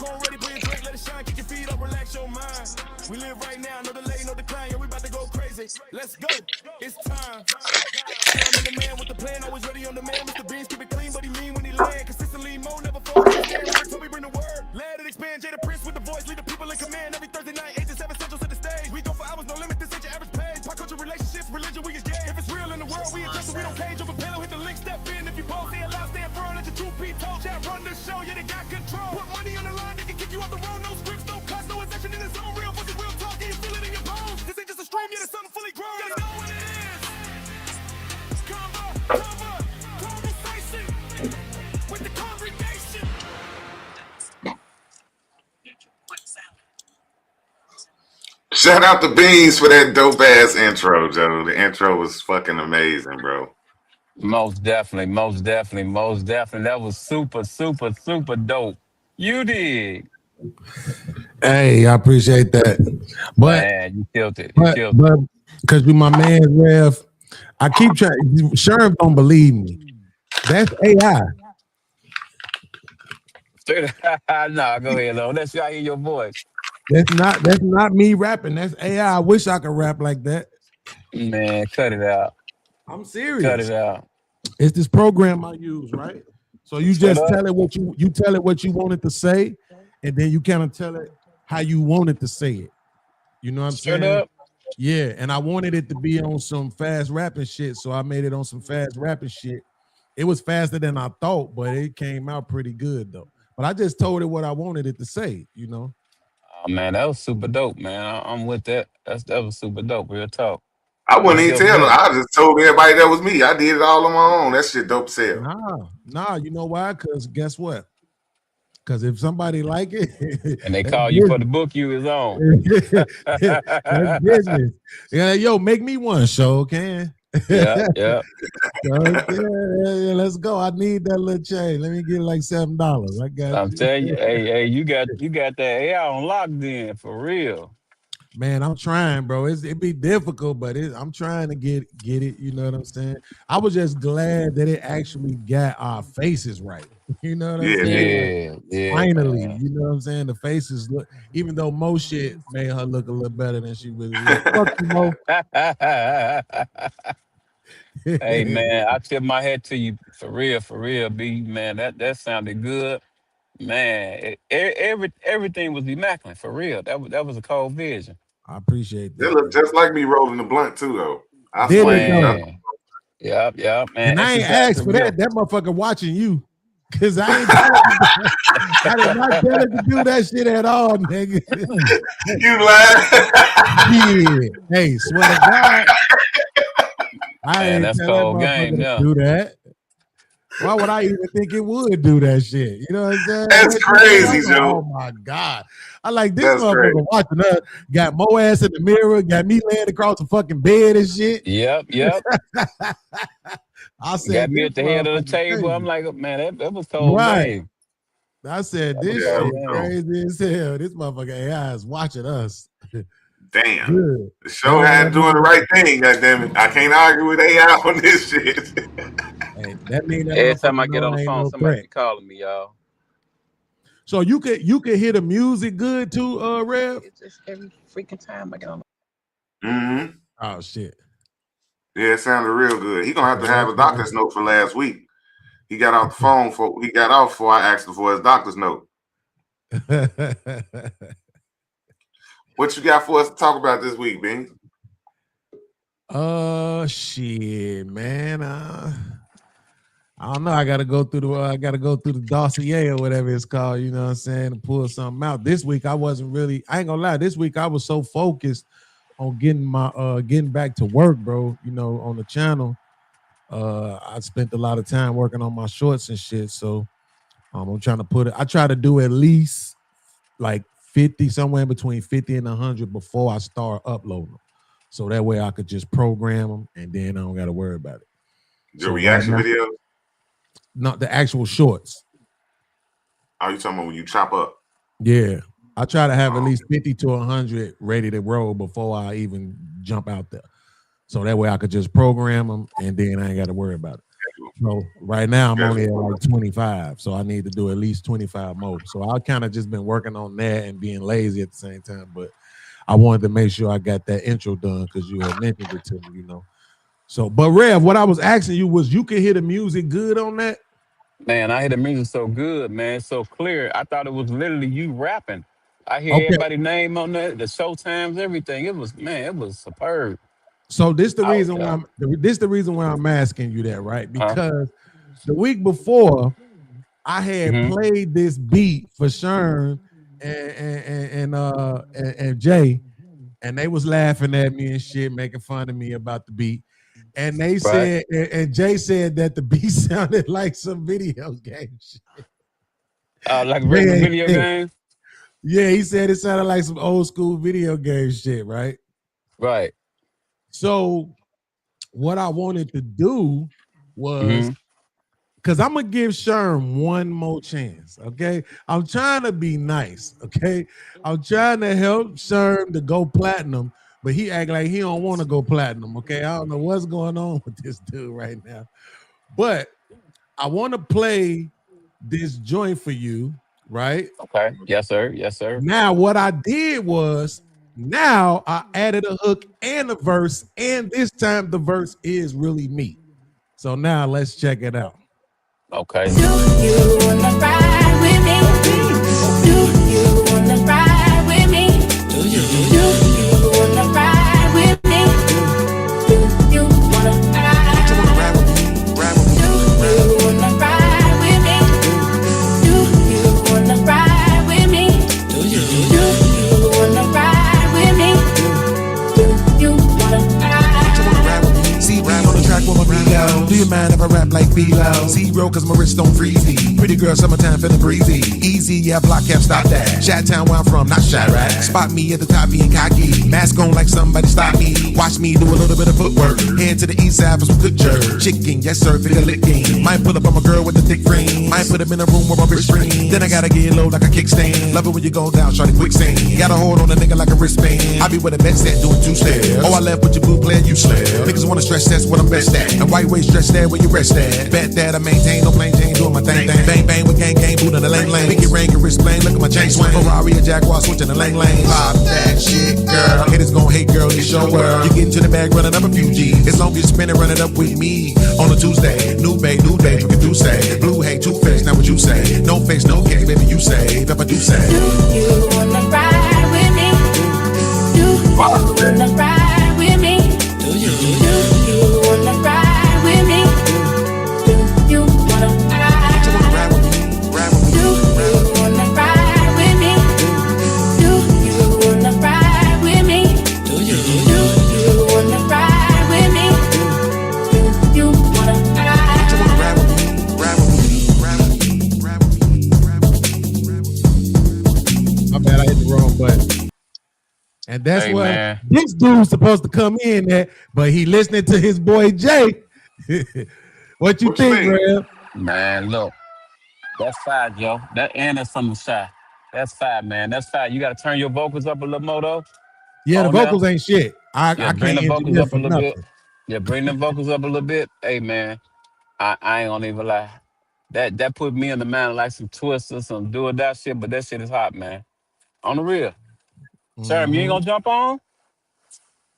microphone ready, bring a drink, let it shine, kick your feet up, relax your mind. We live right now, no delay, no decline, yeah, we about to go crazy. Let's go, it's time. I'm in the man with the plan, always ready on the man. Mr. Beans keep it clean, but he mean when he land. Consistently, mo never fold, stand work till we bring the word. Let it expand, Jada Prince with the voice, lead the people in command. Every Thursday night, 8 to 7 central to the stage. We go for hours, no limit, this ain't your average page. Pop culture, relationships, religion, we is gay. If it's real in the world, we adjust it, we don't cage. Over pillow, hit the link, step in. If you both stay alive, stand firm, let your truth be told. Chat, run the show, yeah, they got control. Put money on the line, they can kick you off the road. No scripts, no cuts, no exception in the zone. Real fucking real talk, and you feel it in your bones. This ain't just a stream, yeah, it's something fully grown. You know what it is. Conversation with the congregation. Shout out to Beans for that dope ass intro, Joe. The intro was fucking amazing, bro. Most definitely, most definitely, most definitely. That was super, super, super dope. You did. Hey, I appreciate that. But Man, you killed it. You killed but because you my man, Rev, I keep trying. Sherm don't believe me. That's AI. it. Nah, go ahead, though. Let's hear your voice. That's not me rapping. That's AI. I wish I could rap like that. Man, cut it out. I'm serious. Cut it out. It's this program I use, right? So you Straight just up. tell it what you tell it what you wanted to say, and then you kind of tell it how you wanted to say it. You know what I'm Straight saying? up. Yeah, and I wanted it to be on some fast rapping shit, so I made it on some fast rapping shit. It was faster than I thought, but it came out pretty good though. But I just told it what I wanted it to say, you know. Oh, man, that was super dope, man. I'm with that. That was super dope. Real talk. I wouldn't That's even your tell them. boy. I just told everybody that was me. I did it all on my own. That shit dope as hell. Nah, you know why? Because guess what? Because if somebody like it, And they that's call you for the book you is on. that's business. Yeah, yo, make me one show, can. Yeah, yeah. Yeah, let's go. I need that little change. Let me get like $7. I got I'm you. telling you, hey, you got that AI on locked in for real. Man, I'm trying, bro. It be difficult, but I'm trying to get it. You know what I'm saying? I was just glad that it actually got our faces right. You know what I'm Yeah, saying? yeah. Like, Yeah, finally, man. you know what I'm saying? The faces look, even though most shit made her look a little better than she really looked. Fuck you, Mo. Hey man, I tip my hat to you for real, B man. That sounded good, man. Everything was immaculate for real. That was a cold vision, I appreciate They that, look man. just like me rolling the blunt too, though. I Did it swear. though? man. Yep, man. And I ain't asked Exercise for that. real. That motherfucker watching you. Cause I ain't tell it I did not tell it to do that shit at all, nigga. You lying? Yeah. Hey, swear to God, I Man, ain't that's tell that cold motherfucker game to now. do that. Why would I even think it would do that shit? You know what I'm saying? That's crazy, I'm like, Joe. oh my God. I like this That's crazy. motherfucker watching us, got Mo ass in the mirror, got me laying across the fucking bed and shit. Yep. I said, Got me this at the head of the motherfucker table. I'm crazy. like, man, that was cold Right. game. I said, That was this Yeah, cold shit game. crazy as hell. This motherfucker AI is watching us. damn. Good. The show had doing the right thing, goddammit. I can't argue with AI on this shit. Hey, that mean that Every time motherfucker I get know on the I ain't phone, no somebody threat. be calling me, y'all. So you could hear the music good too, Rev? It's just every freaking time I get on. Mm-hmm. Oh shit. Yeah, it sounded real good. He gonna have to Okay, have a doctor's note for last week. He got off the phone he got off before I asked him for his doctor's note. What you got for us to talk about this week, Beans? Shit, man. I don't know. I gotta go through the dossier or whatever it's called, you know what I'm saying, to pull something out. This week I ain't gonna lie, this week I was so focused on getting back to work, bro, you know, on the channel. I spent a lot of time working on my shorts and shit. So I'm trying to I try to do at least like 50, somewhere in between 50 and 100 before I start uploading them. So that way I could just program them and then I don't got to worry about it. Your reaction videos? Not the actual shorts. Are you talking about when you chop up? Yeah. I try to have at least 50 to 100 ready to roll before I even jump out there. So that way I could just program them and then I ain't got to worry about it. you. So right now I'm Got only at you. like 25, so I need to do at least 25 more. So I kind of just been working on that and being lazy at the same time. But I wanted to make sure I got that intro done because you had mentioned it to me, So, but Rev, what I was asking you was, you could hear the music good on that? Man, I hear the music so good, man, so clear. I thought it was literally you rapping. I hear Okay. everybody's name on that, the show times, everything. It was, man, it was superb. So this the I, reason why I'm asking you that, right? huh? Because the week before I had Hmm. played this beat for Sherm and Jay, and they was laughing at me and shit, making fun of me about the beat. And they Right. said, and Jay said that the beat sounded like some video game shit. Like a regular Man, video game. yeah, he said it sounded like some old school video game shit, right? Right. So what I wanted to do was, Hmm. because I'm gonna give Sherm one more chance. Okay. I'm trying to be nice. Okay. I'm trying to help Sherm to go platinum, but he act like he don't want to go platinum. Okay. I don't know what's going on with this dude right now. But I want to play this joint for you, right? Okay. Yes, sir. Yes, sir. Now, what I did was, now I added a hook and a verse, and this time the verse is really me. So now let's check it out. Okay. Do you wanna ride with me? Do you wanna ride with me? Do you wanna ride with me? Do you wanna ride? Do you wanna ride with me? Do you wanna ride with me? Do you wanna ride with me? Do you wanna ride? See me on the track with my B-Lo. Do you mind if I rap like B-Lo? Zero, cause my wrist don't freezy. Pretty girl, summertime feeling breezy. Easy, yeah, block cap, stop that. Chi-town where I'm from, not Chirac. Spot me at the top being cocky. Mask on like somebody stop me. Watch me do a little bit of footwork. Head to the east side for some good jerk. Chicken, yes sir, fit a licking. Might pull up on my girl with a thick frame. Might put him in a room where my wrist ring. Then I gotta get low like a kickstand. Love it when you go down, shawty quicksand. Got a hold on a nigga like a wristband. I be with a best at doing 2 stairs. Oh, I left with your blue player, you slip. Niggas wanna stress, that's what I'm best at. And white waist stress there where you rest at. Bet that I maintain, no plain Jane, doing my thing. Bang, bang with gang, gang, boot in the lane. Pinky ring and wrist bang, look at my chain swing. Ferrari or Jaguar switching the lane. Pop that shit, girl. Haters gon' hate, girl, it's your world. You get into the bag, running up a few G's. As long as you spin it, run it up with me. On a Tuesday, new day, you can do say. Blue hate, two-face, now what you say? No face, no cake, baby, you say. Pepper do say. Do you wanna ride with me? Do you wanna ride with me? Do you wanna ride with me? Do you wanna ride? Do you wanna ride with me? Do you wanna ride with me? Do you wanna ride with me? Do you wanna ride with me? Do you wanna ride? My bad, I hit the wrong button. And that's Hey, what man. this dude's supposed to come in at, but he listening to his boy Jay. What you What you think, mean? Rev? Man, look. That's fire, Joe. And that's something shy. That's fire, man. That's fire. You got to turn your vocals up a little more, though. Yeah, the Oh, now? vocals ain't shit. I Bring can't the vocals engineer up a for little nothing. bit. Yeah, bring them vocals up a little bit. Hey, man, I ain't gonna even lie. That put me in the mind of like some twisters, some do or die shit, but that shit is hot, man. On the real. Sherm, you ain't gonna jump on?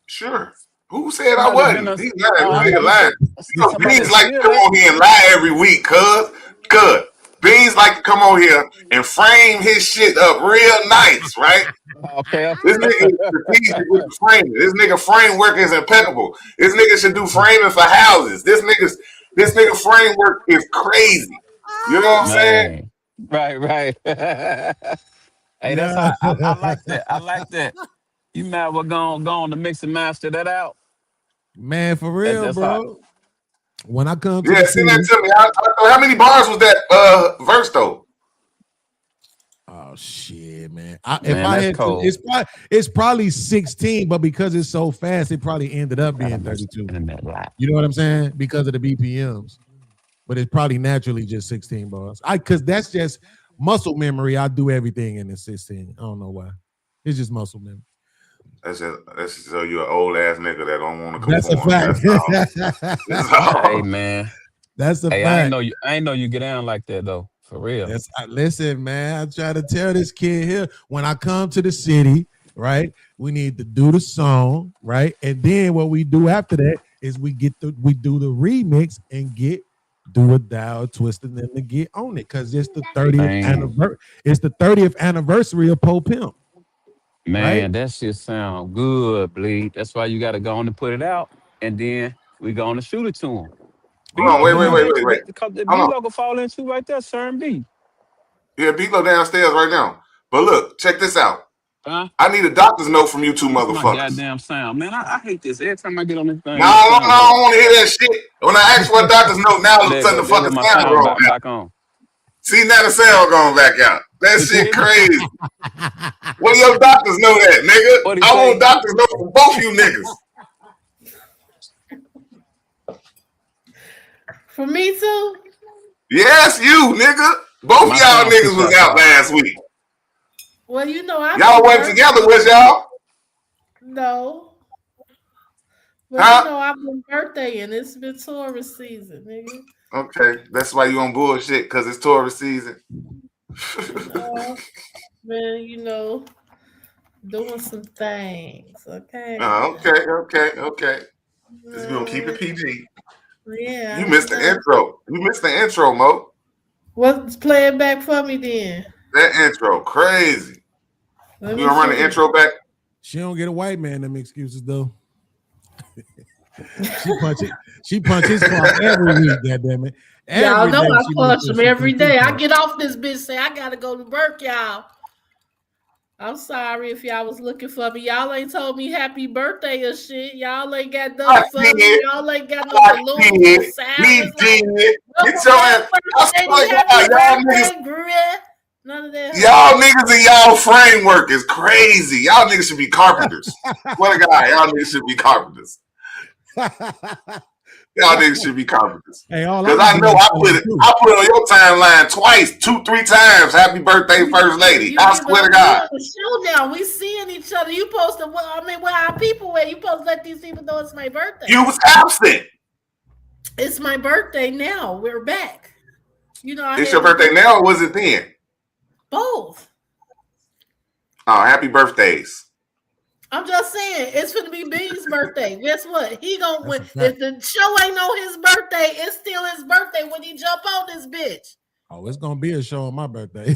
Sure. Who said I Somebody been wasn't? us. He's not Oh, I'm nigga about to say, lying. You know, somebody Beans like to feel come that. on here and lie every week, cuz. Good. Beans like to come on here and frame his shit up real nice, right? Okay. This nigga is strategic with the framing. This nigga framework is impeccable. This nigga should do framing for houses. This nigga framework is crazy. You know what I'm saying? Man. Right. Hey, that's Yeah. how I like that. I like that. You might well go on to mix and master that out. Man, for real, That's hot. bro. When I come to Yeah, the send that city, to me. How many bars was that verse though? oh shit, man. If Man, I that's had to, cold. it's probably 16, but because it's so fast, it probably ended up being 32. Internet lie. You know what I'm saying? Because of the BPMs. But it's probably naturally just 16 bars. Cause that's just muscle memory. I do everything in the 16. I don't know why. It's just muscle memory. That's just so you're an old ass nigga that don't want to That's a conform. fact. That's all. That's all. Hey, man. That's a Hey, fact. I ain't know you get down like that though. For real. Listen, man. I try to tell this kid here when I come to the city, right? We need to do the song, right? And then what we do after that is we do the remix and get Do a Dial Twisted and to get on it because it's the 30th Man, anniversary. It's the 30th anniversary of Poe Pimp, right? man, that shit sound good, bleed. That's why you gotta go on and put it out, and then we go on to shoot it to him. Hold on, B-Lo can do that. wait. Because the Hold on. B-Lo can fall into right there, Sir B. Yeah, Biko downstairs right now. But look, check this out. Huh? I need a doctor's note from you two This is my motherfuckers. goddamn sound. Man, I hate this. Every time I get on this thing, No, I don't want to hear that shit. When I ask for a doctor's note, now all of a sudden the there go fucking my sound sound going back out. on. See, now the sound going back out. That shit crazy. Where your doctors know that, nigga? What'd he I say? want doctors know from both you niggas. For me too. Yes, you, nigga. Both My y'all sound niggas picked was up, out dog. last week. Well, you know, Y'all wasn't together, was y'all? No. But Huh? you know, I've been birthday and it's been tourist season, nigga. Okay, that's why you on bullshit, because it's tourist season. Man, you know, doing some things, okay? Okay. Just gonna keep it PG. Yeah. You missed the intro. You missed the intro, Mo. What's playing back for me then? That intro, crazy. Let You me gonna run the see. intro back? She don't get a white man them excuses though. She punch his clock every week, goddammit. Y'all know I punch him every day. I get. get off this bitch, say I gotta go to work, y'all. I'm sorry if y'all was looking for me. Y'all ain't told me happy birthday or shit. Y'all ain't got nothing for me. Y'all ain't got no balloons, no He salads. did. Get your ass. I swear to God, None of that. y'all niggas and y'all framework is crazy. Y'all niggas should be carpenters. Swear to God, y'all niggas should be carpenters. Y'all niggas should be carpenters. Hey, all Because I know I put it on your timeline twice, 2-3 times. Happy birthday, First Lady. I swear to God. Show now. We seeing each other. You supposed to, where our people at? You supposed to let these people know it's my birthday. You was absent. It's my birthday now. We're back. You know, It's your birthday now, or was it then? Both. Oh, happy birthdays. I'm just saying, it's gonna be B's birthday. Guess what? He gonna win. If the show ain't on his birthday, it's still his birthday when he jump on this bitch. Oh, it's gonna be a show on my birthday.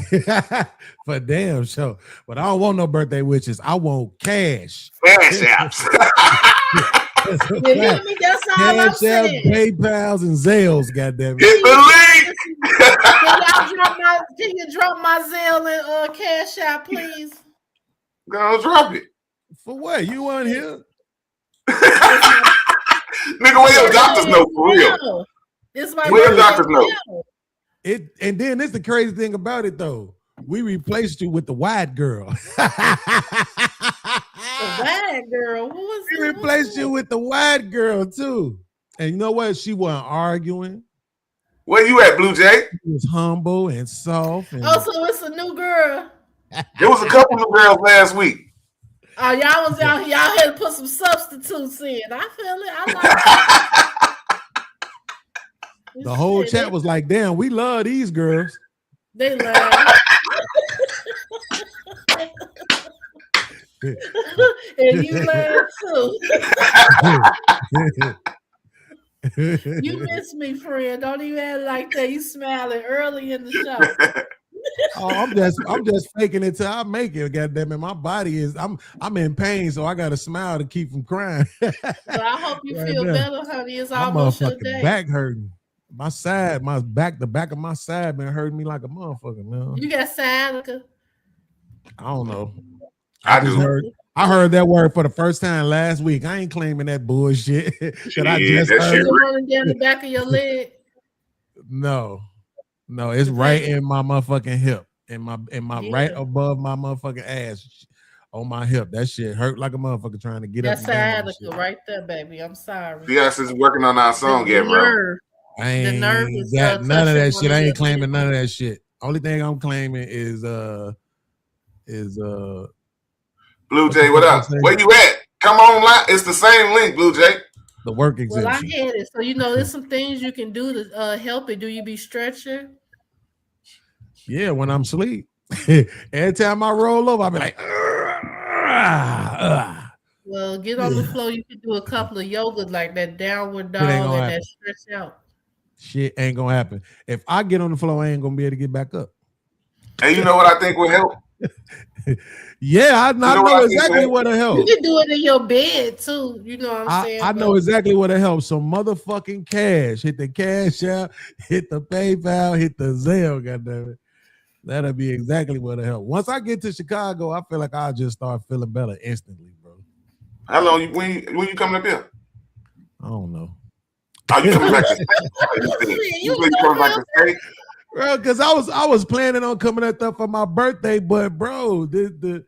For damn show. But I don't want no birthday witches. I want cash. Cash apps. You hear me? That's all I'm Cash apps, saying. PayPals, and Zales, goddammit. Hit the link. Can you drop my Zelle and Cash App, please? Go drop it. For what? You weren't here? Nigga, where your doctors know for real? It's my Where your doctors know? And then this the crazy thing about it though. We replaced you with the white girl. The white girl. Who was We replaced you with the white girl too. And you know what? She wasn't arguing. Where you at, Blue Jay? She was humble and soft. And Oh, so it's a new girl. There was a couple of girls last week. Oh, y'all was out here. Y'all had to put some substitutes in. I feel it. I like it. the whole chat was like, damn, we love these girls. They laugh. And you laugh too. You miss me, friend. Don't even act like that. You smiling early in the show. Oh, I'm just faking it till I make it. Goddamn it, my body is. I'm in pain, so I got to smile to keep from crying. So I hope you Right feel now. better, honey. It's My almost your motherfucking day. back hurting. My side, the back of my side been hurting me like a motherfucker, man. You got sciatica. I don't know. I just do. I heard that word for the first time last week. I ain't claiming that bullshit that I just that heard. shit You running down the back of your leg. No, it's right in my motherfucking hip, in my Yeah. right above my motherfucking ass, on my hip. That shit hurt like a motherfucker trying to get That's up. and down and sciatica right there, baby. I'm sorry. Yes, is working on our song yet, bro. nerve. I ain't nerve is, got none of touching that one shit. of I your ain't claiming hips. none of that shit. Only thing I'm claiming is Blue Jay, what up? Where you at? Come on, it's the same link, Blue Jay. the work Well, I exemption. had it. So there's some things you can do to help it. Do you be stretching? Yeah, when I'm asleep. Every time I roll over, I'll be like, Well, get on the floor. You can do a couple of yoga like that downward It ain't dog gonna and happen. that stretch out. Shit ain't gonna happen. If I get on the floor, I ain't gonna be able to get back up. And you know what I think will help? Yeah, I know what I think, exactly man? what to help. You can do it in your bed too. You know what I'm saying? I know exactly what to help. Some motherfucking cash. Hit the cash out, hit the PayPal, hit the Zelle, goddammit. That'll be exactly what to help. Once I get to Chicago, I feel like I'll just start feeling better instantly, bro. How long when you coming up here? I don't know. Oh, you coming back to you coming back to state? Bro, because I was planning on coming up there for my birthday, but bro, the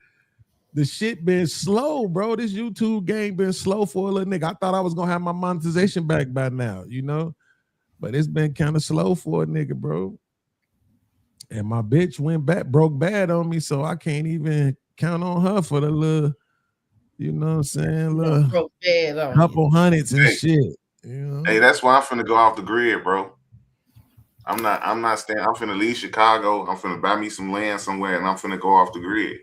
shit been slow, bro. This YouTube game been slow for a little nigga. I thought I was gonna have my monetization back by now, but it's been kind of slow for a nigga, bro. And my bitch broke bad on me, so I can't even count on her for the little, you know what I'm saying, little broke bad on couple hundreds and shit. Hey, that's why I'm finna go off the grid, bro. I'm not staying. I'm finna leave Chicago. I'm finna buy me some land somewhere, and I'm finna go off the grid.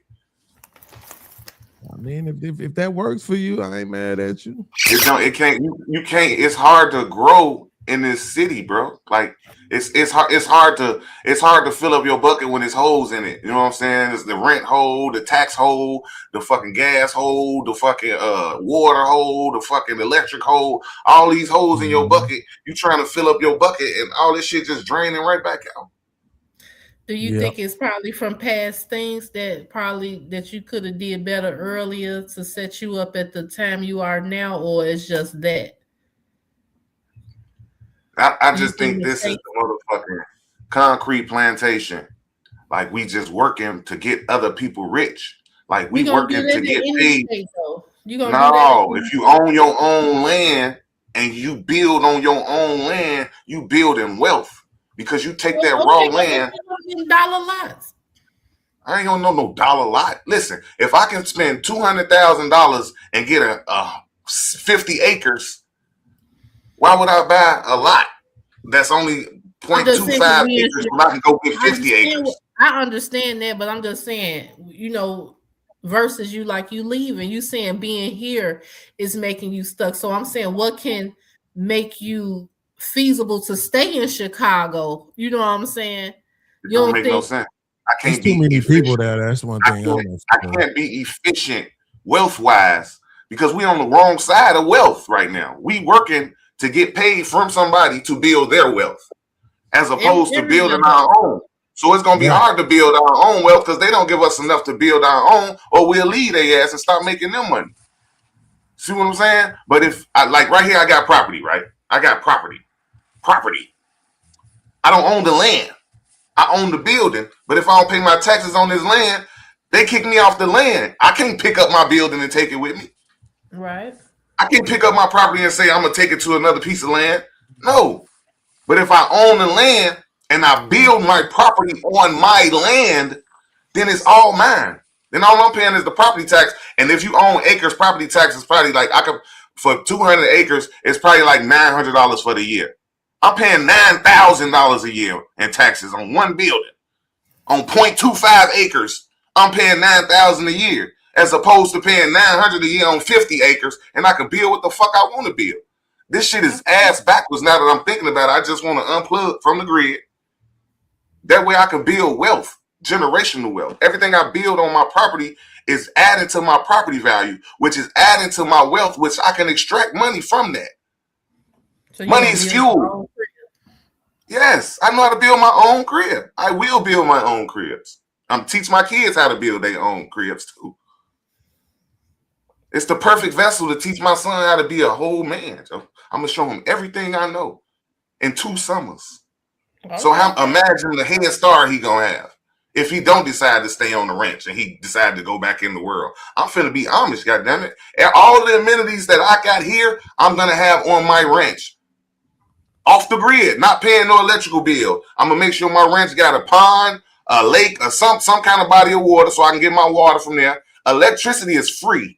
I mean, if that works for you, I ain't mad at you. It can't. You can't. It's hard to grow in this city, bro. Like it's hard to fill up your bucket when there's holes in it. You know what I'm saying? It's the rent hole, the tax hole, the fucking gas hole, the fucking water hole, the fucking electric hole. All these holes in your bucket. You trying to fill up your bucket, and all this shit just draining right back out. Do you think it's probably from past things that you could have did better earlier to set you up at the time you are now, or it's just that? I just think this is the motherfucking concrete plantation. Like we just working to get other people rich. Like we working to get paid. No, if you own your own land and you build on your own land, you build in wealth. Because you take that raw land. Dollar lots. I ain't gonna know no dollar lot. Listen, if I can spend $200,000 and get a 50 acres, why would I buy a lot that's only 0.25 acres when I can go get 50 acres? I understand that, but I'm just saying, versus you leaving, you saying being here is making you stuck. So I'm saying, what can make you feasible to stay in Chicago? You know what I'm saying? It don't make no sense. I can't be too many people there. That's one thing. I can't be efficient wealth wise because we on the wrong side of wealth right now. We working to get paid from somebody to build their wealth as opposed to building our own. So it's gonna be hard to build our own wealth because they don't give us enough to build our own, or we'll leave their ass and stop making them money. See what I'm saying? But if right here, I got property, right? I got property. I don't own the land. I own the building. But if I don't pay my taxes on this land, they kick me off the land. I can't pick up my building and take it with me. Right. I can't pick up my property and say I'm going to take it to another piece of land. No. But if I own the land and I build my property on my land, then it's all mine. Then all I'm paying is the property tax. And if you own acres, property tax is probably for 200 acres, it's probably like $900 for the year. I'm paying $9,000 a year in taxes on one building. On 0.25 acres, I'm paying $9,000 a year, as opposed to paying $900 a year on 50 acres, and I can build what the fuck I want to build. This shit is ass backwards now that I'm thinking about it. I just want to unplug from the grid. That way I can build wealth, generational wealth. Everything I build on my property is adding to my property value, which is adding to my wealth, which I can extract money from that. So money is fuel. Yes, I know how to build my own crib. I will build my own cribs. I'm teach my kids how to build their own cribs too. It's the perfect vessel to teach my son how to be a whole man. So I'm gonna show him everything I know in 2 summers. Okay. So imagine the head start he gonna have if he don't decide to stay on the ranch and he decide to go back in the world. I'm finna be Amish, goddammit. And all the amenities that I got here, I'm gonna have on my ranch. Off the grid, not paying no electrical bill. I'm gonna make sure my ranch got a pond, a lake, or some kind of body of water so I can get my water from there. Electricity is free.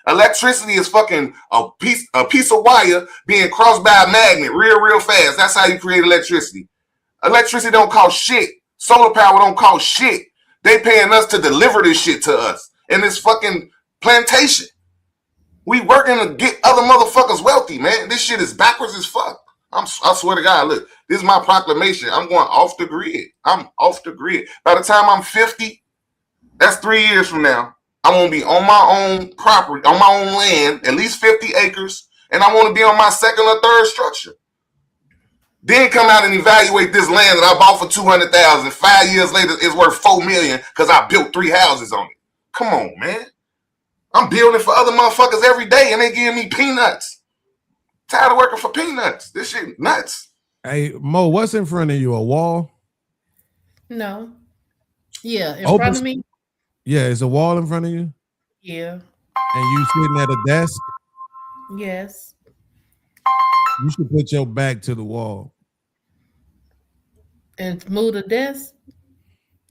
Electricity is fucking a piece of wire being crossed by a magnet real fast. That's how you create electricity. Electricity don't cost shit. Solar power don't cost shit. They paying us to deliver this shit to us in this fucking plantation. We working to get other motherfuckers wealthy, man. This shit is backwards as fuck. I swear to God, look, this is my proclamation. I'm going off the grid. I'm off the grid. By the time I'm 50, that's 3 years from now. I want to be on my own property, on my own land, at least 50 acres, and I want to be on my second or third structure. Then come out and evaluate this land that I bought for $200,000. 5 years later, it's worth $4 million because I built 3 houses on it. Come on, man. I'm building for other motherfuckers every day, and they giving me peanuts. Tired of working for peanuts. This shit nuts. Hey, Mo, what's in front of you? A wall? No. Yeah, in Open- front of me. Yeah, is a wall in front of you? Yeah. And you sitting at a desk? Yes. You should put your back to the wall. And move the desk.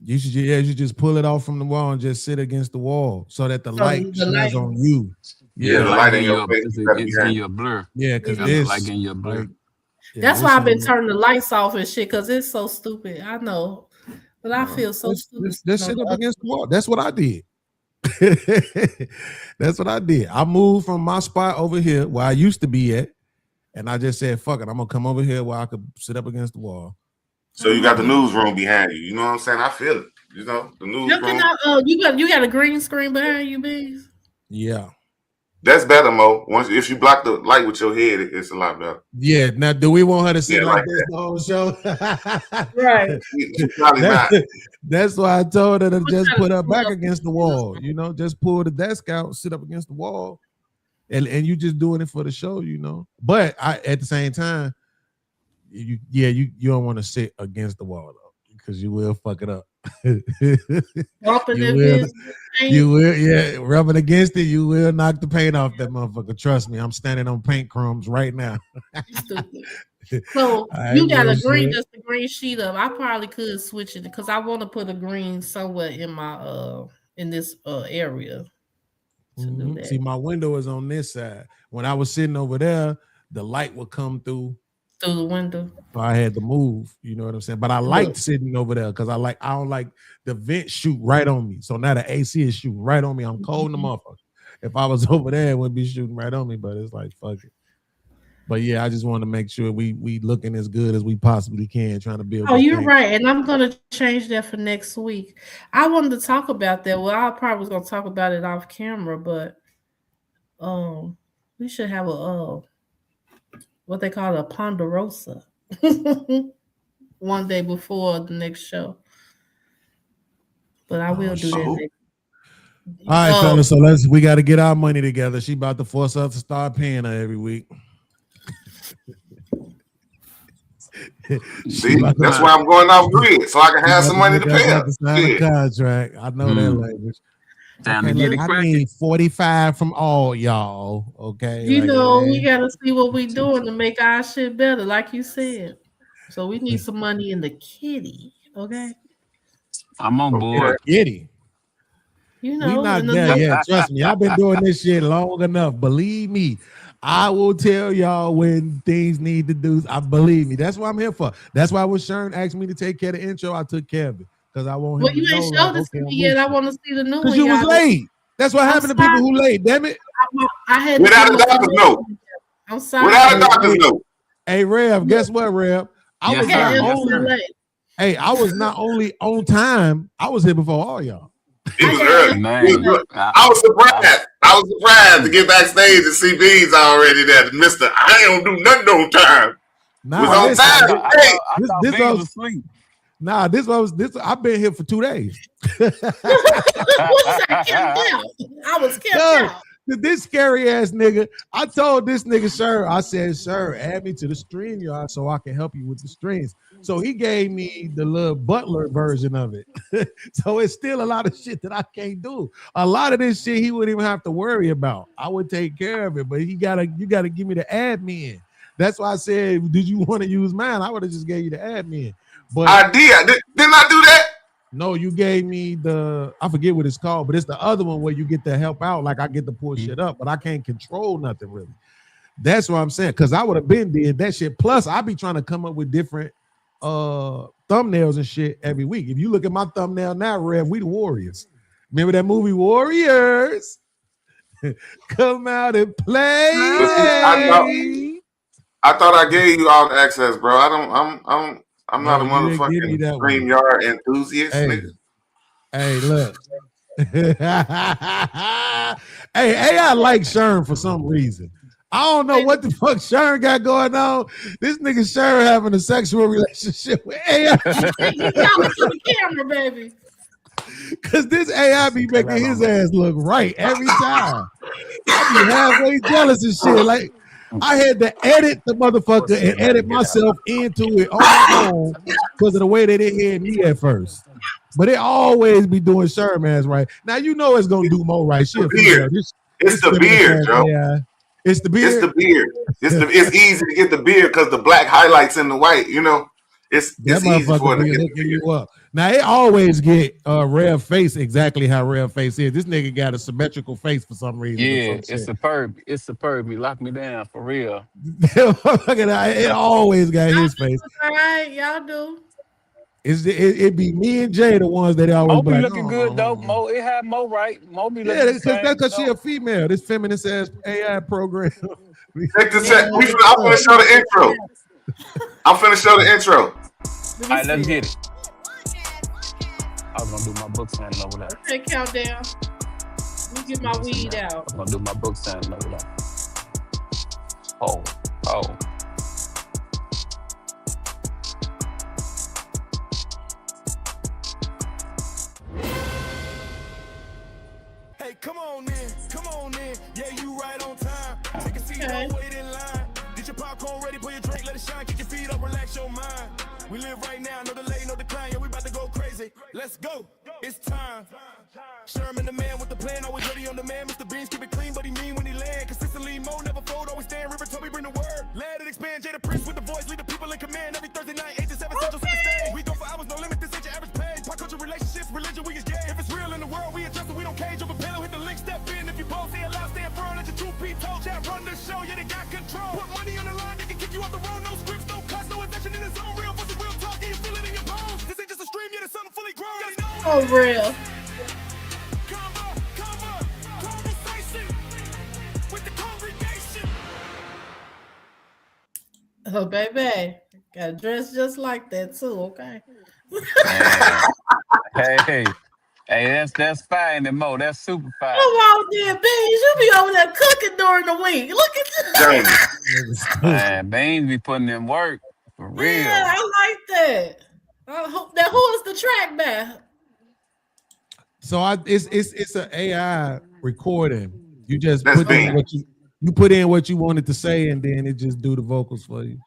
You should just pull it off from the wall and just sit against the wall so that the So light the shines light- on you. Yeah, the light in your face. It's gotta be in behind. your blur. Yeah, because Yeah. this Like in your blur. like, yeah, That's this why I've been is- turning the lights off and shit, because it's so stupid. I know. But I feel so stupid. Just sit up against the wall. That's what I did. That's what I did. I moved from my spot over here where I used to be at, and I just said, fuck it, I'm gonna come over here where I could sit up against the wall. So you got the newsroom behind you. You know what I'm saying? I feel it. You know, the newsroom. You got a green screen behind you, Biggs? Yeah. That's better, Mo. Once if you block the light with your head, it's a lot better. Yeah. Now, do we want her to sit Yeah, like like this the whole show? Right. Probably not. That's why I told her to just put her back up against the wall. You know, just pull the desk out, sit up against the wall, and you just doing it for the show. You know, but at the same time, you don't want to sit against the wall though, because you will fuck it up. Bumping You it will. is- You will, yeah, rubbing against it, you will knock the paint off that motherfucker. Trust me, I'm standing on paint crumbs right now. Stupid. So I you got a will green, say- just a green sheet up. I probably could switch it because I want to put a green somewhere in my in this area. To do Mhm. that. See, my window is on this side. When I was sitting over there, the light would come through. Through the window. So I had to move, you know what I'm saying? But I liked Look. sitting over there because I don't like the vent shoot right on me. So now the AC is shooting right on me. I'm cold in the motherfucker. If I was over there, it wouldn't be shooting right on me, but it's like fuck it. But yeah, I just want to make sure we looking as good as we possibly can, trying to build. Oh, this you're thing. right, and I'm gonna change that for next week. I wanted to talk about that. Well, I probably was gonna talk about it off camera, but we should have a what they call a ponderosa one day before the next show. But I will do that. so- Next. All right, Oh, fellas. So we got to get our money together. She about to force us to start paying her every week. See, that's why I'm going off grid, so I can have some money to pay her. Sign a Yeah. contract. I know that language. Time to Okay, get look, it I cracking. need 45 from all y'all. Okay. You Like, know, man. we gotta see what we doing to make our shit better, like you said. So we need some money in the kitty, okay? I'm on board. Kitty. You We know, not in the there little- yet. Trust me. I've been doing this shit long enough. Believe me. I will tell y'all when things need to do. I believe me. That's what I'm here for. That's why when Sharon asked me to take care of the intro, I took care of it. Because I want him Well, to you know, ain't like, showed this okay, to I'm me yet. I loose. want to see the new one. Because you was y'all. late. That's what happened to people who late. Damn it. I had to Without get a my doctor's notes. note. I'm sorry. Without a doctor's note. Hey, Rev, guess what, Rev? I Yes, was sir. Yeah, not it Yes, was only, sir. late. hey, I was not only on time, I was here before all y'all. It was I got early. Man, It was- I was surprised. I was surprised to get backstage and see Beans already there. Mister, I ain't gonna do nothing on time. Nah, Was on listen, time. Hey, I thought this Beans was- was asleep. nah, I've been here for 2 days. What was I kept out? I was kept No. out. This scary ass nigga, I told this nigga, sir, I said, sir, add me to the stream, y'all, so I can help you with the streams. So he gave me the little butler version of it. So it's still a lot of shit that I can't do. A lot of this shit he wouldn't even have to worry about. I would take care of it, but you gotta give me the admin. That's why I said, did you want to use mine? I would have just gave you the admin. But I did. Didn't I do that? No, you gave me I forget what it's called, but it's the other one where you get to help out. Like I get to pull shit up, but I can't control nothing really. That's what I'm saying. Cause I would have been did that shit. Plus, I be trying to come up with different thumbnails and shit every week. If you look at my thumbnail now, Rev, we the Warriors. Remember that movie Warriors? Come out and play. I thought I gave you all the access, bro. I'm not a motherfucking StreamYard enthusiast, nigga. Hey, look. Hey, AI like Sherm for some reason. I don't know what the fuck Sherm got going on. This nigga Sherm having a sexual relationship with AI. You got to the camera, baby. Cause this AI be making his ass look right every time. I be halfway jealous and shit. Like I had to edit the motherfucker and edit myself into it on my own because of the way that it had me at first. But it always be doing Sherm ass right. Now you know it's gonna do more right. Shit, it's the beard, Joe. Yeah. It's the beard. It's the beard. It's easy to get the beard because the black highlights in the white. You know, it's easy for it to get the beard. Up. Now it always get Rev face exactly how Rev face is. This nigga got a symmetrical face for some reason. Yeah, it's superb. It's superb. He locked me down for real. It always got his face. All right, y'all do. It be me and Jay the ones that always Mo be like, looking good though. Mo, it had Mo right. Mo be looking that's because she a female. This feminist ass AI program. I'm finna show the intro. I'm finna show the intro. All right, let's get it. I was gonna do my book signing over there. Okay, countdown. Let me get my weed out. I'm gonna do my book signing over there. Oh. Hey, come on in. Yeah, you right on time. Take a seat, don't wait in line. Get your popcorn ready, put your drink, let it shine, kick your feet up, relax your mind. We live right now, no delay, no decline. Yeah, we about to go crazy. Let's go. It's time. Sherman the man with the plan, always ready on demand. Mr. Beans keep it clean, but he mean when he land. Consistently, Mo never fold, always stand. River Toby bring the word. Let it expand. Jada Prince with the voice, lead the people in command. Every Thursday night, 8 to 7 Central, center stage. We go for hours, no limit. This ain't your average page. Pop culture, relationships, religion, we is gay. If it's real in the world, we adjust it. We don't cage over pillow. Hit the link, step in. If you both say aloud, stand firm. Let your truth be told. Chat run the show, yeah they got control. Put money on the line, they can kick you off the road. No scripts, no cuts, no attention in the zone. Real versus real talk, and you feel it in your bones. This ain't just a stream, yeah, it's something fully grown. Oh, real. Oh, baby. Got dressed just like that, too, okay? Hey, that's fine and Mo. That's super fine. Come on, there, Beans. You be over there cooking during the week. Look at that. Man, Beans be putting in work for real. Yeah, I like that. Now, who is the track back? So it's an AI recording. You just put in what you wanted to say, and then it just do the vocals for you.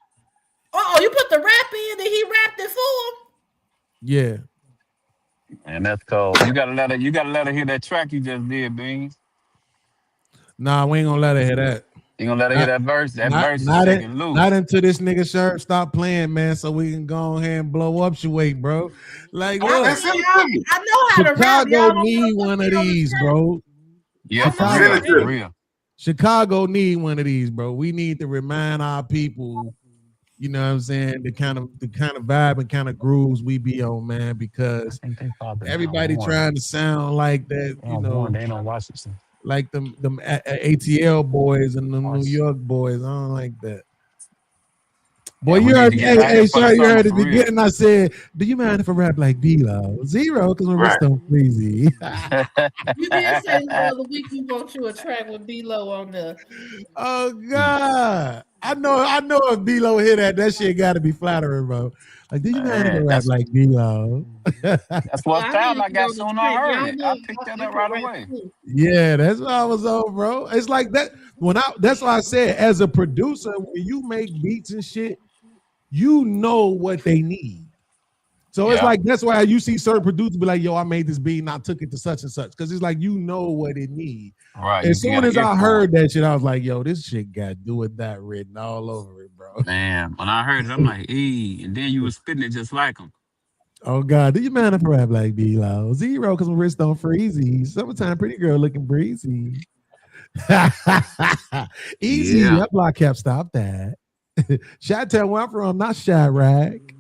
Oh, you put the rap in, and he rapped it for him? Yeah. And that's cold. You gotta let her hear that track you just did, Beans. Nah, we ain't gonna let her hear that. You gonna let her hear that verse? That verse is taking loose. Not until this nigga Sherm stop playing, man, so we can go ahead and blow up your weight, bro. Like, look, I know how to rap. Chicago need one of these, bro. Yeah, for real. Chicago need one of these, bro. We need to remind our people, you know what I'm saying, the kind of vibe and kind of grooves we be on, man, because everybody trying to sound like that, you know. They don't watch it. Like them ATL boys and the New York boys. I don't like that. Boy, you heard me. Hey, sorry, you heard at the beginning. I said, do you mind if I rap like D-Lo? Zero, because we're so crazy. You did say the other week you want you a track with D-Lo on there. Oh God. I know if D-Lo hear that shit gotta be flattering, bro. Like, do you mind if I rap like D-Lo? That's what time I got soon I heard it. I picked that up right away. Yeah, that's what I was on, bro. It's like that. That's why I said, as a producer, when you make beats and shit, you know what they need. So it's like, that's why you see certain producers be like, yo, I made this beat and I took it to such and such. Because it's like, you know what it needs. Right. As soon as I heard that shit, I was like, yo, this shit got do with that written all over it, bro. Man, when I heard it, I'm like, and then you was spitting it just like him. Oh God, do you mind if I rap like B-Lo? Zero, because my wrist don't freezy. Summertime pretty girl looking breezy. Easy. Yeah. That block cap, stop that. Shot tell where I'm from, not Chirac.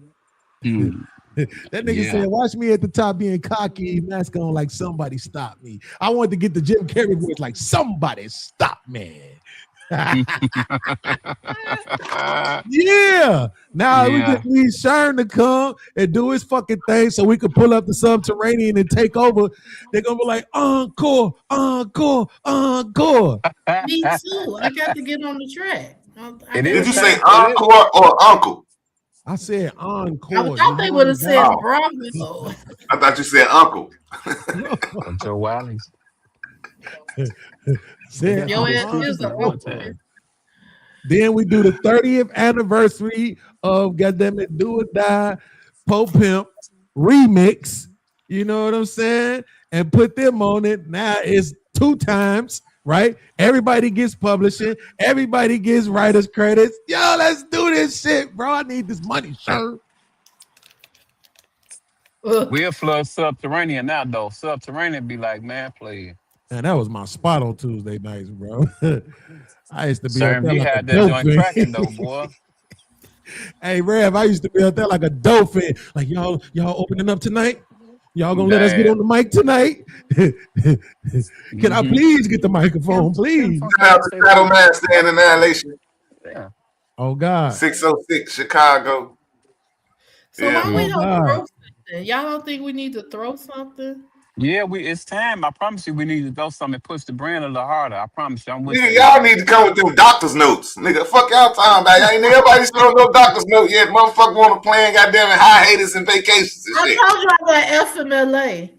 Mm. That nigga Yeah. said, watch me at the top being cocky, mask on like somebody stop me. I wanted to get the Jim Carrey voice like somebody stop me. Yeah. Now we Yeah. just need Sherm to come and do his fucking thing so we can pull up the subterranean and take over. They're gonna be like, encore, encore, encore. Me too. I got to get on the track. It Did is you say time. encore or uncle? I said encore. I thought they would have said Oh. Bravo. I thought you said uncle. Joe Wiley's. Said Your ass encore. is a One time. Then we do the 30th anniversary of Goddamn It Do or Die Pope Pimp remix. You know what I'm saying? And put them on it. Now it's 2 times, right? Everybody gets publishing. Everybody gets writers credits. Yo, let's do this shit, bro. I need this money, sure. We'll flood Subterranean now, though. Subterranean be like, man, play. Man, that was my spot on Tuesday nights, bro. I used to be Sir, out there he like had a that joint dolphin. cracking, though, boy. Hey, Rev, I used to be out there like a dolphin. Like, y'all opening up tonight? Y'all gonna let us get on the mic tonight? Can I please get the microphone, please? Shout out to Shadow Man Stand Annihilation. Yeah. Oh, God. 606 Chicago. So Yeah. why we Oh, don't God. throw something? Y'all don't think we need to throw something? Yeah, it's time. I promise you, we need to go something and push the brand a little harder. I promise you, I'm with Nigga, you. y'all need to come with them doctor's notes. Nigga, fuck y'all talking about. Ain't nobody showing no doctor's note yet. Motherfucker want to plan goddamn it high haters and vacations and I shit. told you I got FMLA.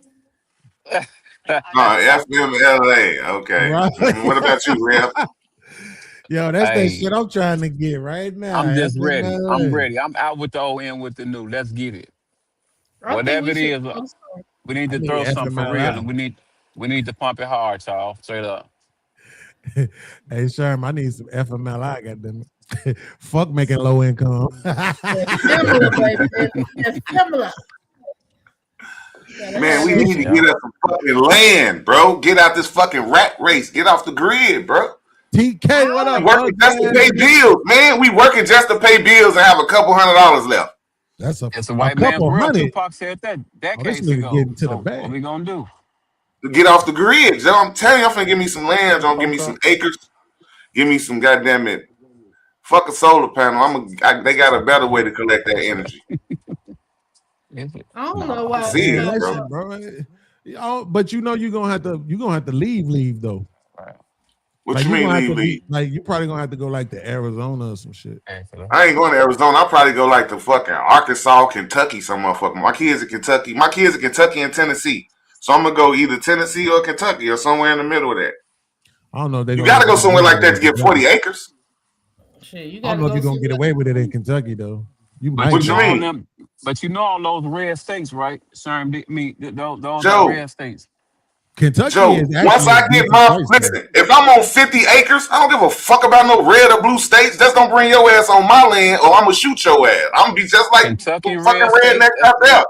FMLA. Okay. Right. What about you, Rev? Yo, that's Hey. that shit I'm trying to get right now. I'm just ready. FMLA. I'm ready. I'm out with the old in with the new. Let's get it. I think Whatever we it should is, throw something. we need I to need throw something for real, FMLA. and we need to pump it hard, y'all. Straight up. Hey, Sherm, I need some FMLI, goddamn it. Fuck making low income. Similar, baby. It's similar. Man, we need to get us some fucking land, bro. Get out this fucking rat race. Get off the grid, bro. TK, what We up? working just to pay bills, man. We working just to pay bills and have a couple $100 left. That's It's a white man's world. Tupac said that decades nigga ago. getting to the So bag. what we gonna do? To get off the grid. So I'm telling you, I'm finna give me some land. Don't give me some acres. Give me some goddamn it. Fuck a solar panel. They got a better way to collect that energy. Is it? I don't know why. See it, that bro. shit, bro. But you know you're gonna have to leave though. Right. What Like you mean gonna have to leave? like you probably gonna have to go like to Arizona or some shit. Hey, for the- I ain't going to Arizona. I'll probably go like to fucking Arkansas, Kentucky, some motherfucker. My kids are Kentucky. My kids are Kentucky and Tennessee. So I'm gonna go either Tennessee or Kentucky or somewhere in the middle of that. I don't know if they You gotta go somewhere like that to get 40 acres. Shit, you I gotta don't know if go you're gonna see get what- away with it in Kentucky though. You might. What you mean? But you know all those red states, right? Those Joe. are red states. Kentucky Joe, is actually once a I get decent my place, though. listen, if I'm on 50 acres, I don't give a fuck about no red or blue states. Just don't bring your ass on my land or I'm gonna shoot your ass. I'm gonna be just like Kentucky fucking red state, redneck out there.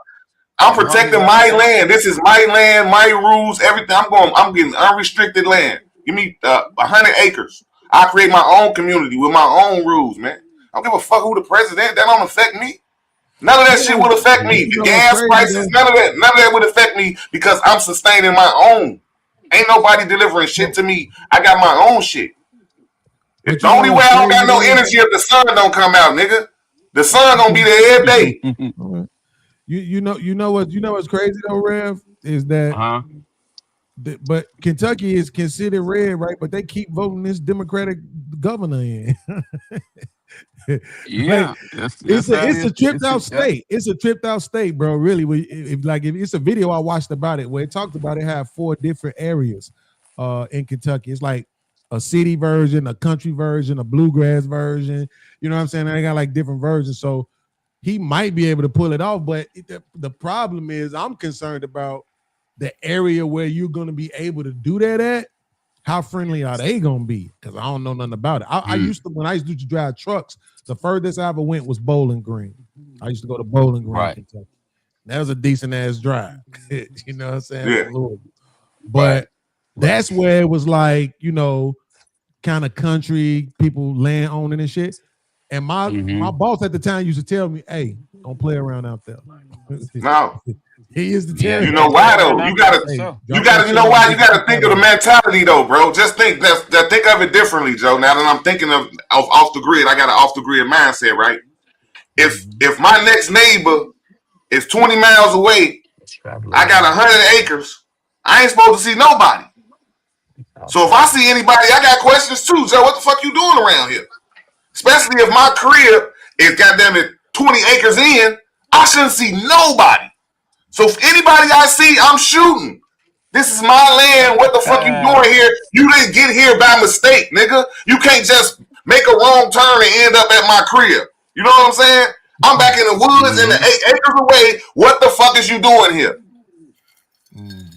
I'm as long protecting as my I- land. This is my land, my rules, everything. I'm getting unrestricted land. Give me 100 acres. I create my own community with my own rules, man. I don't give a fuck who the president. That don't affect me. None of that shit will affect me. You The know gas what's crazy, prices, though? none of that would affect me because I'm sustaining my own. Ain't nobody delivering shit to me. I got my own shit. But The you know only way what's I don't got crazy, no though? energy if the sun don't come out, nigga. The sun gonna be there every day. All right. You know what's crazy though, Rev, is that Uh-huh. but Kentucky is considered red, right? But they keep voting this Democratic governor in. Yeah, It's a tripped out state. It's a tripped out state, bro. Really, if it's a video I watched about it where it talked about it have 4 different areas in Kentucky. It's like a city version, a country version, a bluegrass version. You know what I'm saying? They got like different versions. So he might be able to pull it off, but the problem is I'm concerned about the area where you're going to be able to do that at. How friendly are they going to be? Because I don't know nothing about it. I used to, when I used to drive trucks, the furthest I ever went was Bowling Green. I used to go to Bowling Green, Right. Kentucky. That was a decent ass drive. You know what I'm saying? Yeah. From Louisville. But that's where it was like, you know, kind of country people land owning and shit. And my boss at the time used to tell me, "Hey, don't play around out there." No. He used to tell You me. know why though? You know why? You gotta think of the mentality though, bro. Just think think of it differently, Joe. Now that I'm thinking of off the grid, I got an off the grid mindset, right? If my next neighbor is 20 miles away, I got 100 acres. I ain't supposed to see nobody. So if I see anybody, I got questions too, Joe. What the fuck you doing around here? Especially if my crib is goddamn it 20 acres in, I shouldn't see nobody. So if anybody I see, I'm shooting. This is my land. What the fuck you doing here? You didn't get here by mistake, nigga. You can't just make a wrong turn and end up at my crib. You know what I'm saying? I'm back in the woods and 8 acres away. What the fuck is you doing here?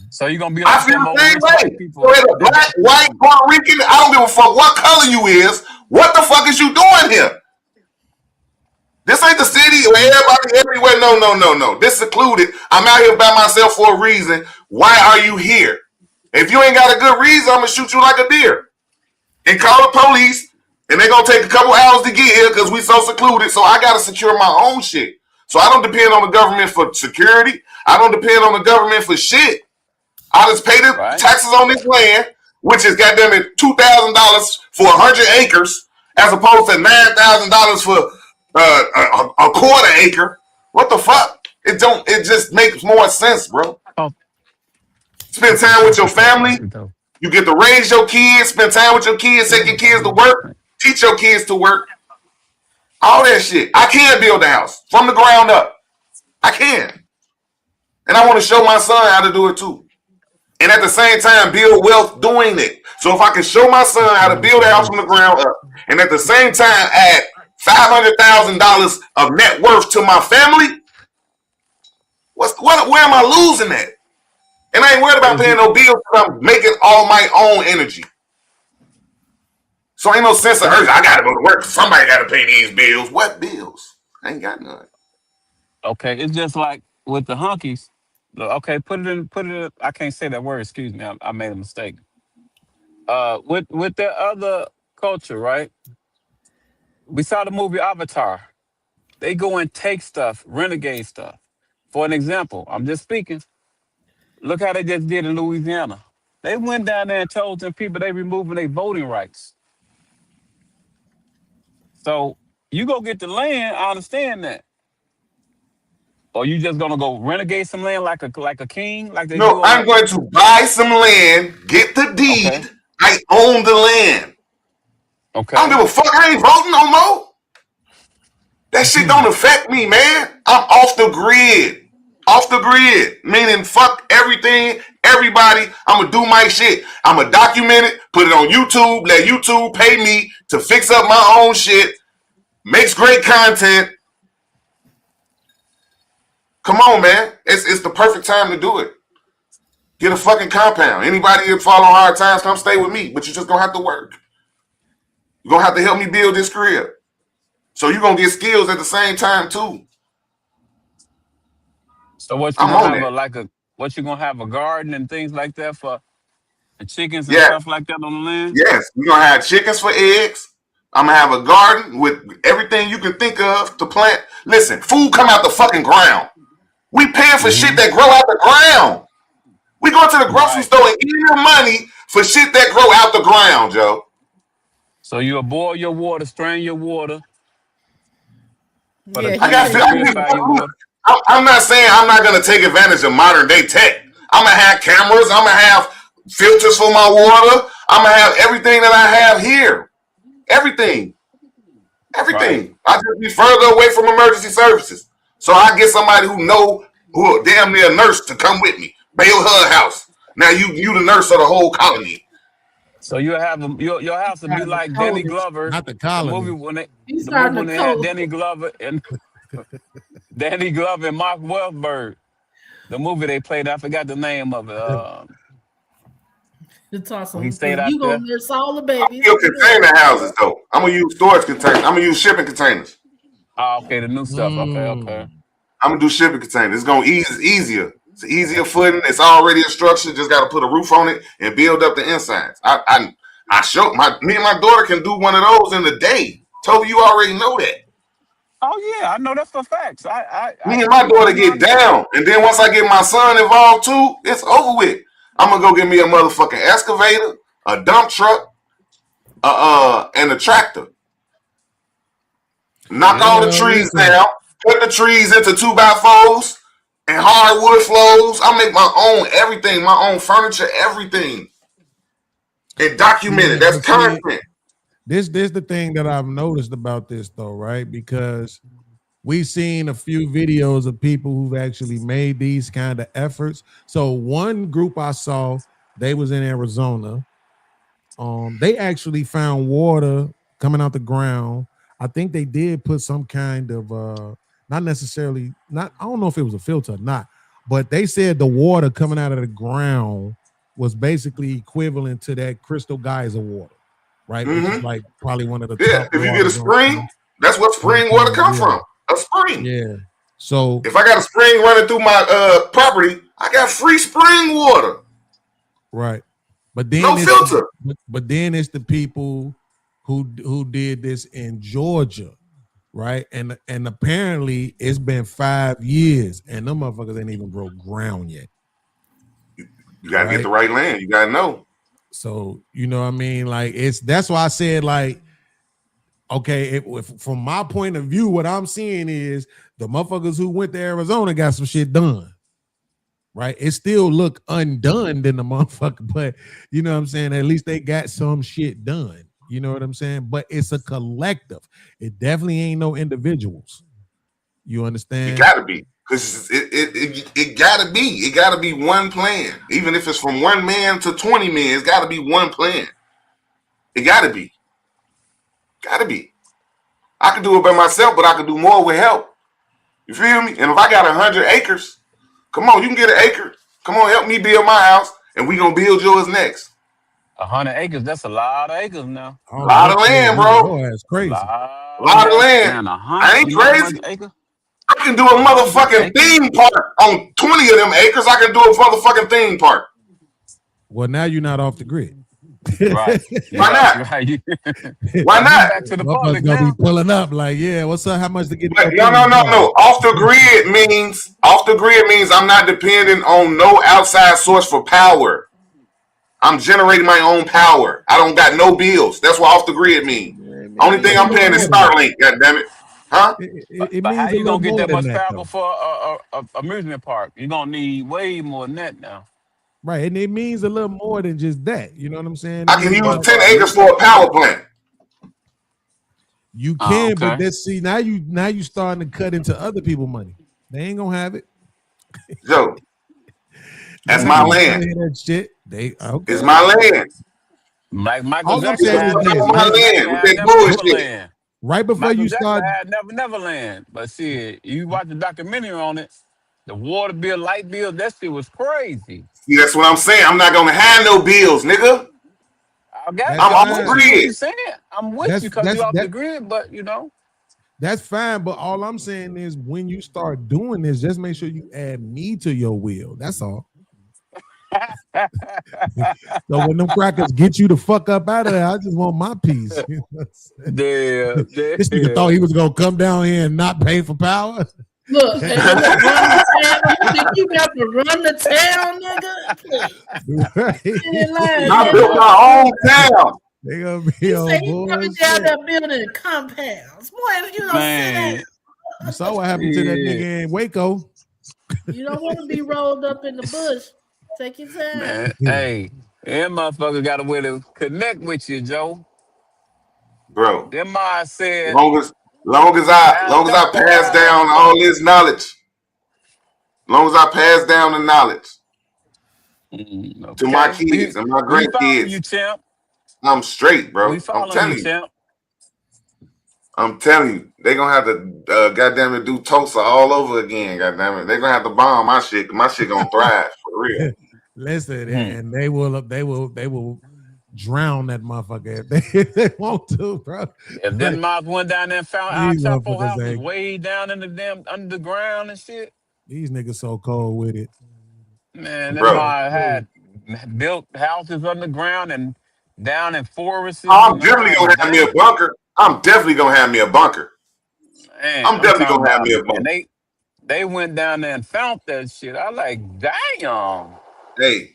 So you're gonna be I feel the same way. So whether black, white, Puerto Rican, I don't give a fuck what color you is. What the fuck is you doing here? This ain't the city where everybody everywhere. No. This secluded. I'm out here by myself for a reason. Why are you here? If you ain't got a good reason, I'm gonna shoot you like a deer and call the police. And they're gonna take a couple hours to get here because we so secluded. So I gotta secure my own shit. So I don't depend on the government for security. I don't depend on the government for shit. I just pay the taxes on this land, which is goddamn it $2,000 for 100 acres, as opposed to $9,000 for a quarter acre. What the fuck? It just makes more sense, bro. Spend time with your family. You get to raise your kids, spend time with your kids, take your kids to work, teach your kids to work. All that shit. I can build a house from the ground up. I can. And I want to show my son how to do it too. And at the same time, build wealth doing it. So if I can show my son how to build a house from the ground up, and at the same time add $500,000 of net worth to my family, where am I losing at? And I ain't worried about paying no bills because I'm making all my own energy. So ain't no sense of urgency. I gotta go to work. Somebody gotta pay these bills. What bills? I ain't got none. Okay, it's just like with the hunkies. Okay, put it in. I can't say that word. Excuse me. I made a mistake. With their other culture, right? We saw the movie Avatar. They go and take stuff, renegade stuff. For an example, I'm just speaking. Look how they just did in Louisiana. They went down there and told them people they removing their voting rights. So you go get the land. I understand that. Or you just gonna go renegade some land like a king, like they do? No, I'm going to buy some land, get the deed. Okay. I own the land. Okay. I don't give a fuck. I ain't voting no more. That shit don't affect me, man. I'm off the grid. Off the grid, meaning fuck everything, everybody. I'm gonna do my shit. I'm gonna document it, put it on YouTube, let YouTube pay me to fix up my own shit. Makes great content. Come on, man. It's the perfect time to do it. Get a fucking compound. Anybody that fall on hard times, come stay with me. But you're just gonna have to work. You're gonna have to help me build this crib. So you're gonna get skills at the same time too. So what you gonna have what you gonna have a garden and things like that for the chickens and stuff like that on the land? Yes, we're gonna have chickens for eggs. I'm gonna have a garden with everything you can think of to plant. Listen, food come out the fucking ground. We paying for shit that grow out the ground. We go to the grocery store and eat your money for shit that grow out the ground, Joe. So you'll boil your water, strain your water. I'm not saying I'm not going to take advantage of modern day tech. I'm going to have cameras. I'm going to have filters for my water. I'm going to have everything that I have here. Everything. Right. I just be further away from emergency services. So I get somebody who damn near a nurse to come with me. Bail her house. Now you the nurse of the whole colony. So you have your house would be like Danny Glover. Not the colony. The movie when they had Danny Glover and Mark Wahlberg. The movie they played, I forgot the name of it. It's awesome. He stayed out you there. Gonna nurse all the babies. I'm gonna container houses though. I'm gonna use storage containers. I'm gonna use shipping containers. Oh, okay, the new stuff. Okay. I'm gonna do shipping container. It's gonna easier. It's easier footing. It's already a structure. Just got to put a roof on it and build up the insides. I show me and my daughter can do one of those in a day. Toby, you already know that. Oh yeah, I know that for facts. Me and my daughter get down, and then once I get my son involved too, it's over with. I'm gonna go get me a motherfucking excavator, a dump truck, and a tractor. Knock all the trees down, put the trees into 2x4s and hardwood floors. I make my own everything, my own furniture, everything. And document it. That's content. This the thing that I've noticed about this though, right? Because we've seen a few videos of people who've actually made these kind of efforts. So one group I saw, they was in Arizona. They actually found water coming out the ground. I think they did put some kind of I don't know if it was a filter or not, but they said the water coming out of the ground was basically equivalent to that Crystal Geyser water, right? Which is like probably one of the top if you get a spring, that's what spring water comes from. A spring. Yeah. So if I got a spring running through my property, I got free spring water. Right. But then no filter. But then it's the people who did this in Georgia, right? And apparently it's been 5 years and them motherfuckers ain't even broke ground yet. You gotta get the right land. You gotta know. So you know what I mean? Like that's why I said like, okay, if from my point of view, what I'm seeing is the motherfuckers who went to Arizona got some shit done. Right? It still look undone than the motherfucker, but you know what I'm saying? At least they got some shit done. You know what I'm saying? But it's a collective. It definitely ain't no individuals. You understand? It gotta be. Because it gotta be. It gotta be one plan. Even if it's from 1 man to 20 men, it's gotta be one plan. It gotta be. Gotta be. I can do it by myself, but I can do more with help. You feel me? And if I got 100 acres, come on, you can get an acre. Come on, help me build my house, and we gonna build yours next. 100 acres, that's a lot of acres now. A lot of land, bro. That's crazy. A lot of land. I ain't crazy. I can do a motherfucking theme park on 20 of them acres. I can do a motherfucking theme park. Well, now you're not off the grid. Right. Why not? Right. Why not? Back to the public gonna now. be pulling up like, yeah, what's up? How much to get? No. Off the grid means I'm not dependent on no outside source for power. I'm generating my own power. I don't got no bills. That's what off the grid means. Only thing I'm paying is Starlink. God damn it. Huh? But how you gonna get that much power for a amusement park? You're gonna need way more than that now. Right, and it means a little more than just that. You know what I'm saying? I can use 10 acres for a power plant. You can, but let's see. Now you starting to cut into other people's money. They ain't gonna have it. Joe, that's my land. That shit. It's my land. Like Michael Jackson, my land with that bullshit. Right before Michael you Jackson start, had Neverland. But see, you watch the documentary on it, the water bill, light bill, that shit was crazy. See, that's what I'm saying. I'm not gonna have no bills, nigga. I'm off the grid. I'm with you because you're off the grid, but you know. That's fine, but all I'm saying is when you start doing this, just make sure you add me to your wheel. That's all. So when them crackers get you the fuck up out of there, I just want my piece. This nigga thought he was gonna come down here and not pay for power. Look, you think you got to run the town, nigga? Right. I built my own town. They gonna be on you coming down there building compounds. Boy, you don't say that. You saw what happened to that nigga in Waco. You don't want to be rolled up in the bush. Take your time. Man, hey, them motherfuckers got a way to connect with you, Joe. Bro. Them mind said, long as I pass down all this knowledge. Long as I pass down the knowledge to my kids and my grandkids. You, champ. I'm straight, bro. I'm telling you. Champ. I'm telling you, they gonna have to goddamn it do Tulsa all over again. Goddamn it, they gonna have to bomb my shit. My shit gonna thrive for real. Listen, and they will drown that motherfucker if they want to, bro. If them moms went down there and found our These Chapo motherfuckers houses ain't. way down in the damn underground and shit, These niggas so cold with it. man, them bro. moms had built houses underground and down in forests. I'm definitely Man, gonna have me a bunker. I'm definitely gonna have me a bunker. man, I'm definitely talking gonna have about, me a and bunker. they went down there and found that shit. I like, damn. Hey,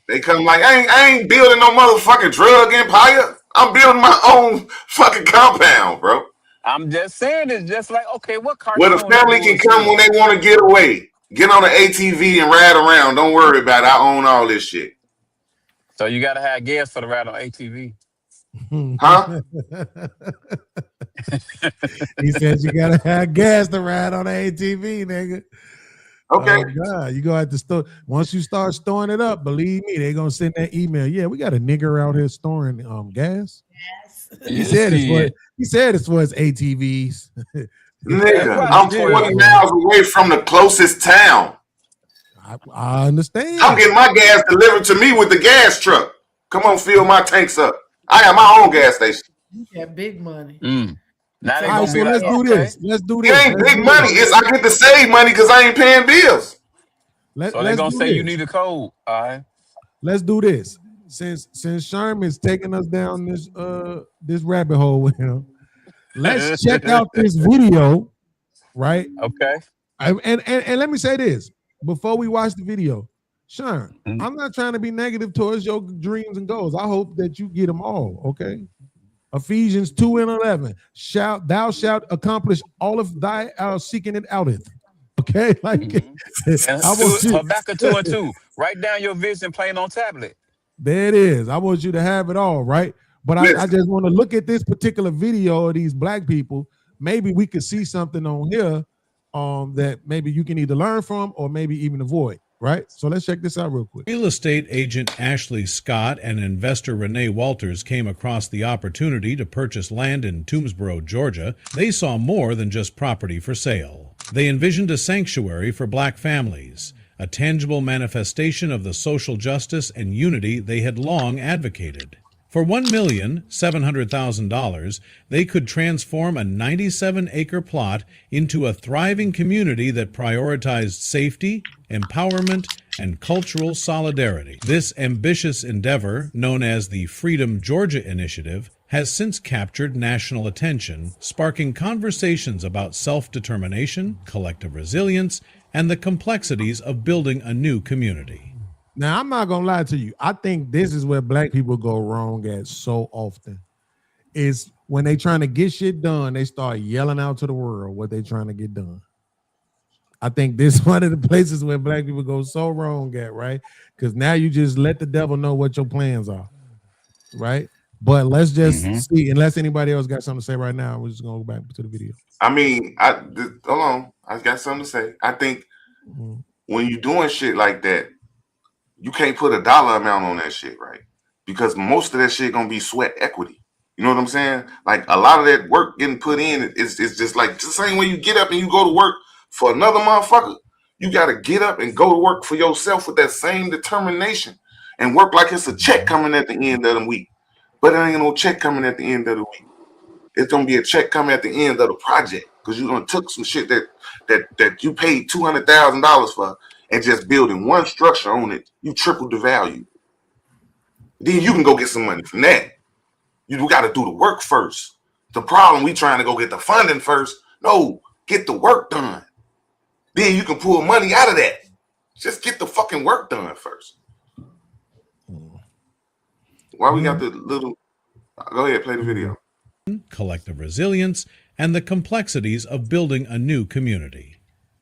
they come like I ain't building no motherfucking drug empire. I'm building my own fucking compound, bro. I'm just saying, it's just like, okay, what Where the cartoon that family can was come when in? they want to get away. Get on an ATV and ride around. Don't worry about it. I own all this shit. So you gotta have gas for the ride on ATV. Huh? He said you gotta have gas to ride on the ATV, nigga. Okay. Oh God, you go at the store. Once you start storing it up, believe me, they're gonna send that email. Yeah, we got a nigger out here storing gas. He said it's for his ATVs. Nigga, probably I'm true. 20 miles away from the closest town. I understand. I'm getting my gas delivered to me with the gas truck. Come on, fill my tanks up. I got my own gas station. You got big money. Now they All right, gonna so be like, let's do okay. this. Let's do this. It ain't Let's big do money. this. It's I get to save money because I ain't paying bills. So they're gonna say you need a code. All right. Let's do this. Since Sherman's taking us down this rabbit hole with him, let's check out this video, right? Okay. And let me say this before we watch the video, Sherm, I'm not trying to be negative towards your dreams and goals. I hope that you get them all. Okay. Ephesians 2:11. Thou shalt accomplish all of thy seeking it outeth. Okay, like And Habakkuk 2:2. Write down your vision plain on tablet. There it is. I want you to have it all, right? But I just want to look at this particular video of these black people. Maybe we could see something on here that maybe you can either learn from or maybe even avoid, right? So let's check this out real quick. Real estate agent Ashley Scott and investor Renee Walters came across the opportunity to purchase land in Toomsboro, Georgia. They saw more than just property for sale. They envisioned a sanctuary for black families, a tangible manifestation of the social justice and unity they had long advocated. For $1,700,000, they could transform a 97-acre plot into a thriving community that prioritized safety, empowerment, and cultural solidarity. This ambitious endeavor, known as the Freedom Georgia Initiative, has since captured national attention, sparking conversations about self-determination, collective resilience, and the complexities of building a new community. Now, I'm not gonna lie to you. I think this is where black people go wrong at so often. Is when they trying to get shit done, they start yelling out to the world what they trying to get done. I think this is one of the places where black people go so wrong at, right? Because now you just let the devil know what your plans are, right? But let's just see, unless anybody else got something to say right now, we're just gonna go back to the video. I mean, hold on. I got something to say. I think when you're doing shit like that, you can't put a dollar amount on that shit, right? Because most of that shit gonna be sweat equity. You know what I'm saying? Like a lot of that work getting put in, it's just like the same way you get up and you go to work for another motherfucker. You gotta get up and go to work for yourself with that same determination and work like it's a check coming at the end of the week. But it ain't no check coming at the end of the week. It's gonna be a check coming at the end of the project because you're gonna took some shit that you paid $200,000 for and just building one structure on it, you tripled the value. Then you can go get some money from that. You got to do the work first. The problem, we trying to go get the funding first. No, get the work done. Then you can pull money out of that. Just get the fucking work done first. Why we got the little... Go ahead, play the video. Collective resilience, and the complexities of building a new community.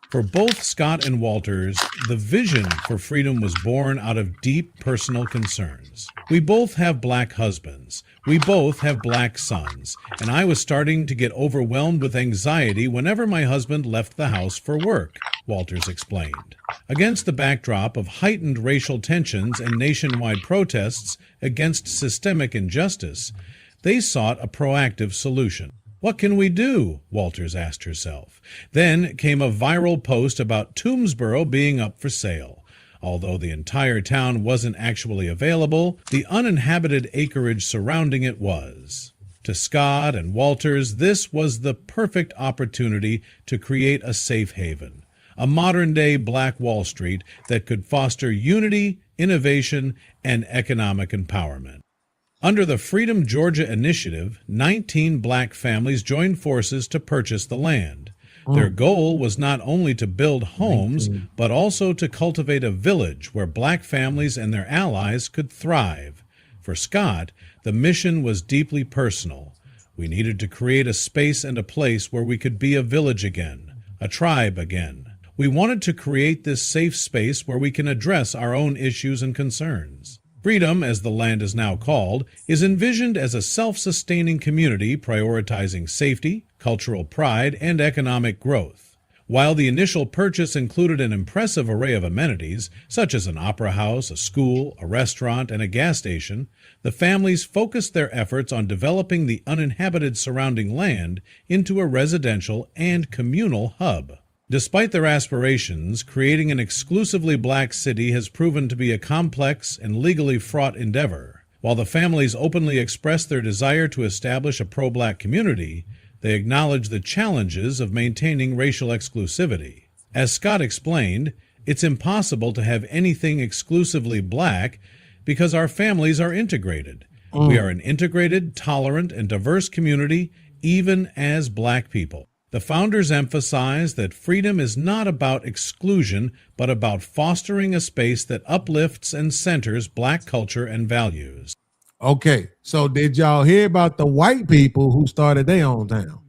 For both Scott and Walters, the vision for freedom was born out of deep personal concerns. We both have black husbands. We both have black sons. And I was starting to get overwhelmed with anxiety whenever my husband left the house for work, Walters explained. Against the backdrop of heightened racial tensions and nationwide protests against systemic injustice, they sought a proactive solution. What can we do? Walters asked herself. Then came a viral post about Toomsboro being up for sale. Although the entire town wasn't actually available, the uninhabited acreage surrounding it was. To Scott and Walters, this was the perfect opportunity to create a safe haven, a modern-day Black Wall Street that could foster unity, innovation, and economic empowerment. Under the Freedom Georgia Initiative, 19 Black families joined forces to purchase the land. Their goal was not only to build homes, but also to cultivate a village where Black families and their allies could thrive. For Scott, the mission was deeply personal. We needed to create a space and a place where we could be a village again, a tribe again. We wanted to create this safe space where we can address our own issues and concerns. Freedom, as the land is now called, is envisioned as a self-sustaining community prioritizing safety, cultural pride, and economic growth. While the initial purchase included an impressive array of amenities, such as an opera house, a school, a restaurant, and a gas station, the families focused their efforts on developing the uninhabited surrounding land into a residential and communal hub. Despite their aspirations, creating an exclusively Black city has proven to be a complex and legally fraught endeavor. While the families openly expressed their desire to establish a pro-Black community, they acknowledge the challenges of maintaining racial exclusivity. As Scott explained, it's impossible to have anything exclusively Black because our families are integrated. We are an integrated, tolerant, and diverse community, even as Black people. The founders emphasize that freedom is not about exclusion, but about fostering a space that uplifts and centers Black culture and values. Okay, so did y'all hear about the white people who started their own town?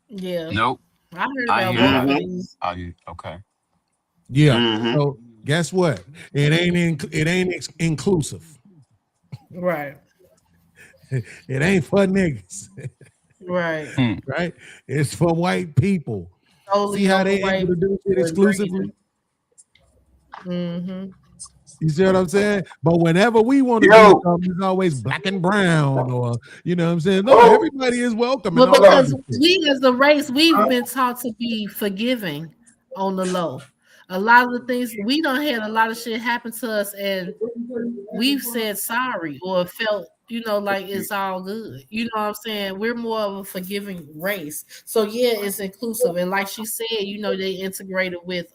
Yeah. Nope. I heard I about hear both of that. these. Are you okay? Yeah. Mhm. So guess what? It ain't inclusive. Right. It ain't for niggas, Right. right? It's for white people. Totally See how they white able to do shit people exclusively? Mm-hmm. You see what I'm saying? But whenever we want to do Yo. something, it's always Black and brown, or you know what I'm saying? No, Oh. everybody is welcome. Well, and all because that shit. we as a race, we've been taught to be forgiving on the low. A lot of the things we done had a lot of shit happen to us, and we've said sorry or felt, like it's all good. You know what I'm saying? We're more of a forgiving race. So yeah, it's inclusive. And like she said, they integrated with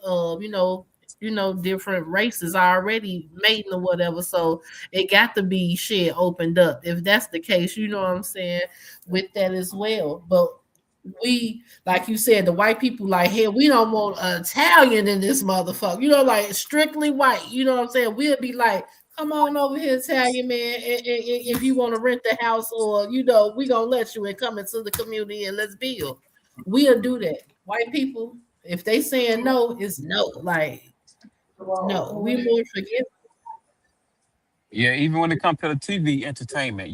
different races already mating or whatever. So it got to be shit opened up. If that's the case, you know what I'm saying, with that as well. But we, like you said, the white people like, hey, we don't want an Italian in this motherfucker, like strictly white. You know what I'm saying? We'll be like, come on over here, Italian man. If you want to rent the house, or we gonna let you and come into the community and let's build. We'll do that. White people, if they saying no, it's no. Like, no, we more forgiving. Yeah, even when it comes to the TV entertainment,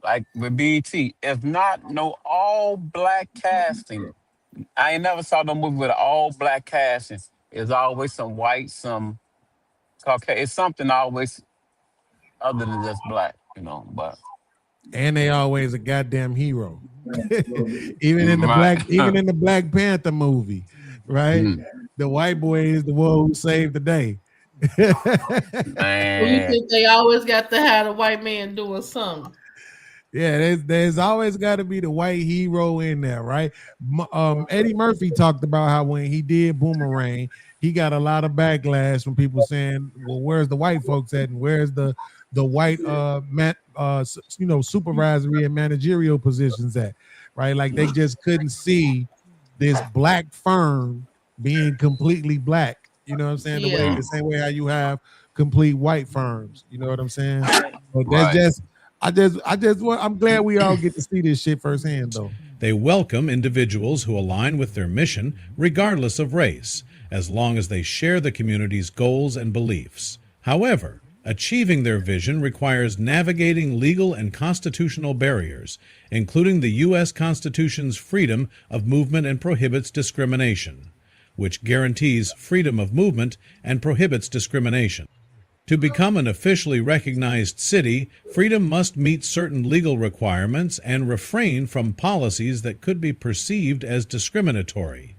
like with BET, if not no all Black casting, I ain't never saw no movie with an all Black casting. It's always some white, some Caucasian. It's something always other than just Black, but And they always a goddamn hero. even in the Black Panther movie, right? The white boy is the one who saved the day. You man. think they always got to have a white man doing something? Yeah, there's always got to be the white hero in there, right? Eddie Murphy talked about how when he did Boomerang, he got a lot of backlash from people saying, "Well, where's the white folks at, and where's the white supervisory and managerial positions at?" Right? Like they just couldn't see this Black firm being completely Black. You know what I'm saying? The same way how you have complete white firms. You know what I'm saying? But that's I'm glad we all get to see this shit firsthand, though. They welcome individuals who align with their mission, regardless of race, as long as they share the community's goals and beliefs. However, achieving their vision requires navigating legal and constitutional barriers, including the U.S. Constitution's freedom of movement and prohibits discrimination, which guarantees freedom of movement and prohibits discrimination. To become an officially recognized city, Freedom must meet certain legal requirements and refrain from policies that could be perceived as discriminatory.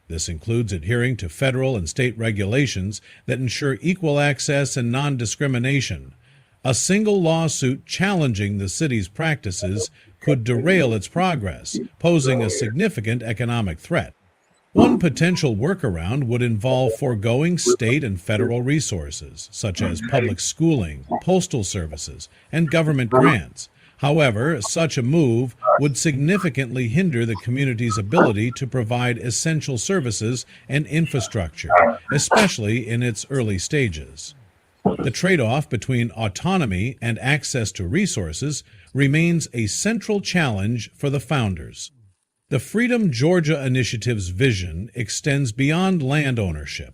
This includes adhering to federal and state regulations that ensure equal access and non-discrimination. A single lawsuit challenging the city's practices could derail its progress, posing a significant economic threat. One potential workaround would involve foregoing state and federal resources, such as public schooling, postal services, and government grants. However, such a move would significantly hinder the community's ability to provide essential services and infrastructure, especially in its early stages. The trade-off between autonomy and access to resources remains a central challenge for the founders. The Freedom Georgia Initiative's vision extends beyond land ownership.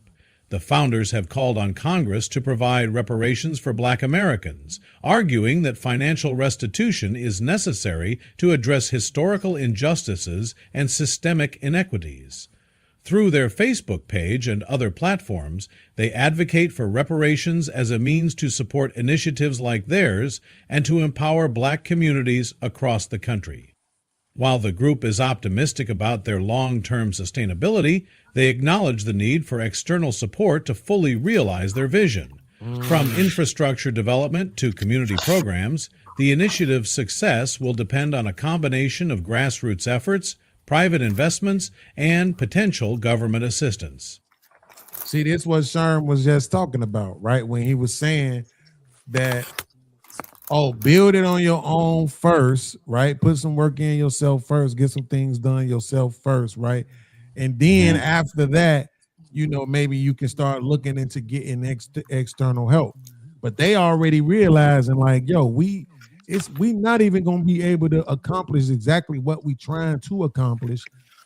The founders have called on Congress to provide reparations for Black Americans, arguing that financial restitution is necessary to address historical injustices and systemic inequities. Through their Facebook page and other platforms, they advocate for reparations as a means to support initiatives like theirs and to empower Black communities across the country. While the group is optimistic about their long-term sustainability, they acknowledge the need for external support to fully realize their vision. From infrastructure development to community programs, the initiative's success will depend on a combination of grassroots efforts, private investments, and potential government assistance. See, this is what Sherm was just talking about, right? When he was saying that, build it on your own first, right? Put some work in yourself first, get some things done yourself first, right? And then after that, maybe you can start looking into getting external help. But they already realizing like, we not even going to be able to accomplish exactly what we trying to accomplish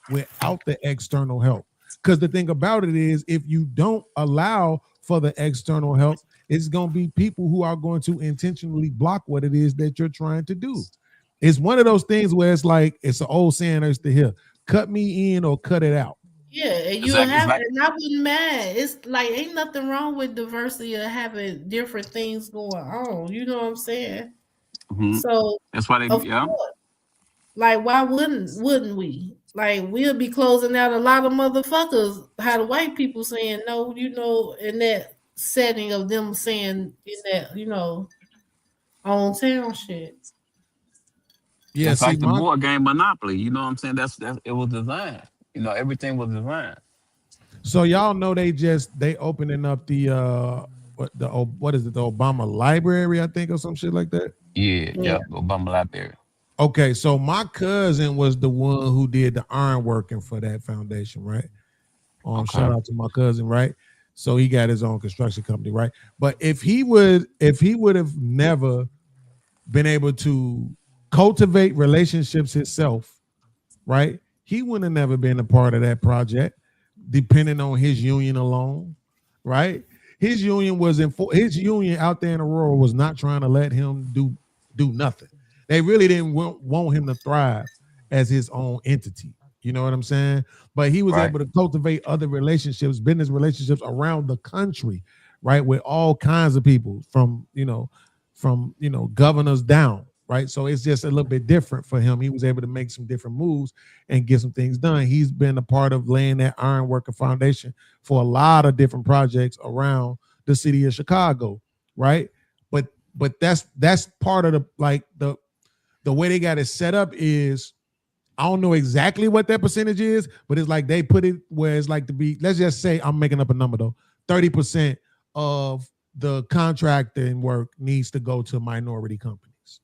without the external help. Because the thing about it is, if you don't allow for the external help, it's going to be people who are going to intentionally block what it is that you're trying to do. It's one of those things where it's like, it's an old saying I used to hear, cut me in or cut it out. Yeah, and you have, and I wasn't mad. It's like, ain't nothing wrong with diversity or having different things going on. You know what I'm saying? So that's why they, course, like, why wouldn't we? Like, we'll be closing out a lot of motherfuckers. How the white people saying no, in that setting of them saying in that, on town shit. Yeah, it's like the board game Monopoly. You know what I'm saying? That's it was designed. Everything was designed. So y'all know they opening up the what is it, the Obama Library, I think, or some shit like that. Yeah, Obama Library. Okay, so my cousin was the one who did the ironworking for that foundation, right? Shout out to my cousin, right? So he got his own construction company, right? But if he would have never been able to cultivate relationships himself, right? He wouldn't have never been a part of that project, depending on his union alone, right? His union out there in Aurora was not trying to let him do nothing. They really didn't want him to thrive as his own entity. You know what I'm saying? But he was able to cultivate other relationships, business relationships around the country, right? With all kinds of people from governors down, right? So it's just a little bit different for him. He was able to make some different moves and get some things done. He's been a part of laying that ironworker foundation for a lot of different projects around the city of Chicago, right? But that's part of the way they got it set up is, I don't know exactly what that percentage is, but it's like they put it where it's like to be, let's just say, I'm making up a number though, 30% of the contracting work needs to go to minority companies,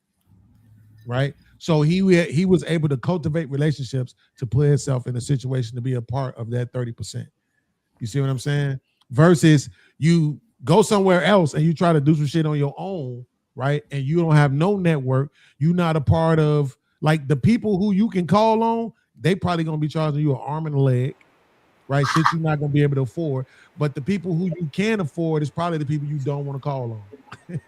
right? So he was able to cultivate relationships to put himself in a situation to be a part of that 30%. You see what I'm saying? Versus you go somewhere else and you try to do some shit on your own, right? And you don't have no network. You're not a part of, like, the people who you can call on, they probably going to be charging you an arm and a leg, right? Shit you're not going to be able to afford. But the people who you can afford is probably the people you don't want to call on,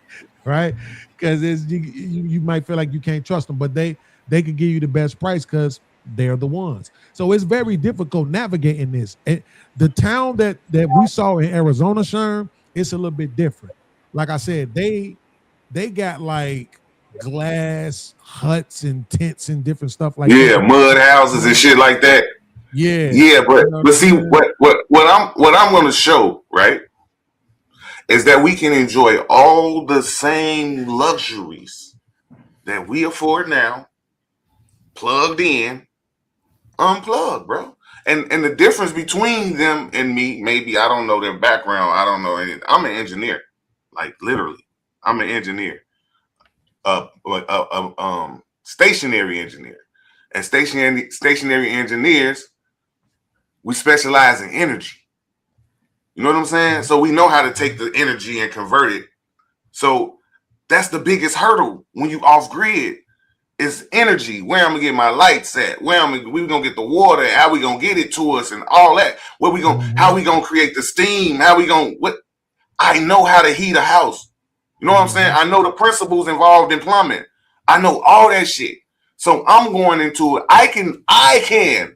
right? Because you might feel like you can't trust them, but they could give you the best price because they're the ones. So it's very difficult navigating this. And the town that we saw in Arizona, Sherm, it's a little bit different. Like I said, they got like glass huts and tents and different stuff like that. Yeah, mud houses and shit like that. Yeah. Yeah, You know what but I'm see saying? what I'm going to show, right, is that we can enjoy all the same luxuries that we afford now, plugged in, unplugged, bro. And the difference between them and me, maybe I don't know their background. I don't know anything. I'm an engineer, like literally. I'm an engineer, stationary engineer, and stationary engineers, we specialize in energy. You know what I'm saying? So we know how to take the energy and convert it. So that's the biggest hurdle when you off grid is energy. Where I'm gonna get my lights at? We gonna get the water? How we gonna get it to us and all that? How we gonna create the steam? What? I know how to heat a house. You know what I'm saying? I know the principles involved in plumbing. I know all that shit. So I'm going into it. I can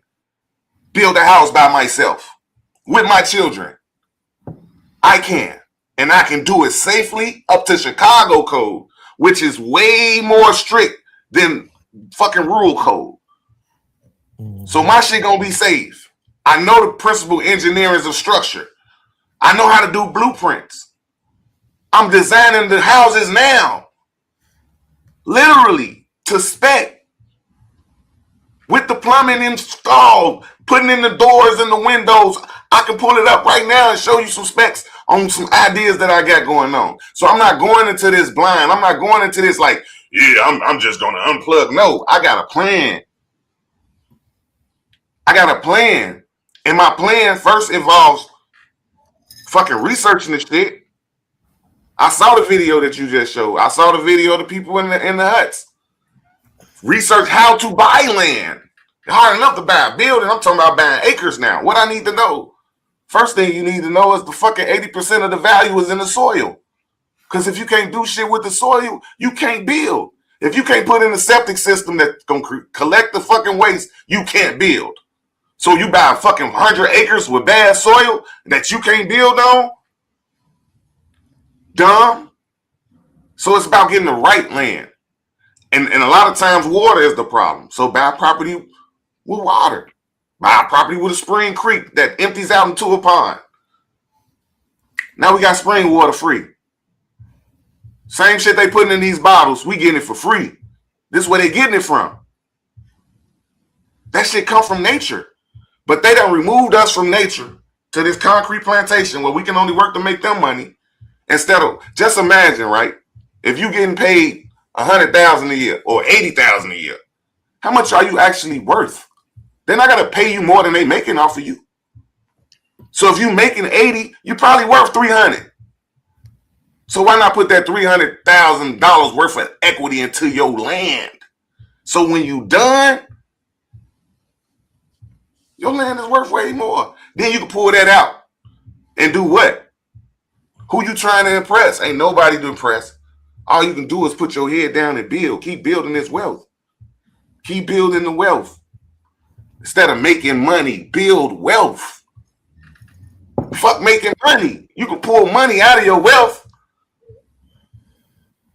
build a house by myself with my children. I can. And I can do it safely up to Chicago code, which is way more strict than fucking rural code. So my shit gonna be safe. I know the principal engineering of structure. I know how to do blueprints. I'm designing the houses now. Literally to spec. With the plumbing installed, putting in the doors and the windows. I can pull it up right now and show you some specs on some ideas that I got going on. So I'm not going into this blind. I'm not going into this like, yeah, I'm just going to unplug. No, I got a plan. And my plan first involves fucking researching the shit. I saw the video that you just showed. I saw the video of the people in the huts. Research how to buy land. Hard enough to buy a building. I'm talking about buying acres now. What I need to know. First thing you need to know is the fucking 80% of the value is in the soil. Because if you can't do shit with the soil, you can't build. If you can't put in a septic system that's going to collect the fucking waste, you can't build. So you buy fucking 100 acres with bad soil that you can't build on? Dumb. So it's about getting the right land. And a lot of times water is the problem. So buy property with water. Buy a property with a spring creek that empties out into a pond. Now we got spring water free. Same shit they putting in these bottles, we getting it for free. This is where they getting it from. That shit come from nature. But they done removed us from nature to this concrete plantation where we can only work to make them money. Instead of, just imagine, right? If you getting paid $100,000 a year or $80,000 a year, how much are you actually worth? They're not gonna pay you more than they making off of you. So if you making 80, you probably worth 300. So why not put that $300,000 worth of equity into your land? So when you done, your land is worth way more. Then you can pull that out and do what? Who you trying to impress? Ain't nobody to impress. All you can do is put your head down and build. Keep building this wealth. Keep building the wealth. Instead of making money, build wealth. Fuck making money. You can pull money out of your wealth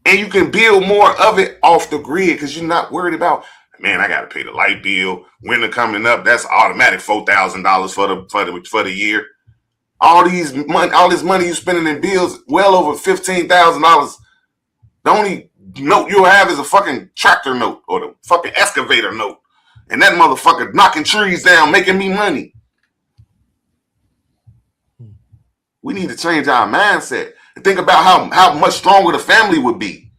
and you can build more of it off the grid because you're not worried about, man, I got to pay the light bill. Winter coming up, that's automatic $4,000 for the year. All this money you spending in bills, well over $15,000. The only note you'll have is a fucking tractor note or the fucking excavator note. And that motherfucker knocking trees down, making me money. We need to change our mindset and think about how much stronger the family would be.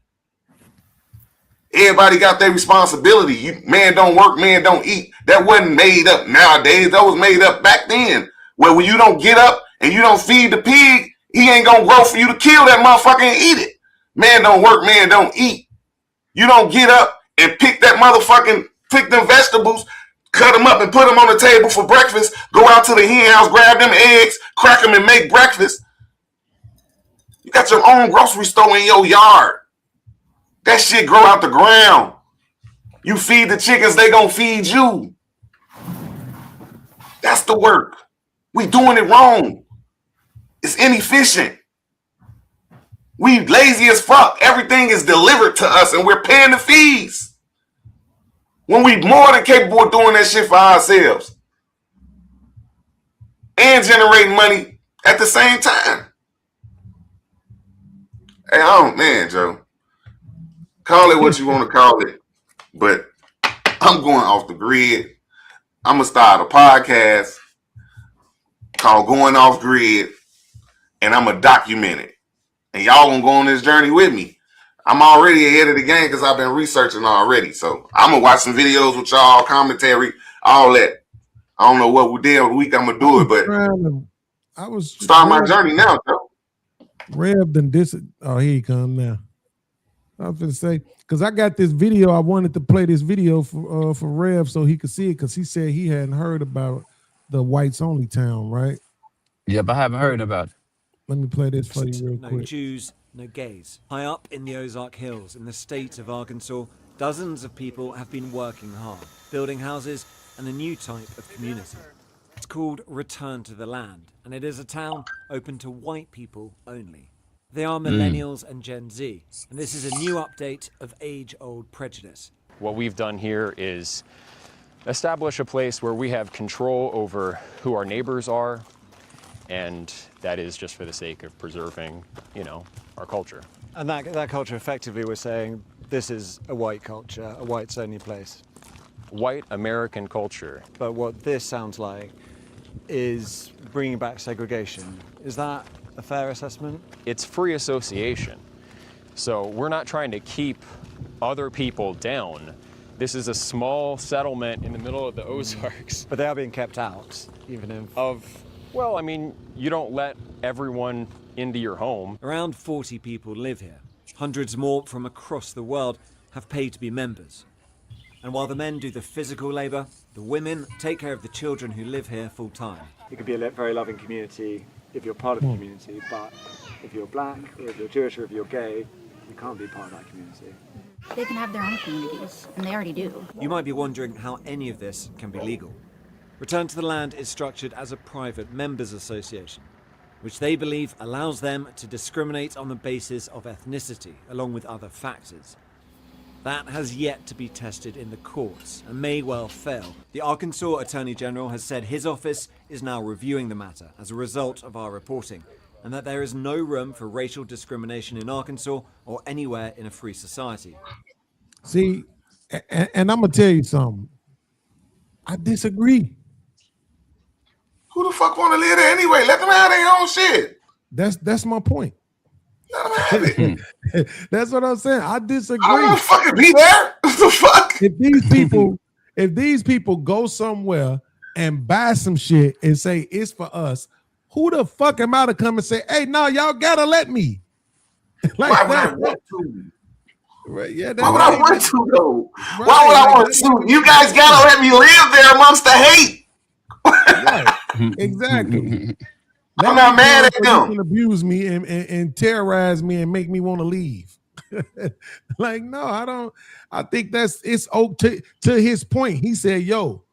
Everybody got their responsibility. Man don't work, man don't eat. That wasn't made up nowadays. That was made up back then. Where when you don't get up and you don't feed the pig, he ain't gonna grow for you to kill that motherfucker and eat it. Man don't work, man don't eat. You don't get up and pick them vegetables, cut them up and put them on the table for breakfast, go out to the hen house, grab them eggs, crack them and make breakfast. You got your own grocery store in your yard. That shit grow out the ground. You feed the chickens, they gonna feed you. That's the work. We doing it wrong. It's inefficient. We lazy as fuck. Everything is delivered to us and we're paying the fees. When we more than capable of doing that shit for ourselves. and generating money at the same time. Hey, man, Joe. Call it what you want to call it, but I'm going off the grid. I'm going to start a podcast called Going Off Grid, and I'm going to document it. And y'all going to go on this journey with me. I'm already ahead of the game because I've been researching already. So I'm going to watch some videos with y'all, commentary, all that. I don't know what day of the week I'm going to do it, but I was start my journey now, Joe. Rev done this. Oh, here he come now. I was gonna say, because I got this video. I wanted to play this video for Rev so he could see it, because he said he hadn't heard about the whites only town, right? Yep, I haven't heard about it. Let me play this for you real No quick. Jews, no gays. High up in the Ozark Hills in the state of Arkansas, dozens of people have been working hard, building houses and a new type of community. It's called Return to the Land, and it is a town open to white people only. They are millennials and Gen Z, and this is a new update of age-old prejudice. What we've done here is establish a place where we have control over who our neighbors are, and that is just for the sake of preserving, our culture. And that culture, effectively, we're saying this is a white culture, a whites-only place. White American culture. But what this sounds like is bringing back segregation. Is that a fair assessment? It's free association. So we're not trying to keep other people down. This is a small settlement in the middle of the Ozarks. But they are being kept out, even if... you don't let everyone into your home. Around 40 people live here. Hundreds more from across the world have paid to be members. And while the men do the physical labor, the women take care of the children who live here full time. It could be a very loving community if you're part of the community, but if you're black, or if you're Jewish, or if you're gay, you can't be part of that community. They can have their own communities, and they already do. You might be wondering how any of this can be legal. Return to the Land is structured as a private members association, which they believe allows them to discriminate on the basis of ethnicity, along with other factors. That has yet to be tested in the courts and may well fail. The Arkansas Attorney General has said his office is now reviewing the matter as a result of our reporting, and that there is no room for racial discrimination in Arkansas or anywhere in a free society. See, and I'm gonna tell you something. I disagree. Who the fuck want to live there anyway? Let them have their own shit. That's my point. Let them have it. That's what I'm saying. I disagree. I don't want to fucking be there. What the fuck? If these people go somewhere and buy some shit and say it's for us, who the fuck am I to come and say, hey, no, y'all gotta let me? Why would I want to? Right, yeah, Why would I want to though? Right, Why would I want to? You guys gotta let me live there amongst the hate. Right, exactly. I'm not mad at You them. can abuse me and terrorize me and make me want to leave. Like, no, I don't. I think it's okay. To his point, he said, yo,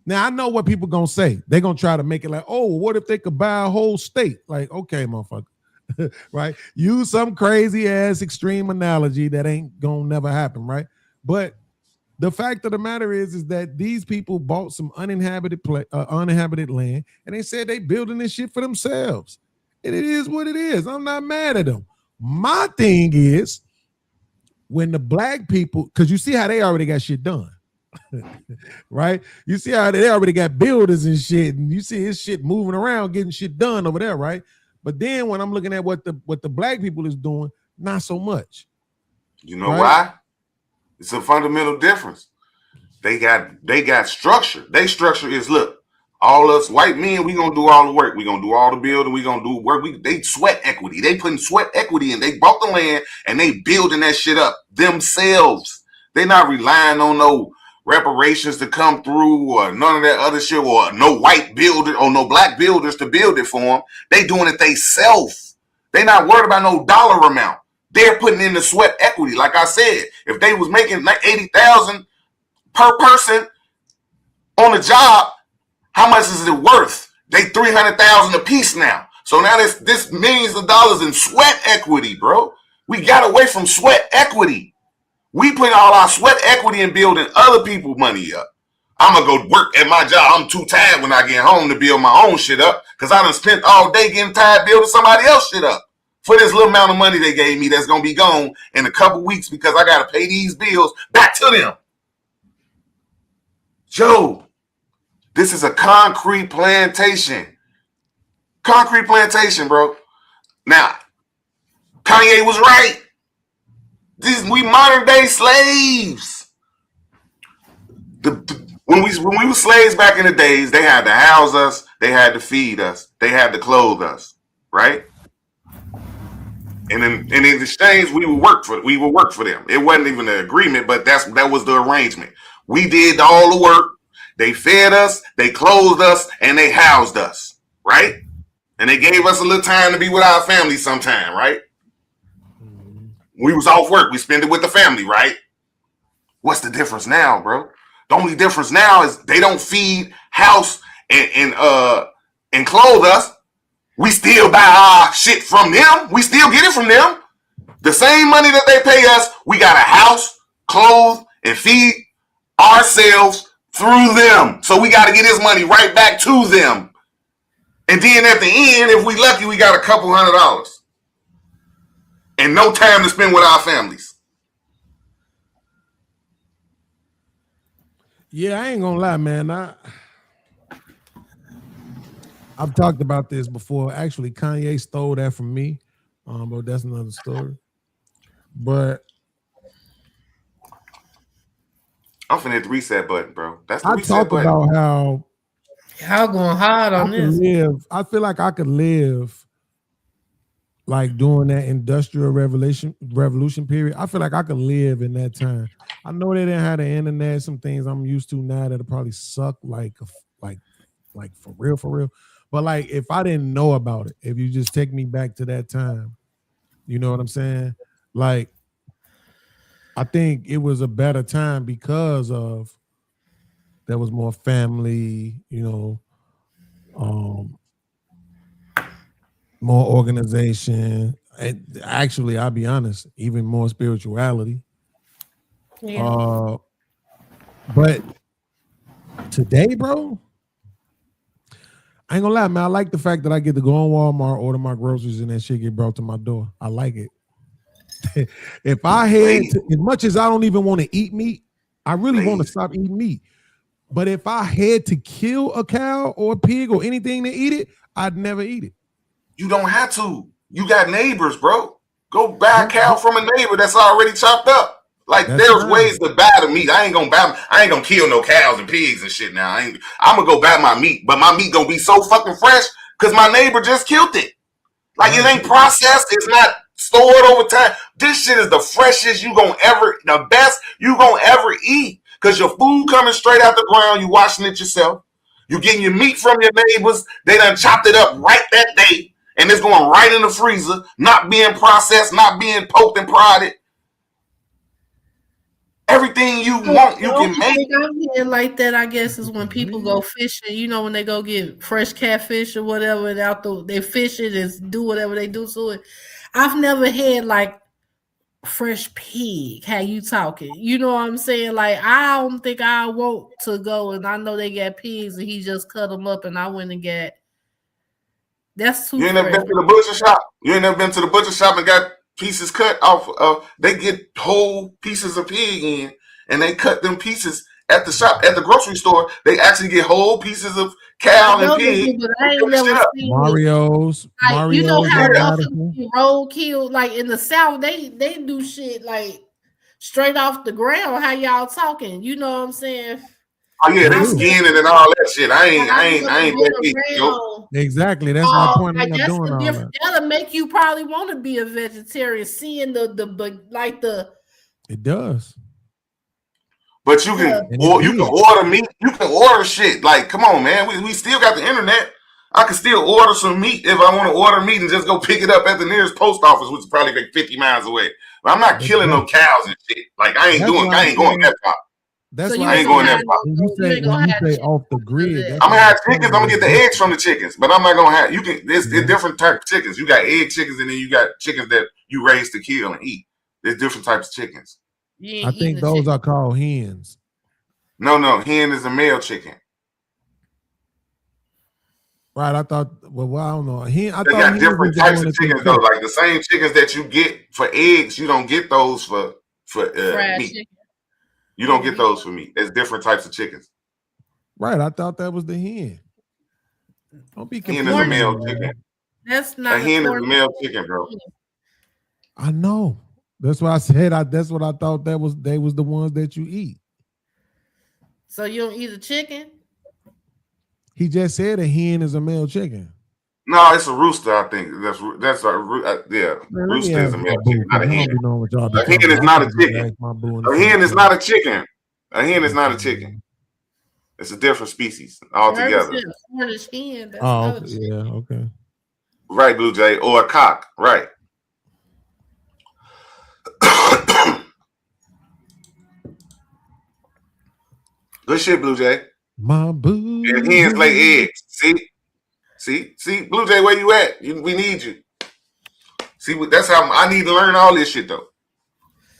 now I know what people gonna say. They're gonna try to make it like, oh, what if they could buy a whole state? Like, okay, motherfucker. Right? Use some crazy ass extreme analogy that ain't gonna never happen, right? But the fact of the matter is that these people bought some uninhabited land, and they said they building this shit for themselves. And it is what it is. I'm not mad at them. My thing is when the black people, because you see how they already got shit done. Right? You see how they already got builders and shit, and you see his shit moving around, getting shit done over there, right? But then when I'm looking at what the black people is doing, not so much. You know why? It's a fundamental difference. They got structure. Their structure is, look, all us white men, we gonna do all the work. We gonna do all the building. We gonna do work. They sweat equity. They putting sweat equity in. They bought the land and they building that shit up themselves. They not relying on no reparations to come through or none of that other shit or no white builder or no black builders to build it for them. They doing it themselves. They not worried about no dollar amount. They're putting in the sweat equity. Like I said, if they was making like $80,000 per person on a job, how much is it worth? They $300,000 a piece now. So now this millions of dollars in sweat equity, bro. We got away from sweat equity. We put all our sweat equity in building other people's money up. I'm going to go work at my job. I'm too tired when I get home to build my own shit up because I done spent all day getting tired building somebody else's shit up for this little amount of money they gave me that's going to be gone in a couple weeks because I got to pay these bills back to them. Joe, this is a concrete plantation. Concrete plantation, bro. Now, Kanye was right. We modern day slaves. When we were slaves back in the days, they had to house us, they had to feed us, they had to clothe us, right? And in exchange, we would work for them. It wasn't even an agreement, but that was the arrangement. We did all the work. They fed us, they clothed us, and they housed us, right? And they gave us a little time to be with our family sometime, right? We was off work. We spend it with the family, right? What's the difference now, bro? The only difference now is they don't feed, house, and clothe us. We still buy our shit from them. We still get it from them. The same money that they pay us, we got to house, clothe, and feed ourselves through them. So we got to get this money right back to them. And then at the end, if we lucky, we got a couple $100. And no time to spend with our families. Yeah, I ain't gonna lie, man. I've talked about this before. Actually, Kanye stole that from me, but that's another story. But I'm finna hit the reset button, bro. That's the I reset talk button. about how Y'all going hard on this. I feel like I could live like during that industrial revolution period. I feel like I could live in that time. I know they didn't have the internet, some things I'm used to now that'll probably suck like for real. But like if I didn't know about it, if you just take me back to that time, you know what I'm saying? Like I think it was a better time because of there was more family, you know, more organization. And actually, I'll be honest, even more spirituality. Yeah. But today, bro, I ain't gonna lie, man. I like the fact that I get to go on Walmart, order my groceries, and that shit get brought to my door. I like it. If I had to, as much as I don't even want to eat meat, I really want to stop eating meat. But if I had to kill a cow or a pig or anything to eat it, I'd never eat it. You don't have to. You got neighbors, bro. Go buy a cow from a neighbor that's already chopped up. Like there's ways to buy the meat. I ain't gonna kill no cows and pigs and shit now. I'm gonna go buy my meat, but my meat gonna be so fucking fresh because my neighbor just killed it. Like it ain't processed, it's not stored over time. This shit is the freshest the best you gonna ever eat. Cause your food coming straight out the ground, you washing it yourself. You getting your meat from your neighbors, they done chopped it up right that day, and it's going right in the freezer, not being processed, not being poked and prodded. Everything you want, you can make. I'm hearing like that, I guess, is when people go fishing. You know, when they go get fresh catfish or whatever, and they fish it and do whatever they do to it. I've never had like fresh pig. How you talking? You know what I'm saying? Like I don't think I want to go, and I know they got pigs, and he just cut them up, and I went and got. That's too. You ain't never been to the butcher shop. You ain't never been to the butcher shop and got pieces cut off of. They get whole pieces of pig in, and they cut them pieces at the shop at the grocery store. They actually get whole pieces of cow and pig. But I ain't never seen Mario's. You know how roadkill, like in the South, they do shit like straight off the ground. How y'all talking? You know what I'm saying? Oh yeah, they skinning and all that shit. I ain't that big. Exactly, that's my point. Like that's the difference. That'll make you probably want to be a vegetarian, seeing the. It does. But you can order meat. You can order shit. Like, come on, man. We still got the internet. I can still order some meat if I want to order meat and just go pick it up at the nearest post office, which is probably like 50 miles away. But I'm not killing no cows and shit. Like I ain't going that far. That's why I ain't going that far. When you say off the grid, I'm gonna have chickens. I'm gonna get the eggs from the chickens, but I'm not gonna have. You can. There's different types of chickens. You got egg chickens, and then you got chickens that you raise to kill and eat. There's different types of chickens. I think those are called hens. No. Hen is a male chicken. Right, I thought. Well, I don't know. They got different types of chickens though. Like the same chickens that you get for eggs, you don't get those for meat. Chicken. You don't get those for meat. There's different types of chickens. Right, I thought that was the hen. Don't be confused. Hen is a male chicken. That's not A hen is a male chicken, bro. I know. That's why I said. That's what I thought. They was the ones that you eat. So you don't eat a chicken? He just said a hen is a male chicken. No, it's a rooster. I think that's a yeah. Man, Rooster is a male chicken, not a hen. A hen is not a chicken. A hen is not a chicken. A hen is not a chicken. It's a different species altogether. Cornish hen. That's Oh, another chicken. yeah, okay. Right, Blue Jay, or a cock. Right. Good shit, Blue Jay. My boo. And hens lay eggs. See, Blue Jay, where you at? We need you. See, that's how I need to learn all this shit though,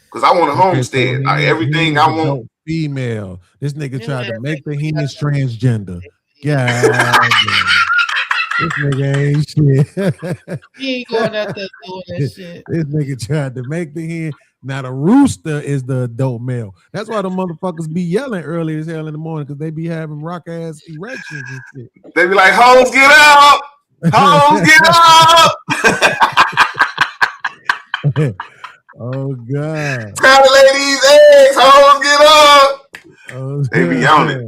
because I want a homestead. Everything I want. Female. This nigga tried to make the hens transgender. Yeah. This nigga ain't shit. He ain't going out there doing that shit. This nigga tried to make the hen. Now the rooster is the adult male. That's why the motherfuckers be yelling early as hell in the morning, because they be having rock ass erections and shit. They be like, "Hoes, get up! Hoes, get up!" Oh God! Try to lay these eggs. Hoes, get up! Oh, they be on it.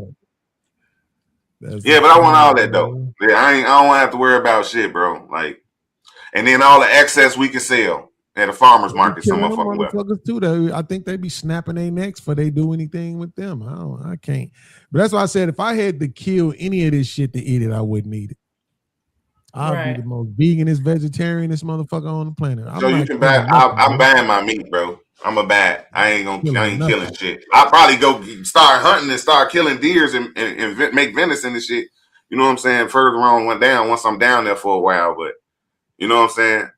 Yeah, but I want all that though. Yeah, I don't have to worry about shit, bro. Like, and then all the excess we can sell at a farmer's market. Some motherfuckers too. Though I think they be snapping their necks for they do anything with them. I can't. But that's why I said if I had to kill any of this shit to eat it, I wouldn't eat it. I'd be the most veganist, vegetarianist motherfucker on the planet. So you can buy. I'm buying my meat, bro. I'm a bad. I ain't killing shit. I'll probably go start hunting and start killing deers and make venison and shit. You know what I'm saying? Further on went down once I'm down there for a while, but you know what I'm saying?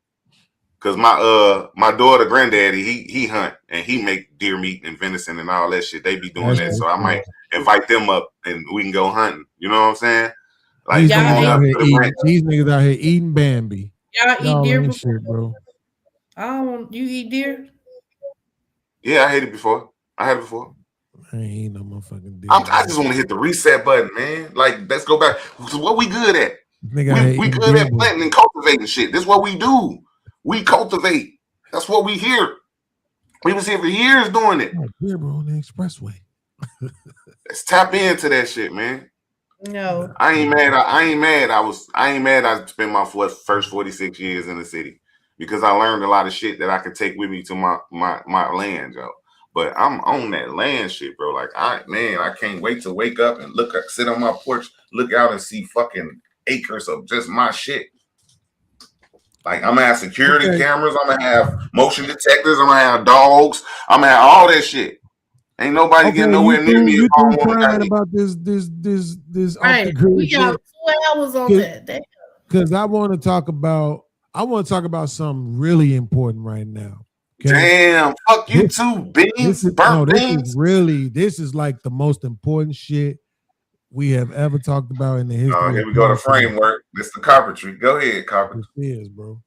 Cause my daughter granddaddy, he hunt and he make deer meat and venison and all that shit. They be doing that. So I might invite them up and we can go hunting. You know what I'm saying? Like these niggas out here eating Bambi. Y'all eat deer before? Shit, bro. You eat deer? Yeah, I had it before. I had it before. I ain't eating no motherfucking deer. I just want to hit the reset button, man. Like, let's go back. So what we good at? We good at planting and cultivating shit. This is what we do. We cultivate. That's what we hear. We was here for years doing it. Deer, bro, on the expressway. Let's tap into that shit, man. No, I ain't mad. I ain't mad. I spent my first 46 years in the city because I learned a lot of shit that I could take with me to my land, yo. But I'm on that land shit, bro. Like I can't wait to wake up and sit on my porch, look out and see fucking acres of just my shit. Like I'm gonna have security cameras, I'm gonna have motion detectors, I'm gonna have dogs, I'm gonna have all that shit. Ain't nobody getting nowhere near me. You crying about this right. We got 2 hours on that. Because I want to talk about something really important right now. Okay? Damn, fuck you too, beans. This is like the most important shit we have ever talked about in the history. Oh, here we go. The framework. This the carpentry. Go ahead, carpentry. This is, bro.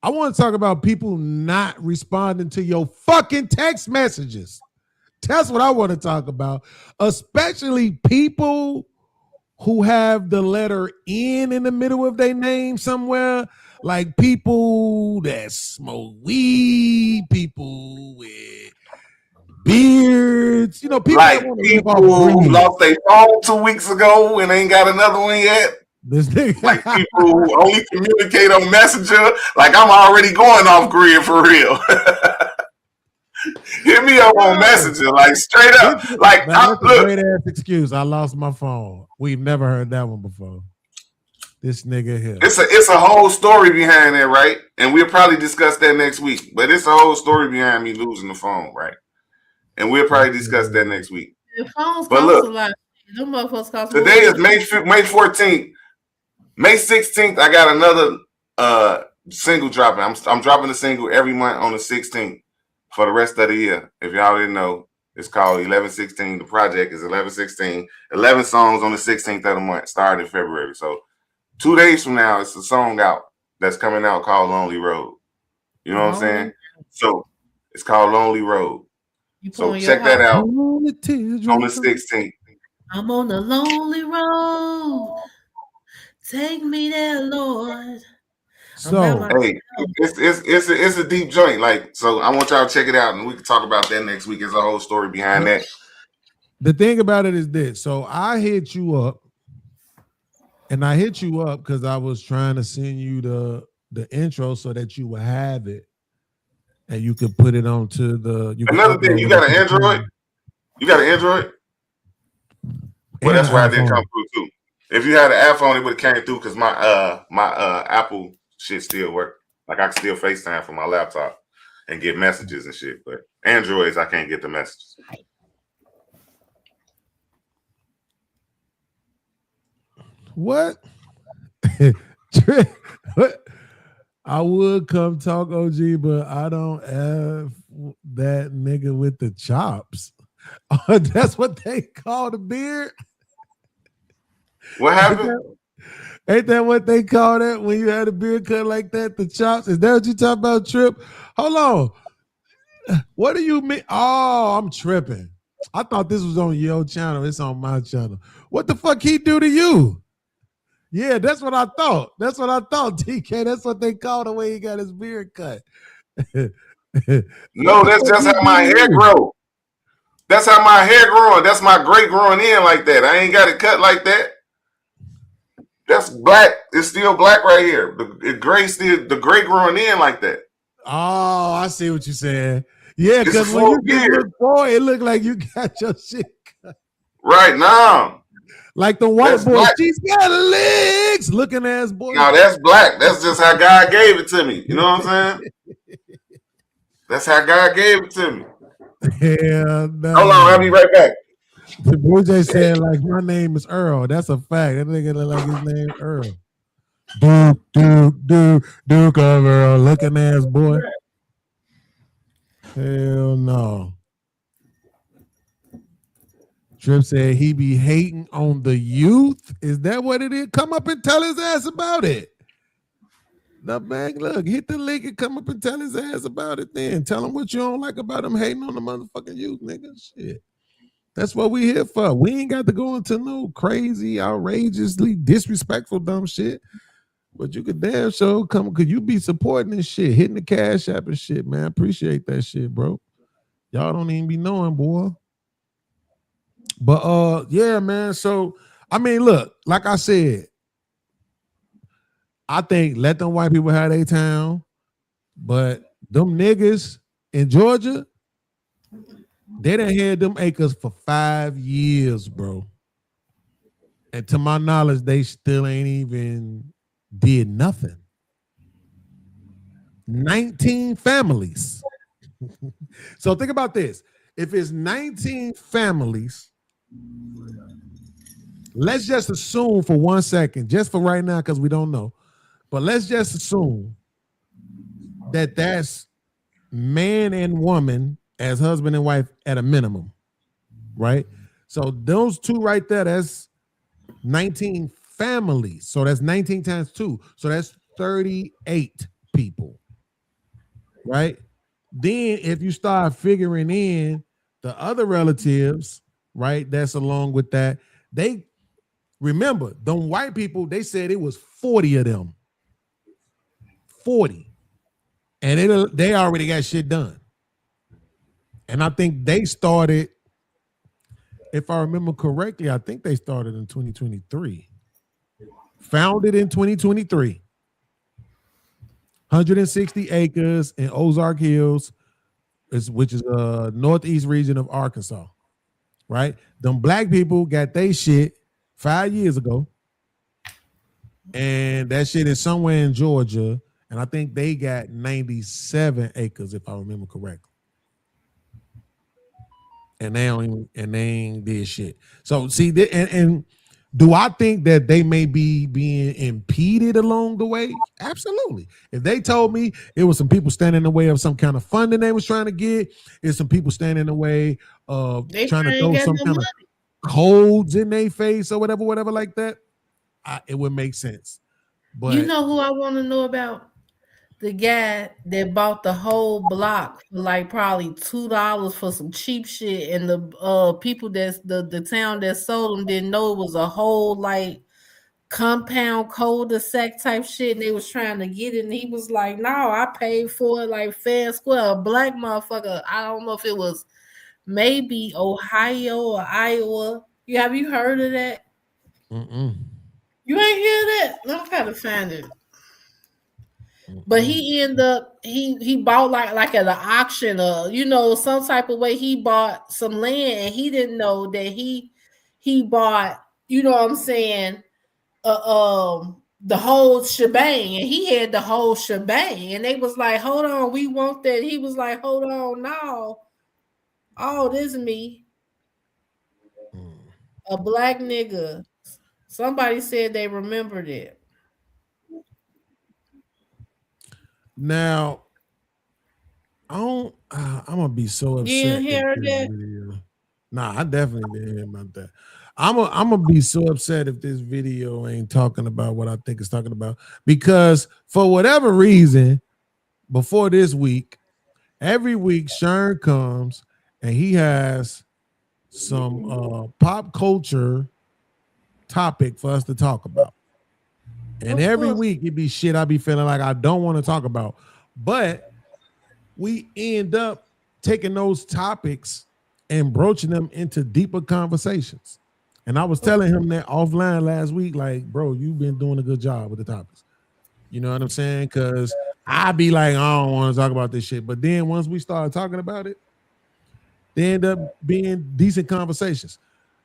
I want to talk about people not responding to your fucking text messages. That's what I want to talk about. Especially people who have the letter N in the middle of their name somewhere. Like people that smoke weed, people with beards, people like people who lost their phone 2 weeks ago and ain't got another one yet. Like people who only communicate on Messenger. Like I'm already going off grid for real. Hit me up on Messenger, like straight up. Like that's a great ass excuse. I lost my phone. We've never heard that one before. This nigga here. It's a whole story behind that, right? And we'll probably discuss that next week. But it's a whole story behind me losing the phone, right? And we'll probably discuss that next week. The phones but cost look, a lot. Them motherfuckers cost today is May 14th. May 16th, I got another single dropping. I'm dropping a single every month on the 16th for the rest of the year. If y'all didn't know, It's called 1116. The project is 1116. 11 songs on the 16th of the month, started in February. So 2 days from now, it's a song out that's coming out called Lonely Road. You know what I'm saying? So it's called Lonely Road. So check that out on the 16th. I'm on the lonely road. Take me there, Lord. So hey, it's a deep joint. Like, so I want y'all to check it out, and we can talk about that next week. There's a whole story behind that. The thing about it is this. So I hit you up, and I hit you up because I was trying to send you the intro so that you would have it, and you could put it onto the. Another thing, you got an Android? You got an Android? Well, that's why it didn't come through too. If you had an iPhone, it would have came through because my Apple shit still work. Like I can still FaceTime from my laptop and get messages and shit. But Androids, I can't get the messages. What? I would come talk OG, but I don't have that nigga with the chops. That's what they call the beard. What happened? Ain't that what they call that when you had a beard cut like that? The chops? Is that what you talking about, Trip? Hold on. What do you mean? Oh, I'm tripping. I thought this was on your channel. It's on my channel. What the fuck he do to you? Yeah, that's what I thought. That's what I thought, TK. That's what they call the way he got his beard cut. No, that's just how my hair grow. That's how my hair growing. That's my gray growing in like that. I ain't got it cut like that. That's black. It's still black right here. The gray growing in like that. Oh, I see what you're saying. Yeah, because when you get look forward, it look like you got your shit cut. Right now. Like the white boy, she's got legs, looking ass boy. No, that's black. That's just how God gave it to me. You know what I'm saying? That's how God gave it to me. Hell no. Hold on, I'll be right back. The Blue Jay said, like, my name is Earl. That's a fact. That nigga look like his name Earl. Duke of Earl, looking ass boy. Hell no. Trip said he be hating on the youth. Is that what it is? Come up and tell his ass about it. No, man, look, hit the link and come up and tell his ass about it then. Tell him what you don't like about him hating on the motherfucking youth, nigga. Shit. That's what we here for. We ain't got to go into no crazy, outrageously disrespectful dumb shit. But you could damn sure come because you be supporting this shit, hitting the Cash App and shit, man. Appreciate that shit, bro. Y'all don't even be knowing, boy. But yeah, man. So I mean, look, like I said, I think let them white people have their town, but them niggas in Georgia, they done had them acres for 5 years, bro. And to my knowledge, they still ain't even did nothing. 19 families. So think about this. If it's 19 families, let's just assume for 1 second, just for right now, because we don't know, but let's just assume that that's man and woman as husband and wife at a minimum, right? So those two right there, that's 19 families. So that's 19 times 2. So that's 38 people, right? Then if you start figuring in the other relatives, right, that's along with that, they remember, them white people, they said it was 40 of them. 40. And they already got shit done. And I think they started, if I remember correctly, I think they started in 2023. Founded in 2023. 160 acres in Ozark Hills, which is northeast region of Arkansas. Right? Them black people got they shit 5 years ago. And that shit is somewhere in Georgia. And I think they got 97 acres, if I remember correctly. And they ain't did shit. So see, and Do I think that they may be being impeded along the way? Absolutely. If they told me it was some people standing in the way of some kind of funding they was trying to get, it's some people standing in the way of They trying to ain't throw got some no kind of codes in their face or whatever like that, it would make sense. But You know who I want to know about? The guy that bought the whole block for like probably $2 for some cheap shit, and the people that's the town that sold them didn't know it was a whole like compound cul-de-sac type shit, and they was trying to get it, and he was like, "No, I paid for it like fair and square." A black motherfucker. I don't know if it was maybe Ohio or Iowa. Have you heard of that? mm-mm. You ain't hear that? Let me try to find it. But he ended up he bought like at an auction or some type of way he bought some land, and he didn't know that he bought, you know what I'm saying, the whole shebang, and he had the whole shebang, and they was like, hold on, we want that. He was like, hold on, no, oh, this is me, a black nigga. Somebody said they remembered it. Now, I'm gonna be so upset. You didn't hear if this that? video- Nah, I definitely didn't hear about that. I'm gonna be so upset if this video ain't talking about what I think it's talking about, because for whatever reason, before this week, every week Shern comes and he has some pop culture topic for us to talk about. And every week it be shit I be feeling like I don't want to talk about. But we end up taking those topics and broaching them into deeper conversations. And I was telling him that offline last week, like, bro, you've been doing a good job with the topics. You know what I'm saying? Because I be like, I don't want to talk about this shit. But then once we started talking about it, they end up being decent conversations.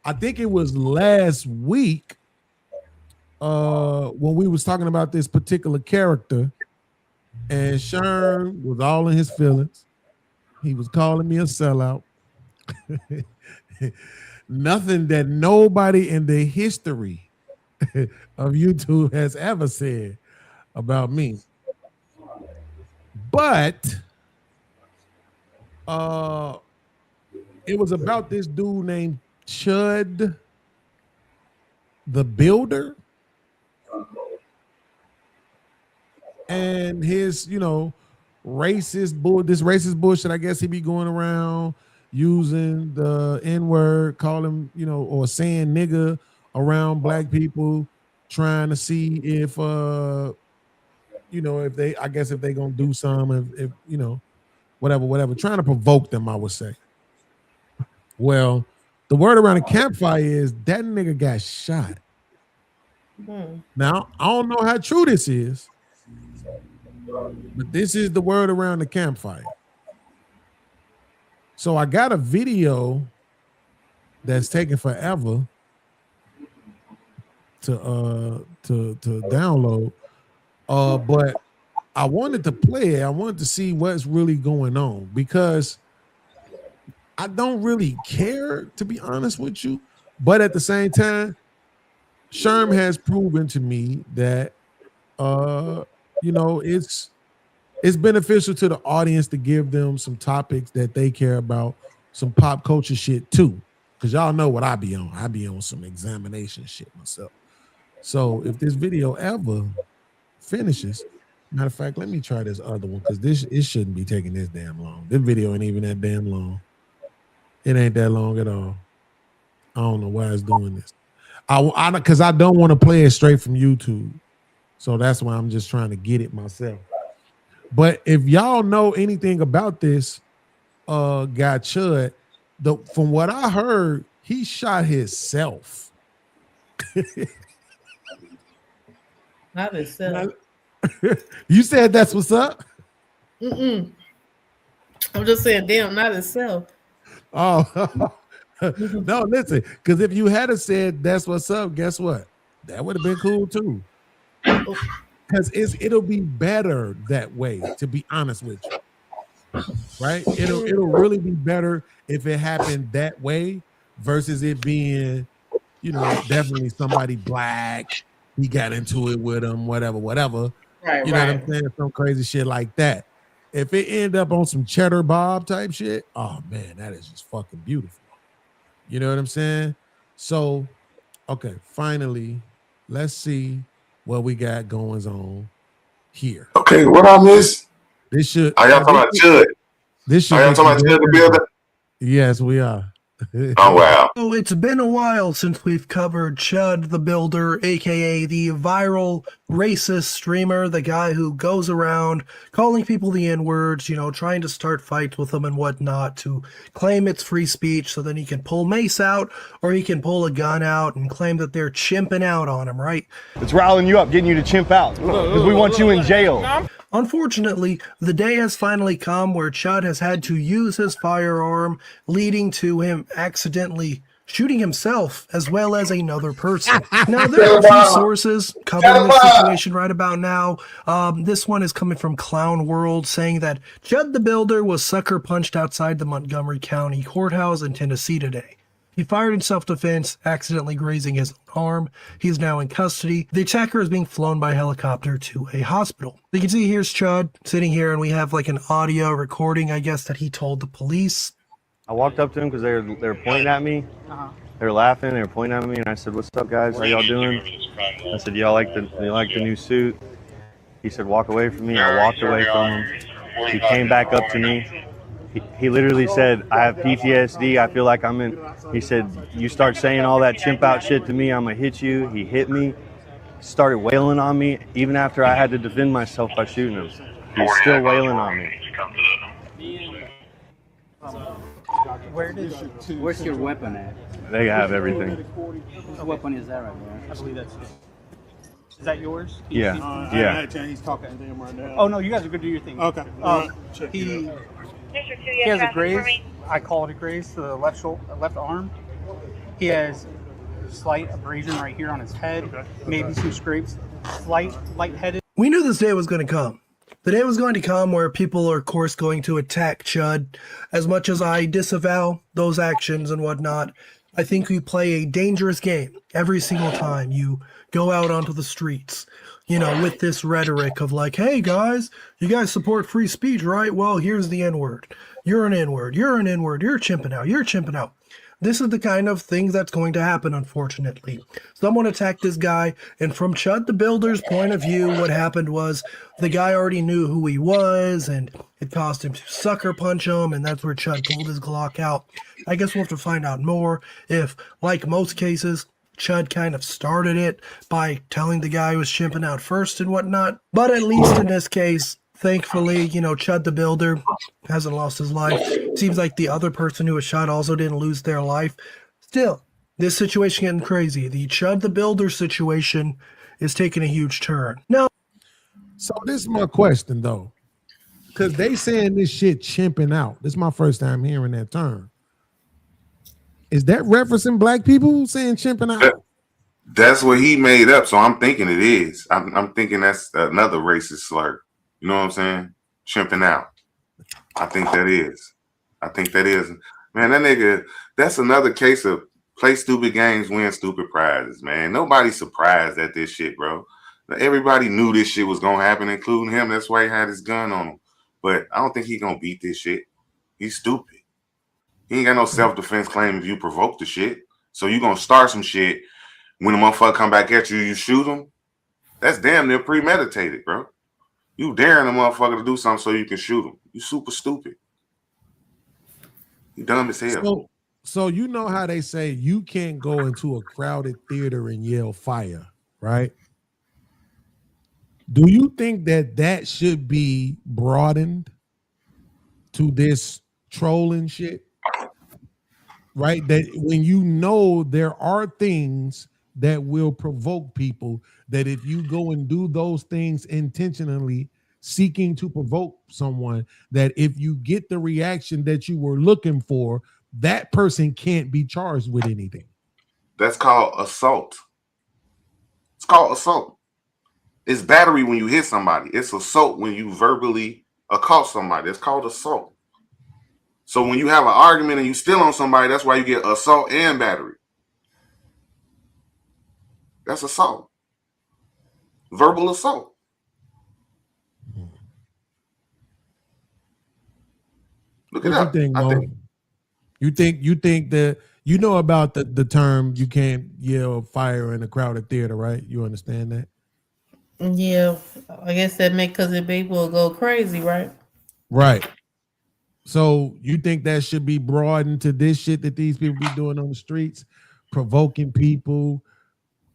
I think it was last week when we was talking about this particular character, and Shern was all in his feelings. He was calling me a sellout. Nothing that nobody in the history of YouTube has ever said about me. But it was about this dude named Chud the Builder. And his, racist bullshit. I guess he be going around using the N-word, calling, or saying nigga around black people, trying to see if if they gonna do some, if whatever, trying to provoke them, I would say. Well, the word around the campfire is that nigga got shot. Now, I don't know how true this is, but this is the word around the campfire. So I got a video that's taking forever to download, but I wanted to play it. I wanted to see what's really going on, because I don't really care, to be honest with you. But at the same time, Sherm has proven to me that it's beneficial to the audience to give them some topics that they care about, some pop culture shit too. Because y'all know what I be on. I be on some examination shit myself. So if this video ever finishes, matter of fact, let me try this other one, because it shouldn't be taking this damn long. This video ain't even that damn long. It ain't that long at all. I don't know why it's doing this. Because I don't want to play it straight from YouTube. So that's why I'm just trying to get it myself. But if y'all know anything about this guy Chud, from what I heard, he shot himself. Not himself. You said that's what's up? I'm just saying, damn, not himself. Oh, no, listen, because if you had said that's what's up, guess what? That would have been cool too. Because it'll be better that way, to be honest with you. Right? It'll really be better if it happened that way versus it being, you know, definitely somebody black. He got into it with him, whatever. Right, You know what right. I'm saying? Some crazy shit like that. If it end up on some Cheddar Bob type shit, oh man, that is just fucking beautiful. You know what I'm saying? So, okay, finally, let's see what we got going on here. Okay, what I miss? This should. Are y'all talking about Chud? This should. Are y'all make talking you about Chud the very happy. Builder? Yes, we are. Oh wow. So it's been a while since we've covered Chud the Builder, aka the viral racist streamer, the guy who goes around calling people the N-words, you know, trying to start fights with them and whatnot to claim it's free speech so then he can pull mace out or he can pull a gun out and claim that they're chimping out on him, right? It's riling you up, getting you to chimp out, because we want you in jail. Unfortunately, the day has finally come where Chud has had to use his firearm, leading to him accidentally shooting himself as well as another person. Now, there are a few sources covering this situation right about now. This one is coming from Clown World, saying that Chud the Builder was sucker punched outside the Montgomery County Courthouse in Tennessee today. He fired in self-defense, accidentally grazing his arm. He's now in custody. The attacker is being flown by helicopter to a hospital. You can see here's Chud sitting here, and we have like an audio recording, I guess, that he told the police. I walked up to them because they were pointing at me. They were laughing. They were pointing at me, and I said, "What's up, guys? How y'all doing?" I said, "Y'all like the new suit?" He said, "Walk away from me." I walked away from him. He came back up to me. He literally said, "I have PTSD. I feel like I'm in." He said, "You start saying all that chimp out shit to me, I'm gonna hit you." He hit me, started wailing on me, even after I had to defend myself by shooting him. He was still wailing on me. Where's your weapon at? They have everything. What weapon is that right there? I believe that's it. Is that yours? Yeah. Yeah. He's talking to them right now. Oh no, you guys are good. Do your thing. Okay. He has a graze. I call it a graze to the left arm. He has slight abrasion right here on his head. Maybe some scrapes. Lightheaded. We knew this day was going to come. The day was going to come where people are, of course, going to attack Chud. As much as I disavow those actions and whatnot, I think we play a dangerous game every single time you go out onto the streets, you know, with this rhetoric of like, hey guys, you guys support free speech, right? Well, here's the N-word. You're an N-word. You're an N-word. You're chimping out. You're chimping out. This is the kind of thing that's going to happen, unfortunately. Someone attacked this guy, and from Chud the Builder's point of view, what happened was the guy already knew who he was, and it caused him to sucker punch him, and that's where Chud pulled his Glock out. I guess we'll have to find out more if, like most cases, Chud kind of started it by telling the guy who was chimping out first and whatnot. But at least in this case, thankfully, you know, Chud the Builder hasn't lost his life. Seems like the other person who was shot also didn't lose their life. Still, this situation getting crazy. The Chud the Builder situation is taking a huge turn. Now, so this is my question though, because they saying this shit chimping out. This is my first time hearing that term. Is that referencing black people saying chimping out? That's what he made up. So I'm thinking it is. I'm thinking that's another racist slur. You know what I'm saying? Chimping out. I think that is. Man, that nigga, that's another case of play stupid games, win stupid prizes, man. Nobody's surprised at this shit, bro. Everybody knew this shit was gonna happen, including him. That's why he had his gun on him. But I don't think he gonna beat this shit. He's stupid. He ain't got no self-defense claim if you provoke the shit. So you gonna start some shit. When the motherfucker come back at you, you shoot him. That's damn near premeditated, bro. You daring a motherfucker to do something so you can shoot him. You super stupid. You dumb as hell. So you know how they say you can't go into a crowded theater and yell fire, right? Do you think that should be broadened to this trolling shit? Right? That when you know there are things that will provoke people, that if you go and do those things intentionally, seeking to provoke someone, that if you get the reaction that you were looking for, that person can't be charged with anything. That's called assault. It's called assault. It's battery when you hit somebody. It's assault when you verbally assault somebody. It's called assault. So when you have an argument and you steal on somebody, that's why you get assault and battery. That's assault. Verbal assault. Look it What you up. think, I Mo? think You think that you know about the term you can't yell fire in a crowded theater, right? You understand that? Yeah, I guess that make because the people will go crazy, right? Right. So you think that should be broadened to this shit that these people be doing on the streets, provoking people?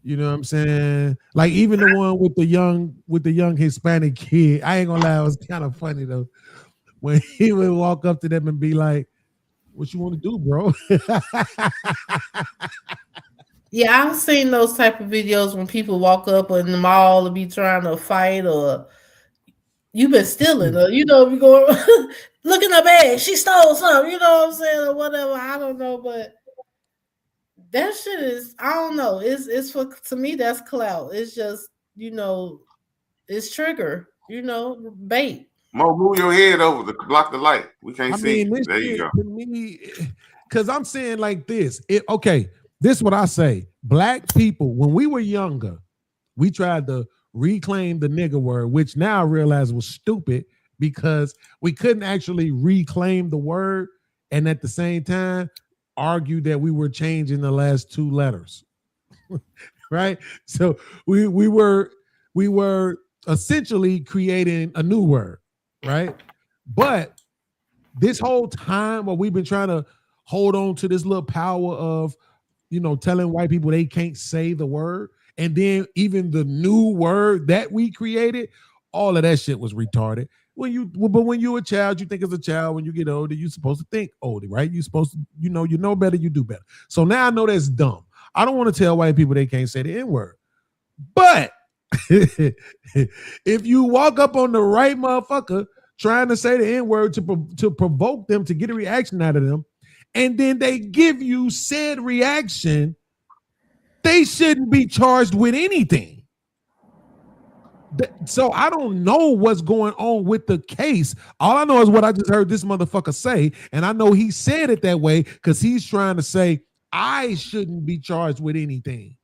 You know what I'm saying? Like even the one with the young Hispanic kid. I ain't gonna lie, it was kind of funny though. When he would walk up to them and be like, "What you want to do, bro?" Yeah, I've seen those type of videos when people walk up in the mall and be trying to fight, or you been stealing, or you going look in her bag, she stole something, you know what I'm saying, or whatever. I don't know, but that shit is, I don't know. It's for, to me, that's clout. It's just, it's trigger, bait. Mo, move your head over to block the light. We can't see. This There you shit go. to me, because I'm saying like this. Okay, this is what I say. Black people, when we were younger, we tried to reclaim the nigger word, which now I realize was stupid because we couldn't actually reclaim the word and at the same time argue that we were changing the last two letters. Right? So we were essentially creating a new word, right? But this whole time what we've been trying to hold on to this little power of, telling white people they can't say the word, and then even the new word that we created, all of that shit was retarded. But when you're a child, you think as a child. When you get older, you're supposed to think older, right? You're supposed to, you know better, you do better. So now I know that's dumb. I don't want to tell white people they can't say the N-word. But if you walk up on the right motherfucker trying to say the N-word to provoke them, to get a reaction out of them, and then they give you said reaction, they shouldn't be charged with anything. So I don't know what's going on with the case. All I know is what I just heard this motherfucker say, and I know he said it that way because he's trying to say I shouldn't be charged with anything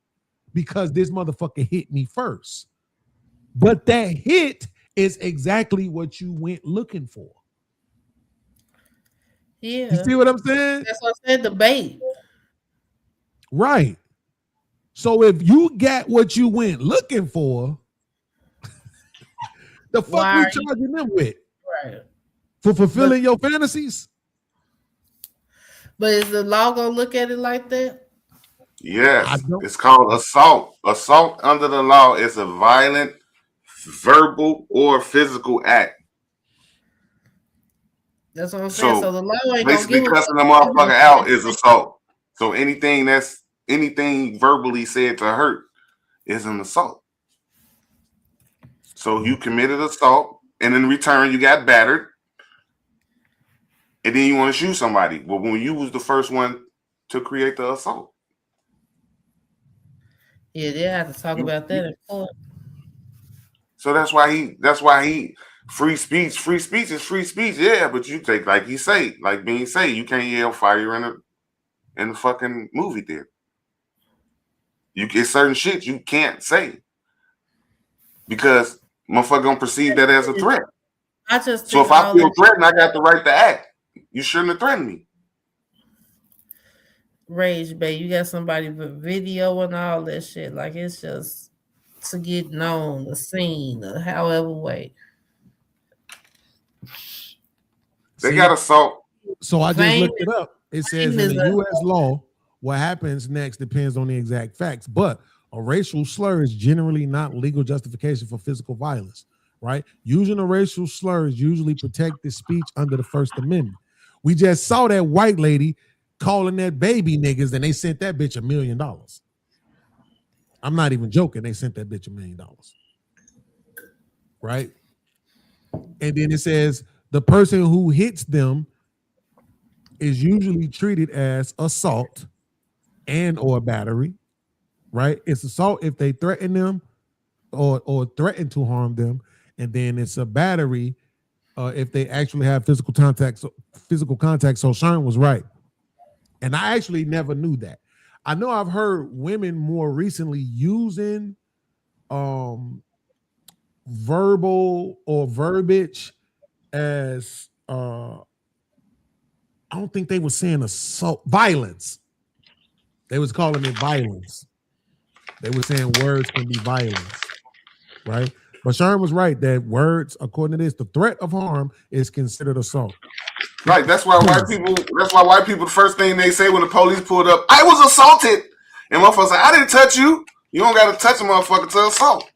because this motherfucker hit me first. But that hit is exactly what you went looking for. Yeah. You see what I'm saying? That's what I said, the bait. Right. So if you got what you went looking for, the fuck Why we are you- charging them with? Right. For fulfilling your fantasies? But is the law gonna look at it like that? Yes, it's called assault. Assault under the law is a violent, verbal, or physical act. That's what I'm saying. So the law ain't gonna Basically, give a cussing fuck. the motherfucker out is assault. So anything verbally said to hurt is an assault. So you committed assault, and in return you got battered, and then you want to shoot somebody. Well, when you was the first one to create the assault. Yeah, they have to talk about that in court. So that's why he free speech is free speech. Yeah, but you take, like you say, like Bean say, you can't yell fire in the fucking movie theater. You get certain shit you can't say because motherfucker gonna perceive that as a threat. I just So if I feel threatened, I got the right to act. You shouldn't have threatened me. Rage Bay, you got somebody with video and all that shit. Like it's just to get known, the scene, or however way. They got assault. So I just Fame- looked it up. It says in the U.S. law, what happens next depends on the exact facts. But a racial slur is generally not legal justification for physical violence, right? Using a racial slur is usually protected speech under the First Amendment. We just saw that white lady calling that baby niggas, and they sent that bitch $1 million. I'm not even joking. They sent that bitch $1 million. Right? And then it says the person who hits them is usually treated as assault and or battery, right? It's assault if they threaten them or threaten to harm them, and then it's a battery if they actually have physical contact. So Sharon was right, and I actually never knew that. I know I've heard women more recently using verbal or verbiage as I don't think they were saying assault, violence. They was calling it violence. They were saying words can be violence, right? But Sherm was right that words, according to this, the threat of harm is considered assault. Right. That's why white people. That's why white people. The first thing they say when the police pulled up, "I was assaulted," and motherfuckers say, "I didn't touch you. You don't got to touch a motherfucker to assault."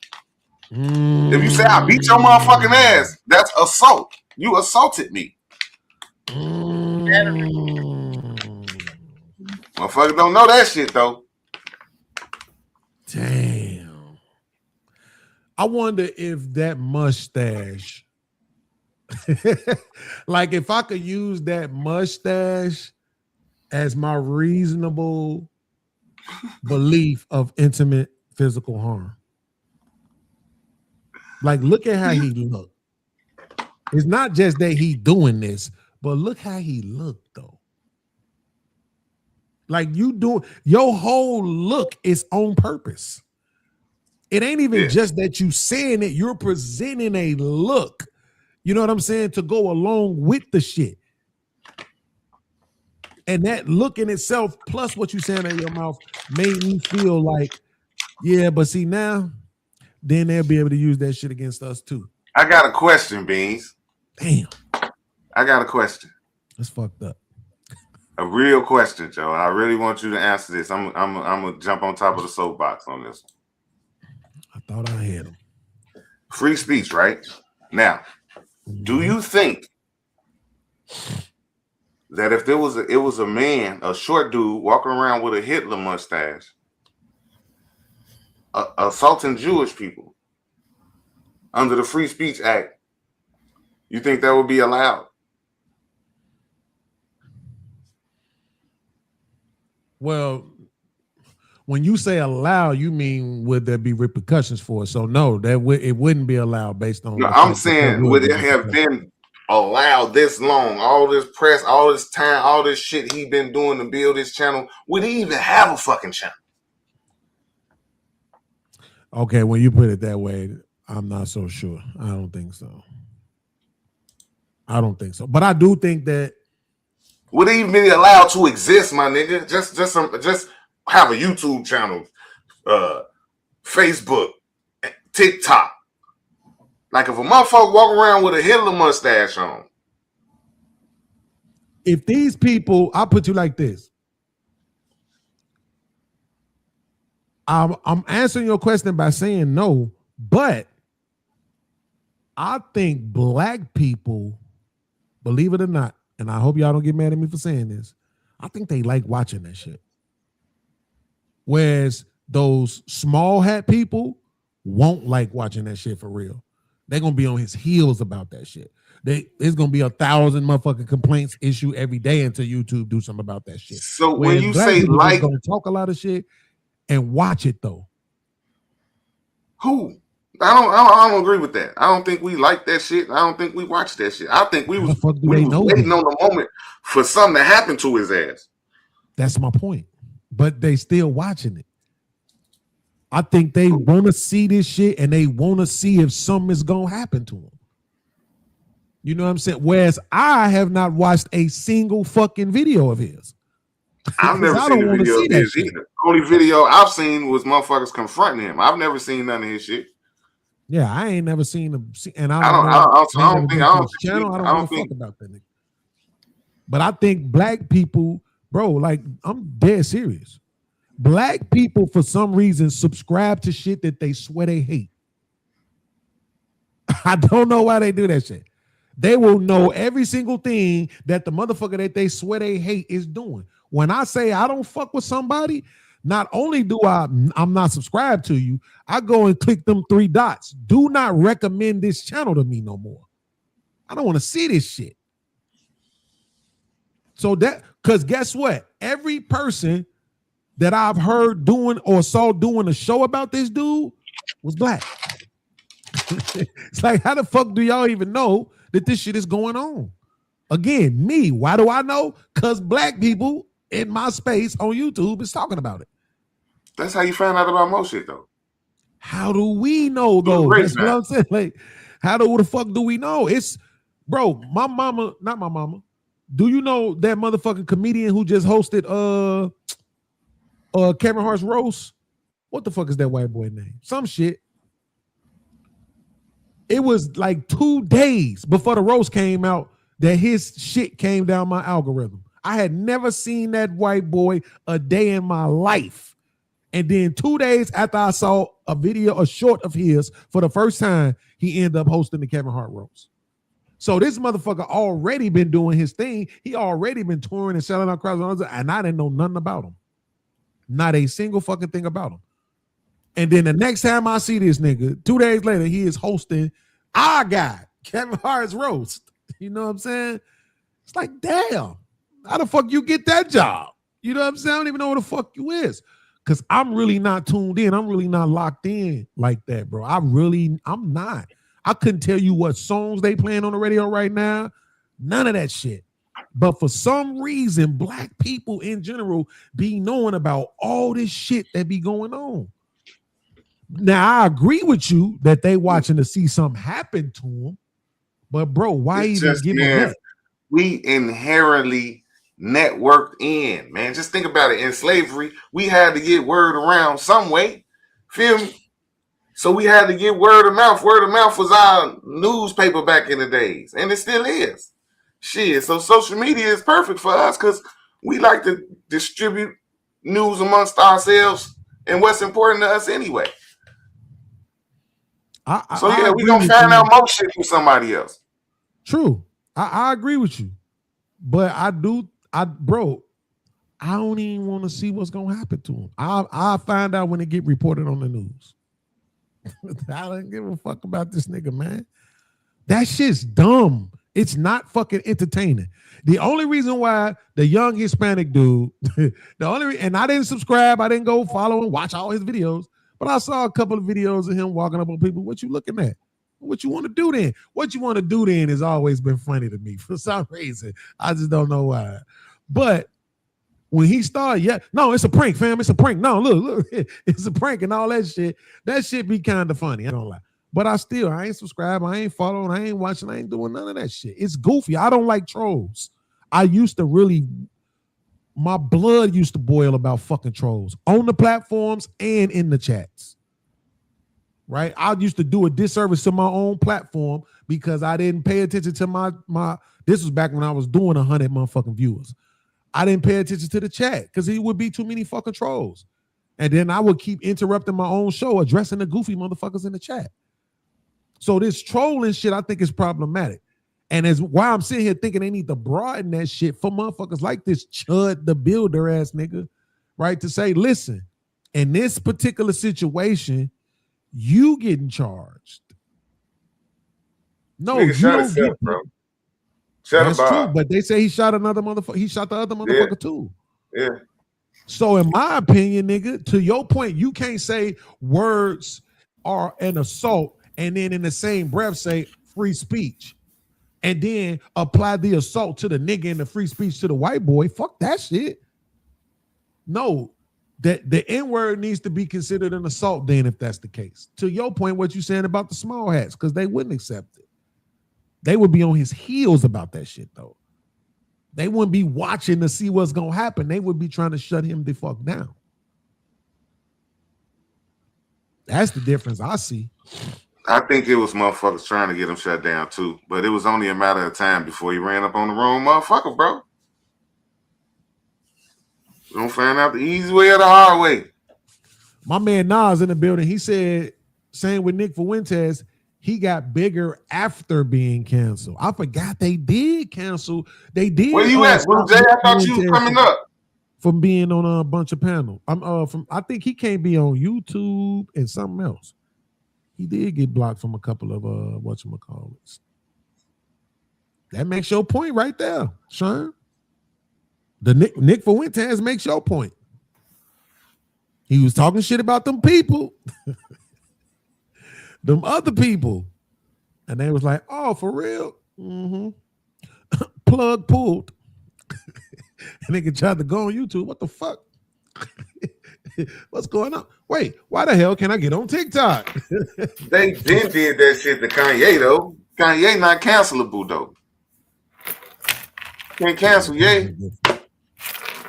If you say, "I beat your motherfucking ass," that's assault. You assaulted me. Motherfuckers don't know that shit though. Damn. I wonder if that mustache, like if I could use that mustache as my reasonable belief of intimate physical harm. Like, look at how he looked. It's not just that he doing this, but look how he looked though. Like you do, your whole look is on purpose. It ain't even just that you saying it, you're presenting a look. You know what I'm saying? To go along with the shit. And that look in itself, plus what you saying in your mouth, made me feel like, yeah, but see now, then they'll be able to use that shit against us too. I got a question, Beans. Damn. I got a question. That's fucked up. A real question, Joe. I really want you to answer this. I'm gonna jump on top of the soapbox on this. I thought I had him. Free speech, right? Now, do you think that if it was a man, a short dude walking around with a Hitler mustache, assaulting Jewish people under the Free Speech Act, you think that would be allowed? Well, when you say allow, you mean would there be repercussions for it? So no, it wouldn't be allowed based on. No, I'm saying would it have been allowed this long, all this press, all this time, all this shit he been doing to build his channel? Would he even have a fucking channel? Okay, when you put it that way, I'm not so sure. I don't think so. But I do think that. Would it even be allowed to exist, my nigga? Just have a YouTube channel, Facebook, TikTok. Like if a motherfucker walk around with a Hitler mustache on. If these people, I'll put you like this. I'm answering your question by saying no, but I think black people, believe it or not, and I hope y'all don't get mad at me for saying this, I think they like watching that shit. Whereas those small hat people won't like watching that shit for real. They're going to be on his heels about that shit. There's going to be 1,000 motherfucking complaints issued every day until YouTube do something about that shit. So when you say like, going to talk a lot of shit and watch it though. Who? I don't agree with that. I don't think we like that shit. I don't think we watch that shit. I think we was waiting on the moment for something to happen to his ass. That's my point. But they still watching it. I think they want to see this shit and they want to see if something is going to happen to them. You know what I'm saying? Whereas I have not watched a single fucking video of his. I've never seen a video of his either. The only video I've seen was motherfuckers confronting him. I've never seen none of his shit. Yeah, I ain't never seen him, and I don't think fuck about that nigga. But I think black people, bro, like I'm dead serious. Black people, for some reason, subscribe to shit that they swear they hate. I don't know why they do that shit. They will know every single thing that the motherfucker that they swear they hate is doing. When I say I don't fuck with somebody, not only do I'm not subscribed to you, I go and click them 3 dots. Do not recommend this channel to me no more. I don't want to see this shit. So because guess what? Every person that I've heard doing or saw doing a show about this dude was black. It's like, how the fuck do y'all even know that this shit is going on? Again, me. Why do I know? Because black people in my space on YouTube is talking about it. That's how you found out about most shit, though. How do we know, though? That's what I'm saying. Like, how the fuck do we know? It's, bro, my mama, not my mama. Do you know that motherfucking comedian who just hosted Kevin Hart's roast? What the fuck is that white boy name? Some shit. It was like 2 days before the roast came out that his shit came down my algorithm. I had never seen that white boy a day in my life. And then 2 days after I saw a short of his for the first time, he ended up hosting the Kevin Hart roast. So this motherfucker already been doing his thing. He already been touring and selling out crowds, and I didn't know nothing about him. Not a single fucking thing about him. And then the next time I see this nigga, 2 days later, he is hosting our guy, Kevin Hart's roast. You know what I'm saying? It's like, damn, how the fuck you get that job? You know what I'm saying? I don't even know who the fuck you is. Because I'm really not tuned in. I'm really not locked in like that, bro. I'm not. I couldn't tell you what songs they playing on the radio right now. None of that shit. But for some reason, black people in general be knowing about all this shit that be going on. Now, I agree with you that they watching to see something happen to them. But, bro, why It's even just, give man, them that? we inherently networked in, man. Just think about it. In slavery, we had to get word around some way. Feel me? So we had to get word of mouth. Word of mouth was our newspaper back in the days, and it still is. Shit. So social media is perfect for us because we like to distribute news amongst ourselves and what's important to us anyway. So yeah, we gonna find out more shit from somebody else. True. I agree with you. But I don't even want to see what's gonna happen to him. I'll find out when it get reported on the news. I don't give a fuck about this nigga, man. That shit's dumb. It's not fucking entertaining. The only reason why the young Hispanic dude, and I didn't subscribe, I didn't go follow and watch all his videos, but I saw a couple of videos of him walking up on people. What you looking at? What you want to do then? What you want to do then has always been funny to me for some reason. I just don't know why. But when he started, no, it's a prank, fam. It's a prank. No, look, it's a prank and all that shit. That shit be kind of funny. I don't lie. But I ain't subscribed. I ain't following. I ain't watching. I ain't doing none of that shit. It's goofy. I don't like trolls. My blood used to boil about fucking trolls on the platforms and in the chats. Right? I used to do a disservice to my own platform because I didn't pay attention to my this was back when I was doing 100 motherfucking viewers. I didn't pay attention to the chat because it would be too many fucking trolls. And then I would keep interrupting my own show, addressing the goofy motherfuckers in the chat. So this trolling shit, I think is problematic. And as why I'm sitting here thinking they need to broaden that shit for motherfuckers like this Chud the Builder ass nigga, right? To say, listen, in this particular situation, you getting charged. No, Nigga you shot don't himself, get, bro. Shut that's him true, up. but they say he shot another motherfucker. He shot the other motherfucker too. Yeah. So in my opinion, nigga, to your point, you can't say words are an assault and then in the same breath say free speech and then apply the assault to the nigga and the free speech to the white boy. Fuck that shit. No, that the N-word needs to be considered an assault then if that's the case. To your point, what you saying about the small hats, because they wouldn't accept it. They would be on his heels about that shit though. They wouldn't be watching to see what's going to happen. They would be trying to shut him the fuck down. That's the difference I see. I think it was motherfuckers trying to get him shut down too, but it was only a matter of time before he ran up on the wrong motherfucker, bro. You don't find out the easy way or the hard way. My man Nas in the building, he said, same with Nick Fuentes, he got bigger after being canceled. I forgot they did cancel. They did. Where you at, Blue Jay? I thought you was coming up. From being on a bunch of panels. I think he can't be on YouTube and something else. He did get blocked from a couple of whatchamacallits. That makes your point right there, Sean. The Nick Fuentes makes your point. He was talking shit about them people. Them other people. And they was like, oh, for real? Mm-hmm. Plug pulled. And nigga tried to go on YouTube. What the fuck? What's going on? Wait, why the hell can I get on TikTok? They been did that shit to Kanye though. Kanye not cancelable though. Can't cancel Ye.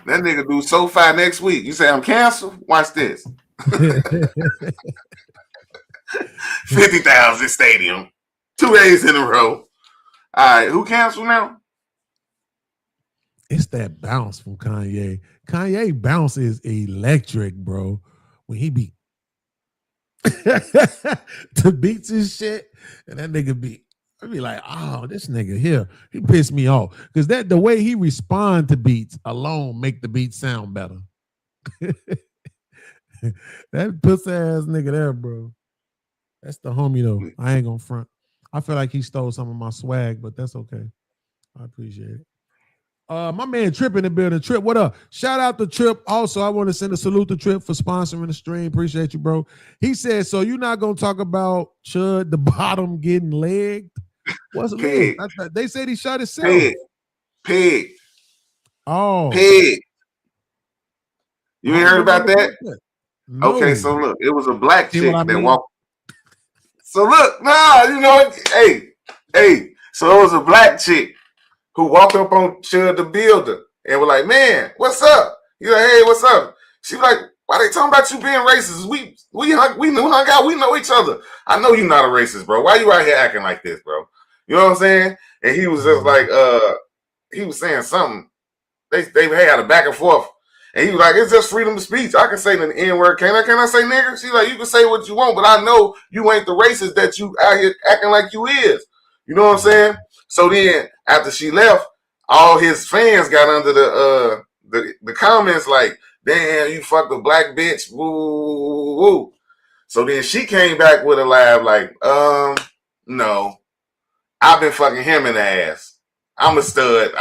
That nigga do SoFi next week. You say I'm canceled? Watch this. 50,000 stadium. 2 days in a row. All right, who canceled now? It's that bounce from Kanye. Kanye bounce is electric, bro. When he be to beats his shit, and that nigga I'd be like, oh, this nigga here, he pissed me off. Because the way he respond to beats alone make the beat sound better. That pussy ass nigga there, bro. That's the homie though. I ain't gonna front. I feel like he stole some of my swag, but that's okay. I appreciate it. My man Trip in the building. Trip, what up? Shout out to Trip. Also, I want to send a salute to Trip for sponsoring the stream. Appreciate you, bro. He said, so you're not gonna talk about Chud the bottom getting legged? What's leg? They said he shot himself. Pig. Oh. Pig. You ain't heard about that? No. Okay, so look, it was a black chick that walked. So look, you know, hey, so it was a black chick who walked up on Chud the Builder and was like, man, what's up? He's like, hey, what's up? She was like, why they talking about you being racist? We hung out, we know each other. I know you're not a racist, bro. Why you out here acting like this, bro? You know what I'm saying? And he was just like, he was saying something. They had a back and forth. And he was like, it's just freedom of speech. I can say the N-word. Can I say nigger? She's like, you can say what you want, but I know you ain't the racist that you out here acting like you is. You know what I'm saying? So then after she left, all his fans got under the comments like, damn, you fucked a black bitch. Woo, woo, woo. So then she came back with a laugh like, no. I've been fucking him in the ass. I'm a stud.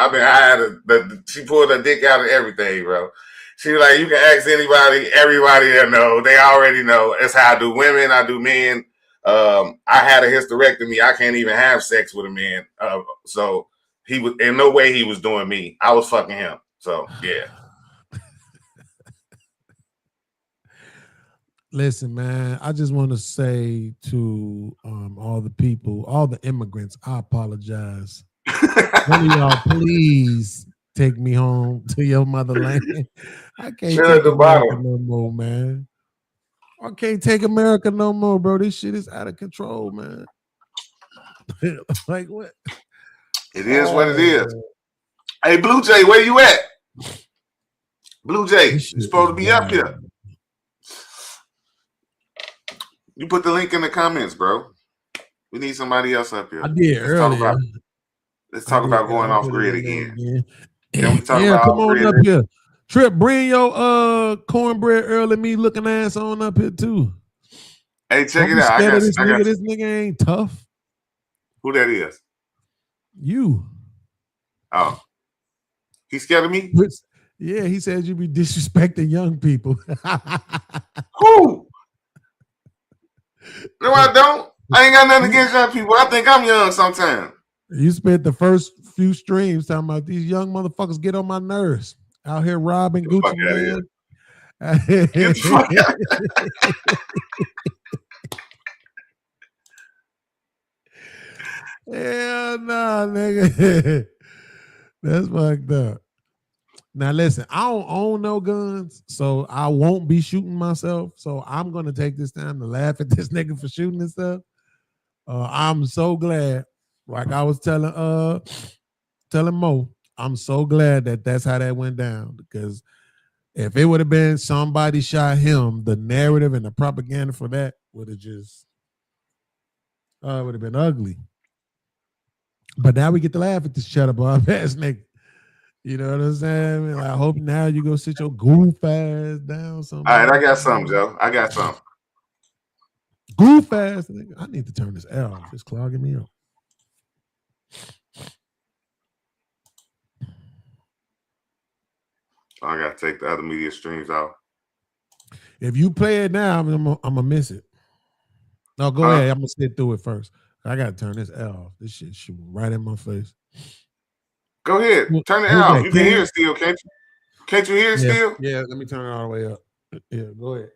She pulled her dick out of everything, bro. She was like, you can ask everybody that know. They already know. That's how I do women. I do men. I had a hysterectomy. I can't even have sex with a man. So he was in no way he was doing me. I was fucking him. So yeah. Listen, man, I just want to say to all the people, all the immigrants, I apologize. One of y'all, please take me home to your motherland. I can't take America no more, man. I can't take America no more, bro. This shit is out of control, man. Like what? It is what it is. Hey, Blue Jay, where you at? Blue Jay, you're supposed to be up here. You put the link in the comments, bro. We need somebody else up here. I did earlier. Let's talk about going off grid again. Yeah, come on up here. Trip, bring your cornbread early me looking ass on up here too. Hey, check it out. This nigga ain't tough. Who that is? You. Oh. He's scared of me? Yeah, he said you be disrespecting young people. Who? No, I don't. I ain't got nothing against young people. I think I'm young sometimes. You spent the first few streams talking about these young motherfuckers get on my nerves. Out here robbing Gucci man. Hell nah, nigga. That's fucked up. Now listen, I don't own no guns, so I won't be shooting myself. So I'm gonna take this time to laugh at this nigga for shooting and stuff. I'm so glad. Like I was telling Mo, I'm so glad that that's how that went down, because if it would have been somebody shot him, the narrative and the propaganda for that would have just would have been ugly. But now we get to laugh at this chatterbox ass nigga. You know what I'm saying? I hope now you go sit your goof ass down. All right, I got something, Joe. I got something. Goof ass nigga. I need to turn this L off. It's clogging me up. I gotta take the other media streams out. If you play it now, I'm gonna miss it. No, go ahead. I'm gonna sit through it first. I gotta turn this L off. This shit shooting right in my face. Go ahead. Turn it out. You can hear it still, can't you? Can't you hear it still? Yeah, let me turn it all the way up. Yeah, go ahead.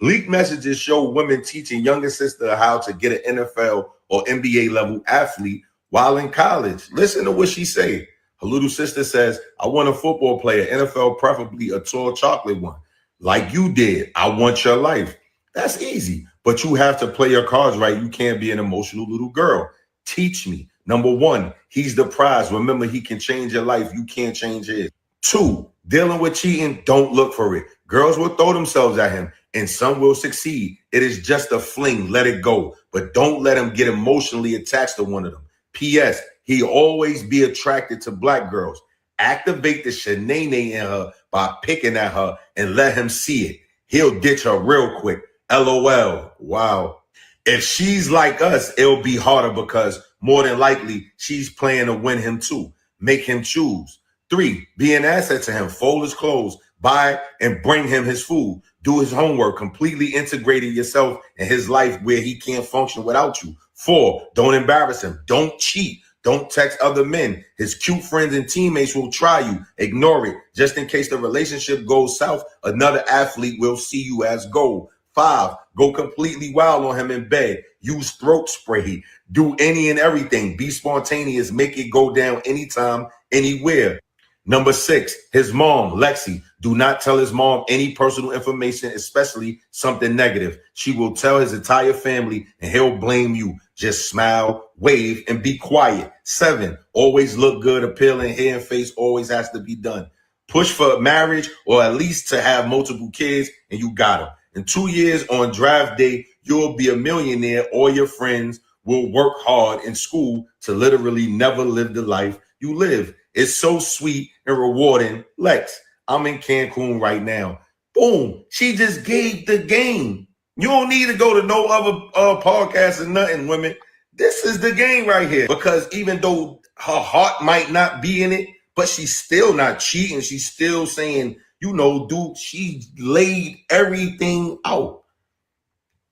Leaked messages show women teaching younger sister how to get an NFL or NBA level athlete while in college. Listen to what she say. Her little sister says, I want a football player, NFL, preferably a tall chocolate one. Like you did. I want your life. That's easy, but you have to play your cards right. You can't be an emotional little girl. Teach me. Number one, he's the prize. Remember, he can change your life. You can't change his. 2, dealing with cheating, don't look for it. Girls will throw themselves at him and some will succeed. It is just a fling. Let it go. But don't let him get emotionally attached to one of them. P.S. He always be attracted to black girls. Activate the shenane in her by picking at her and let him see it. He'll ditch her real quick. LOL. Wow. If she's like us, it'll be harder because more than likely she's playing to win him too. Make him choose. 3, be an asset to him. Fold his clothes, buy and bring him his food. Do his homework. Completely integrated yourself in his life where he can't function without you. 4, don't embarrass him. Don't cheat. Don't text other men. His cute friends and teammates will try you. Ignore it. Just in case the relationship goes south, another athlete will see you as gold. 5, go completely wild on him in bed. Use throat spray. Do any and everything. Be spontaneous. Make it go down anytime, anywhere. Number 6, his mom, Lexi. Do not tell his mom any personal information, especially something negative. She will tell his entire family and he'll blame you. Just smile, wave, and be quiet. 7, always look good, appealing, hair and face always has to be done. Push for marriage or at least to have multiple kids and you got them. In 2 years on draft day, you'll be a millionaire. All your friends will work hard in school to literally never live the life you live. It's so sweet and rewarding. Lex, I'm in Cancun right now. Boom. She just gave the game. You don't need to go to no other podcast or nothing, women. This is the game right here. Because even though her heart might not be in it, but she's still not cheating. She's still saying, you know, dude, she laid everything out.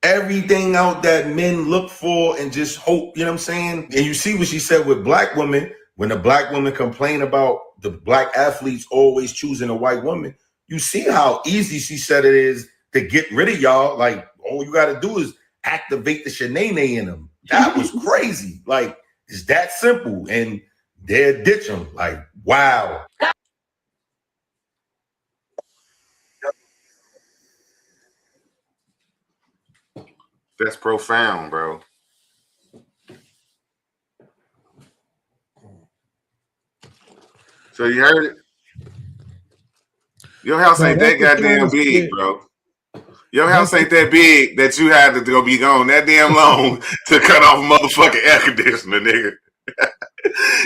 Everything out that men look for and just hope, you know what I'm saying? And you see what she said with black women. When the black women complain about the black athletes always choosing a white woman, you see how easy she said it is to get rid of y'all. Like, all you got to do is activate the shenane in them. That was crazy. Like, it's that simple. And they'll ditch them. Like, wow. That's profound, bro. So you heard it? Your house ain't that goddamn big, bro. Your house ain't that big that you had to go be gone that damn long to cut off motherfucking air conditioner, nigga.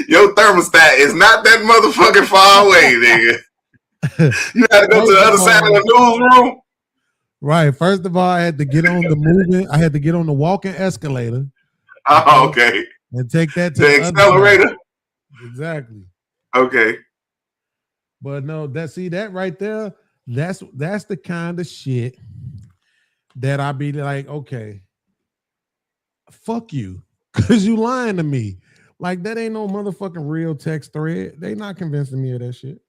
Your thermostat is not that motherfucking far away, nigga. You had to go to the other side of the newsroom. Right. First of all, I had to get on the moving. I had to get on the walking escalator. Oh, okay. And take that to the accelerator. Exactly. Okay. But no, that right there, that's the kind of shit that I be like, okay, fuck you. Cause you lying to me. Like, that ain't no motherfucking real text thread. They not convincing me of that shit.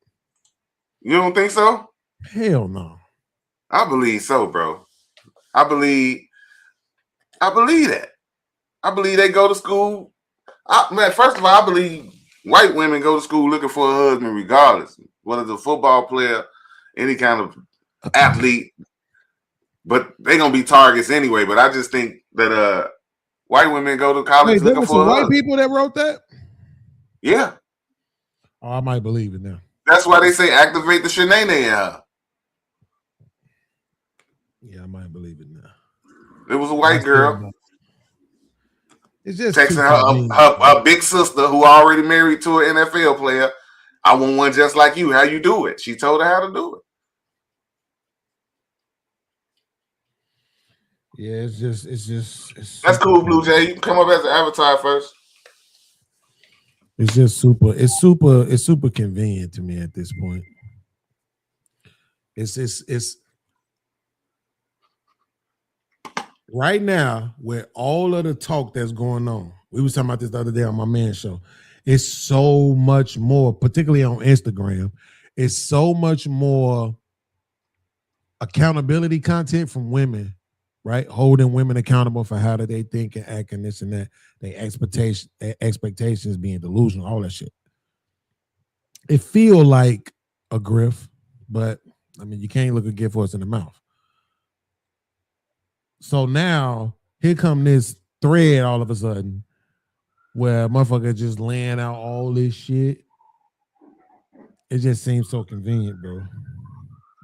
You don't think so? Hell no. I believe so, bro. I believe that. I believe they go to school. Man, first of all, I believe white women go to school looking for a husband regardless, whether it's a football player, any kind of athlete, but they're going to be targets anyway. But I just think that white women go to college looking for white people that wrote that? Yeah. Oh, I might believe it now. That's why they say activate the shenane in her. Yeah, I might believe it now. It was a white girl. It's just texting her big sister who already married to an NFL player. I want one just like you. How you do it? She told her how to do it. Yeah, it's that's cool, Blue Jay. You can come up as an avatar first. It's just super convenient to me at this point. It's right now, with all of the talk that's going on, We was talking about this the other day on my man show. It's so much more, particularly on Instagram. It's so much more accountability content from women, right? Holding women accountable for how do they think and act and this and that. Their expectations being delusional, all that shit. It feel like a grift, but I mean, you can't look a gift horse in the mouth. So now here come this thread all of a sudden where motherfucker just laying out all this shit. It just seems so convenient, bro.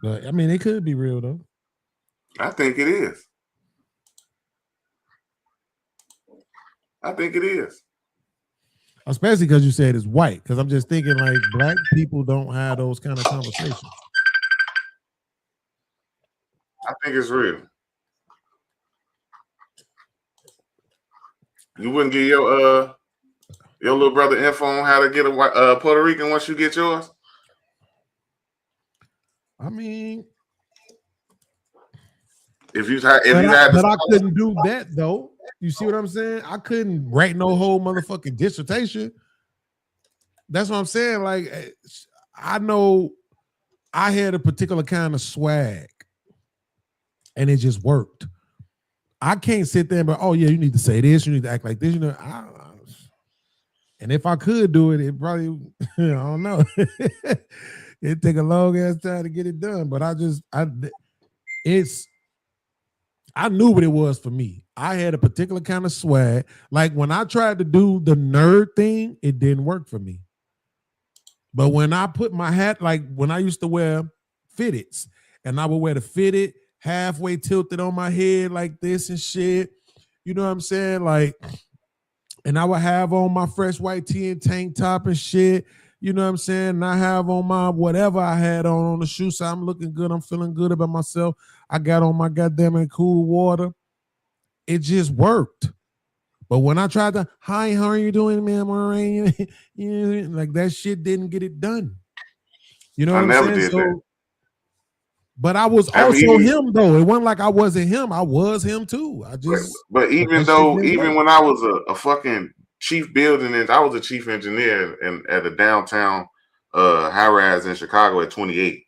But I mean, it could be real though. I think it is. I think it is. Especially because you said it's white. Because I'm just thinking like black people don't have those kind of conversations. I think it's real. You wouldn't give your little brother info on how to get a Puerto Rican once you get yours? I mean, if you had, but I couldn't do that though. You see what I'm saying? I couldn't write no whole motherfucking dissertation. That's what I'm saying. Like, I know I had a particular kind of swag, and it just worked. I can't sit there and be, oh yeah, you need to say this, you need to act like this, you know. And if I could do it, it probably, I don't know. It'd take a long ass time to get it done. But I knew what it was for me. I had a particular kind of swag. Like when I tried to do the nerd thing, it didn't work for me. But when I put my hat, like when I used to wear fitteds, and I would wear the fitted halfway tilted on my head like this and shit, you know what I'm saying? Like, and I would have on my fresh white tee and tank top and shit, you know what I'm saying? And I have on my whatever I had on the shoe, so I'm looking good. I'm feeling good about myself. I got on my goddamn cool water. It just worked. But when I tried to, hi, how are you doing, man? Like that shit didn't get it done. You know what I'm saying? So, but I was also him though. It wasn't like I wasn't him. I was him too. But even when I was a fucking chief building, I was a chief engineer at a downtown high rise in Chicago at 28. You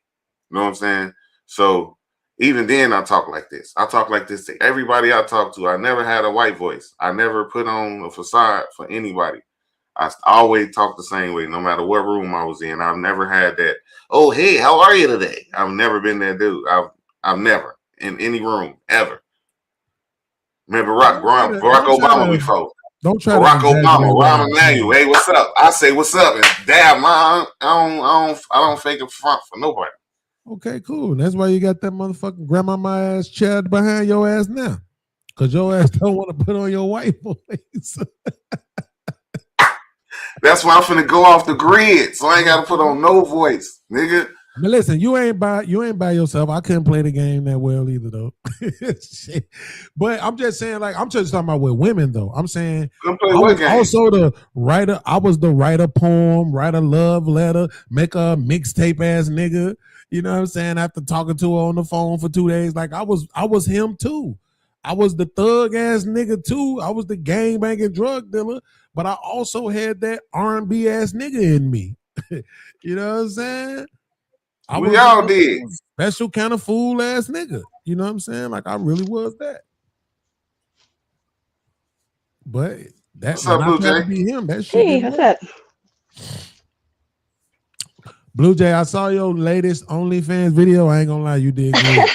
know what I'm saying? So even then, I talk like this. I talk like this to everybody I talk to. I never had a white voice. I never put on a facade for anybody. I always talk the same way, no matter what room I was in. I've never had that, oh, hey, how are you today? I've never been that dude. I've never, in any room, ever. Remember Barack Obama before? Don't try Barack Obama, Rahm Emanuel. Hey, what's up? I say, what's up? And damn, I don't fake a front for nobody. Okay, cool. That's why you got that motherfucking grandmama ass chair behind your ass now. Because your ass don't want to put on your white voice. That's why I'm finna go off the grid. So I ain't got to put on no voice, nigga. But listen, you ain't by yourself. I couldn't play the game that well either, though. Shit. But I'm just saying, like, I'm just talking about with women, though. I'm saying I was also the writer. I was the writer poem, write a love letter, make a mixtape ass nigga. You know what I'm saying? After talking to her on the phone for 2 days, like I was him too. I was the thug ass nigga too. I was the gang banging drug dealer, but I also had that R&B ass nigga in me. You know what I'm saying? We all did. Special kind of fool ass nigga. You know what I'm saying? Like I really was that. But that's what's up, Blue Jay? Be him. That shit. Hey, what's up? Blue Jay, I saw your latest OnlyFans video. I ain't gonna lie, you did good.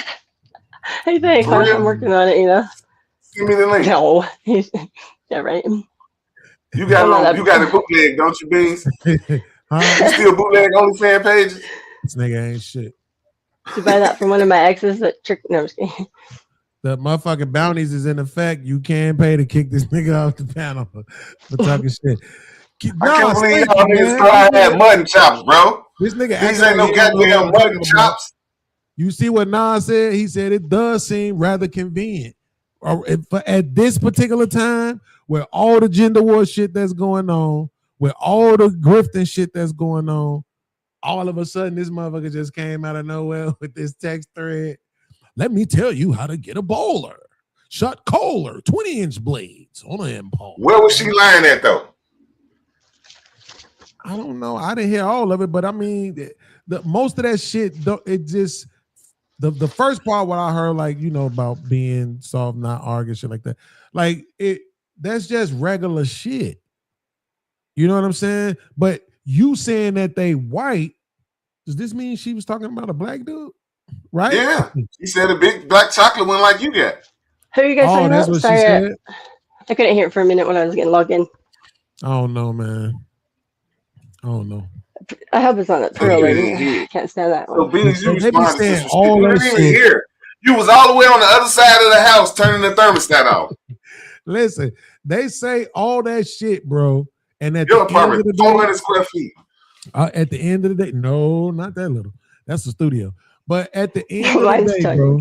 Hey, thanks. I'm working on it, you know. Give me the link. No. Yeah, right. You got a bootleg, don't you, Beans? Huh? You still bootleg OnlyFans pages? This nigga ain't shit. Did you buy that from one of my exes that tricked? No, I'm just kidding. The motherfucking bounties is in effect. You can pay to kick this nigga off the panel for talking shit. I can't believe y'all niggas thought I had mutton chops, bro. This nigga These ain't no goddamn mutton chops. You see what Nas said? He said it does seem rather convenient. Or at this particular time, where all the gender war shit that's going on, where all the grifting shit that's going on, all of a sudden this motherfucker just came out of nowhere with this text thread. Let me tell you how to get a bowler. shut Kohler 20-inch blades on an impulse. Where was she lying at though? I don't know. I didn't hear all of it, but I mean, the most of that shit, it just the first part what I heard, like, you know, about being soft, not arguing, shit like that. Like that's just regular shit. You know what I'm saying? But you saying that they white, does this mean she was talking about a black dude? Right? Yeah. She said a big black chocolate one like you got. Who are you guys talking that's about? what Sorry, she said. I couldn't hear it for a minute when I was getting logged in. I don't know, man. I don't know. I hope it's not that Pearl lady. I can't stand that So one. Beans, you They be responded saying to all you that didn't even shit. hear. You was all the way on the other side of the house turning the thermostat off. Listen, they say all that shit, bro. And at Your the end of apartment, the day, 400 square feet. at the end of the day, no, not that little. That's the studio. But at the end of the Mine's day, tiny. bro.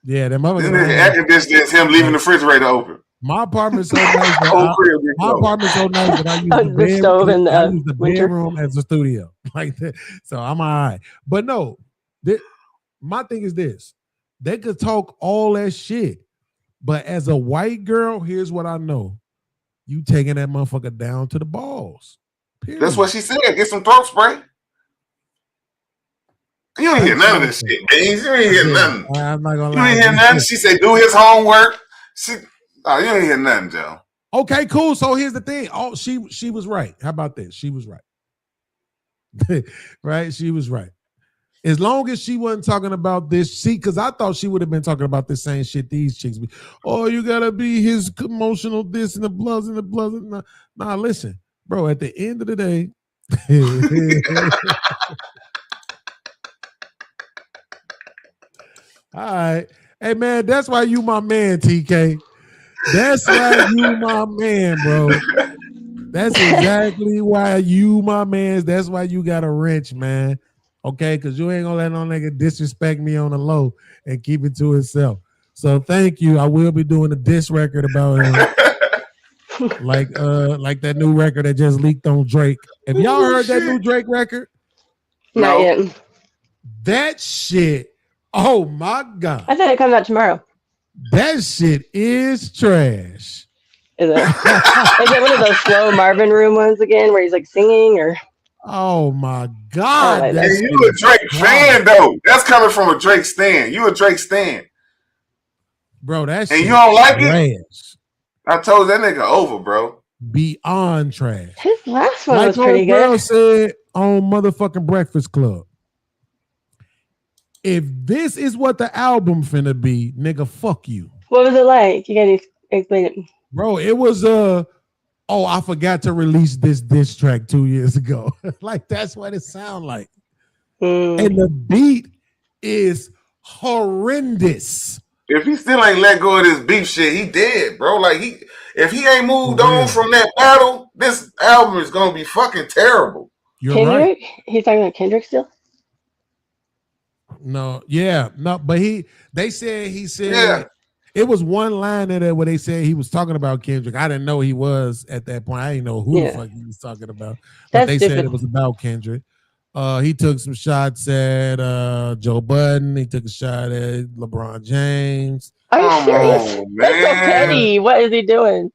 Yeah, that Then the motherfucker. air conditioner is him leaving the refrigerator open. My apartment's so nice that Whole crib is my closed. apartment's so nice that I use The the stove in the, I use the winter. bedroom as a studio, like that. So I'm all right. But no, my thing is this: they could talk all that shit, but as a white girl, here's what I know: you taking that motherfucker down to the balls. Period. That's what she said. Get some throat spray. You ain't hear none of this shit, Beans. You ain't hear nothing. I'm not gonna You lie. ain't hear nothing. She said, do his homework. You ain't hear nothing, Joe. Okay, cool. So here's the thing. Oh, she was right. How about this? She was right. Right? She was right. As long as she wasn't talking about this, because I thought she would have been talking about the same shit these chicks be. Oh, you gotta be his emotional this and the bloods and the bloods. Nah, listen, bro. At the end of the day, all right. Hey man, that's why you my man, TK. That's why you my man, bro. That's exactly why you my man. That's why you got a wrench, man. Okay, because you ain't gonna let no nigga disrespect me on the low and keep it to himself. So thank you. I will be doing a diss record about him. like that new record that just leaked on Drake. Have y'all heard that new Drake record? Not yet. That shit. Oh my God. I thought it comes out tomorrow. That shit is trash. Is it? Is it one of those slow Marvin Room ones again where he's like singing or? Oh my God. Oh, Hey, you a Drake fan though. That's coming from a Drake stan. You a Drake stan. Bro, that shit And you don't like trash. it? I told that nigga over, bro. Beyond trash. His last one Like was pretty old girl good. said on motherfucking Breakfast Club. If this is what the album finna be, nigga, fuck you. What was it like? You gotta explain it. Bro, it was I forgot to release this diss track 2 years ago. Like that's what it sound like. And the beat is horrendous. If he still ain't let go of this beef shit, he dead, bro. Like if he ain't moved on from that battle, this album is gonna be fucking terrible. You're Kendrick? right. He's talking about Kendrick still? No, but they said it was one line in there where they said he was talking about Kendrick. I didn't know he was at that point. I didn't know who the fuck he was talking about. But they said it was about Kendrick. He took some shots at Joe Budden. He took a shot at LeBron James. Are you serious? That's so petty. What is he doing?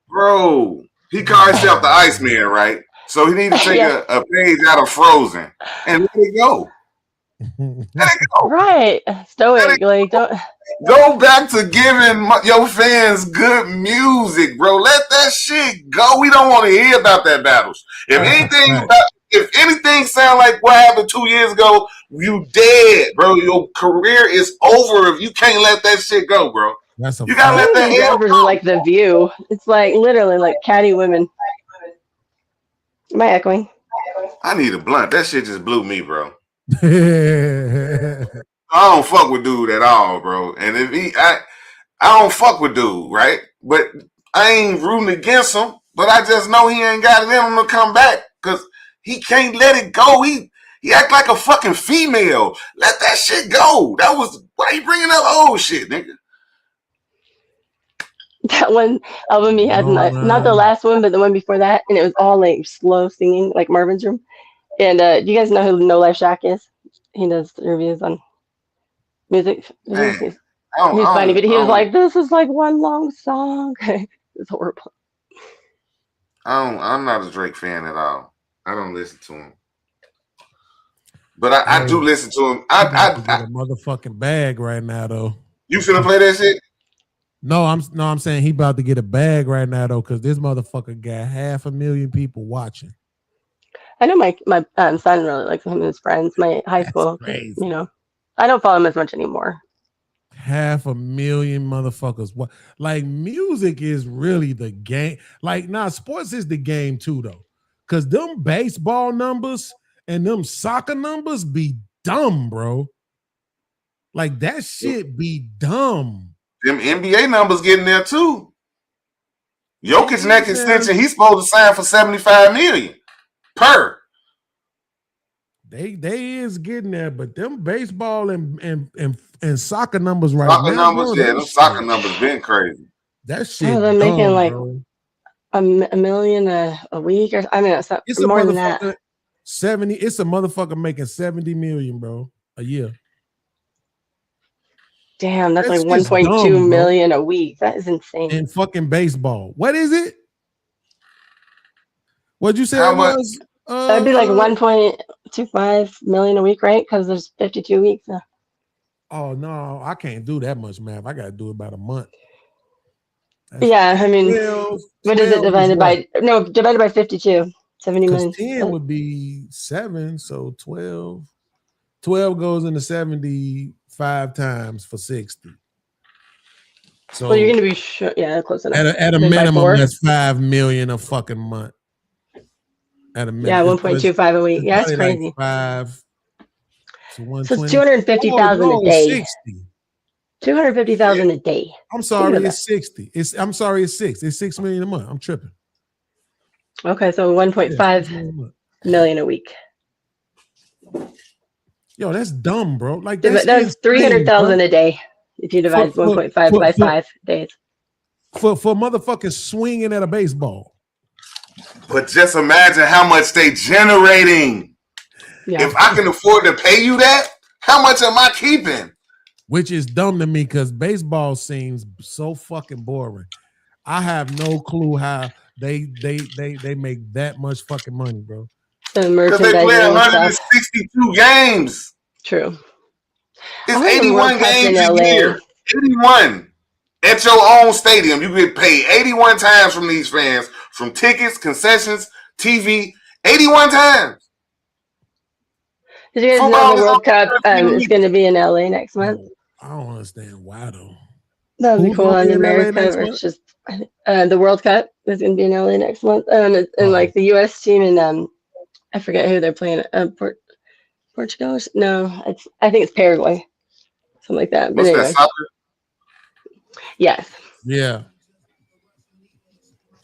Bro, he called himself the Iceman, right? So he need to take a page out of Frozen and let it go. Let it go. Right. Stoic. Like, don't. Go back to giving your fans good music, bro. Let that shit go. We don't want to hear about that battles. If anything sound like what happened 2 years ago, you dead, bro. Your career is over if you can't let that shit go, bro. You gotta let that hell Rappers go. are like The View. It's like literally like catty women. Am I echoing? I need a blunt. That shit just blew me, bro. I don't fuck with dude at all, bro. And if I don't fuck with dude, right? But I ain't rooting against him. But I just know he ain't got it in him to come back because he can't let it go. He act like a fucking female. Let that shit go. That was why you bringing up old shit, nigga. That one album he had, not the last one, but the one before that, and it was all like slow singing, like Marvin's Room. And do you guys know who No Life Shack is? He does reviews on music. Man, I He was funny, but he was don't, like, "This is like one long song." It's horrible. I'm not a Drake fan at all. I don't listen to him, but I do listen to him. I get a motherfucking bag right now though. You finna play that shit? No, I'm saying he about to get a bag right now though, because this motherfucker got 500,000 people watching. I know my son really likes him and his friends. My high school, crazy. you know, I don't follow him as much anymore. 500,000 motherfuckers. What? Like, music is really the game. Like, sports is the game too though, because them baseball numbers and them soccer numbers be dumb, bro. Like, that shit be dumb. Them NBA numbers getting there too. Jokic neck extension, he's supposed to sign for 75 million per. They is getting there, but them baseball and soccer numbers right Soccer now. numbers, bro, them soccer numbers been crazy. That shit. Oh, they're making dumb, like bro. a million a week, or I mean, it's more than that. 70. It's a motherfucker making 70 million, bro, a year. Damn, that's like just 1.2 dumb, million a week. That is insane. In fucking baseball. What is it? What'd you say How it much? was? That'd be like 1.25 million a week, right? Because there's 52 weeks. Oh no, I can't do that much math. I gotta do it about a month. Yeah, I mean, 12 what is it 12 divided by? what? No, divided by 52. 70 million. 10 would be 7, so 12. 12 goes into 75 times for 60. So Well, you're gonna be yeah, close enough. at a Divided by minimum, 4. that's 5 million a fucking month. At a minimum, Yeah, 1.25 a week. Yeah, that's probably crazy. Like 5 to 120. So it's 250,000 Oh, a day. 60. 250,000 a day. I'm sorry, Think of it's 60. I'm sorry, it's 6. It's 6 million a month. I'm tripping. Okay, so 1.5 million a week. Yo, that's dumb, bro. Like, That's insane, 300,000 bro. a day if you divide 1.5 by 5 days. For motherfucking swinging at a baseball. But just imagine how much they generating. Yeah. If I can afford to pay you that, how much am I keeping? Which is dumb to me because baseball seems so fucking boring. I have no clue how they make that much fucking money, bro. The Because they play merchandising and stuff. 162 games. True. It's I heard the 81 World Cup's games in a LA. year. 81. At your own stadium. You get paid 81 times from these fans. From tickets, concessions, TV. 81 times. Did you guys know the World Cup is going to be in LA next month? I don't understand why though. That would be Who's cool gonna in be in LA America. next Or month? it's just the World Cup is going to be in LA next month, and like the U.S. team and I forget who they're playing. Portugal? No, I think it's Paraguay, something like that. But What's anyway, that, soccer? yes. Yeah.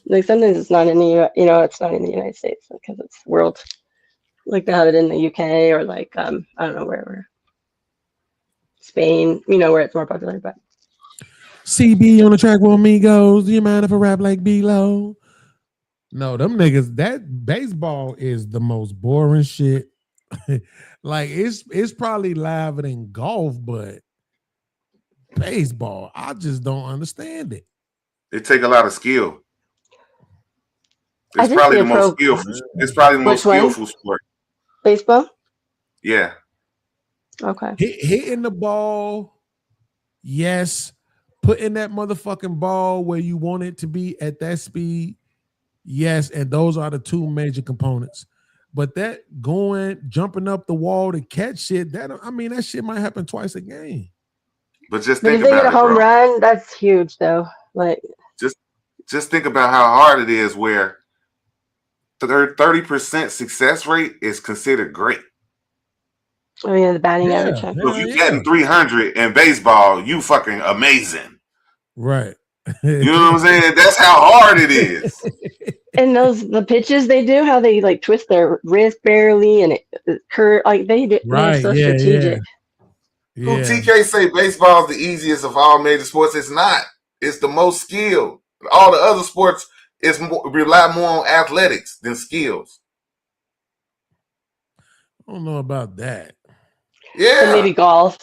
Like sometimes it's not in the it's not in the United States because it's world. Like they have it in the UK or like I don't know wherever. Spain, where it's more popular, but CB on the track with Amigos. Do you mind if I rap like B-Lo? No, them niggas, that baseball is the most boring shit. Like it's probably liver than golf, but baseball, I just don't understand it. It take a lot of skill. I It's did probably see the a most skillful. It's probably the most Which one? skillful sport. baseball. Yeah. Okay. Hitting the ball, yes. Putting that motherfucking ball where you want it to be at that speed, yes. And those are the two major components. But that jumping up the wall to catch shit, that shit might happen twice a game. But just But think if they get about a it, home bro. run, that's huge, though. Like, Just think about how hard it is where 30% success rate is considered great. oh yeah, the batting average. Yeah, Huh? So if you're getting 300 in baseball, you fucking amazing. Right. You know what I'm saying? That's how hard it is. And the pitches they do, how they like twist their wrist barely and it curve, like they do. Right, They're so yeah, strategic. Who Yeah. TK say baseball is the easiest of all major sports? It's not. It's the most skilled. All the other sports rely more on athletics than skills. I don't know about that. Yeah. So maybe golf.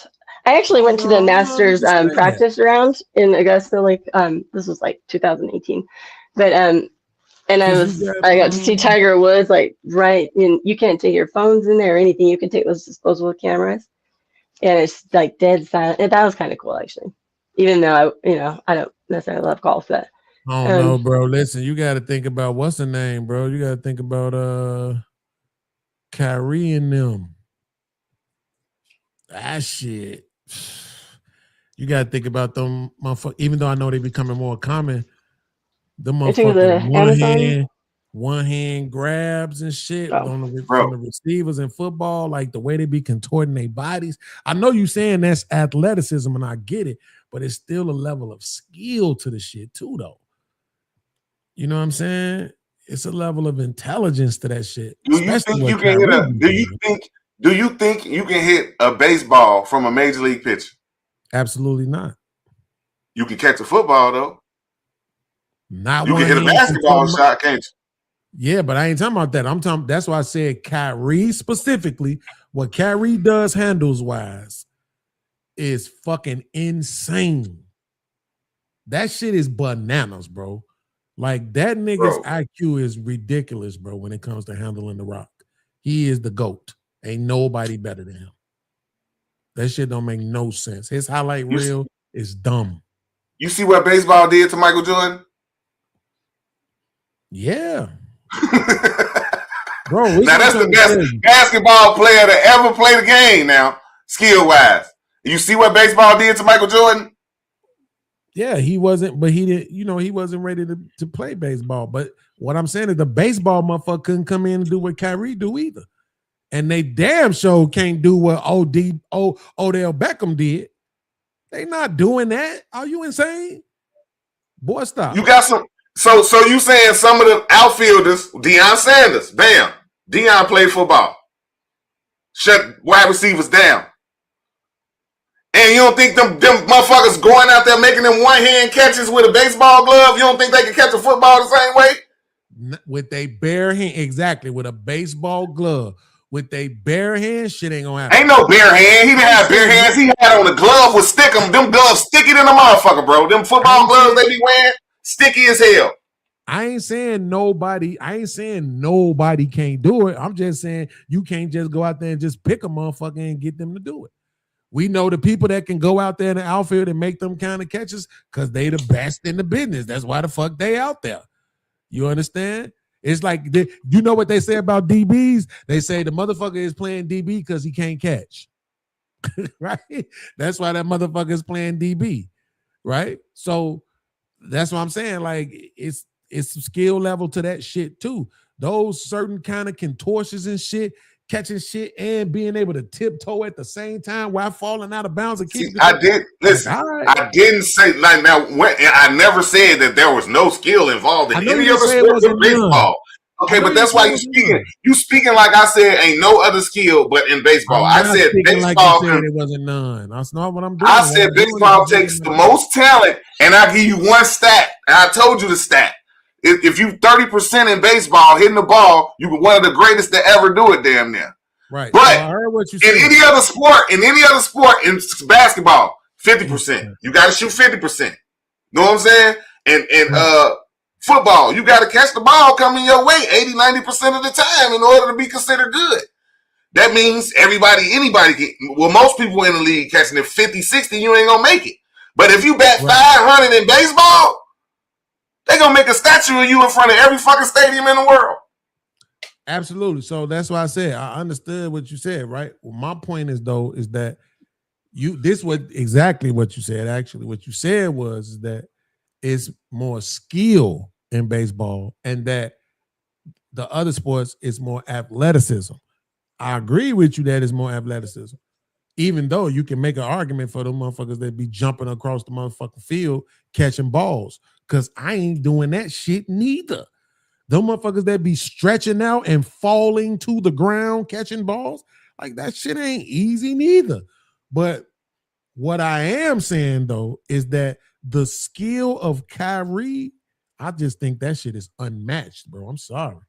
I actually went to the Masters understand that. practice round in Augusta, like this was like 2018, but and I got to see Tiger Woods like right in. You can't take your phones in there or anything. You can take those disposable cameras, and it's like dead silent. And that was kind of cool actually, even though I don't necessarily love golf, but Oh no, bro. Listen, you got to think about what's the name, bro. You got to think about Kyrie and them. That shit. You got to think about them motherfuckers. Even though I know they're becoming more common, the motherfuckers one hand grabs and shit from the receivers in football, like the way they be contorting their bodies. I know you saying that's athleticism, and I get it, but it's still a level of skill to the shit too, though. You know what I'm saying? It's a level of intelligence to that shit. Do you think you can hit Do you think you can hit a baseball from a major league pitcher? Absolutely not. You can catch a football though. Not you can hit a basketball shot, can't you? Yeah, but I ain't talking about that. I'm talking. That's why I said Kyrie specifically. What Kyrie does handles wise is fucking insane. That shit is bananas, bro. Like that nigga's IQ is ridiculous, bro, when it comes to handling the rock. He is the GOAT. Ain't nobody better than him. That shit don't make no sense. His highlight reel is dumb. You see what baseball did to Michael Jordan? Yeah. Bro, now that's the best basketball player to ever play the game now, skill-wise. You see what baseball did to Michael Jordan? Yeah, he wasn't, but he didn't, he wasn't ready to play baseball. But what I'm saying is the baseball motherfucker couldn't come in and do what Kyrie do either. And they damn sure can't do what Odell Beckham did. They not doing that. Are you insane? Boy, stop. You got some. So you saying some of the outfielders, Deion Sanders, bam. Deion played football. Shut wide receivers down. And you don't think them motherfuckers going out there making them one-hand catches with a baseball glove, you don't think they can catch a football the same way? With a bare hand, exactly, with a baseball glove. With a bare hand, shit ain't gonna happen. Ain't no bare hand. He didn't have bare hands. He had on a glove with stickum. Them gloves sticky than a motherfucker, bro. Them football gloves they be wearing, sticky as hell. I ain't saying nobody can't do it. I'm just saying you can't just go out there and just pick a motherfucker and get them to do it. We know the people that can go out there in the outfield and make them kind of catches because they the best in the business. That's why the fuck they out there. You understand? It's like, you know what they say about DBs? They say the motherfucker is playing DB because he can't catch. Right? That's why that motherfucker is playing DB. Right? So that's what I'm saying. Like, it's skill level to that shit too. Those certain kind of contortions and shit, catching shit and being able to tiptoe at the same time while falling out of bounds. And I didn't say I never said that there was no skill involved in any other sport than baseball. Okay, but that's why you speaking like I said ain't no other skill but in baseball. I said baseball. Like it wasn't none. That's not what I'm doing. I said baseball takes the most talent, and I give you one stat, and I told you the stat. If you 30% in baseball hitting the ball, you were one of the greatest to ever do it, damn near. Right. But I heard what you said. in any other sport, in basketball, 50%. You got to shoot 50%. Know what I'm saying? And football, you got to catch the ball coming your way 80-90% of the time in order to be considered good. That means anybody can. Well, most people in the league catching it 50-60, you ain't gonna make it. But if you bat 500 in baseball, they gonna make a statue of you in front of every fucking stadium in the world. Absolutely. So that's why I said I understood what you said, right? Well, my point is that this was exactly what you said. Actually, what you said was that it's more skill in baseball, and that the other sports is more athleticism. I agree with you that it's more athleticism, even though you can make an argument for the motherfuckers that be jumping across the motherfucking field catching balls. Because I ain't doing that shit neither. Them motherfuckers that be stretching out and falling to the ground catching balls, like that shit ain't easy neither. But what I am saying, though, is that the skill of Kyrie, I just think that shit is unmatched, bro. I'm sorry.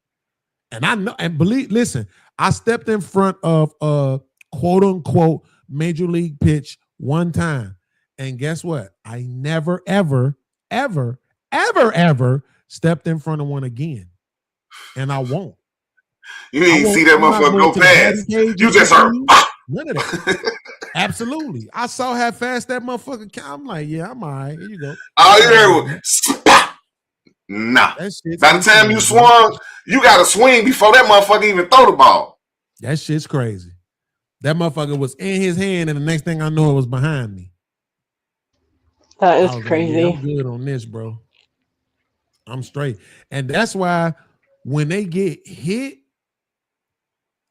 And I know, and listen, I stepped in front of a quote unquote major league pitch one time. And guess what? I never, ever, ever, ever, ever stepped in front of one again. And I won't. You didn't see that motherfucker go past. You just heard. None of that. Absolutely. I saw how fast that motherfucker came. I'm like, yeah, I'm all right. Here you go. All you heard was spot. Nah. By the time you swung, you got to swing before that motherfucker even throw the ball. That shit's crazy. That motherfucker was in his hand, and the next thing I know, it was behind me. That is like, crazy. yeah, I'm good on this, bro. I'm straight. And that's why when they get hit,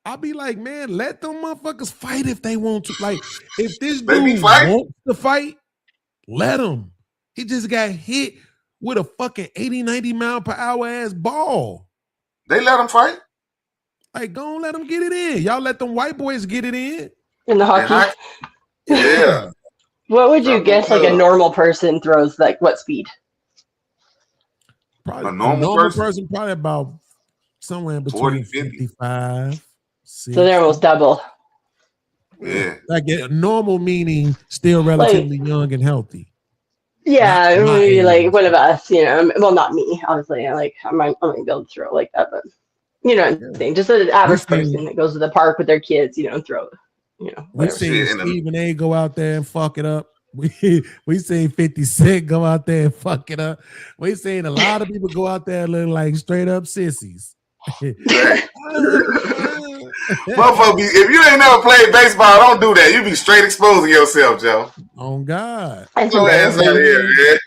I'll be like, man, let them motherfuckers fight if they want to. Like, if this dude wants to fight, let him. He just got hit with a fucking 80, 90 mile per hour ass ball. They let him fight? Like, go on, let them get it in. Y'all let them white boys get it in. In the hockey? Yeah. What would you guess like a normal person throws, like what speed? Probably a normal person probably about somewhere in between 55. 60. So they're almost double. Yeah. Like normal meaning still relatively young and healthy. Yeah, maybe like one of us, you know. Well, not me, obviously. I'm not gonna be able to throw like that, but you know what I'm saying. Just an average person that goes to the park with their kids, you know, and throw, you know. We seen Stephen A go out there and fuck it up. We seen 50 Cent go out there and fuck it up. We seen a lot of people go out there looking like straight up sissies. Motherfucker, if you ain't never played baseball, don't do that. You be straight exposing yourself, Joe. Oh God. Get your ass out of here, man.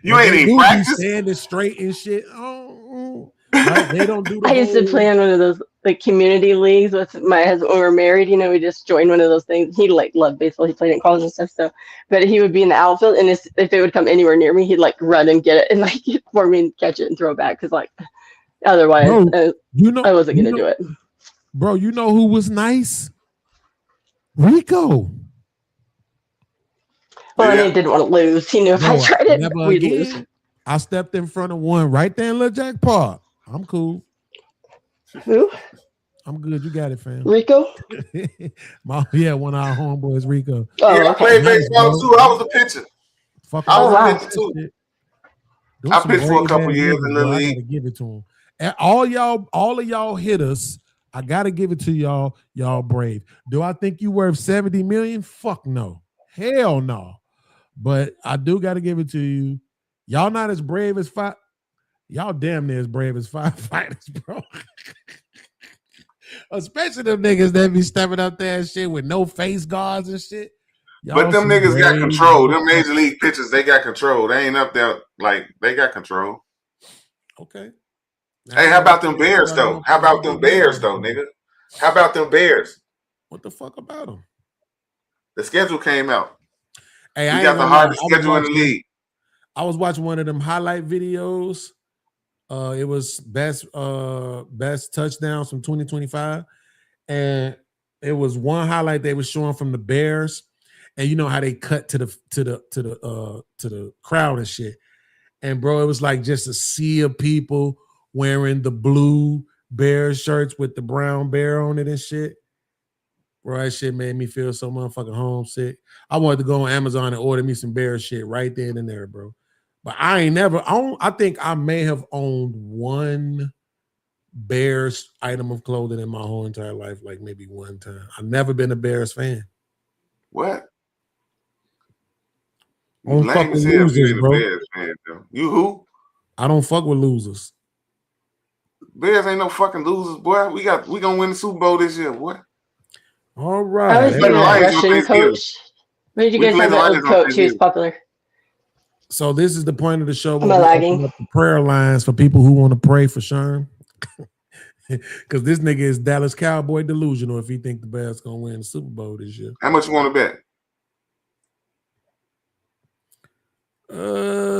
You ain't even practice. Standing straight and shit. Oh, right? They don't do. I used to play on one of those like community leagues with my husband when we were married. You know, we just joined one of those things. He like loved baseball. He played in college and stuff. So, but he would be in the outfield, and if it would come anywhere near me, he'd like run and get it and like for me and catch it and throw it back because like otherwise, you know, I wasn't gonna do it. Bro, you know who was nice? Rico. Well, he didn't want to lose. He knew if I tried it, we'd lose. I stepped in front of one right there in Little Jack Park. I'm cool. Who? I'm good. You got it, fam. Rico? One of our homeboys, Rico. Oh, yeah, I played baseball too. I was a pitcher. I was a pitcher too. I pitched for a couple years in the league. I gotta give it to him. And all of y'all hitters, I gotta give it to y'all. Y'all brave. Do I think you worth 70 million? Fuck no. Hell no. But I do gotta give it to you. Y'all not as brave as five. Y'all damn near as brave as firefighters, bro. Especially them niggas that be stepping up there and shit with no face guards and shit. But them niggas got control. Them major league pitchers, they got control. They ain't up there like they got control. Okay. Hey, how about them Bears though? How about them Bears though, nigga? How about them Bears? What the fuck about them? The schedule came out. Hey, you got the hardest schedule in the league. I was watching one of them highlight videos. It was best touchdowns from 2025, and it was one highlight they were showing from the Bears, and you know how they cut to the crowd and shit. And bro, it was like just a sea of people wearing the blue Bears shirts with the brown bear on it and shit. Bro, that shit made me feel so motherfucking homesick. I wanted to go on Amazon and order me some Bears shit right then and there, bro. But I ain't never owned. I think I may have owned one Bears item of clothing in my whole entire life, like maybe one time. I've never been a Bears fan. What? I don't fuck with losers, bro. Bears fan, you who? I don't fuck with losers. Bears ain't no fucking losers, boy. We gonna win the Super Bowl this year, boy. All right. I was thinking that Russian coach. What did you guys have that old coach who was popular? So this is the point of the show. Am I lagging? Up the prayer lines for people who want to pray for Sherm. Because this nigga is Dallas Cowboy delusional if he think the Bears gonna win the Super Bowl this year. How much you want to bet?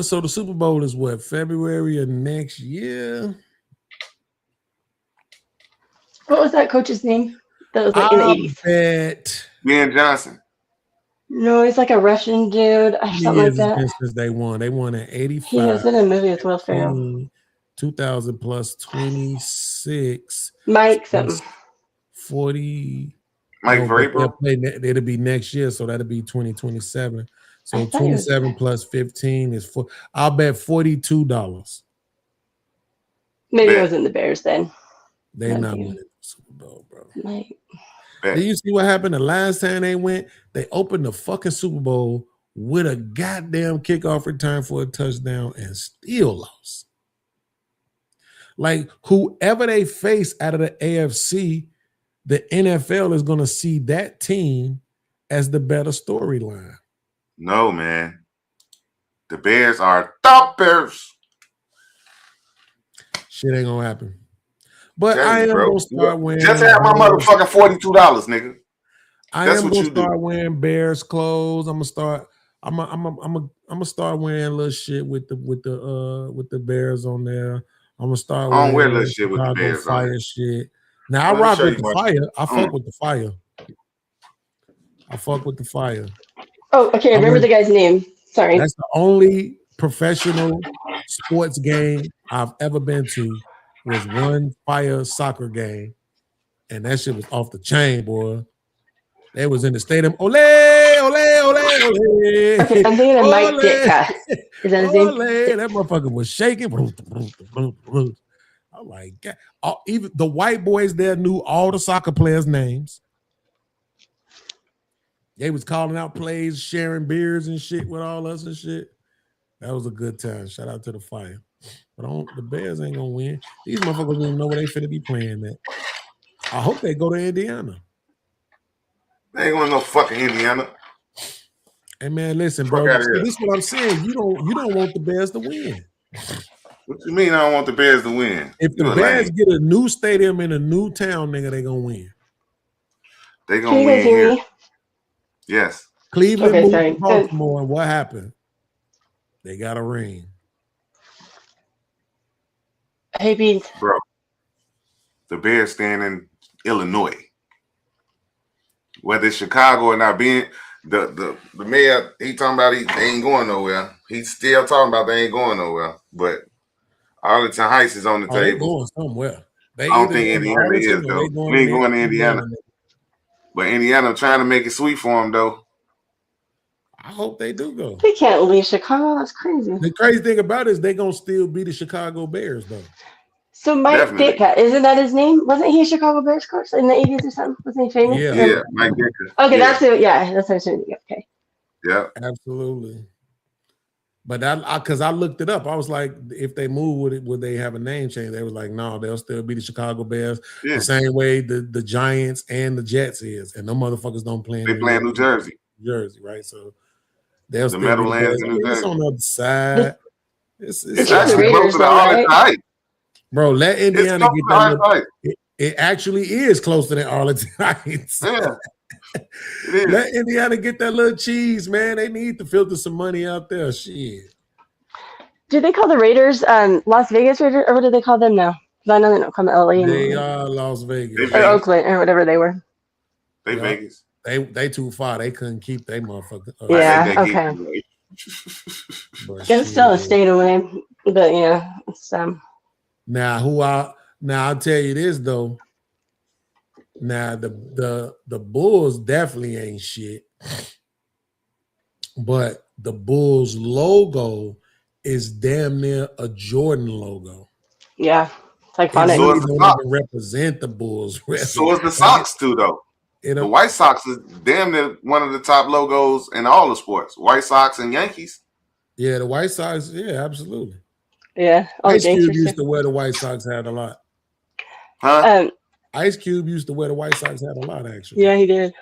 So the Super Bowl is what, February of next year? What was that coach's name? That was like in the 80s. Bet Ben Johnson. No, he's like a Russian dude or something like that. Since they won in 85. He was in a movie with Will Ferrell. 2000 plus 26. Mike something. 40. Mike No, but they'll Vrabel. play it'll be next year, so that'll be 2027. I So thought it was- 27 plus 15 is four. I'll bet $42. Maybe it Bet. wasn't the Bears then. They Might not be. winning the Super Bowl, bro. Might. Bet. Do you see what happened the last time they went? They opened the fucking Super Bowl with a goddamn kickoff return for a touchdown and still lost. Like whoever they face out of the AFC, the NFL is going to see that team as the better storyline. No, man. The Bears are toppers. Shit ain't gonna happen. But Tell I you, am bro. gonna start wearing. Just have my motherfucking $42, nigga. I That's am what gonna you do. start wearing Bears clothes. I'm gonna start. I'm gonna start wearing little shit with the Bears on there. I'm gonna start I don't wear wearing little shit with the Chicago Bears on Fire it. shit. Now I Let me rock show with you the my fire. shit. I fuck with the fire. I fuck with the fire. Oh, okay. I remember the guy's name. Sorry. That's the only professional sports game I've ever been to was one fire soccer game, and that shit was off the chain, boy. They was in the stadium. Ole, ole, ole, ole. Okay, I'm thinking of Mike Ole. Ditka. Is that his name? Ole. That motherfucker was shaking. I'm like, God. Even the white boys there knew all the soccer players' names. They was calling out plays, sharing beers and shit with all us and shit. That was a good time. Shout out to the fire. But the Bears ain't gonna win. These motherfuckers don't even know where they finna be playing at. I hope they go to Indiana. They ain't going to no fucking Indiana. Hey man, listen, Fuck bro. outta here. This is what I'm saying. You don't want the Bears to win. What you mean I don't want the Bears to win? If the You a Bears lame. get a new stadium in a new town, nigga, they gonna win. They Can gonna you win guys hear here. me? Yes. Cleveland Okay, moved sorry. to Baltimore, and what happened? They got a ring. Hey, Beans. Bro. The Bears stand in Illinois. Whether it's Chicago or not, being the mayor, he talking about they ain't going nowhere. He's still talking about they ain't going nowhere. But Arlington Heights is on the They table. going somewhere. They I don't either think going to Indiana Arlington is or though. they going We ain't to going to Indiana. But Indiana trying to make it sweet for them though. I hope they do go. They can't leave Chicago. That's crazy. The crazy thing about it is they gonna still be the Chicago Bears though. So Mike Definitely. Ditka, isn't that his name? Wasn't he a Chicago Bears coach in the 80s or something? Wasn't he famous? Yeah. Yeah, Mike Dicker. Okay, Yeah. that's it. Yeah, that's what I was thinking. Okay. Yeah. Absolutely. But because I looked it up, I was like, if they move, would they have a name change? They was like, no, they'll still be the Chicago Bears, Yeah. the same way the Giants and the Jets is, and them motherfuckers don't play. They play in New Jersey. Jersey, right? So they'll The still be the Meadowlands Bears. in I New mean, it's Jersey. on the other side. It's It's the actually Raiders close to the though, Arlington right? Heights. Bro, let It's Indiana close get to that. Arlington Little, Heights. it actually is closer than Arlington Heights. Yeah. It is. Let Indiana get that little cheese, man. They need to filter some money out there. Shit. Do they call the Raiders Las Vegas Raiders, or what do they call them now? Because I know they don't come to LA They anymore. are Las Vegas. They Or Vegas. Oakland, or whatever they were. They Yeah. Vegas. They too far. They couldn't keep they motherfucker. Yeah, I think they okay. keep it. But It's still a shit. state away, but yeah, it's Now I'll tell you this though. Now the Bulls definitely ain't shit. But the Bulls logo is damn near a Jordan logo. yeah, it's It iconic. So really is the don't Sox. even represent the Bulls. So is the Sox too, though. The White Sox is damn near one of the top logos in all the sports. White Sox and Yankees. Yeah, the White Sox. Yeah, absolutely. Yeah, all the Ice Cube gangsters. used to wear the White Sox hat a lot. Huh? Ice Cube used to wear the White Sox hat a lot, actually. Yeah, he did.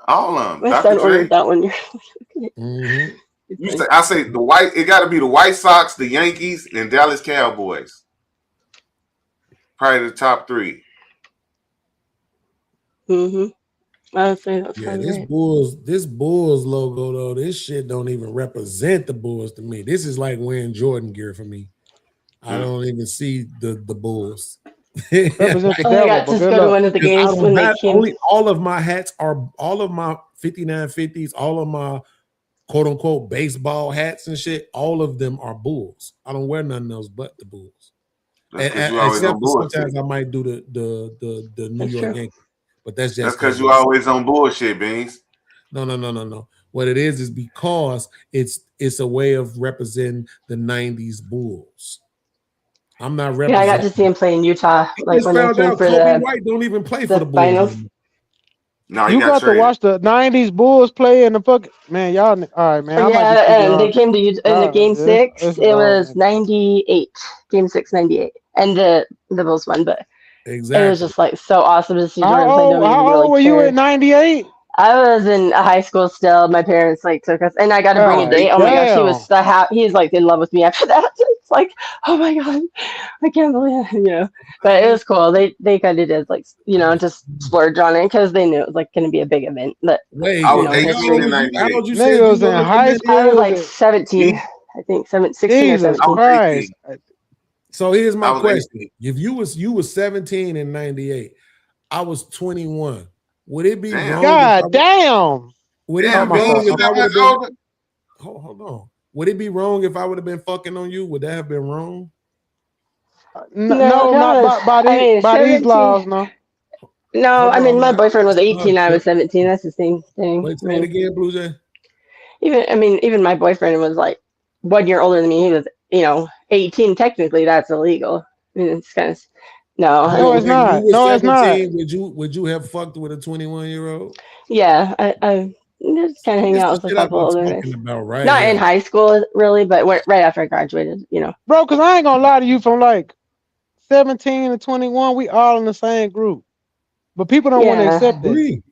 All of them. My Dr. son Dre. ordered that one. Mm-hmm. I say the white. It got to be the White Sox, the Yankees, and Dallas Cowboys. Probably the top three. I would say that's Yeah, probably this right. Bulls logo though, this shit don't even represent the Bulls to me. This is like wearing Jordan gear for me. I don't even see the Bulls. Represent the Oh, I got devil, to but good go to luck. one of the 'Cause I games don't when they have came. all of my hats are all of my 5950s, all of my quote unquote baseball hats and shit. All of them are Bulls. I don't wear nothing else but the Bulls. That's 'cause you always Except on for bullshit. sometimes I might do the New That's York true. Yankees. But that's That's just because you always on bullshit, Beans. No. What it is because it's a way of representing the '90s Bulls. I'm not Yeah, I got to representing. see him play in Utah, I like just when they found came out for Kobe White don't even play for the the Bulls. finals. anymore. No, You got to watch the '90s Bulls play in the fuck. Man, y'all. All right, man. I might be too Yeah, and they young. came to Utah in the game This 6. is It old, was nigga. 98, game 6, 98, and the Bulls won. But it was Exactly. just like so awesome to see How Jordan play. Don't even old really were you care. in '98? I was in high school still. My parents like took us, and I got to bring a God date. Oh my gosh, he was damn. he's like in love with me after that. It's like, oh my god, I can't believe it, But it was cool. They kind of did like just splurge on it because they knew it was like going to be a big event. But Wait, I was history. 18 in how 98. old you Nigga said you was in was high in I was 98? like 17, I think 16 or Jesus 17. I was Christ. 18. So here's I my was question: 18. if you was 17 in '98, I was 21. Would it be Damn. wrong? God damn. Would it Damn, be wrong Beans, you if I that would much have been? older? Hold on. Would it be wrong if I would have been fucking on you? Would that have been wrong? No, No, that not was. by I mean, these 17. laws, no. No, Hold I mean on. my boyfriend was I'm 18. I was sorry. 17. That's the same thing. Wait, I say it mean, again, Blue Jay. even my boyfriend was like 1 year older than me. He was 18. Technically, that's illegal. I mean, it's kind of no. I No, Wait, it's mean, when you not. were No, it's not. 17, would you have fucked with a 21-year-old? yeah, I just kind of hang This out the with a shit I've couple been older talking guys. about right Not in here. high school, really, but right after I graduated. Bro, because I ain't going to lie to you, from like 17 to 21, we all in the same group. But people don't want to Yeah, accept that. Agree.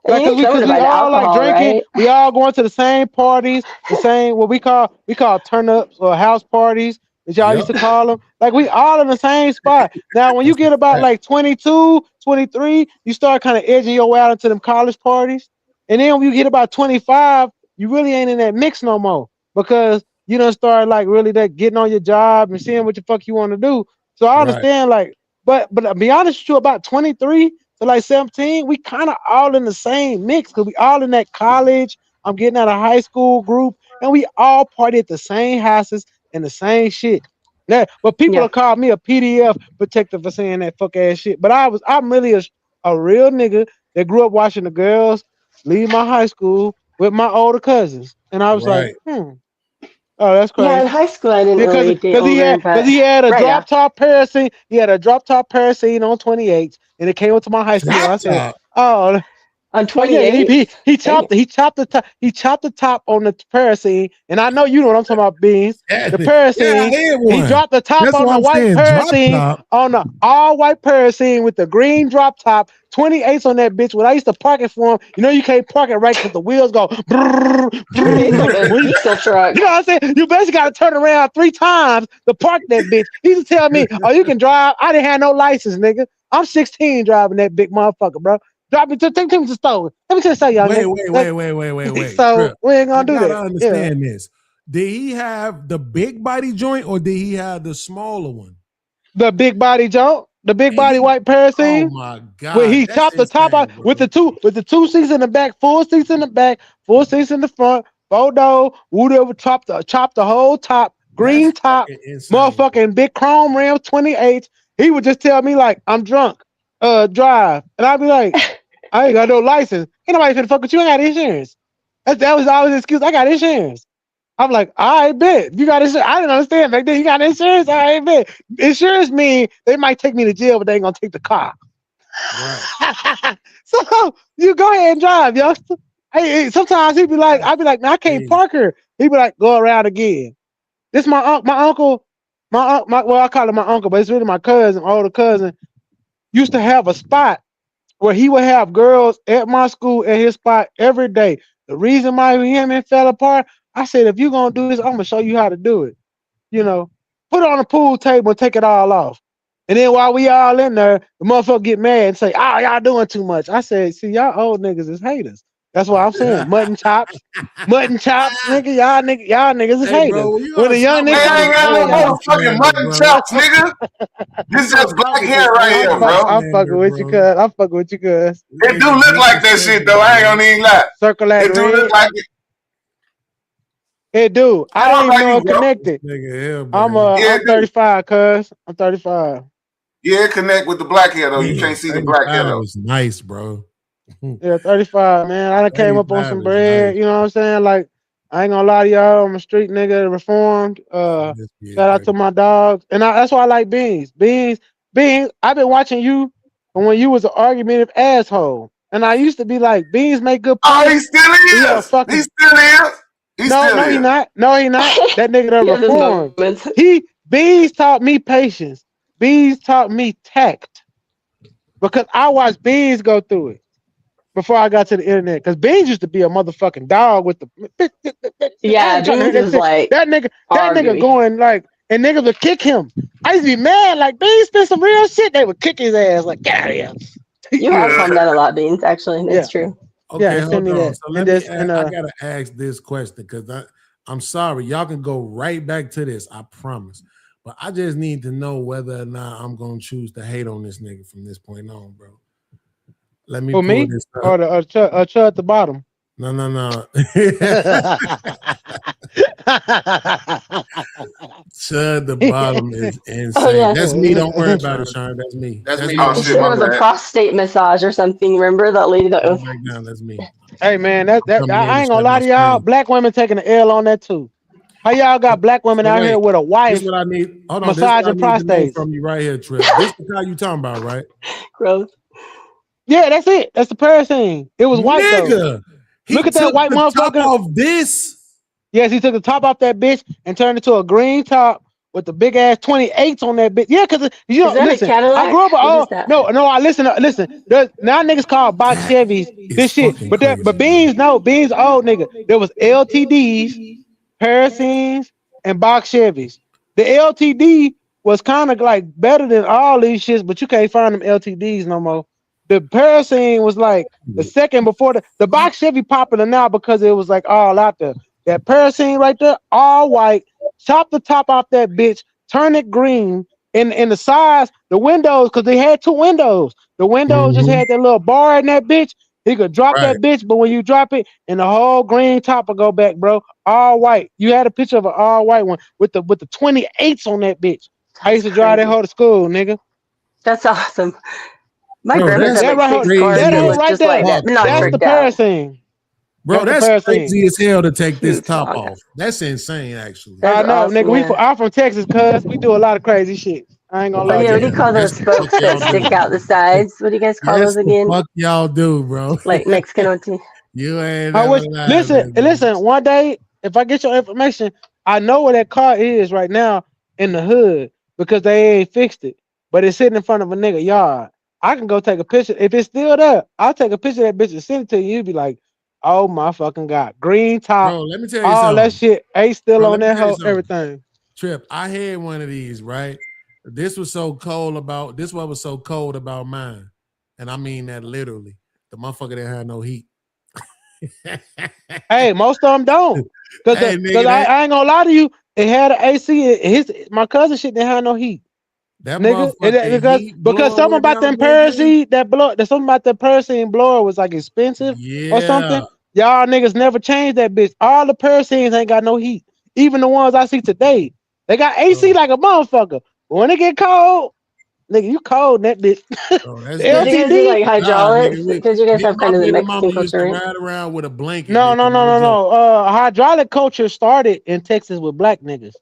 and Like, you need someone cause to we buy the all like alcohol, drinking, right? we all going to the same parties, the same what we call turn ups or house parties, as y'all used Yep. to call them. Like, we all in the same spot. Now, when you That's get a about fact. like 22, 23, you start kind of edging your way out into them college parties. And then when you get about 25, you really ain't in that mix no more, because you done start like really that getting on your job and seeing what the fuck you want to do. So I Right. understand, like, but to be honest with you, about 23 to like 17, we kind of all in the same mix, because we all in that college. I'm getting out of high school group, and we all party at the same houses and the same shit. But people Yeah. have called me a PDF protector for saying that fuck ass shit. But I'm really a real nigga that grew up watching the girls leave my high school with my older cousins, and I was like, Right. oh, that's Yeah, in crazy. high school I didn't Because really date he older, but had a right drop after. top parasine. He had a drop top parasine on 28, and it came up to my high school. I said, Top. oh. On Oh yeah, 28. he chopped the top on the parasine, and I know you know what I'm talking about, Beans. The Yeah, I parasine. had He one. dropped the top That's on what the I'm white saying. Drop parasine, top. on the all white parasine with the green drop top. 28s on that bitch. When I used to park it for him, you can't park it right because the wheels go. Brrr, It's like brrr. a diesel truck. You know what I'm saying? You basically got to turn around 3 times to park that bitch. He used to tell me, "Oh, you can drive." I didn't have no license, nigga. I'm 16 driving that big motherfucker, bro. Drop me take me to the store. Let me tell you something, young nigga. Wait. So Trip. we ain't I gonna do gotta that. Yeah. understand this. Did he have the big body joint or did he have the smaller one? The big body jump, the big body white Oh parasine. my Where God, he that's chopped the top out insane, with bro. the two seats in the back, 4 seats in the back, 4 seats in the front, photo, whatever, chopped the whole top, That's green top, fucking insane. motherfucking big chrome rim 28. He would just tell me like, I'm drunk, drive. And I'd be like, I ain't got no license. Ain't nobody finna fuck with you, I got insurance. That was always his excuse. I got insurance. I'm like, I bet you got insurance. I didn't understand back then. You got insurance? I bet. Insurance mean they might take me to jail, but they ain't gonna take the car. Right. So you go ahead and drive, yo. Hey, sometimes I'd be like, man, I can't park her. He'd be like, go around again. This my uncle, well, I call him my uncle, but it's really my cousin, older cousin, used to have a spot where he would have girls at my school at his spot every day. The reason why him and fell apart, I said, if you're gonna do this, I'm gonna show you how to do it. Put it on the pool table and take it all off. And then while we all in there, the motherfucker get mad and say, "Oh, y'all doing too much." I said, "See, y'all old niggas is haters. That's what I'm saying. Mutton chops, nigga. Y'all niggas is Hey, haters. bro, you When the gotta young stop Man, with niggas, I all ain't this got old no ass motherfucking slander, mutton bro. chops, nigga. This You gotta just stop black with hair this right old here, ass bro. I'm fucking slander, with you, bro. cuz. I'm fucking with you, cuz. It do look like that shit, though. I ain't gonna even lie. Circle that It do look red. like it. It do. I How didn't old even are know you, it bro? connected. Nigga here, I'm man. Yeah, I'm it do. 35, cuz. I'm 35. Yeah, connect with the black hair though. You can't see the black hair 35 though. is nice, bro. Yeah, 35, man. I done came up on 35 some is bread. nice. You know what I'm saying? Like, I ain't gonna lie to y'all. I'm a street nigga, reformed. This kid, Shout out to baby. my dogs, and that's why I like Beans. Beans. I've been watching you from when you was an argumentative asshole, and I used to be like, Beans make good Oh, points. he still Yeah, is. fucking. He still is. He No, still no, is. he not. No, he not. That nigga done He has his reformed. moments. Beans taught me patience. Beans taught me tact because I watched Beans go through it before I got to the internet. Because Beans used to be a motherfucking dog with the Yeah, Beans was like that nigga arguing. going like, and niggas would kick him. I used to be mad like Beans spit some real shit. They would kick his ass like, get out of here. You have calmed down a lot, Beans. Actually, that's true. Okay, Yeah, hold send me on. that. So And let this- me. and, I gotta ask this question because I'm sorry. Y'all can go right back to this. I promise. But I just need to know whether or not I'm gonna choose to hate on this nigga from this point on, bro. Let me For pull me this up. or the Chud at the bottom. No. Chud the bottom is insane. Oh, yeah. That's me. Don't worry about it, Sean. That's me. That's me. me. Oh, It shit, my was a bad. prostate massage or something. Remember that lady that was Right now, that's me. Hey man, that Coming in I ain't to gonna shut lie my to y'all. screen. Black women taking the L on that too. How y'all got black women So out here wait, with a This wife is what I need. Hold on. This is what I massaging need to know prostates? from you right here, Trip. This is how you talking about, right? gross. Yeah, that's it. That's the parasine. It was white though. Nigga, he Look at that took white the top motherfucker. off this. Yes, he took the top off that bitch and turned it to a green top with the big ass 28s on that bitch. Yeah, because you know, Is that listen, a Cadillac? I grew up. What Oh is that? no, I listen. Now niggas call box Chevys this shit, fucking but crazy, Beans Beans old nigga. There was LTDs, Parasines, and box Chevys. The LTD was kind of like better than all these shits, but you can't find them LTDs no more. The Parasine was like the second before the box Chevy popular now because it was like all out there. That Parasine right there, all white. Chop the top off that bitch, turn it green. In the size, the windows, because they had two windows. The windows just had that little bar in that bitch. He could drop Right. that bitch, but when you drop it, and the whole green top will go back, bro. All white. You had a picture of an all white one with the 28s on that bitch. I used to drive that hoe to school, nigga. That's awesome. My Bro, grandma's that's had like right 6 crazy. cars That that hoe look right just there. like that, but not That's the tricked out. Parasine. Bro, That's that's the Parasine. crazy as hell to take this Huge top saga. off. That's insane, actually. I That's know, awesome, nigga. yeah. I'm from Texas, cuz we do a lot of crazy shit. I ain't gonna Oh lie yeah, to what do you. you call Yes, those the fuck spokes y'all that do. stick out the sides? What do you guys call Yes, those the again? fuck y'all do, bro. Like Mexican OT. You ain't I never wish. lied, man. Listen. One day, if I get your information, I know where that car is right now in the hood because they ain't fixed it, but it's sitting in front of a nigga yard. I can go take a picture. If it's still there, I'll take a picture of that bitch and send it to you. You'd be like, "Oh my fucking god, green top, Bro, let me tell you all that something. shit, ain't still Bro, on let me that tell you hoe, something. everything." Trip, I had one of these, right? This was so cold about this. What was so cold about mine, and I mean that literally. The motherfucker didn't have no heat. Hey, most of them don't, cause Hey, nigga, I ain't gonna lie to you. It had an AC. My cousin shit didn't have no heat. that Nigga, motherfucking heat because something blower about them there, nigga. something about the Parasine blower was like expensive or something. Yeah. Y'all niggas never changed that bitch. All the Parasines ain't got no heat. Even the ones I see today, they got AC like a motherfucker. But when it get cold, nigga, you cold in that bitch. Oh, The that's Did you guys do like LTD. hydraulics? nigga. Because you guys Me have and my kind of the baby Mexican mama used to culture, right? ride around with a blanket. No. Nigga, no joke. Hydraulic culture started in Texas with black niggas.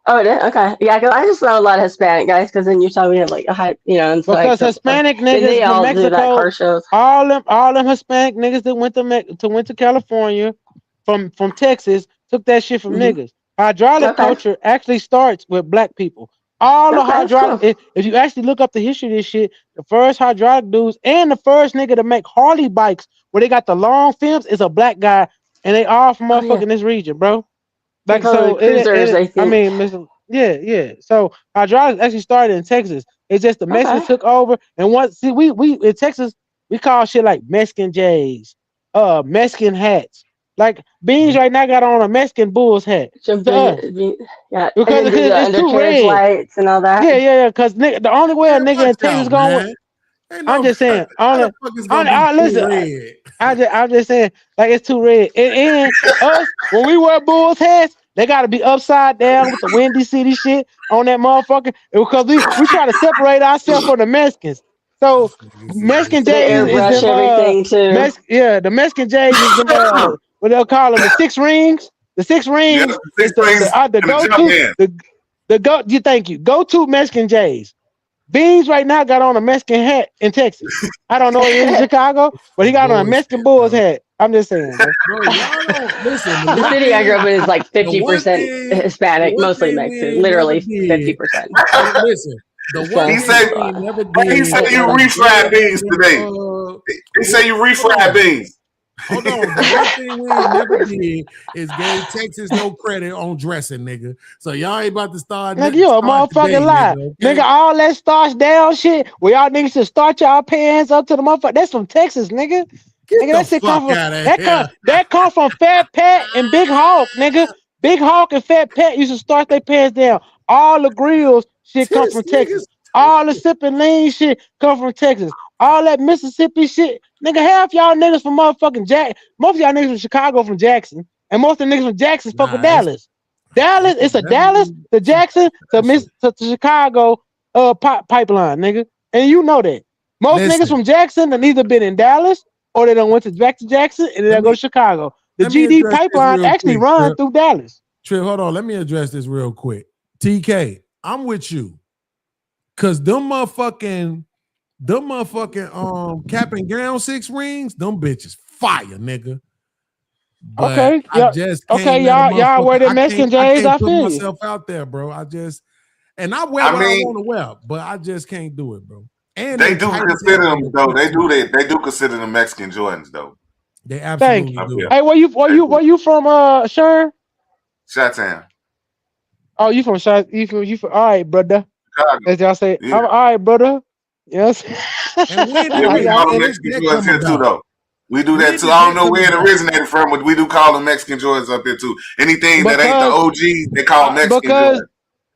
Oh, it did? Okay. Yeah, 'cause I just know a lot of Hispanic guys because in Utah we have like a high, you know, and so Because like Hispanic and niggas they from all do that Mexico, car shows. all them Hispanic niggas that went to California from Texas took that shit from niggas. Hydraulic Okay. culture actually starts with black people. All the Okay, that's hydraulic, cool. if you actually look up the history of this shit, the first hydraulic dudes and the first nigga to make Harley bikes where they got the long films is a black guy, and they all from Oh, yeah. motherfucking this region, bro. They Like call so, it cruisers, I think. yeah. So hydraulics actually started in Texas. It's just the Mexicans Okay. took over, and once we in Texas we call shit like Mexican J's, Mexican hats. Like Beans right now got on a Mexican Bulls hat to us Yeah, and because then do the it's too undercarriage red. lights and all that. Yeah. Because the only way a Man, nigga in fuck Texas y'all, gonna man. Ain't I'm no just saying. how the fuck is gonna be too Listen. red? I'm just saying, like it's too red. And us, when we wear Bulls hats, They got to be upside down with the Windy City shit on that motherfucker because we try to separate ourselves from the Mexicans. So Mexican They J's is airbrush them everything too. the Mexican J's is them what they'll call them the 6 rings. The 6 rings Yeah, 6 rings the and the go to thank you. Go to Mexican J's. Beans right now got on a Mexican hat in Texas. I don't know if it's in Chicago, but he got on a Mexican Bulls hat. I'm just saying. Bro. Bro, y'all don't listen. The city I grew up in is like 50% Hispanic, mostly Mexican, literally 50%. Listen, he said you refried beans today. He said you refried beans. Hold on. The one thing we ain't never did is gave Texas no credit on dressing, nigga. So y'all ain't about to start. Nigga, you a motherfucking lie. Nigga, all that starch down shit, where y'all niggas should start y'all pants up to the motherfucker. That's from Texas, nigga. Nigga, that shit come from that come from Fat Pat and Big Hawk, nigga. Big Hawk and Fat Pat used to start their pants down. All the grills shit come from Texas. All the sipping lean shit come from Texas. All that Mississippi shit, nigga. Half y'all niggas from motherfucking most of y'all niggas from Chicago from Jackson, and most of the niggas from Jackson fuck with Dallas. Dallas, it's a Dallas to Jackson to Chicago pipeline, nigga, and you know that. Most niggas from Jackson have either been in Dallas or they done went back to Jackson and then they go to Chicago. The GD pipeline actually run through Dallas. Trip, hold on. Let me address this real quick. TK, I'm with you. Cause them motherfucking cap and gown 6 rings, them bitches fire, nigga. But okay, I just can't y'all wear the Mexican J's. I put feel myself out there, bro. I wear what I want to wear, but I just can't do it, bro. And they do consider them though. They do consider them Mexican Jordans though. They absolutely do. Hey, where you from? Sure. Chi-Town. Oh, you from Chi? You from? All right, brother. Chicago. As y'all say, yeah. All right, brother. Yes. And we call them Mexican Jordans here too, though. We do that too. I don't know where it originated from, but we do call them Mexican Jordans up here too. Anything that ain't the OG, they call them Mexican Jordans.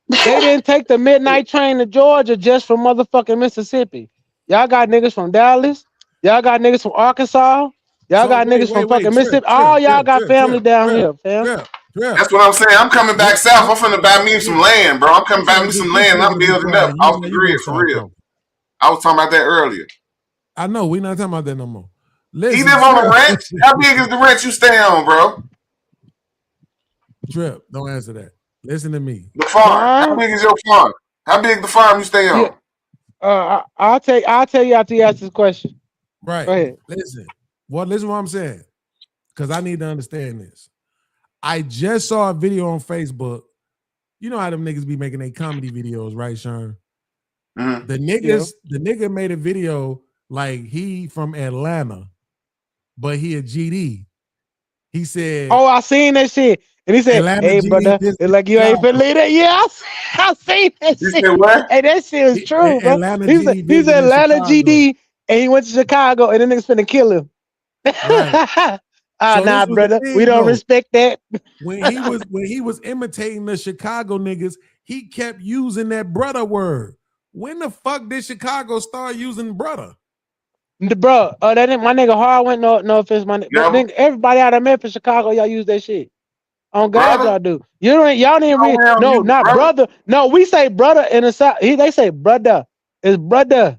They didn't take the midnight train to Georgia just from motherfucking Mississippi. Y'all got niggas from Dallas. Y'all got niggas from Arkansas. Y'all got niggas from fucking Mississippi. All y'all got family down here, fam. That's what I'm saying. I'm coming back south. I'm finna buy me some land, bro. I'm coming buy me some land. I'm building up off the grid for real. I was talking about that earlier. I know. We're not talking about that no more. Listen, he live on a ranch. How big is the ranch you stay on, bro? Trip, don't answer that. Listen to me. The farm. How big is your farm? How big the farm you stay on? Yeah. I'll tell you after you ask this question. Right. Go ahead. Listen what I'm saying. Because I need to understand this. I just saw a video on Facebook. You know how them niggas be making their comedy videos, right, Sean? Mm-hmm. The nigga made a video like he from Atlanta, but he a GD. He said, "Oh, I seen that shit," and he said, Atlanta "Hey, GD, brother, it's like you ain't believe it." Yeah, I seen that shit. Said what? Hey, that shit is true, bro. He's Atlanta GD, and he went to Chicago, and the niggas finna kill him. Right. So nah, brother, we don't respect that. When he was imitating the Chicago niggas, he kept using that brother word. When the fuck did Chicago start using brother? Bro, that ain't my nigga Hard went no offense, my nigga. Everybody out of Memphis, Chicago, y'all use that shit. On God, y'all do. Y'all didn't read. No, not brother. No, we say brother in the South. They say brother. It's brother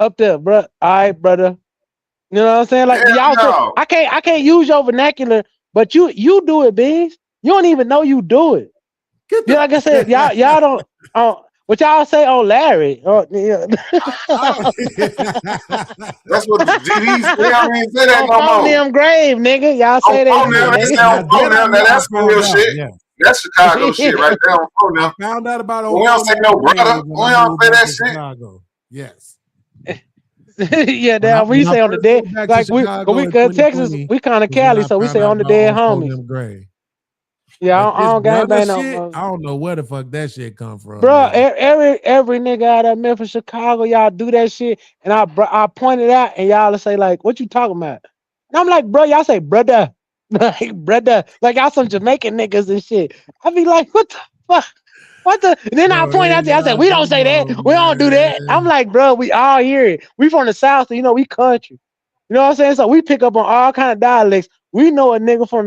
up there, bro. All right, brother. You know what I'm saying? Like y'all say, I can't use your vernacular, but you do it, Beans. You don't even know you do it. Like I said, y'all don't. What y'all say on Larry? Oh, yeah. That's what the GDs say. I mean, say that no more. Them grave, nigga. Y'all say that. That's real shit. Yeah. That's Chicago shit right there on phone now. Found out about we don't say no brother. We don't say that shit. Chicago. Yes. Yeah, damn. We say on the dead, like we Texas, we kind of Cali, so we say on the dead homies. Yeah, I don't gang bang no. I don't know where the fuck that shit come from, bro. Every nigga out of Memphis, Chicago, y'all do that shit, and I point it out, and y'all say like, "What you talking about?" And I'm like, "Bro, y'all say brother, like brother, like y'all some Jamaican niggas and shit." I be like, "What the fuck?" What the? And then I point out there, I said, "We don't say that. We don't do that." I'm like, "Bro, we all hear it. We from the South, so you know we country. You know what I'm saying? So we pick up on all kind of dialects. We know a nigga from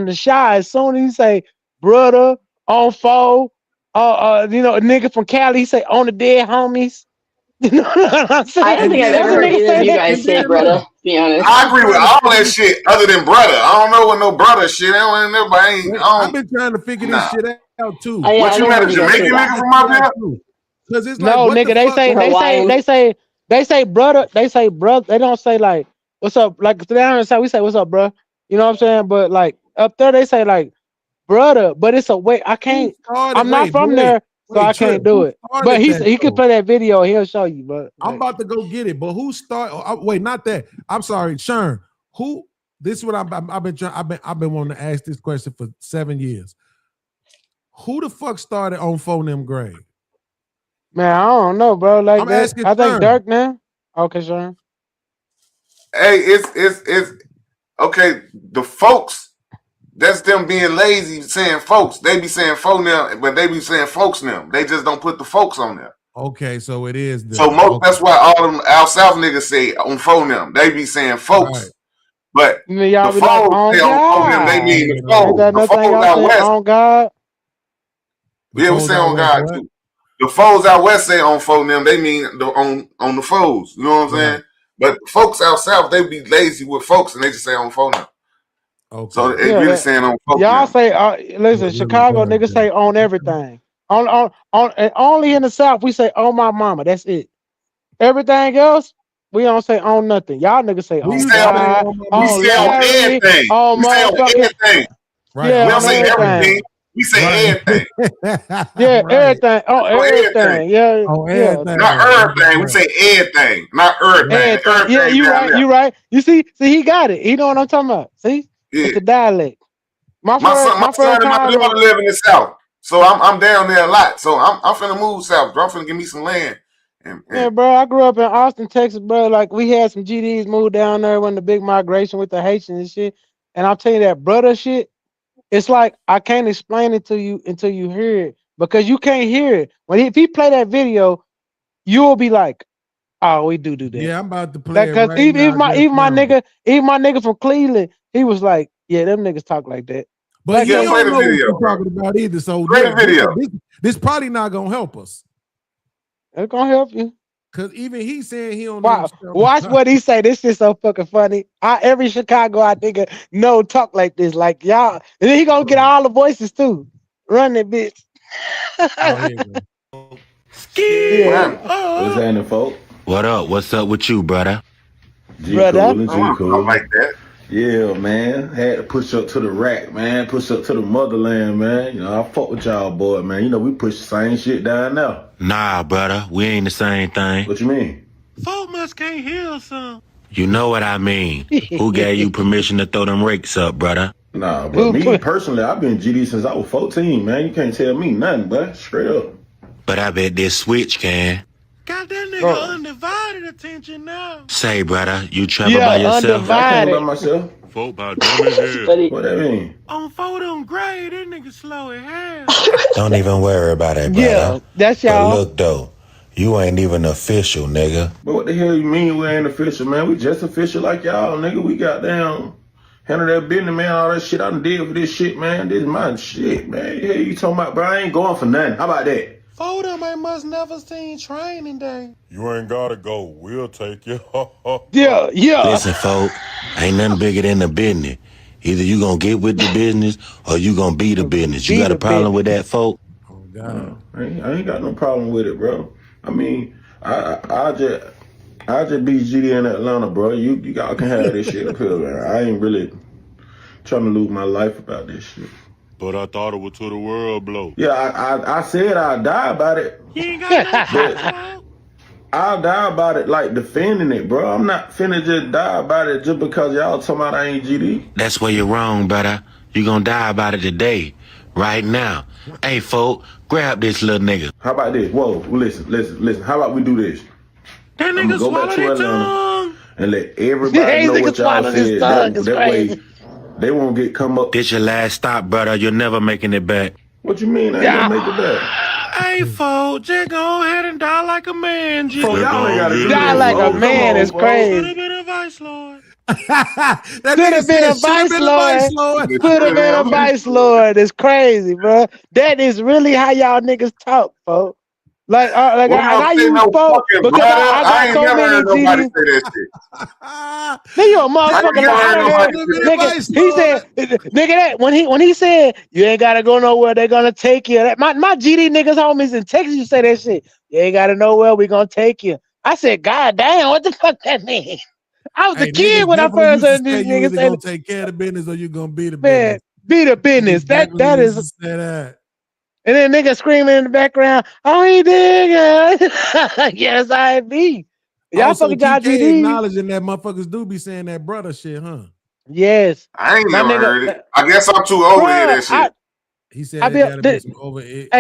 the Chi as soon as he say brother, on foe. A nigga from Cali, he say on the dead homies. You know what I'm saying? I don't think I've ever heard either of you guys say brother, to be honest. I agree with all that shit other than brother. I don't know what no brother shit. I've been trying to figure this shit out too. What you got a Jamaican nigga from up here? Because it's no, like, nigga, they say brother. They say brother. They don't say like what's up. Like down in the South, we say what's up, bro. You know what I'm saying? But like up there, they say like brother. But it's a way. I can't. I'm not from there, so I can't do it. But he could play that video. He'll show you. But I'm about to go get it. But who started? Wait, not that. I'm sorry, Shern. Who? This is what I've been trying. I've been wanting to ask this question for 7 years. Who the fuck started on phone them grade? Man, I don't know, bro. Like I'm that, asking I think Shern. Dirk now. Okay, Shern. Hey, it's okay. The folks, that's them being lazy saying folks. They be saying phone them, but they be saying folks them. They just don't put the folks on there. Okay, so it is. So that's why all them Al South niggas say on phone them. They be saying folks. Right. But Y'all the be like, folks say on phone them, they mean the folks. That The nothing folks y'all out say west. on God. Yeah, we say on God too. The foes out west say on phone them, they mean on the foes. You know what I'm saying? But folks out south, they be lazy with folks and they just say on phone them. Okay. So they really saying on folks. Y'all now. say, listen, Chicago niggas say on everything. On and only in the South we say on my mama. That's it. Everything else we don't say on nothing. Y'all niggas say on God, we say on Larry, everything. on We say on motherfucking. everything. Right. Yeah, We don't on say everything. everything. We say everything. Yeah, Right. everything. Oh, everything. everything. Yeah, On yeah. everything. Not everything. We say everything. Not everything. Everything. Everything Yeah, you down right. there. You right. You see, he got it. He know what I'm talking about. See, Yeah. it's a dialect. My My son first and my time. daughter live in the South. So I'm down there a lot. So I'm finna move south, bro. I'm finna give me some land. Yeah, bro. I grew up in Austin, Texas, bro. Like we had some GDs move down there when the big migration with the Haitians and shit. And I'll tell you that brother shit. It's like I can't explain it to you until you hear it because you can't hear it. If he play that video, you'll be like, "Oh, we do that." Yeah, I'm about to play it Because right even now. my nigga from Cleveland, he was like, "Yeah, them niggas talk like that." But Like, he Yeah, don't play know the what video, you're bro. talking about either. So Play the video. this probably not gonna help us. It's gonna help you. Cause even he's saying he don't know. Wow, watch what he say. This shit so fucking funny. Every Chicago I nigga know talk like this, like y'all, and then he gonna get all the voices too. Run that bitch. Yeah. What's happening, folks? What up? What's up with you, brother? G Brother. cool and G cool. Like that. Yeah, man. Had to push up to the rack, man. Push up to the motherland, man. You know, I fuck with y'all, boy, man. You know, we push the same shit down now. Nah, brother. We ain't the same thing. What you mean? Folk must can't hear some. You know what I mean. Who gave you permission to throw them rakes up, brother? Nah, but me personally, I've been GD since I was 14, man. You can't tell me nothing, but straight up. But I bet this switch can. Got that nigga undivided attention now. Say, brother, you travel by yourself? I came by myself. Folk about dumb as hell. What that mean? On photo grade, that nigga slow as hell. Don't even worry about it, brother. Yeah, that's But y'all. look, though. You ain't even official, nigga. But what the hell you mean we ain't official, man? We just official like y'all, nigga. We got down, handle that business, man. All that shit I done did for this shit, man. This is my shit, man. Yeah, you talking about, bro? I ain't going for nothing. How about that? For them, I must never seen training day. You ain't gotta go. We'll take you. Yeah. Listen, folk, ain't nothing bigger than the business. Either you gonna get with the business or you gonna be the business. You got a problem with that, folk? Oh, God. I ain't got no problem with it, bro. I mean, I just be GD in Atlanta, bro. You y'all can have this shit up here, man. I ain't really trying to lose my life about this shit. But I thought it was to the world blow. Yeah, I said I'd die about it. You ain't got But I'll die about it like defending it, bro. I'm not finna just die about it just because y'all talking about I ain't GD. That's where you're wrong, brother. You gonna die about it today, right now. Hey, folk, grab this little nigga. How about this? Whoa, listen. How about we do this? That I'ma nigga go back swallowed to his Atlanta tongue. and let everybody know what y'all said. That way they won't get come up. This your last stop, brother. You're never making it back. What you mean I ain't gonna make it back? Hey, folk, just go ahead and die like a man, G. Folk, y'all ain't gotta do Die this, like a Lord. man Come is on, crazy. Little bit of advice, Lord. That Could nigga have been said, a "Should have vice been a vice lord. lord." Could have been a vice lord. It's crazy, bro. That is really how y'all niggas talk, folks. Like, We and I don't say use no folk fucking because brother. I I got ain't so never many heard nobody say GDs. that shit. Nigga, you a I ain't motherfucker. never I heard done nobody heard, say that. nigga. He said, nigga, that when he said you ain't gotta go nowhere, they're gonna take you. My GD niggas homies in Texas, you say that shit. You ain't gotta know where we gonna take you. I said, God damn, what the fuck that mean? I was a Hey, kid niggas when I definitely first used to heard say these you niggas either say, gonna take care of the business or you gonna be the man, business. be the business. Niggas That definitely used is. to say that. And then nigga screaming in the background, oh, he did. Yes, I be. Y'all Also, fucking got TK GDs. acknowledging that motherfuckers do be saying that brother shit, huh? Yes. I ain't My never nigga, heard it. I guess I'm too old to hear that shit. He said I it be gotta be some over hey, east.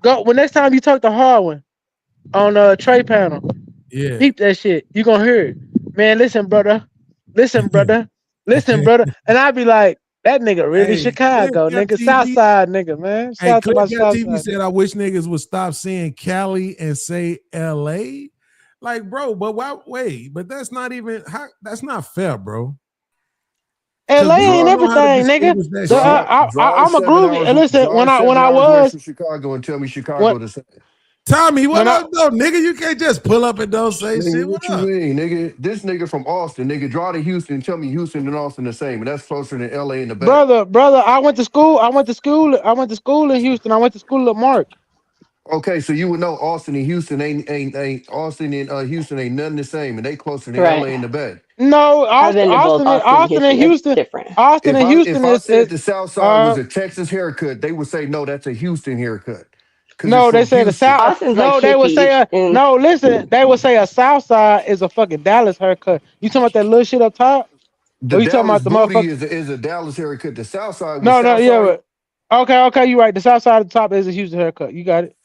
go when next time you talk to Harwin on Trey panel, Yeah. peep that shit. You gonna hear it. Man, listen, brother. Listen, brother. Listen, brother. And I be like, that nigga really Hey, Chicago, Clip nigga. TV. Southside nigga, man. Shout Hey, out to my Clip TV Southside. said, "I wish niggas would stop saying Cali and say LA." Like, bro, but why? Wait, but that's not even. That's not fair, bro. LA we ain't don't know how to everything, nigga. distinguish that shit. I'm a groovy. And listen, when I was from Chicago and tell me Chicago when, the same. Tommy, what when I, up, though, nigga? You can't just pull up and don't say Nigga, shit. what What you up? mean, nigga? This nigga from Austin, nigga, draw to Houston and tell me Houston and Austin the same, and that's closer than LA in the back. brother, I went to school in Houston. I went to school at Mark. Okay, so you would know Austin and Houston ain't Austin and Houston ain't nothing the same, and they closer than Right. LA in the back. No, I've been to both Austin and Houston. different. Austin and Houston If I is said the South Side was a Texas haircut, they would say no, that's a Houston haircut. no, they say the South. Austin's like No, they would say hippie. no. Listen, they would say a South Side is a fucking Dallas haircut. You talking about that little shit up top? The Or you talking Dallas about the booty motherfucker? is a Dallas haircut. The South Side was No, South yeah. Side. Okay, you right. The South Side at the top is a Houston haircut. You got it.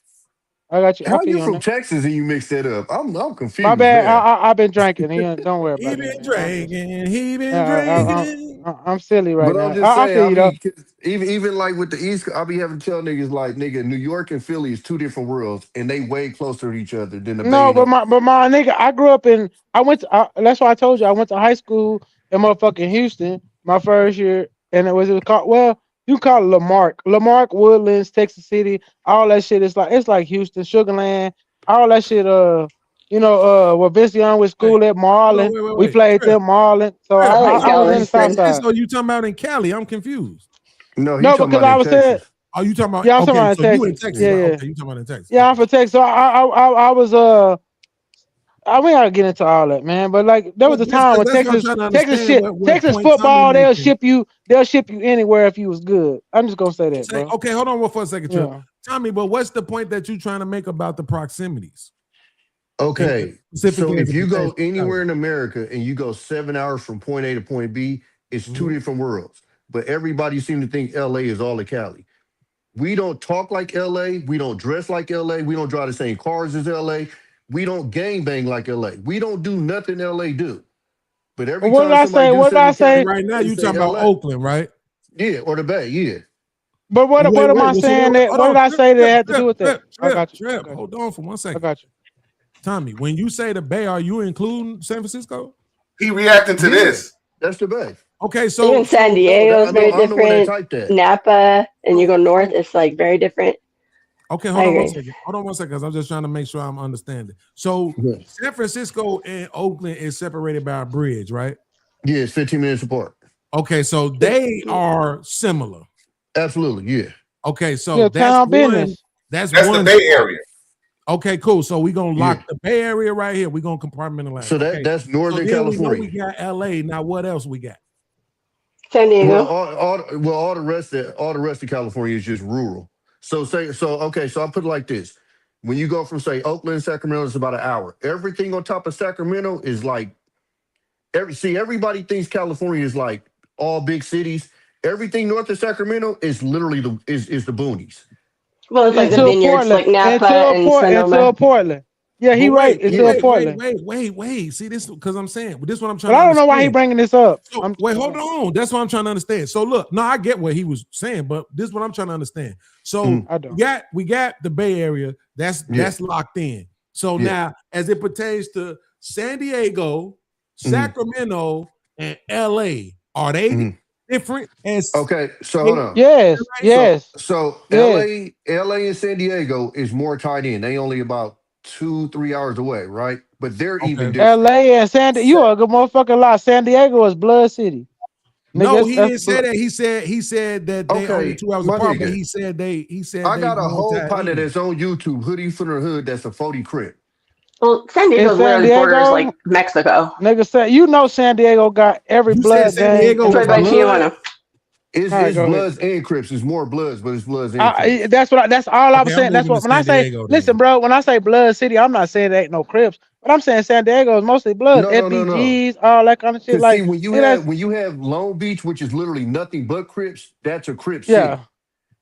I got you. I How feel you you on from that. Texas and you mix that up? I'm confused. My bad. Man. I've been drinking. Don't worry He about been it. drinking. He been drinking. I'm silly right But now. I'm just I saying, feel I you though. mean, 'cause even like with the East, I be having to tell niggas like, nigga, New York and Philly is two different worlds, and they way closer to each other than the Bay. No, but my nigga, I grew up in. That's why I told you I went to high school in motherfucking Houston my first year, and it was called. Well, you call it Lamarck, Woodlands, Texas City, all that shit. It's like Houston, Sugarland, all that shit. Where Vince Young went school at Marlin. Wait. We played Trip, them Marlin. So Trip, I was in the South Side. So you talking about in Cali? I'm confused. No, he No, talking because about I in was saying. Texas. Oh, you talking about? Yeah, I'm Okay, talking about so in you in Texas. Texas? Yeah, right? yeah. Okay, you talking about in Texas? Yeah, I'm from Texas. So I was we gotta get into all that, man. But like there was a time when Texas football, they'll ship you anywhere if you was good. I'm just gonna say that, bro. Okay, hold on for a second, Trip. Yeah. Tommy, but what's the point that you're trying to make about the proximities? Okay, so Specifically as if it you go pertains to anywhere Cali. in America and you go 7 hours from point A to point B, it's two different worlds. But everybody seems to think LA is all of Cali. We don't talk like LA. We don't dress like LA. We don't drive the same cars as LA. We don't gangbang like LA. We don't do nothing LA do. But every What did time I somebody say? do What did something I in Cali, say? Right now, they you say talking about LA. Oakland, right? Yeah, or the Bay, yeah. But what am I Wait, saying? wait, That hold what on, did I Trip, say that Trip, had to do with that? I got you. Trip. Hold on for 1 second. I got you. Tommy, when you say the Bay, are you including San Francisco? He reacting to this. That's the Bay. Okay, so Even San Diego is very I'm the one that different. typed that. Napa, and you go north, it's like very different. Okay, I hold on 1 agree. second. Hold on 1 second, because I'm just trying to make sure I'm understanding. So San Francisco and Oakland is separated by a bridge, right? Yeah, it's 15 minutes apart. Okay, so they are similar. Absolutely, yeah. Okay, so Yeah, that's town one. business. That's the one Bay Area. Okay, cool. So we're gonna lock Yeah. the Bay Area right here. We're gonna compartmentalize. So okay. that's Northern then we know California. we got LA. Now what else we got? San Diego. Well, all the rest of California is just rural. So I put it like this. When you go from say Oakland, Sacramento, it's about an hour. Everything on top of Sacramento is like everybody thinks California is like all big cities. Everything north of Sacramento is literally the boonies. Well, it's like the vineyards, like Napa and Sonoma. Until Portland. Yeah, he right. Until Portland. Wait. See this because I'm saying, but this is what I'm trying. But to I don't know why he understand. bringing this up. So, hold on. That's what I'm trying to understand. So look, no, I get what he was saying, but this is what I'm trying to understand. So we got the Bay Area. That's locked in. So now, as it pertains to San Diego, Sacramento, and LA. Are they different? As Okay, so hold on. Yes, yes. So Yes. LA and San Diego is more tied in. They only about 2-3 hours away, right? But they're even different. LA and San Diego, you a good motherfucking lie. San Diego is Blood City. No, Nigga, he that's didn't say that. He said that they only 2 hours my apart, but nigga. he said I got a more whole tied partner in. that's on YouTube, Hoodie from the Hood, that's a 40 Crip. Well, San Diego's In San literally borders Diego, like Mexico. nigga said, you know San Diego got every You blood said San gang. Diego It's right by Tijuana. It's All right, go ahead. Bloods and Crips. It's more Bloods, but it's Bloods and Crips. That's all I was Okay, saying. I'm That's moving what to when I San say, Diego then. listen, bro, when I say Blood City, I'm not saying there ain't no Crips, but I'm saying San Diego is mostly Bloods, No. FBGs, all that kind of shit. Because Like, see, when you have Long Beach, which is literally nothing but Crips, that's a Crip city. yeah.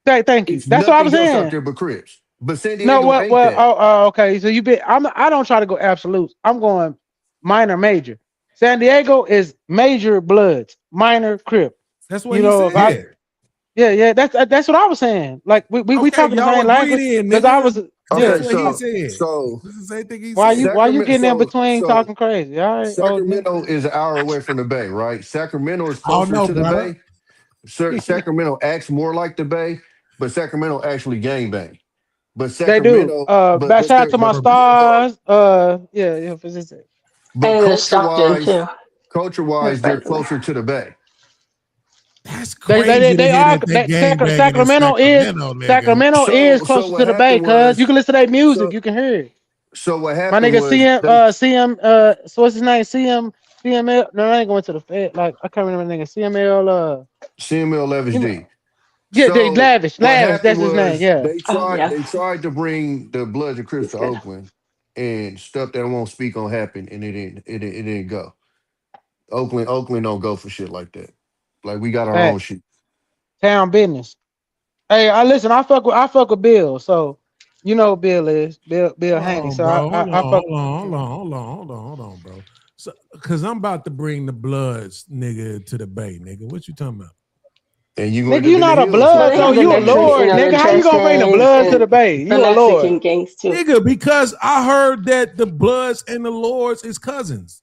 Thank you. It's That's what I nothing was else out saying. there but Crips. But San No, Diego ain't well, that. okay. So I don't try to go absolute. I'm going minor, major. San Diego is major Bloods, minor Crip. That's what You he know, if said. yeah, that's what I was saying. Like we Okay, talking the y'all same agreed language in, because I nigga. was. Okay, That's what he said. so This is the same thing he Why said. you getting in between so talking crazy? All right, old nigga. Sacramento is an hour away from the Bay, right? Sacramento is I don't closer know, to the brother. Bay. Sacramento acts more like the Bay, but Sacramento actually gangbang. But They do. Sacramento, Back shout out to my but stars. Yeah, for this. And there's Stockton too. culture wise, they're closer to the Bay. That's crazy. They are. Sacramento is So closer what to the Bay, happened cuz was- you can listen to their music. so- You can hear it. So what My happened nigga was CM so what's his name? CML. No, I ain't going to the Fed. Like I can't remember the nigga. CML CML Lavish D. Yeah, So they Lavish. what That's happened his name. was Yeah. They tried to bring the Bloods and Crips to Oakland, and stuff that I won't speak on happened, and it didn't go. Oakland don't go for shit like that. Like we got our own Facts. shit. Town business. Hey, I fuck with Bill. So you know who Bill is. Bill Haney. So Hold I fuck on, bro. So, cause I'm about to bring the Bloods, nigga, to the Bay, nigga. What you talking about? And you Nigga, you not a blood, though. You a lord, nigga. How you gonna bring the blood to the Bay? You a lord. Nigga, because I heard that the Bloods and the Lords is cousins.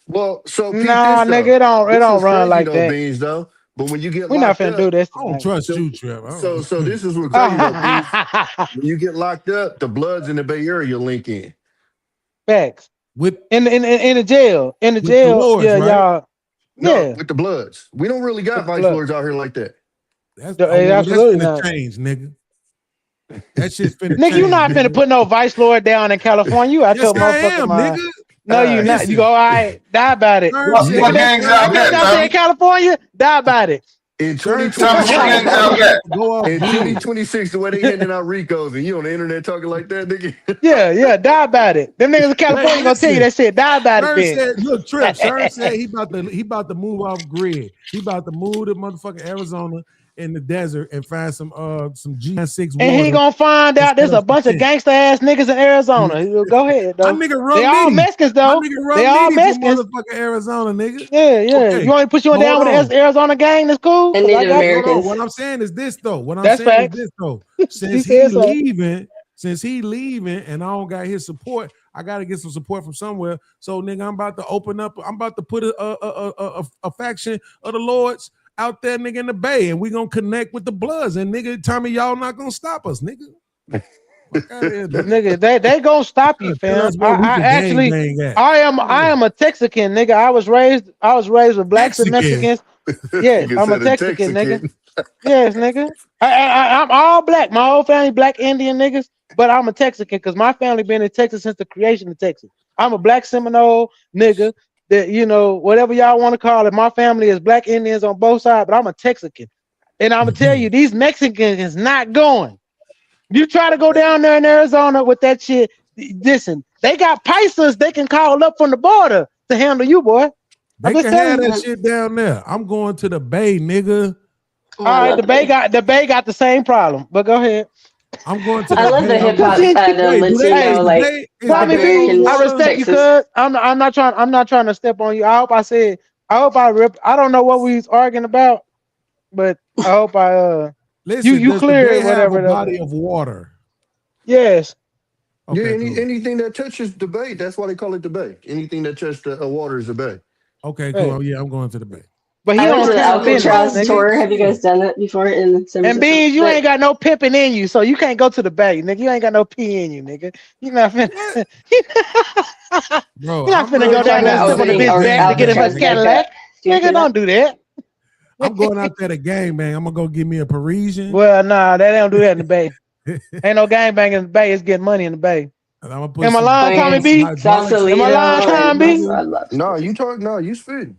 Well, so Nah, nigga, it don't run like that. Beans, though. But when you get We not locked finna up, do this. I don't trust you, Trevor. So this is what's crazy about Beans. When you get locked up, the Bloods in the Bay Area link in. Facts. With in the jail. In the With jail, the Lords, yeah, right? y'all. No, Yeah. with the Bloods. We don't really got vice Bloods. lords out here like that. That's absolutely finna not. change, nigga. That shit's finna Nigga, change. you not finna put no vice lord down in California. You out Yes, your I motherfucking am, mind. nigga. No, you not. You go, all right, die about it. What gangs out there, out there in California, die about it. In Tell me what gangs out there. In 2026, the way they handing out Ricos and you on the internet talking like that, nigga. Yeah, die about it. Them niggas in California gonna tell you that shit. Die about Sher it, then. said, look, Trip, Sher said he about to move off grid. He about to move to motherfucking Arizona in the desert and find some G6 water. And he gonna find out there's a bunch of gangster ass niggas in Arizona. Go ahead, though. My nigga Rum They all Nitty. Mexicans, though. My nigga Rum They all Nitty from Mexicans. motherfucking Arizona, nigga. Yeah. Okay, You want me to put you on down hold with on. the Arizona gang? That's cool. And 'Cause I Native got you. Americans. What I'm saying is this though. What I'm That's saying facts. is this though. He Since said he so. leaving, and I don't got his support, I got to get some support from somewhere. So nigga, I'm about to open up. I'm about to put a faction of the Lords out there, nigga, in the Bay, and we gonna connect with the Bloods. And nigga, tell me y'all not gonna stop us, nigga. Nigga, they gonna stop you, fam. That's where we I can actually, gang at. I am a Texican, nigga. I was raised with blacks and Mexican. Mexicans. Yes, Nigga I'm a said a Texican, nigga. Texican. Yes, nigga. I'm all black. My whole family black Indian niggas, but I'm a Texican because my family been in Texas since the creation of Texas. I'm a black Seminole nigga. That, you know, whatever y'all want to call it. My family is black Indians on both sides, but I'm a Texican, and I'm gonna tell you, these Mexicans is not going. You try to go down there in Arizona with that shit. Listen, they got Pisces they can call up from the border to handle you, boy. They I'm just can have telling that you. shit down there. I'm going to the Bay, nigga. All right, the Bay got the same problem, but go ahead. I'm going to I love the hip hop, Wait, the Latino, like Tommy B, Americans. I respect you, Texas. cuz I'm not trying to step on you. I don't know what we was arguing about, but I hope Listen, you does clear the Bay it, whatever. have a body of water? Yes. Yeah, Okay, cool. anything that touches the bay, that's why they call it the bay. Anything that touches the water is a bay. Okay, Hey. cool. Yeah, I'm going to the bay. But he I went on to the pimp business, Alcatraz nigga. tour. Have you guys done that before in San And Francisco? Beans, you But ain't got no pimping in you, so you can't go to the bay, nigga. You ain't got no pee in you, nigga. You not finna. Bro, You're not I'm finna not go down talking there and about sit on the opening bitch back to get in her Alcatraz Bay Cadillac. Cup. Do you Nigga, do don't do that. I'm going out there to gang bang. I'm gonna go get me a Parisian. Well, nah, they don't do that in the bay. Ain't no gangbang in the bay. It's getting money in the bay. And I'm gonna put Am I some lying, Tommy B? hydraulics. Am I lying, Tommy B? I love No, you spitting.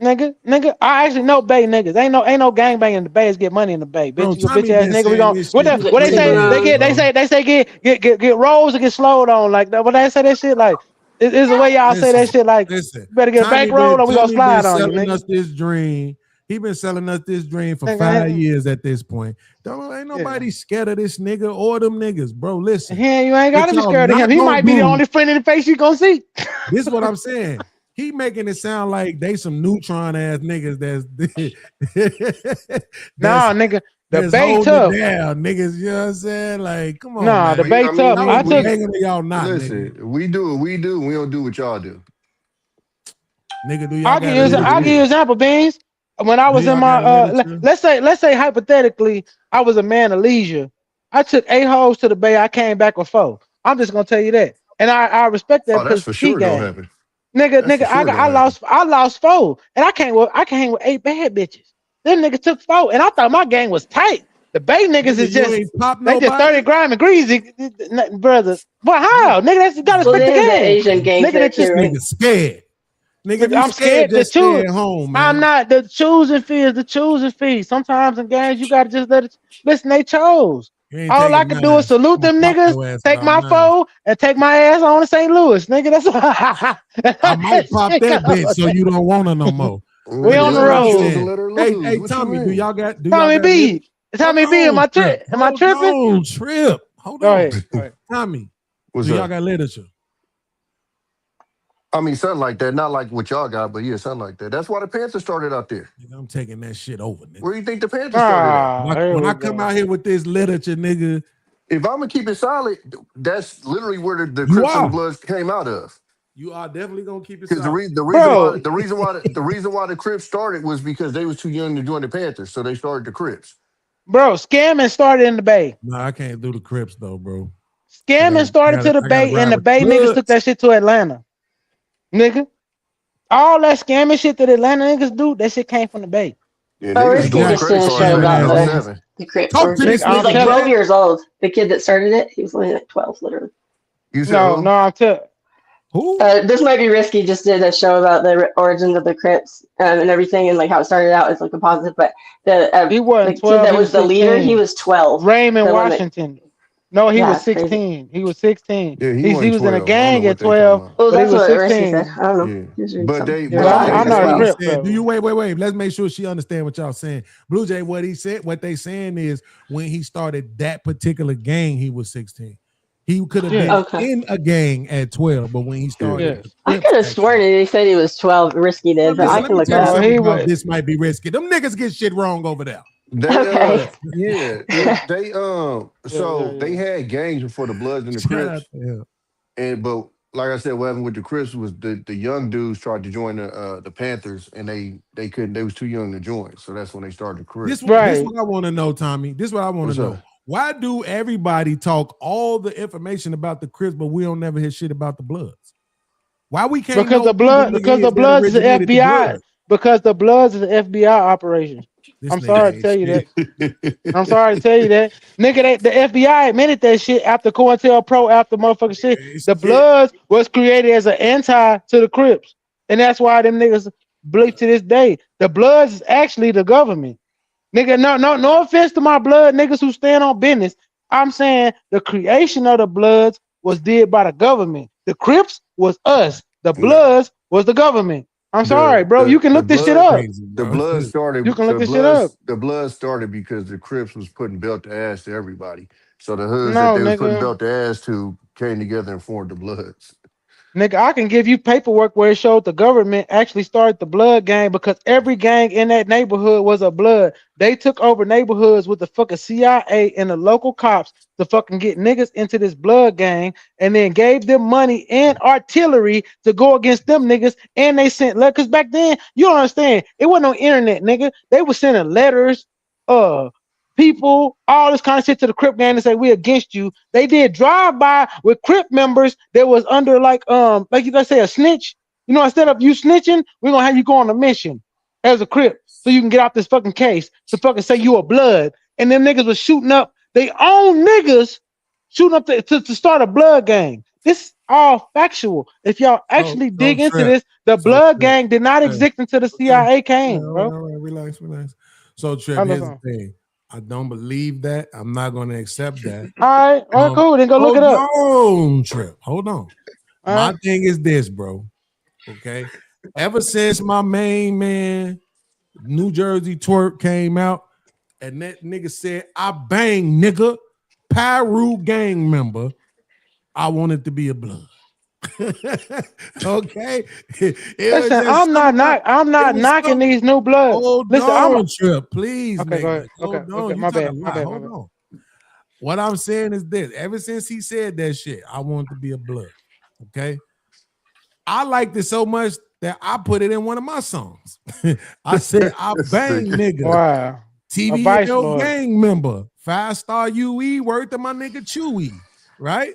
Nigga, I actually know Bay niggas. Ain't no gangbang in the Bay. It's get money in the Bay. Bro, Bitch, you a Tommy bitch ass been nigga. We saying gon' this what shit the for what they say? 3 They years, say get rolls and get slowed on like that. What they say that shit like? Is the way y'all say that shit like? Listen, You better get a back roll or we gonna slide on you, selling nigga. us this dream. He been selling us this dream for Nigga, 5 years at this point. Ain't nobody scared of this nigga or them niggas, bro. Listen, Yeah, you ain't gotta be what y'all scared of him. not He gonna might be the do- only friend in the face you gonna see. This is what I'm saying. He making it sound like they some neutron ass niggas Nah, nigga, the that's Bay holding tough. it down, niggas. You know what I'm saying? Like, come on, Nah, man. the Bay tough. I took. Y'all not, listen, nigga. we do what we do. We don't do what y'all do. Nigga, do y'all I'll give you an example, Beans. When I was Do in y'all my got literature? let's say hypothetically, I was a man of leisure. I took 8 hoes to the Bay. I came back with 4. I'm just gonna tell you that, and I respect that Oh, that's because for P sure gonna game. happen. Nigga, That's for sure gonna I lost 4, and I came with 8 bad bitches. Them niggas took 4, and I thought my gang was tight. The Bay niggas Nigga, is you just ain't pop they just nobody? 30 grime and greasy, brother. But how? Nigga, that's you gotta Well, respect they the have the game. Asian gangs Nigga, there that just too, right? Nigga scared. Nigga, if you I'm scared to just stay choose. at home, man. I'm not the choosing fee is the choosing fee. Sometimes in games you gotta just let it listen. They chose. You ain't All I taking can do is mine. salute I'm gonna them pop niggas, your ass take about my mine. phone, and take my ass on to St. Louis, nigga. That's I might pop that bitch so you don't want her no more. We on the Let her road. choose and let her lose. Hey, what Tommy, you do mean? y'all got Tommy B. Tommy B. Am I tripping? Hold on, Trip. Hold Go on. ahead. Go ahead. Tommy, What's do y'all up? got literature? I mean, something like that. Not like what y'all got, but yeah, something like that. That's why the Panthers started out there. Nigga, I'm taking that shit over, nigga. Where do you think the Panthers started at? When I come out here with this literature, nigga. If I'm gonna keep it solid, that's literally where the You Crips and the are. Bloods came out of. You are definitely gonna keep it Because solid. the reason why the Crips started was because they was too young to join the Panthers, so they started the Crips. Bro, scamming started in the Bay. Nah, I can't do the Crips though, bro. Scamming started to the Bay, and the Bay niggas took that shit to Atlanta. Nigga. All that scamming shit that Atlanta niggas do, that shit came from the Bay. Yeah, Oh, they was Risky doing just credit did a cards show back about in the 07. Crips. Talk to He this was like nigga. 12 years old. The kid that started it, he was only like 12, literally. You said No, who? no, I'm telling. Who? This might be risky. Just did a show about the origins of the Crips and everything, and like how it started out as like a positive. But the He wasn't kid 12, that he was was the leader, he 16. was 12. Raymond The one that, Washington. No, he yeah, was it's crazy. 16. He was 16. Yeah, he He wasn't was in a 12. I don't know gang what at they talking 12, about. Well, but he that's was what Risky said. 16. I don't know. Yeah, Just read but something. they, Yeah, but but they, I'm not a they, Crip, Said, so. do you wait? Let's make sure she understand what y'all saying. Blue Jay, what he said, what they saying is when he started that particular gang, he was 16. He could have been Okay. in a gang at 12, but when he started, Yes. I could have sworn they said he was 12. Risky did, but I listen, let can me look tell you that up. something he about was. this might be risky. Them niggas get shit wrong over there. they Okay. they so they had gangs before the Bloods and the Shout out Crips. to him. But like I said, what happened with the Crips was the young dudes tried to join the Panthers, and they couldn't. They was too young to join, so that's when they started the Crips. This Right. what I want to know, Tommy. This is what I want What's to know. up? Why do everybody talk all the information about the Crips, but we don't never hear shit about the Bloods? Why we can't Because know the who blood, nigga because is the that Bloods is the originated the FBI. Bloods? Because the Bloods is the FBI operation. This I'm nigga sorry to ain't tell you shit. that. I'm sorry to tell you that. Nigga, the FBI admitted that shit after COINTELPRO, after motherfucking shit. The Bloods was created as an anti to the Crips. And that's why them niggas believe to this day. The Bloods is actually the government. Nigga, no offense to my blood niggas who stand on business. I'm saying the creation of the Bloods was did by the government. The Crips was us. The Bloods was the government. I'm sorry, bro. You can look this shit up. The blood started. You can look this shit up. The blood started because the Crips was putting belt to ass to everybody. So the hoods that No, they was putting nigga. belt to ass to came together and formed the Bloods. Nigga, I can give you paperwork where it showed the government actually started the blood gang because every gang in that neighborhood was a blood. They took over neighborhoods with the fucking CIA and the local cops to fucking get niggas into this blood gang and then gave them money and artillery to go against them niggas. And they sent letters. Because back then, you don't understand, it wasn't no internet, nigga. They were sending letters, people, all this kind of shit to the Crip gang to say we against you. They did drive by with Crip members that was under like you gotta say a snitch. You know, instead of you snitching, we're gonna have you go on a mission as a Crip so you can get out this fucking case to fucking say you a blood. And them niggas was shooting up they own niggas, shooting up to start a blood gang. This all factual. If y'all actually dig into this, the blood gang did not exist until the CIA came, bro. Relax. So Trip, here's the thing. I don't believe that. I'm not going to accept that. All right, cool. Then go look it up. Hold on, Trip. Hold on. My thing is this, bro. Okay. Ever since my main man, New Jersey Twerk, came out, and that nigga said, I bang nigga, Pyru gang member, I wanted to be a blood. Okay. Listen, I'm not knocking these new bloods. Listen, I'm Trip, please. Okay, go ahead. Okay, my bad. Hold on. What I'm saying is this: ever since he said that shit, I wanted to be a blood. Okay. I liked it so much that I put it in one of my songs. I said, I bang nigga. Wow. TVL gang member. 5-star UE, word to my nigga Chewy. Right?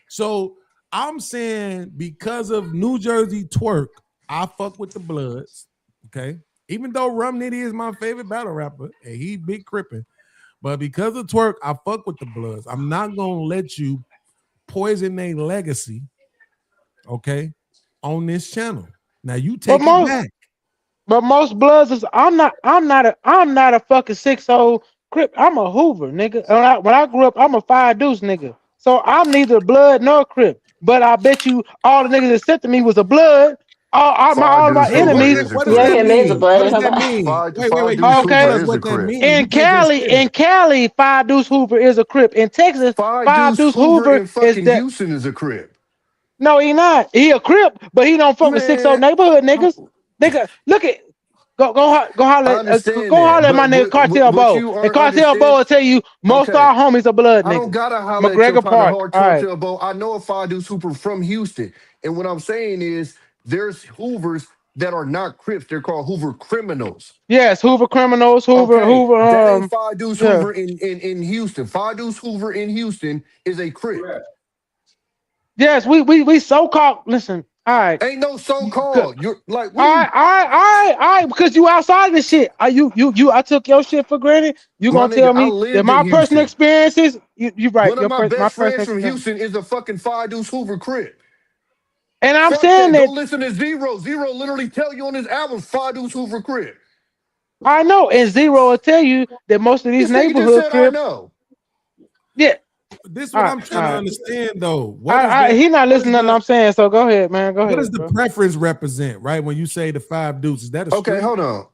So I'm saying because of New Jersey Twerk, I fuck with the Bloods, okay? Even though Rum Nitty is my favorite battle rapper and he big crippin', but because of Twerk, I fuck with the Bloods. I'm not gonna let you poison their legacy, okay, on this channel. Now you take it back. But most Bloods is I'm not a fucking 6-0 Crip. I'm a Hoover, nigga. When I grew up, I'm a 5 Deuce nigga. So I'm neither Blood nor Crip. But I bet you all the niggas that said to me was a blood. All my enemies. What does that mean? What does that mean? Wait. Okay. In Cali, 5 Deuce Hoover is a Crip. In Texas, 5 Deuce Hoover in fucking Houston is a Crip. No, he not. He a Crip, but he don't fuck with 6-0 neighborhood niggas. Nigga, look at. Go holler at my nigga Cartel Bo. And Cartel Bo will tell you most of our homies are blood niggas. I don't gotta holler McGregor at Park. your Cartel Bo. I know a 5 Deuce Hoover from Houston. And what I'm saying is there's Hoovers that are not Crips. They're called Hoover criminals. Yes, Hoover criminals, Hoover. That ain't 5 Deuce Hoover in Houston. 5 Deuce Hoover in Houston is a Crip. Yes, we so-called, listen. All right. Ain't no so-called. You're like, all right, because you outside this shit. I took your shit for granted. You gonna tell me that my personal experiences? You right. One of my best friends from Houston is a fucking 5 Deuce Hoover Crip. And I'm saying that. Go listen to Zero. Zero literally tell you on his album 5 Deuce Hoover Crip. I know, and Zero will tell you that most of these neighborhood Crips. Yeah. This is what I'm trying to understand, though. He not listening to what I'm saying, so go ahead, man. Go ahead. What does the preference represent, right? When you say the 5 Deuce, is that a street? Okay, hold on.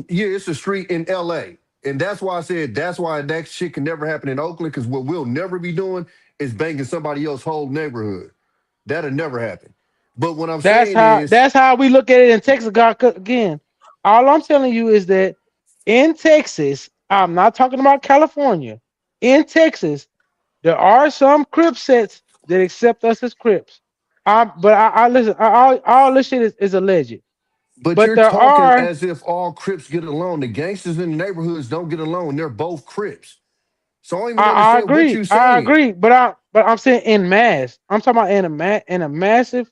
Yeah, it's a street in LA. And that's why I said that's why that shit can never happen in Oakland, because what we'll never be doing is banging somebody else's whole neighborhood. That'll never happen. But what I'm saying is that's how we look at it in Texas. Again, all I'm telling you is that in Texas, I'm not talking about California. In Texas, there are some Crip sets that accept us as Crips. But listen, all this shit is alleged. But you're talking as if all Crips get along. The gangsters in the neighborhoods don't get along. They're both Crips. So I don't even understand what you're saying. I agree, but I'm saying in mass. I'm talking about in a massive,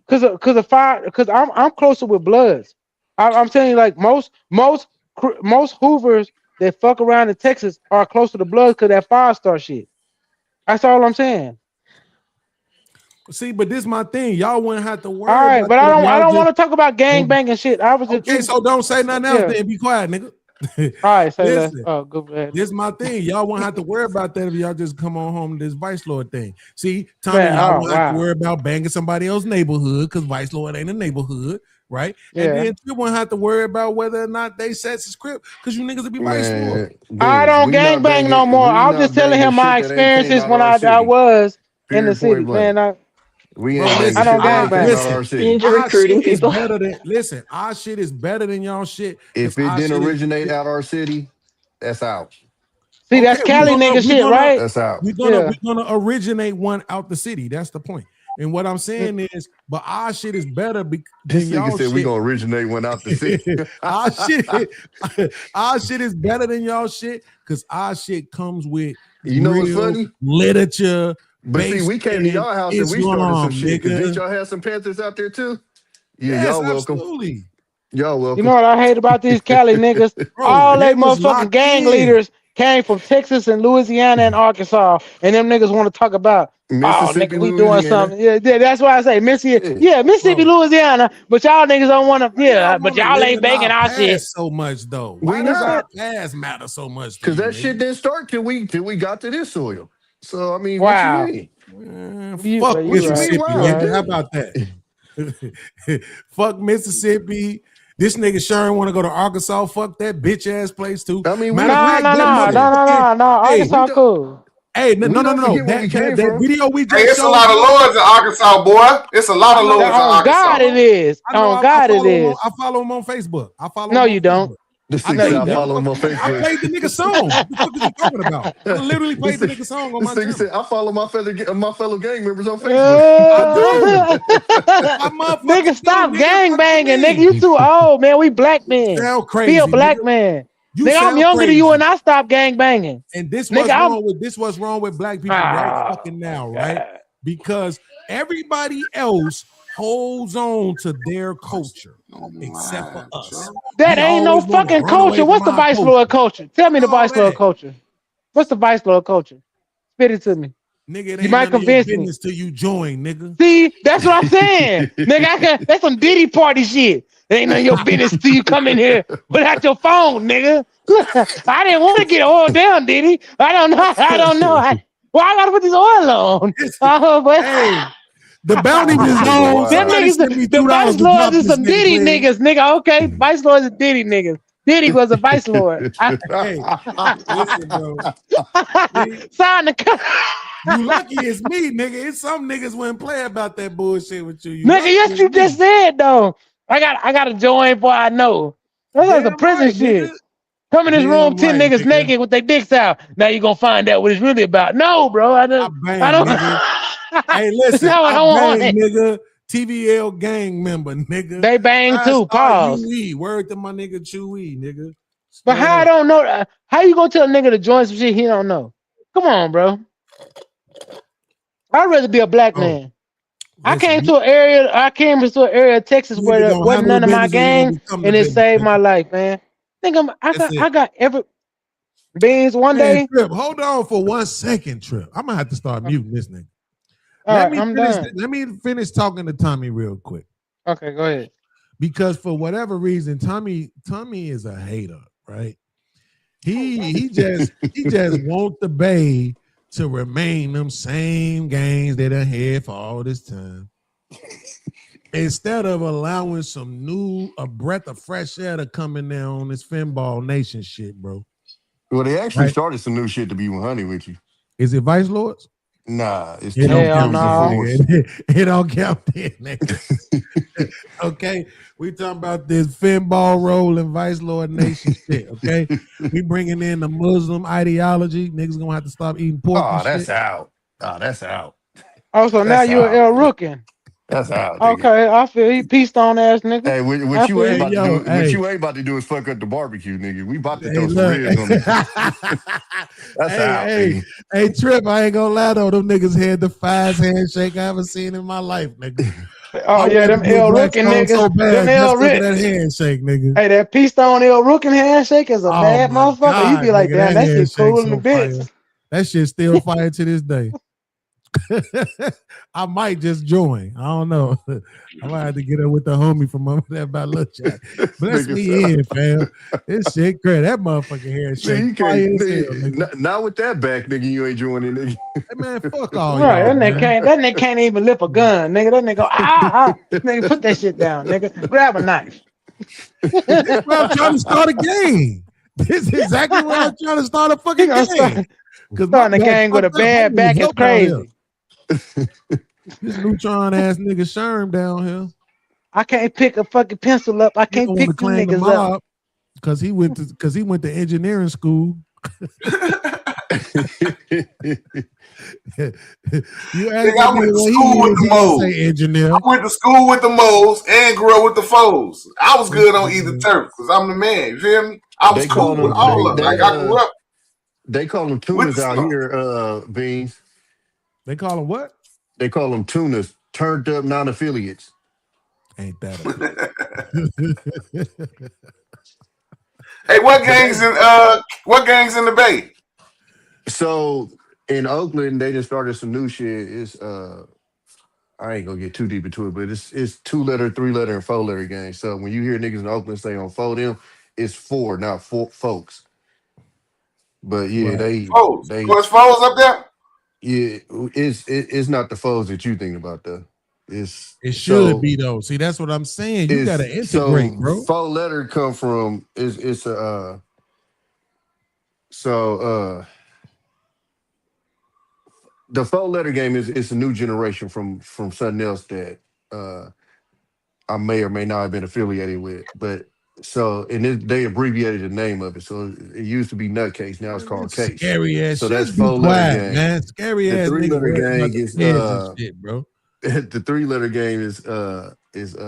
because I'm closer with Bloods. I'm telling you, like most Hoovers that fuck around in Texas are closer to Bloods because that 5-star shit. That's all I'm saying. See, but this is my thing. Y'all wouldn't have to worry. All right, but I don't want to talk about gang banging shit. I was just so don't say nothing else. Then be quiet, nigga. All right, say that. Oh, go ahead. This is my thing. Y'all won't have to worry about that if y'all just come on home to this Vice Lord thing. See, Tommy, y'all won't have to worry about banging somebody else's neighborhood because Vice Lord ain't a neighborhood, right? Yeah. And then you won't have to worry about whether or not they set script because you niggas will be Vice Lord. I don't gang bang no more. I was just telling him my experiences when I was in the city, man. We Bro, ain't listen, I don't banging shit gangbang. out our city. Means you're our recruiting shit is people. better than listen. Our shit is better than y'all shit. If it Our didn't shit is originate out our city, that's out. See, that's okay. Cali nigga shit, right? That's out. We're Yeah. gonna originate one out the city. That's the point. And what I'm saying is, but our shit is better than This nigga y'all said shit. we gonna originate one out the city. our shit is better than y'all shit because our shit comes with You know what's real funny? literature. But see, we came to y'all house and we started some shit. Cause didn't y'all have some Panthers out there too? Yeah, Yes, y'all welcome. absolutely. Y'all welcome. You know what I hate about these Cali niggas? Bro, All they they was motherfucking locked gang in. leaders came from Texas and Louisiana and Arkansas, and them niggas want to talk about, oh Mississippi, nigga, we doing Louisiana. something. Yeah, that's why I say Mississippi, Mississippi, Bro. Louisiana, but y'all niggas don't want to. Why Yeah, but wanna y'all live ain't in banging our shit. past so much though? We Why does not. our past matter so much? Cause that nigga? shit didn't start till we got to this soil. So I mean, Wow. what you mean? Fuck You Mississippi, right. nigga. Wow. How about that? Fuck Mississippi. This nigga Sharon want to go to Arkansas. Fuck that bitch ass place too. I mean, No. Arkansas cool. Hey, no. forget where we came That from. video we just Hey, it's a showed lot of you- lords in Arkansas, boy. It's a lot of lords in On Arkansas. God it is. I know. On I God it follow him is. I follow him on Facebook. I follow No, him on you don't. Facebook. This I nigga know said you I don't. follow him on I Facebook. played the nigga song. What the fuck is you talking about? I literally played the nigga song on my This nigga channel. said I follow my fellow gang members on Facebook. Nigga, stop gang banging, nigga. You too old, man. We black men. Sound crazy, Be a black nigga. man. You Nigga, I'm sound younger than crazy. you and I stopped gang banging. And this Nigga, what's wrong with black people right fucking now, right? Because everybody else holds on to their culture except for us. That We ain't no always wanna fucking run away culture. What's from the our Vice culture. Lord culture? Tell me the All Vice Lord that. culture. What's the Vice Lord culture? Spit it to me. Nigga, it You ain't might none of your convince me. business till you join, nigga. See, that's what I'm saying. Nigga, that's some Diddy party shit. It ain't none of your business till you come in here without your phone, nigga. I didn't want to get oil down, Diddy. I don't know. Well, I gotta put this oil on. But Hey, the bounty is on. them Somebody niggas, send me the $2 Vice to Lords drop is this some nigga, Diddy please. niggas, nigga. Okay, Vice Lords is Diddy niggas. Diddy was a Vice Lord. Hey, listen, bro. Sign the cut. You lucky it's me, nigga. It's some niggas wouldn't play about that bullshit with you. Nigga, yes, you just said though. I got to join before I know. That's like some Damn prison right, shit. nigga. Come in this room, Damn 10 right, niggas nigga. naked with their dicks out. Now you gonna find out what it's really about. No, bro. I don't. Nigga. Hey, That's listen, not what I I want. bang, nigga. TVL gang member, nigga. They bang too. Pause. UE. Word to my nigga Chewy, nigga. But how I don't know? How you gonna tell a nigga to join some shit he don't know? Come on, bro. I'd rather be a black man. I came into an area of Texas where there wasn't none of my gang, and it saved my life, man. I got every beans one day. Trip, hold on for 1 second, Trip. I'm gonna have to start muting this nigga. All Let right, me I'm finish. done. Let me finish talking to Tommy real quick. Okay, go ahead. Because for whatever reason, Tommy is a hater, right? He just want the Bay to remain them same gangs that I had for all this time. Instead of allowing a breath of fresh air to come in there on this Finball Nation shit, bro. Well, they actually started some new shit to be 100 with you. Is it Vice Lords? Nah, it's It don't count, no. it don't count then, nigga. Okay, we talking about this Finball roll and Vice Lord Nation shit. Okay, we bringing in the Muslim ideology. Niggas gonna have to stop eating pork. Oh, and that's shit. out. Oh, that's out. Oh, so now That's you're out. El Rookin. That's out. Nigga. Okay, I feel you, peace stone ass nigga. Hey, what you ain't about to do? What hey. you ain't about to do is fuck up the barbecue, nigga. We about to Hey, throw some look. ribs on this. That's out. Hey, nigga. hey, Trip, I ain't gonna lie though. Them niggas had the finest handshake I ever seen in my life, nigga. Oh yeah, them El Rookin niggas. So bad, Them El just look at that Rookin. handshake, nigga. Hey, that peace stone El Rookin handshake is a bad my motherfucker. You God, be like, nigga, damn, that shit handshake cool in the so bits. fire. That shit still fire to this day. I might just join. I don't know. I might have to get up with the homie from over there by Lil Jack. Bless me in, fam. This shit crazy. That motherfucking handshake. Nigga, you fire can't, as hell, nigga, nigga. not with that back, nigga. You ain't joining, nigga. Hey, man, fuck all Right, y'all, that man. nigga can't even lift a gun, nigga. That nigga go, nigga, put that shit down, nigga. Grab a knife. That's why I'm trying to start a game. This is exactly why I'm trying to start a fucking game. Starting a gang with a bad back is crazy. This neutron ass nigga Sherm down here. I can't pick a fucking pencil up. I He can't don't pick want to you claim the niggas up. mob because he went to engineering school. You Nigga, I went to school with the moles. say engineer. I went to school with the moles and grew up with the foes. I was good on either turf because I'm the man. You feel me? I was They cool call with them. all of them. Like I grew up. They call them tunas out here. Beans. They call them what? They call them tunas. Turned up non-affiliates. Ain't that? Hey, what gangs in the Bay? So in Oakland, they just started some new shit. It's I ain't gonna get too deep into it, but it's 2-letter, 3-letter, and 4-letter gangs. So when you hear niggas in Oakland say on 4 them, it's 4, not 4 folks. But yeah, Right. they Foes. There's foes up there. Yeah, it's not the foes that you think about though. It should be though. See, that's what I'm saying. You gotta integrate, bro. 4-letter come from it's a the 4-letter game is a new generation from something else that I may or may not have been affiliated with. But they abbreviated the name of it. So it used to be Nutcase, now it's called Case. Scary ass. So shit. that's Be 4-letter quiet, game. man. Scary The ass 3-letter nigga gang is shit, bro. the 3-letter game is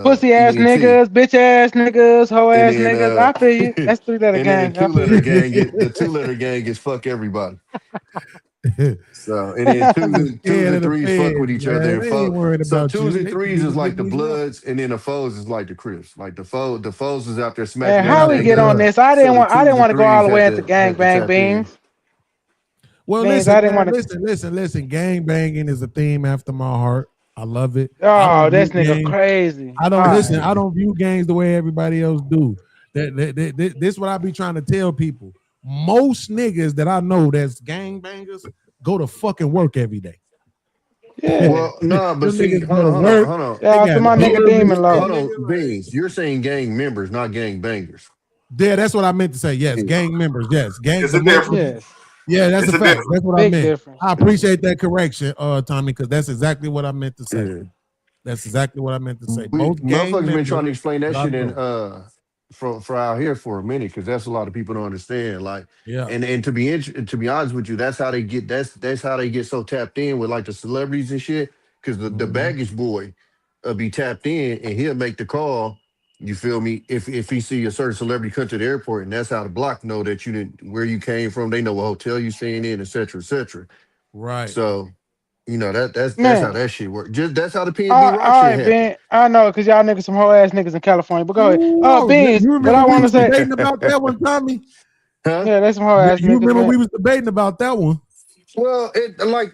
Pussy ass ENT. niggas, bitch ass niggas, hoe ass And then, niggas. I feel you. That's 3-letter and then gang. the 2-letter gang the 2-letter gang is fuck everybody. So and then twos and threes fuck with each other. So 2s and 3s is like the Bloods, and then the foes is like the Crips. Like the foes is out there smacking. Man, how we get on this? I didn't want to go all the way into gang bang beans. Well, Beans, listen, I didn't man, wanna- listen. Gang banging is a theme after my heart. I love it. Oh, this nigga crazy. I don't All listen. right. I don't view gangs the way everybody else do. This is what I be trying to tell people. Most niggas that I know that's gang bangers go to fucking work every day. Yeah. Well, no, but Them see, niggas hold go to on. work. Hold Yeah, They to got my nigga bills. Demon Lord. Hold on, Beans. You're saying gang members, not gang bangers. Yeah, that's what I meant to say. Yes, gang members. Yes, gang. It's a difference. Yes. Yeah, that's It's a a fact. difference. That's what I Big meant. difference. I appreciate that correction, Tommy, because that's exactly what I meant to say. Yeah. That's exactly what I meant to say. We, Most gang motherfuckers been members trying to explain that I shit in know. for out here for a minute because that's a lot of people don't understand. Like, Yeah. and to be honest with you, that's how they get that's how they get so tapped in with like the celebrities and shit. Because the baggage boy be tapped in and he'll make the call. You feel me? If he see a certain celebrity come to the airport, and that's how the block know that you didn't where you came from. They know what hotel you staying in, et cetera, et cetera. Right. So, you know that's Man. how that shit works. Just that's how the PNB All rock right, shit happened. Ben. I know, cause y'all niggas some hoe ass niggas in California. But go ahead. Ooh, Beans. you What remember I we want to was say. debating about that one, Tommy? Huh? Yeah, that's some hoe ass You niggas. remember man. we was debating about that one? Well, it like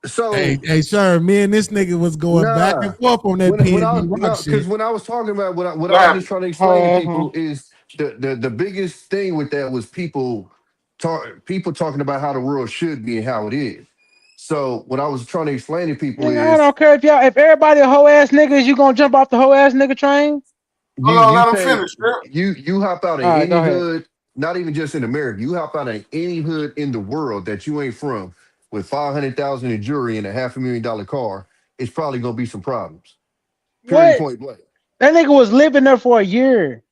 so. Hey, sure. Me and this nigga was going back and forth on that PNB rock shit. Because when I was talking about what I was just trying to explain to people is the biggest thing with that was people talking about how the world should be and how it is. So what I was trying to explain to people Nigga, I is don't care if everybody a hoe ass niggas, you gonna jump off the hoe ass nigga train? Hold on, let him finish, bro. you hop out of All right, any go ahead. hood, not even just in America. You hop out of any hood in the world that you ain't from with 500,000 in jewelry and a $500,000 car, it's probably gonna be some problems. Period. What? Point blank. That nigga was living there for a year.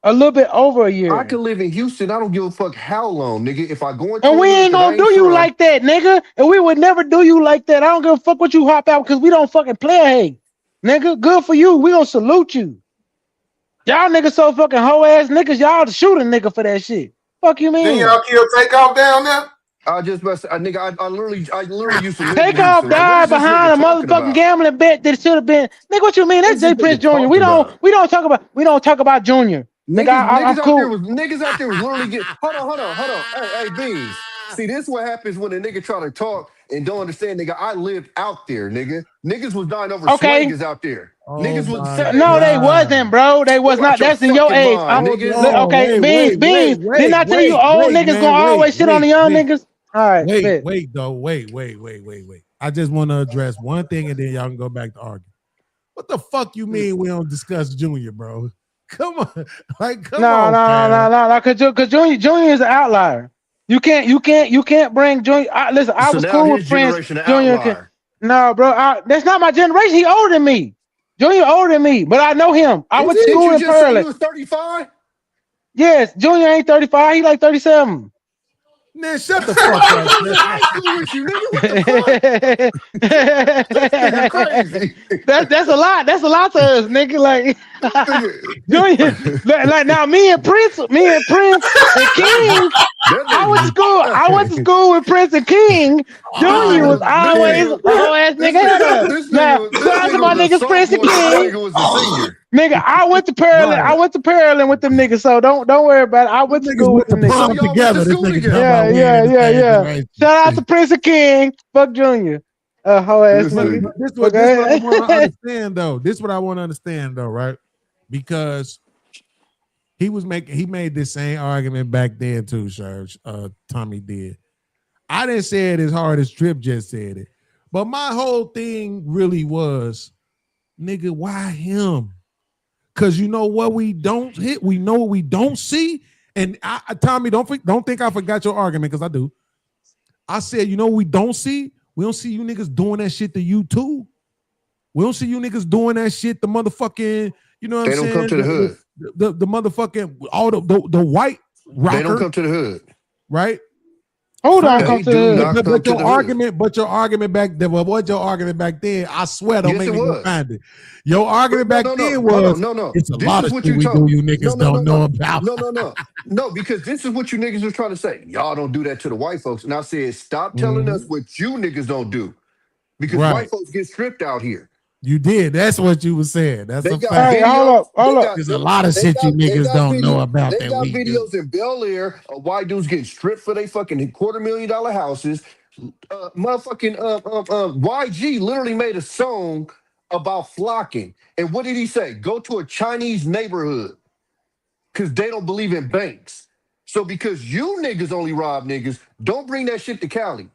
A little bit over a year. I could live in Houston. I don't give a fuck how long, nigga. If I go into And we a hood ain't that I gonna do you from- like that, nigga. And we would never do you like that. I don't give a fuck what you hop out because we don't fucking play a hate. Nigga, good for you. We gonna salute you. Y'all niggas so fucking hoe ass niggas. Y'all shoot a nigga for that shit. Fuck you mean? Then y'all kill Takeoff down there? I just must, nigga. I literally used to live in Takeoff Houston. Like, what died is this behind a nigga talking motherfucking about? gambling bet that should have been. Nigga, what you mean? That's Jay What's this Prince nigga Jr. We talking don't talk about Junior. Nigga, I'm Niggas out cool. there was literally get. Hold on. Hey, Beans. See, this is what happens when a nigga try to talk and don't understand, nigga. I lived out there, nigga. Niggas was dying over Okay. swingers out there. Oh Niggas was No, they wasn't, bro. They was not. Watch your That's in your fucking age. mind, I'm- nigga. okay, Beans. Didn't I tell you old niggas gonna always shit on the young niggas? All right, bet. Wait. I just want to address one thing, and then y'all can go back to arguing. What the fuck you mean we don't discuss Junior, bro? Come on, come on. No. Cause Junior is an outlier. You can't bring Junior. Listen, I So was now cool his with Prince. generation an Junior. outlier. No, bro, that's not my generation. He older than me. Junior older than me, but I know him. I went to school in you just say Pearland. you was 35? Yes, Junior ain't 35. He like 37. Man, shut the fuck up. With you, nigga. What the fuck? Crazy. That's a lot. That's a lot to us, nigga. Like Junior, like now me and Prince and King. I went to school with Prince and King. Junior was always a whole ass nigga. Now, shout out to my niggas Prince and King. Nigga, I went to Pearland. I went to Pearland with them niggas, so don't worry about it. I went to school with them niggas. Yeah. Shout out to Prince and King. Fuck Junior. Whole ass nigga. This is what I want to understand, though. This is what I want to understand, though, right? Because he made this same argument back then too, Serge. Tommy did. I didn't say it as hard as Trip just said it, but my whole thing really was, nigga, why him? Because you know what we don't hit, we know what we don't see. And Tommy, don't think I forgot your argument, because I do. I said, you know what we don't see? We don't see you niggas doing that shit to you too. We don't see you niggas doing that shit. The motherfucking, you know what I'm saying? They don't come to the hood. The motherfucking all the white rocker. They don't come to the hood, right? Hold on, come to the hood. But your argument back then, what your argument back then? I swear, don't make me go find it. Your argument back then was it's a lot of shit we do you niggas don't know about. No, because this is what you niggas was trying to say. Y'all don't do that to the white folks. And I said, stop telling us what you niggas don't do, because white folks get stripped out here. You did. That's what you were saying. That's a fact. Hey, hold up. There's a lot of shit you niggas don't know about. They got videos in Bel Air of white dudes getting stripped for their fucking $250,000 houses. YG literally made a song about flocking. And what did he say? Go to a Chinese neighborhood because they don't believe in banks. So because you niggas only rob niggas, don't bring that shit to Cali.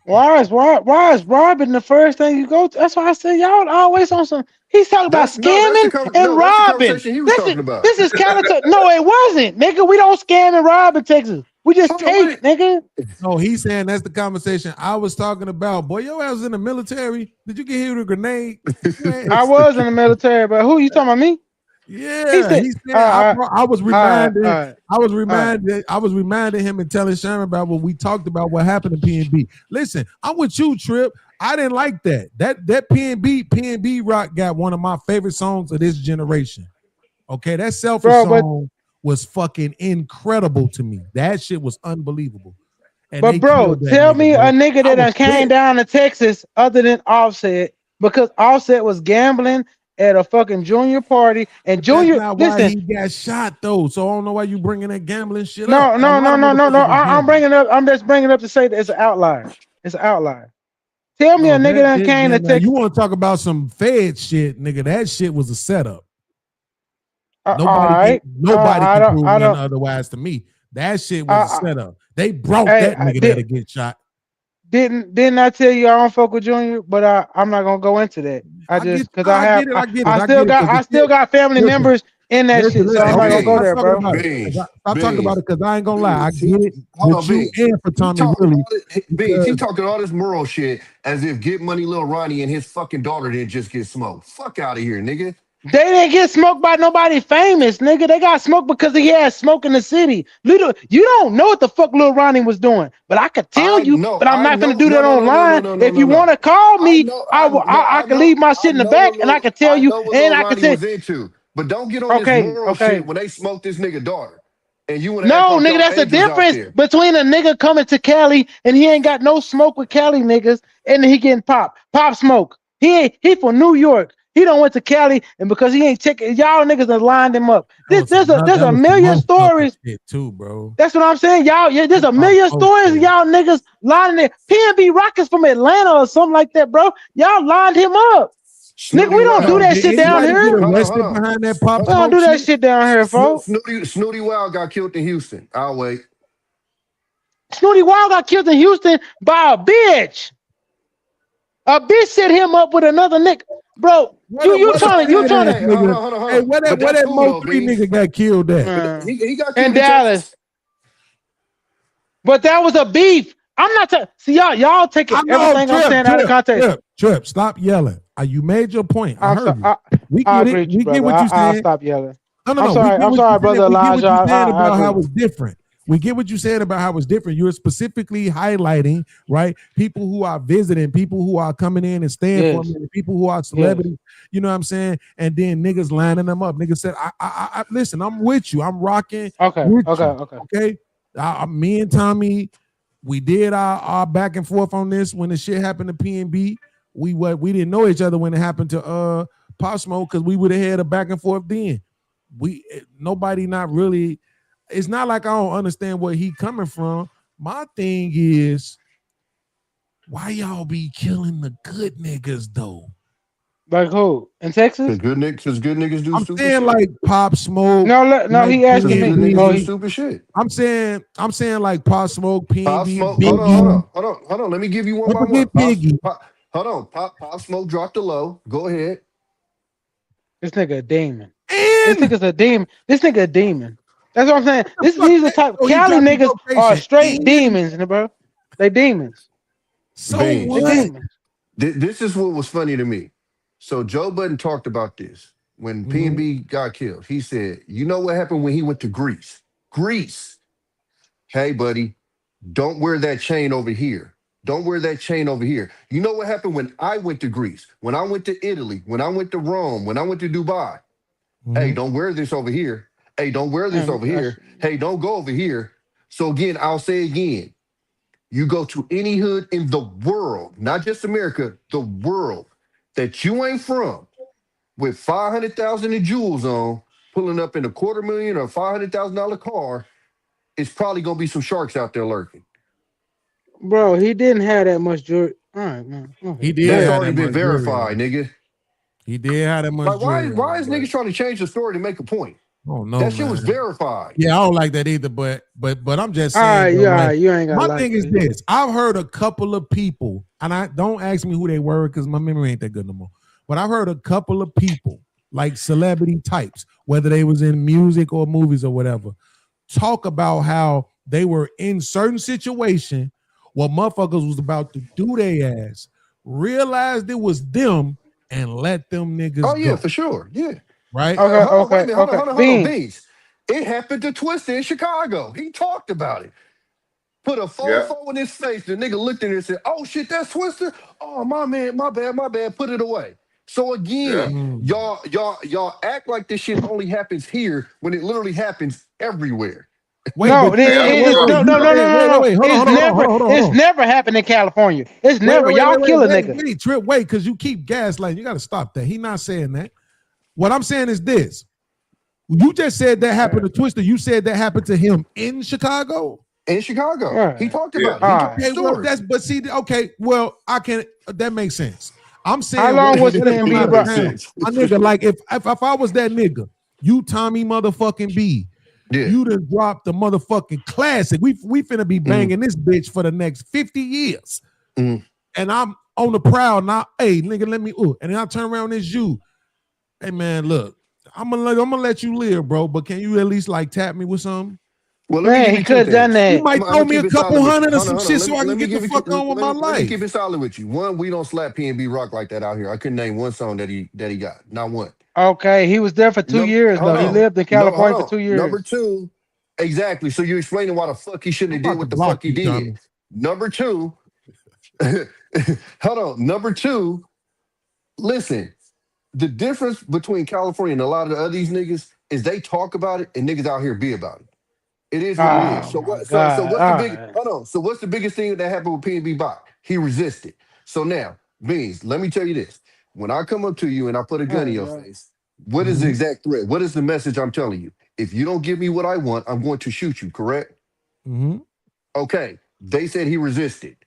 Why is robbing the first thing you go to? That's why I said y'all always on some. He's talking about scamming and robbing. This is California. No, it wasn't, nigga. We don't scam and rob in Texas. We just take, nigga. No, he's saying that's the conversation I was talking about. Boy, your ass was in the military. Did you get hit with a grenade? I was in the military, but who you talking about, me? Yeah, he said, I was reminding him and telling Sherman about what we talked about, what happened to PNB. Listen, I'm with you, Trip. I didn't like that. That PNB Rock got one of my favorite songs of this generation. Okay, that Selfish song was fucking incredible to me. That shit was unbelievable. And but bro, tell me a nigga that came down to Texas other than Offset, because Offset was gambling at a fucking Junior party, and Junior, listen, he got shot though, so I don't know why you bringing that gambling shit No. up. I'm bringing it up. I'm just bringing it up to say that it's an outlier. It's an outlier. Tell me a nigga that came to Texas. You want to talk about some Fed shit, nigga? That shit was a setup. Nobody can prove nothing otherwise to me. That shit was a setup. They brought that nigga there to get shot. Didn't I tell you I don't fuck with Junior? But I'm not gonna go into that. I still got family members in that shit. So I'm not gonna go there, bro. Stop talking about it, because I ain't gonna lie. I get it. And for Tommy really, he talking all this moral shit as if Get Money Lil Ronnie and his fucking daughter didn't just get smoked. Fuck out of here, nigga. They didn't get smoked by nobody famous, nigga. They got smoked because he had smoke in the city. You don't know what the fuck Lil Ronnie was doing, but I could tell you. But I'm not gonna do that online. If you want to call me, I can leave my shit in the back, and I can tell you, and I can tell. But don't get on this moral shit when they smoked this nigga daughter. And you want no, nigga, that's the difference between a nigga coming to Cali and he ain't got no smoke with Cali niggas, and he getting pop smoke. He from New York. He don't went to Cali, and because he ain't checking, y'all niggas have lined him up. There's a million stories too, bro. That's what I'm saying, y'all. Yeah, there's a million stories. Y'all niggas lining it. PNB Rockets from Atlanta or something like that, bro. Y'all lined him up. Nigga, we don't do that shit down here. We don't do that shit down here, folks. Snooty Wild got killed in Houston. I'll wait. Snooty Wild got killed in Houston by a bitch. A bitch set him up with another nigga. Bro, you trying to hey, where that Mo 3 nigga got killed at? He got killed in Dallas. But that was a beef. I'm not see y'all taking everything I'm saying out of context. Trip, stop yelling. You made your point. I heard you. We I get agree it. with you, We brother. get what you're I'll saying. stop yelling. No. I'm sorry. I'm sorry, brother Elijah. We get what you're saying about how agree. it's different. We get what you're saying about how it's different. You're specifically highlighting, right? People who are visiting, people who are coming in and staying for me, and people who are celebrities. You know what I'm saying? And then niggas lining them up. Niggas said, I listen, I'm with you. I'm rocking. Okay. Me and Tommy, we did our back and forth on this when the shit happened to PNB. We didn't know each other when it happened to Pop Smoke because we would have had a back and forth then. Nobody not really. It's not like I don't understand where he coming from. My thing is, why y'all be killing the good niggas though? Like who? In Texas? Because good niggas do I'm stupid saying shit. like Pop Smoke. No, he asked me. Good niggas do stupid shit. I'm saying like Pop Smoke, PNB, Pop Smoke. Biggie. Hold on. Let me give you one by Don't one. forget Biggie. Hold on. Pop Smoke dropped the low. Go ahead. This nigga a demon. This nigga's a demon. This nigga a demon. That's what I'm saying. These the type Cali niggas are straight demons, bro. They demons. So what? This is what was funny to me. So Joe Budden talked about this when PNB got killed. He said, "You know what happened when he went to Greece? Greece. Hey, buddy, don't wear that chain over here. Don't wear that chain over here. You know what happened when I went to Greece? When I went to Italy? When I went to Rome? When I went to Dubai? Hey, don't wear this over here. Hey, don't wear this over here. Hey, don't go over here." So again, I'll say again, you go to any hood in the world, not just America, the world, that you ain't from, with 500,000 in jewels on, pulling up in a $250,000 or $500,000 car, it's probably gonna be some sharks out there lurking. Bro, he didn't have that much jewelry. All right, man. He did. That's have already that been much verified, jewelry. nigga. He did have that much Like, jewelry. why is niggas trying to change the story to make a point? Oh no, that shit man. was verified. Yeah, I don't like that either. But I'm just All saying. right, you ain't got. My thing is this: I've heard a couple of people, and I don't ask me who they were because my memory ain't that good no more. But I've heard a couple of people, like celebrity types, whether they was in music or movies or whatever, talk about how they were in certain situation where motherfuckers was about to do their ass, realized it was them, and let them niggas go. Oh yeah, for sure. Yeah. Right? Hold on, Beans. It happened to Twista in Chicago. He talked about it. Put a fofo in his face. The nigga looked at it and said, "Oh shit, that's Twista. Oh my man, my bad. Put it away." So again, y'all act like this shit only happens here when it literally happens everywhere. Wait, no. It's never happened in California. It's never. Y'all kill a nigga. Wait, because you keep gaslighting. You got to stop that. He not saying that. What I'm saying is this. You just said that happened to Twista. You said that happened to him in Chicago? In Chicago. Right. He talked about it. I can that makes sense. I'm saying how long was PNB, bro? My nigga, like if I was that nigga, you Tommy motherfucking B, you done dropped the motherfucking classic. We finna be banging this bitch for the next 50 years. And I'm on the prowl now. Hey, nigga, let me and then I turn around as you. Hey man, look, I'm gonna let you live, bro. But can you at least like tap me with something? Well, man, he could have done that. You might throw me a couple hundred or some shit so I can get the fuck on with my life. Let me keep it solid with you. One, we don't slap PNB Rock like that out here. I couldn't name one song that he got. Not one. Okay, he was there for 2 years though. He lived in California for 2 years. Number two, exactly. So you're explaining why the fuck he shouldn't have did what the fuck he did. Tommy. Number two, hold on. Number two, listen. The difference between California and a lot of these niggas is they talk about it and niggas out here be about it. It is what it is. So what's the big hold on. So what's the biggest thing that happened with PNB Bach? He resisted. So now, Beans, let me tell you this. When I come up to you and I put a gun in your face, what is the exact threat? What is the message I'm telling you? If you don't give me what I want, I'm going to shoot you, correct? Okay. They said he resisted.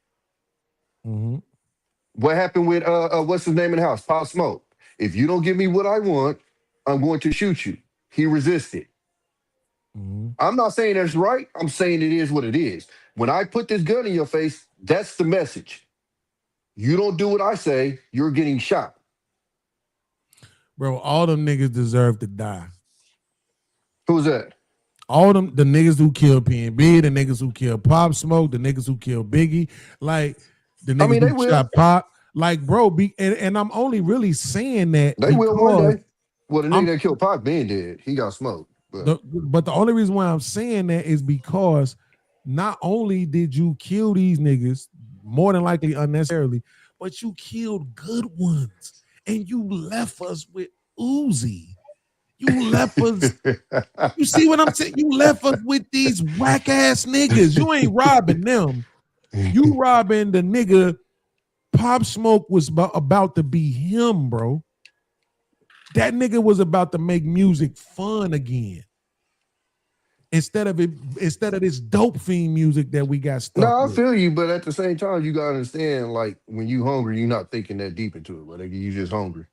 What happened with what's his name in the house? Pop Smoke. If you don't give me what I want, I'm going to shoot you. He resisted. I'm not saying that's right. I'm saying it is what it is. When I put this gun in your face, that's the message. You don't do what I say, you're getting shot. Bro, all them niggas deserve to die. Who's that? All them, the niggas who killed PNB, the niggas who killed Pop Smoke, the niggas who killed Biggie, like the niggas mean, they who will. shot Pop, like bro, and I'm only really saying that They will one because day. Well, the nigga that killed Pac been dead. He got smoked. But but the only reason why I'm saying that is because not only did you kill these niggas, more than likely unnecessarily, but you killed good ones, and you left us with Uzi. You left us. You see what I'm saying? You left us with these whack ass niggas. You ain't robbing them. You robbing the nigga. Pop Smoke was about to be him, bro. That nigga was about to make music fun again. Instead of this dope fiend music that we got stuck no, I with. feel you, but at the same time, you gotta understand, like when you hungry, you're not thinking that deep into it, but like, you just hungry.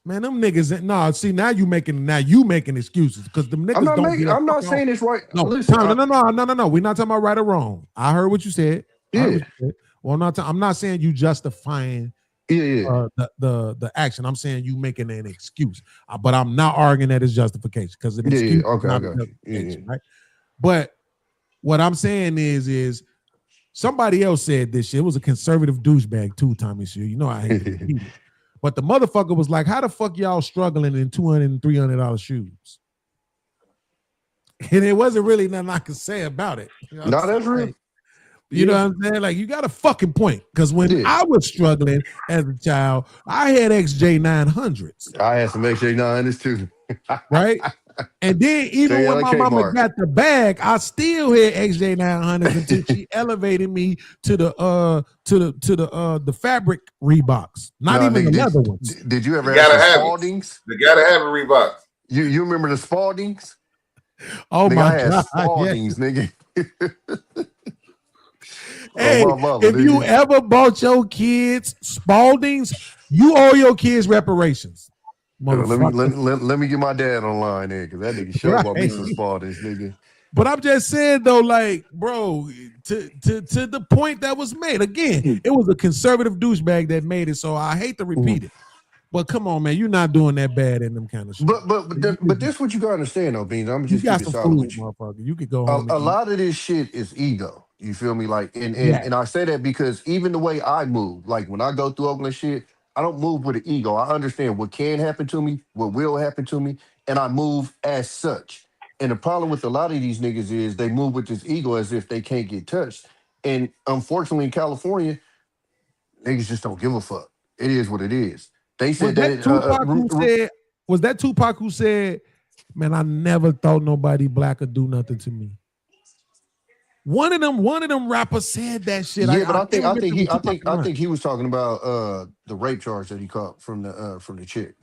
Man, them niggas. No, see now you making excuses because them niggas I'm not saying it's right. No, Listen, no. We're not talking about right or wrong. I heard what you said. Yeah. Well, I'm not saying you justifying the action. I'm saying you making an excuse, but I'm not arguing that it's justification because an excuse. Okay, is I not got a you. justification, right? But what I'm saying is somebody else said this shit. It was a conservative douchebag too, Tommy Sue. You know I hate to repeat it. But the motherfucker was like, how the fuck y'all struggling in $200 and $300 shoes? And it wasn't really nothing I could say about it. You know No, that's real. You know what I'm saying? Like, you got a fucking point. Because when I was struggling as a child, I had XJ900s. I had some XJ900s too. Right? And then even when my mama got the bag, I still had XJ900s until she elevated me to the fabric Reeboks. Not even the leather ones. Did you ever You have gotta some have Spaldings? You gotta have a Reebok. You remember the Spaldings? Oh nigga, my I had God. Spaldings, nigga. Hey, Oh, my mama, if you nigga. ever bought your kids Spaldings, you owe your kids reparations. Let Motherfucker. me get my dad online there, because that nigga sure bought me some Right. Spaldings, nigga. But I'm just saying though, like, bro, to the point that was made. Again, it was a conservative douchebag that made it, so I hate to repeat it. But come on, man, you're not doing that bad in them kind of shit. But this what you gotta understand though, Beans. I'm You just got keep it some solid food, with you. motherfucker. You could go home. A and eat. lot of this shit is ego. You feel me? Like, and Yeah. I say that because even the way I move, like when I go through Oakland shit, I don't move with an ego. I understand what can happen to me, what will happen to me, and I move as such. And the problem with a lot of these niggas is they move with this ego as if they can't get touched. And unfortunately, in California, niggas just don't give a fuck. It is what it is. They said Was that Tupac who said, man, I never thought nobody black could do nothing to me. One of them rappers said that shit. Yeah, but I think he was talking about the rape charge that he caught from the chick.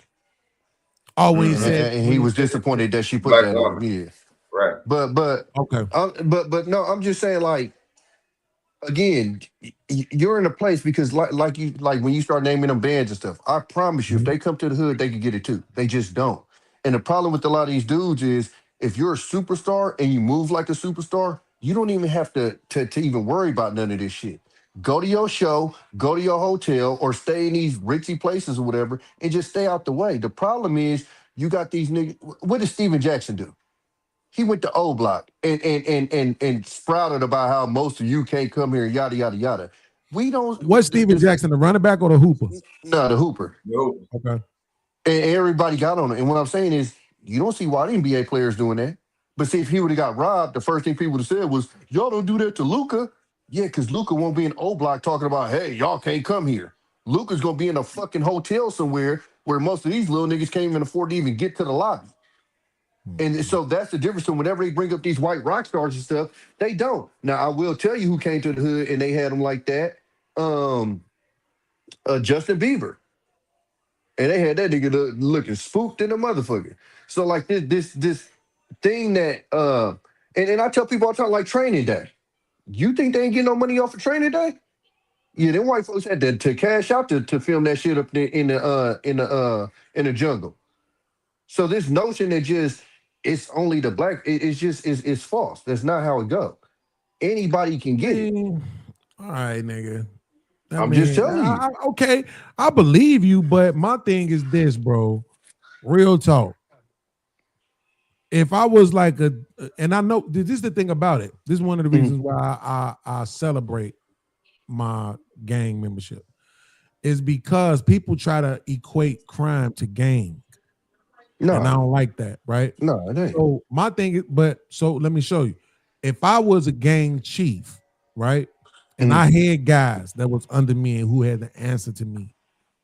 Oh, when he said, and he was disappointed that she put Black that woman. on. Yeah, Right. but okay, but no, I'm just saying, like, again, you're in a place because like when you start naming them bands and stuff, I promise you, if they come to the hood, they can get it too. They just don't. And the problem with a lot of these dudes is if you're a superstar and you move like a superstar, you don't even have to even worry about none of this shit. Go to your show, go to your hotel, or stay in these ritzy places or whatever, and just stay out the way. The problem is you got these niggas. What did Steven Jackson do? He went to O Block and sprouted about how most of you can't come here, yada yada yada. We don't. What's Steven Jackson, the running back or the hooper? No, the hooper. No. Okay. And everybody got on it. And what I'm saying is, you don't see why the NBA players doing that. But see, if he would have got robbed, the first thing people would have said was, y'all don't do that to Luka. Yeah, because Luka won't be in O Block talking about, hey, y'all can't come here. Luka's going to be in a fucking hotel somewhere where most of these little niggas can't even afford to even get to the lobby. And so that's the difference. So whenever they bring up these white rock stars and stuff, they don't. Now, I will tell you who came to the hood and they had them like that. Justin Bieber. And they had that nigga looking spooked in a motherfucker. So like this thing that and I tell people all the time, like Training Day. You think they ain't getting no money off of Training Day? Yeah, them white folks had to cash out to film that shit up there in the jungle. So this notion that just it's only the black, it's false. That's not how it go. Anybody can get it. All right, nigga. I'm just telling you. Okay, I believe you, but my thing is this, bro. Real talk. if I was like and I know this is the thing about it. This is one of the reasons why I celebrate my gang membership is because people try to equate crime to gang. No, and I don't like that, right? No, it ain't. So my thing is, so let me show you. If I was a gang chief, right, and I had guys that was under me and who had the answer to me,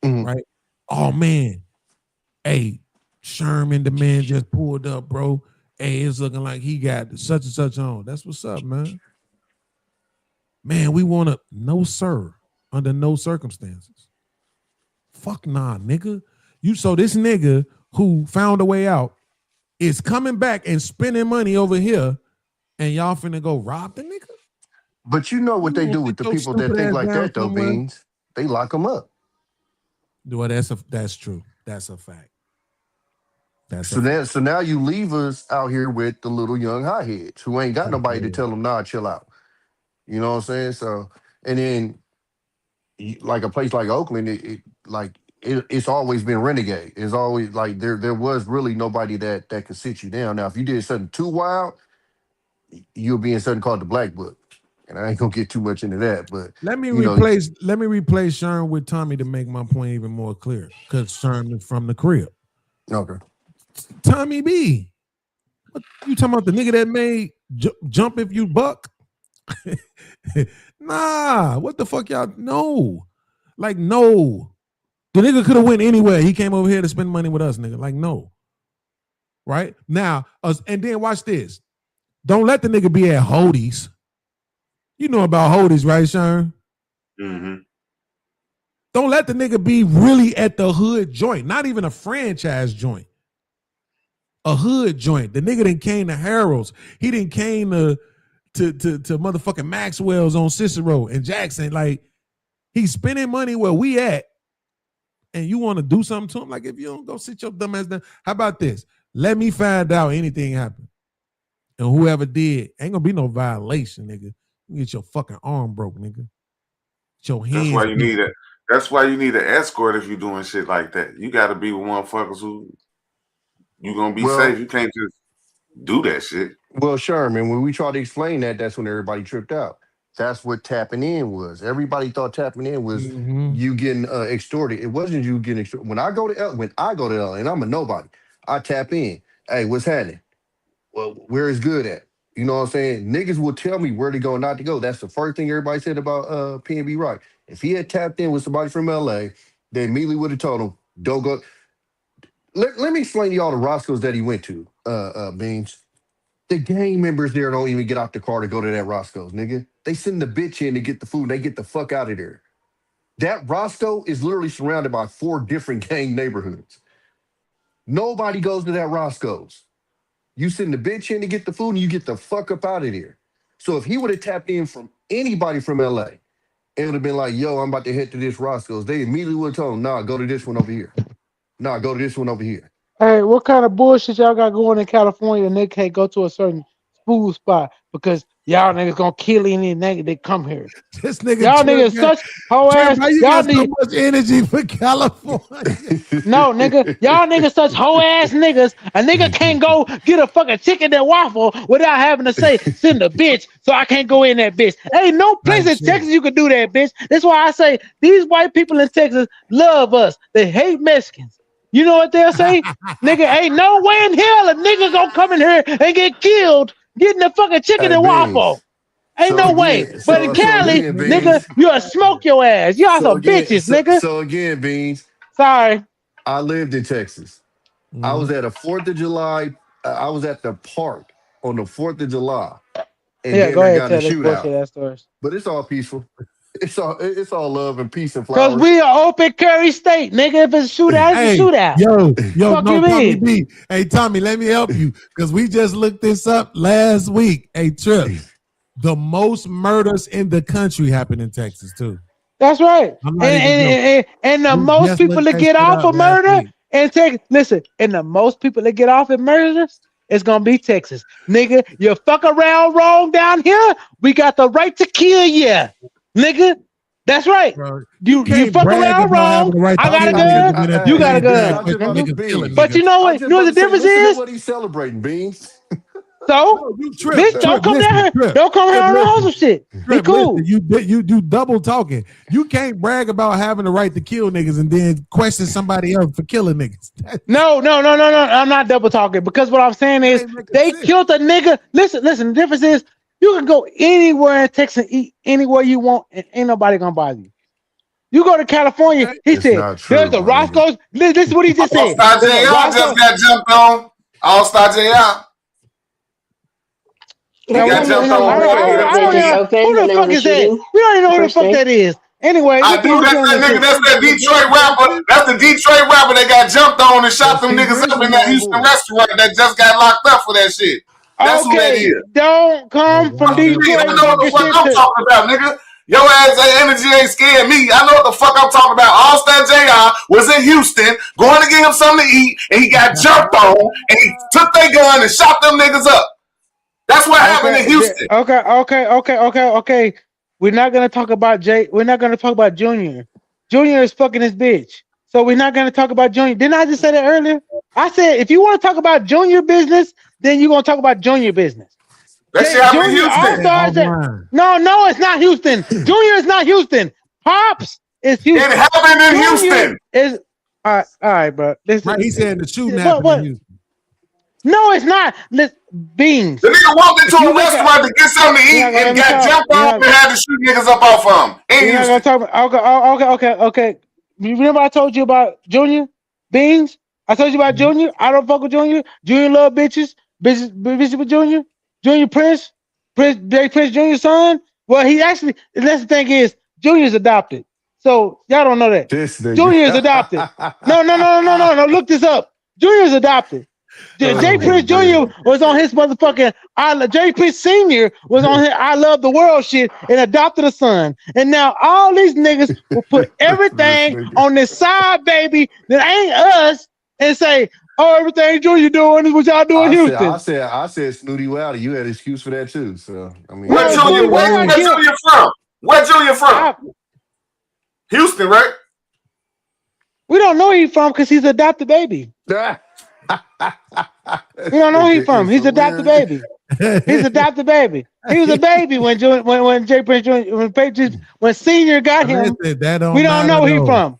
right? Oh man, hey, Sherman, the man just pulled up, bro. Hey, it's looking like he got such and such on. That's what's up, man. Man, we want to, no sir, under no circumstances. Fuck nah, nigga. So this nigga who found a way out is coming back and spending money over here, and y'all finna go rob the nigga? But you know what they do with the people that think like that, though, Beans? They lock them up. Well, that's true. That's a fact. So now you leave us out here with the little young hotheads who ain't got nobody to tell them, nah, chill out. You know what I'm saying? So, and then like a place like Oakland, it's always been renegade. It's always like there was really nobody that could sit you down. Now, if you did something too wild, you'll be in something called the Black Book. And I ain't gonna get too much into that, but let me replace Sherm with Tommy to make my point even more clear. Because Sherm is from the crib. Okay. Tommy B. What you talking about? The nigga that made jump if you buck? Nah, what the fuck y'all? No. Like, no. The nigga could have went anywhere. He came over here to spend money with us, nigga. Like, no. Right? Now, and then watch this. Don't let the nigga be at Hody's. You know about Hody's, right, Sherm? Mm-hmm. Don't let the nigga be really at the hood joint. Not even a franchise joint. A hood joint. The nigga didn't came to Harold's. He didn't came to motherfucking Maxwell's on Cicero and Jackson. Like, he's spending money where we at, and you want to do something to him? Like, if you don't go sit your dumb ass down. How about this? Let me find out anything happened. And whoever did, ain't gonna be no violation, nigga. You get your fucking arm broke, nigga. Get your hands. That's why you need it. That's why you need an escort if you're doing shit like that. You got to be with motherfuckers who you gonna be safe. You can't just do that shit. Well, Sherman, when we tried to explain that, that's when everybody tripped out. That's what tapping in was. Everybody thought tapping in was you getting extorted. It wasn't you getting extorted. When I go to L, and I'm a nobody, I tap in. Hey, what's happening? Well, where is good at? You know what I'm saying? Niggas will tell me where to go and not to go. That's the first thing everybody said about PNB Rock. If he had tapped in with somebody from LA, they immediately would have told him, don't go. Let me explain to y'all the Roscoe's that he went to, Beans. The gang members there don't even get out the car to go to that Roscoe's, nigga. They send the bitch in to get the food and they get the fuck out of there. That Roscoe is literally surrounded by 4 different gang neighborhoods. Nobody goes to that Roscoe's. You send the bitch in to get the food and you get the fuck up out of there. So if he would have tapped in from anybody from LA, it would have been like, yo, I'm about to head to this Roscoe's. They immediately would have told him, nah, go to this one over here. Nah, go to this one over here. Hey, what kind of bullshit y'all got going in California and they can't go to a certain food spot because y'all niggas gonna kill any nigga that come here? This nigga, y'all niggas such hoe ass. You got so much energy for California. No, nigga, y'all niggas such hoe ass niggas. A nigga can't go get a fucking chicken and waffle without having to say send a bitch, so I can't go in that bitch. Ain't no place in Texas you can do that, bitch. That's why I say these white people in Texas love us. They hate Mexicans. You know what they'll say? Nigga, ain't no way in hell a nigga gonna come in here and get killed getting the fucking chicken and waffle. Ain't no way. But in Cali, nigga, you'll smoke your ass. Y'all some bitches, nigga. So again, Beans. Sorry. I lived in Texas. I was at a 4th of July. I was at the park on the 4th of July. And yeah, then go they ahead, got tell a this bullshit shootout. ass stories. But it's all peaceful. It's all love and peace and flowers. Because we are open carry state, nigga. If it's a shootout, it's a shootout. Yo, Fuck no, you Tommy mean? B. Hey, Tommy, let me help you. Because we just looked this up last week. Hey, Trip, the most murders in the country happen in Texas, too. That's right. And the most people that get off of murder in Texas, listen, and the most people that get off in murders, it's gonna be Texas. Nigga, you fuck around wrong down here, we got the right to kill you. Nigga, That's right. You can't fuck brag around about having the wrong. right to I got a kill gun. niggas, but You got a at the same gun. time, niggas killing But niggas. you know what? You know what the difference is? What he's celebrating, Beans. So, You trip. bitch, don't come listen, down here. Trip. Don't come here on the Listen. hustle shit. Be Trip, cool. listen, you do double talking. You can't brag about having the right to kill niggas and then question somebody else for killing niggas. No. I'm not double talking because what I'm saying is they killed a nigga. Listen. The difference is you can go anywhere in Texas and eat anywhere you want, and ain't nobody gonna bother you. You go to California. He It's said not true, there's a my Roscoe's. This is what he just said. All-Star There's a JR Roscoe's- just got jumped on. All-Star JR. Yeah, got jumped on. Who the fuck is that? We don't even know who the fuck that is. Anyway, I do. That's that nigga. That's that Detroit rapper. That's the Detroit rapper that got jumped on and shot them niggas up in that Houston restaurant that just got locked up for that shit. That's who that is. Don't come from Detroit. I know what the fuck I'm talking about, nigga. Your ass energy ain't scared me. I know what the fuck I'm talking about. All-Star JR was in Houston going to get him something to eat, and he got jumped on, and he took their gun and shot them niggas up. That's what happened in Houston. Okay. We're not gonna talk about Jay. We're not gonna talk about Junior. Junior is fucking his bitch. So we're not gonna talk about Junior. Didn't I just say that earlier? I said if you want to talk about Junior business, then you're gonna talk about Junior business. That shit happened in Houston. No, it's not Houston. Junior is not Houston. Pops is Houston. It happened in Junior Houston. Is all right, bro. Right, he said the shooting happened in Houston. No, it's not. Beans. The nigga walked into a restaurant to get something to eat and got jumped on and had to shoot niggas up off of him. In Houston. Okay. You remember I told you about Junior? Beans? I told you about Junior. I don't fuck with Junior. Junior love bitches. Bitches with Junior. Junior Prince Junior's son. Well, he actually, that's the thing is, Junior's adopted. So y'all don't know that. Junior is adopted. No. Look this up. Junior's adopted. Jay Prince Jr. was on his motherfucking Jay Prince Sr. was on his I Love the World shit and adopted a son. And now all these niggas will put everything on this side baby that ain't us and say, oh, everything Junior doing is what y'all doing in Houston. I said Snooty Wilder. You had an excuse for that too. So I mean, Where Junior from? Where Junior from? Houston, right? We don't know where he's from because he's adopted baby. We don't know where he's from. He's adopted baby. He's adopted baby. He was a baby when Jay Prince Jr. when Senior got him. We don't know where he's from.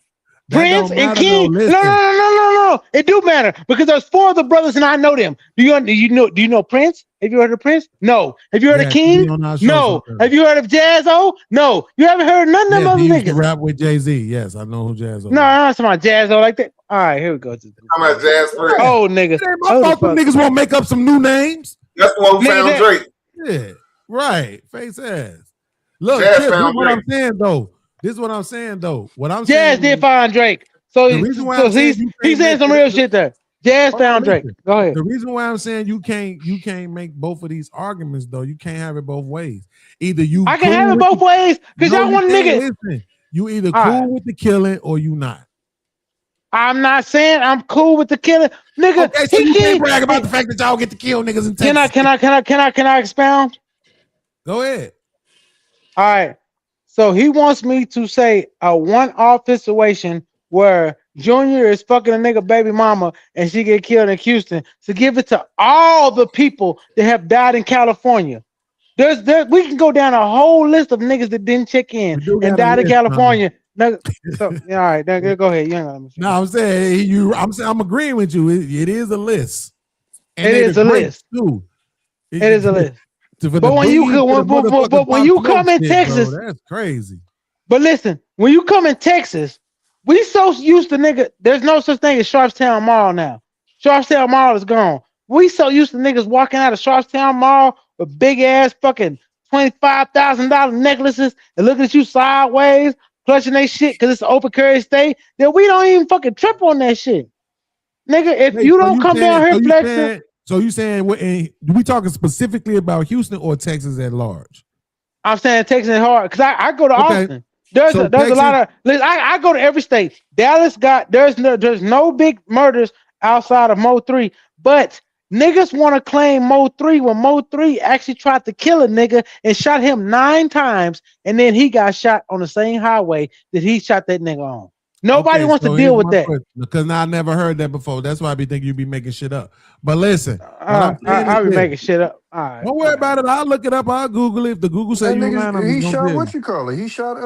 Prince and King. No. It do matter because there's four of the brothers and I know them. Do you know Prince? Have you heard of Prince? No. Have you heard of King? No. Have you heard of Jazzo? No. You haven't heard none of them other niggas. Rap with Jay-Z. Yes, I know who Jazzo. No, I'm talking about Jazzo like that. All right, here we go. I'm about Jazz Prince. Oh, nigga. I thought the niggas want to make up some new names. That's the one who found Drake. Yeah, right. Face ass. Look, Jazz this is found what Drake. I'm saying though. This is what I'm saying though. What I'm Jazz saying did find Drake. So he's saying some real shit there. Jazz found Drake. Go ahead. The reason why I'm saying you can't make both of these arguments though. You can't have it both ways. Either you I can have it both ways because y'all want niggas. Listen, you either cool with the killing or you not. I'm not saying I'm cool with the killing, nigga. Okay, so you can't brag about the fact that y'all get to kill niggas in Texas. Can I expound? Go ahead. All right. So he wants me to say a one-off situation where Junior is fucking a nigga baby mama and she get killed in Houston to give it to all the people that have died in California. We can go down a whole list of niggas that didn't check in and died in California. No, so, all right, now go ahead. No, I'm saying I'm agreeing with you. It is a list. And it is a list. Too. It is a list. But when you come in Texas, bro, that's crazy. But listen, when you come in Texas, we so used to nigga. There's no such thing as Sharpstown Mall now. Sharpstown Mall is gone. We so used to niggas walking out of Sharpstown Mall with big ass fucking $25,000 necklaces and looking at you sideways, clutching they shit because it's an open carry state. That we don't even fucking trip on that shit, nigga. If you don't come down here flexing. So you saying we talking specifically about Houston or Texas at large? I'm saying Texas is hard because I go to Austin. There's a lot of. I go to every state. Dallas there's no big murders outside of Mo 3, but Niggas want to claim Mo 3 when Mo 3 actually tried to kill a nigga and shot him 9 times, and then he got shot on the same highway that he shot that nigga on. Nobody wants to deal with that. Because I never heard that before. That's why I be thinking you be making shit up. But listen, I be making shit up. All right. Don't worry about it. I'll look it up. I'll Google it. If the Google say That you nigga, lying, he shot what you call it? He shot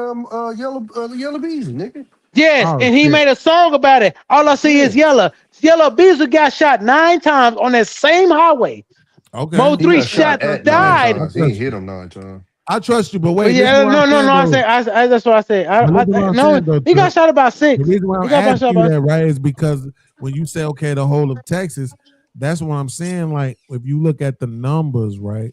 Yellow Beezy, nigga. Yes, Oh, and he shit. made a song about it. All I see is Yellow. Yellow Beezy got shot 9 times on that same highway. Okay. Mo He 3 got shot at 9 died. times. He ain't hit him 9 times. I trust you, but But wait. yeah, no. That's what I said. He got shot about 6. The reason why He I'm got asking shot you about that, right, is because when you say, okay, the whole of Texas, that's what I'm saying. Like, if you look at the numbers, right,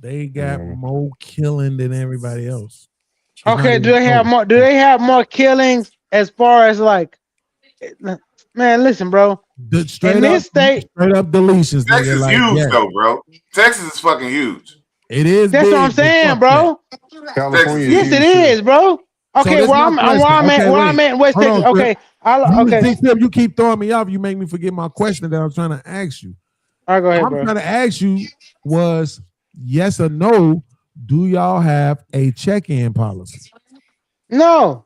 they got more killing than everybody else. It's not Okay, even do they have close. more? Do they have more killings as far as like? Man, listen, bro. The straight In up, this state, straight up deletions, Texas nigga. Like, huge yeah, though, bro. Texas is fucking huge. it is. that's big, what I'm but saying, fuck bro. California Yes, is it huge, is, bro. Okay, this where my I'm question. Okay, I'm wait. at in West Hold Texas. on, Okay, okay. You keep throwing me off. You make me forget my question that I was trying to ask you. All right, go ahead, I'm bro. trying to ask you was yes or no, do y'all have a check-in policy? No.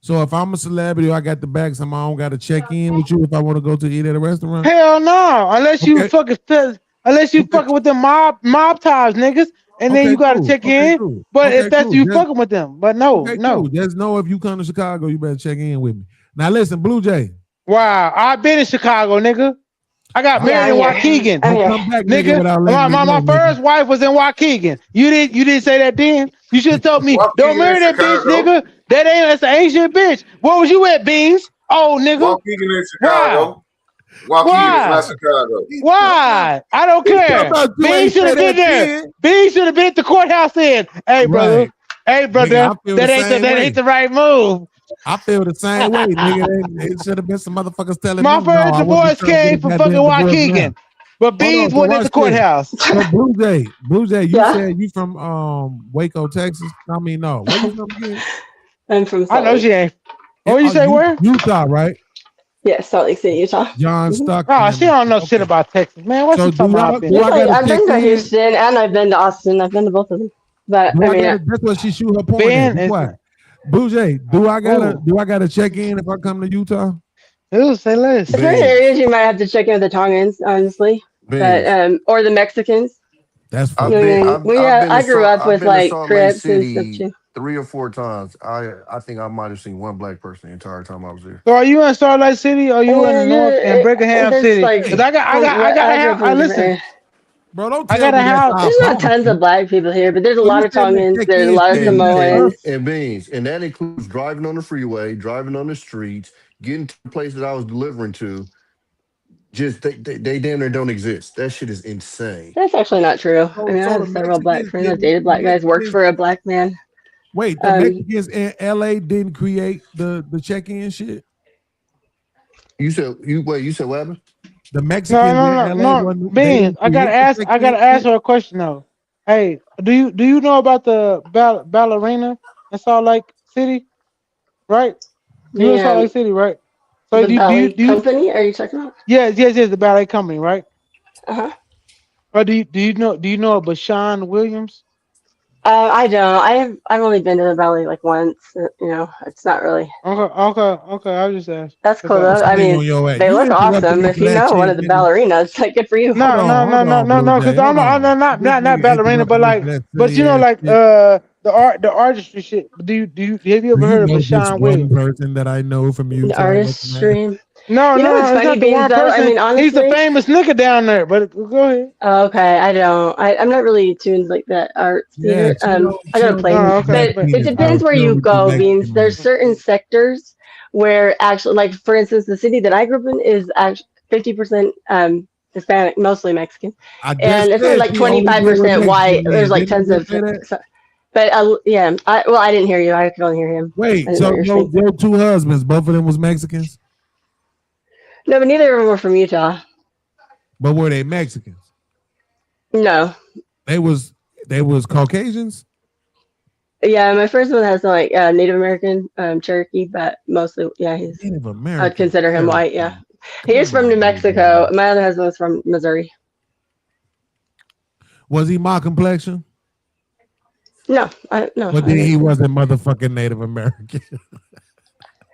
So if I'm a celebrity, I got the bag, so I don't got to check in with you if I want to go to eat at a restaurant? Hell no, unless you fucking with them mob ties, niggas, and then Okay, you gotta cool. check Okay, in. cool. But Okay, if that's cool. you Just- fucking with them, but no, Okay, no. cool. Just know if you come to Chicago, you better check in with me. Now listen, Blue Jay. Wow, I've been in Chicago, nigga. I got married in Waukegan, Don't come back, nigga, nigga. without letting me My know, nigga. first wife was in Waukegan. You didn't say that then. You should have told me, don't marry that bitch, nigga. That's an ancient bitch. Where was you at, Beans? Oh, nigga. Waukegan in Chicago. Waukegan is not Chicago. Why? I don't He's talking care. about you B ain't should have say been that there. then. B should have been at the courthouse then. Hey, brother. Right. Hey, brother. Nigga, I feel That the ain't same way. the right move. I feel the same way, nigga. It should have been some motherfuckers telling My me. first no, I wasn't divorce trying to get came a from goddamn fucking divorce now. Waukegan. But Hold on, Beans so wasn't at watch the courthouse. this. So Blue Jay, you Yeah. said you from Waco, Texas. I mean, no. Where you from again? I'm from I Salt know Lake. she ain't. What you say, where? Utah, right? Yes, Salt Lake City, Utah. John Stockton. Oh, she don't know shit about Texas, man. What's So she talking do about? y'all- Ben? do I Like, gotta I've been check to in? Houston and I've been to Austin. I've been to both of them. But Do I I mean, gotta, that's what she shoot her point Ben at. Be is- quiet. Blue Jay, do I gotta check in if I come to Utah? Ooh, say less. certain areas you might have to check in with the Tongans, honestly, but or the Mexicans. That's I've You know what I been, mean? I've, We I've have, been to I grew Salt- up I've with been to like Salt Lake Crips and stuff City too. 3 or 4 times. I think I might have seen one black person the entire time I was there. So are you in Salt Lake City or you in the North and Birmingham there's City? like- Because I got a I grew up house. in a different Listen, area. Bro, don't I tell got me a that's house. our There's not policy. tons of black people here, but there's a So lot you of saying they Tongans. check There's a in lot of and- Samoans. And beans, and that includes driving on the freeway, driving on the streets, getting to the place that I was delivering to. Just they damn near don't exist. That shit is insane. That's actually not true. I mean, I so have the several black Mexicans friends. I've didn't- dated black guys, worked for a black man. Wait, the Mexicans in LA didn't create the check-in shit? You said what happened? The Mexicans in LA No. wasn't- they Ben, didn't I gotta create the ask. I check-in gotta ask shit? her a question though. Hey, do you know about the ballerina in Salt Lake City? Right? You in Salt Lake City, right? So the do ballet you? company? Are you talking about? Yes, the ballet company, right? Uh-huh. Or do you know of Bashan Williams? I don't. I've only been to the valley like once. You know, it's not really. Okay. I was just asking. That's cool though. I mean, they look awesome. If you know one of the ballerinas, like good for you. No. Because I'm not ballerina, but like, but you know, like the artistry shit. Do you have you ever heard of Bashan Williams? Person that I know from Utah. The artistry. No, You know what's it's funny, not the Beans, one though? I person. mean, honestly, he's the famous nigga down there. But go ahead. Okay, I don't. I'm not really tuned like that art theater. Yeah, I got a place, okay, but it depends where you go, Beans. There's certain sectors where actually, like for instance, the city that I grew up in is actually 50% Hispanic, mostly Mexican, I and it's only like 25% white. There's like tons of. But yeah, I didn't hear you. I could only hear him. Wait, I didn't so know what you were saying. your two husbands, both of them was Mexicans? No, but neither of them were from Utah. But were they Mexicans? No. They was Caucasians? Yeah, my first one has like Native American, Cherokee, but mostly, yeah, he's Native American. I'd consider him white, yeah. He's from New Mexico. My other husband was from Missouri. Was he my complexion? No. But then he wasn't motherfucking Native American.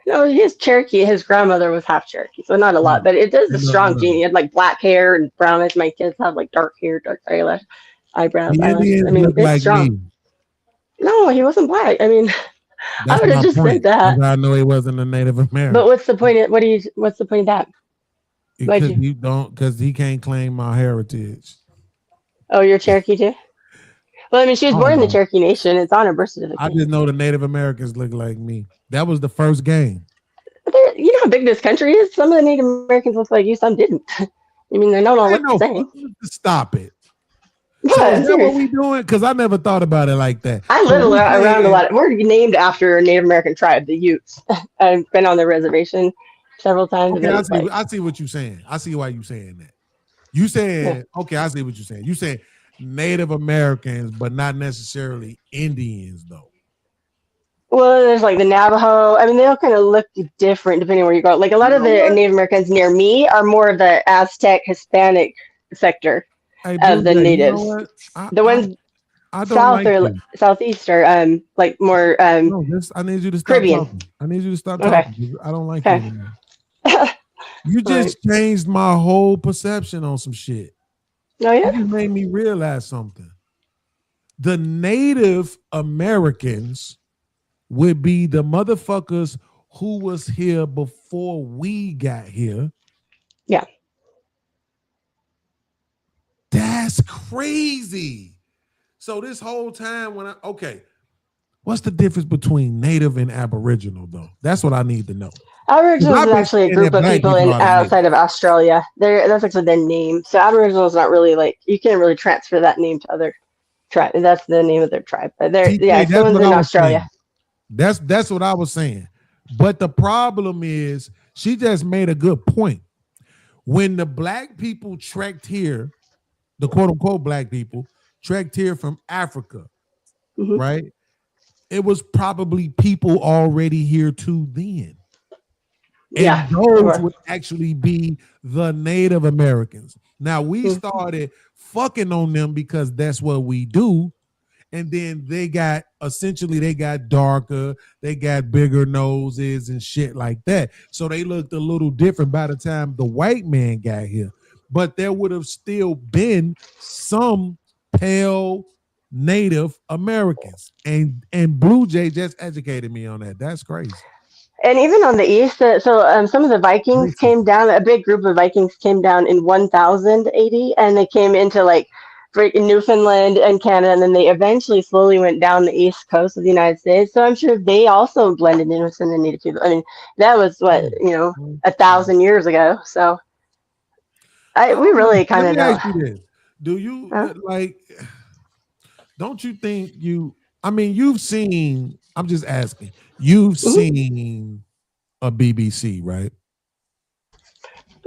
No, he's Cherokee. His grandmother was half Cherokee, so not a lot, but it is a strong gene. He had like black hair and brown eyes. My kids have like dark hair, dark eyelash, eyebrows. The Eyelashes. Indians I mean, look it's like strong. me. No, he wasn't black. I mean, I would have just said that. because I know he wasn't a Native American. But what's the point? What's the point of that? Because you don't, because he can't claim my heritage. Oh, you're Cherokee too? Well, I mean, she was born in the Cherokee Nation. It's on her birth certificate. I just know the Native Americans look like me. That was the first game. You know how big this country is? Some of the Native Americans look like you, some didn't. I mean, they don't all look the same. Stop it. Yeah, So is that what we doing? Because I never thought about it like that. I live around a lot. We're named after a Native American tribe, the Utes. I've been on the reservation several times. Okay, I see what you're saying. I see why you're saying that. You saying, okay, I see what you're saying. You saying Native Americans, but not necessarily Indians, though. Well, there's like the Navajo. I mean, they all kind of look different depending where you go. Like a lot of the Native Americans near me are more of the Aztec, Hispanic sector of the natives. The ones south or southeast are like more I need you to stop Caribbean. talking. I need you to stop Okay. talking. I don't like that anymore. You just changed my whole perception on some shit. Oh, yeah? You made me realize something. The Native Americans would be the motherfuckers who was here before we got here. Yeah. That's crazy. So this whole time what's the difference between Native and Aboriginal though? That's what I need to know. Aboriginals is actually a group of people outside of Australia. That's actually their name. So Aboriginal is not really like, you can't really transfer that name to other tribes. That's the name of their tribe. But someone's in Australia. That's what I was saying. But the problem is, she just made a good point. When the black people trekked here, the quote unquote black people trekked here from Africa, right? It was probably people already here too then. And those would actually be the Native Americans. Now we started fucking on them because that's what we do. And then they got darker, they got bigger noses and shit like that. So they looked a little different by the time the white man got here. But there would have still been some pale Native Americans. And Blue Jay just educated me on that. That's crazy. And even on the east, some of the Vikings came down, a big group of Vikings came down in 1000 AD, and they came into like Newfoundland and Canada, and then they eventually slowly went down the east coast of the United States. So I'm sure they also blended in with some of the native people. I mean, that was 1,000 years ago. So we really kind of know. Ask you this. Do you don't you think you've seen, I'm just asking, you've seen a BBC, right?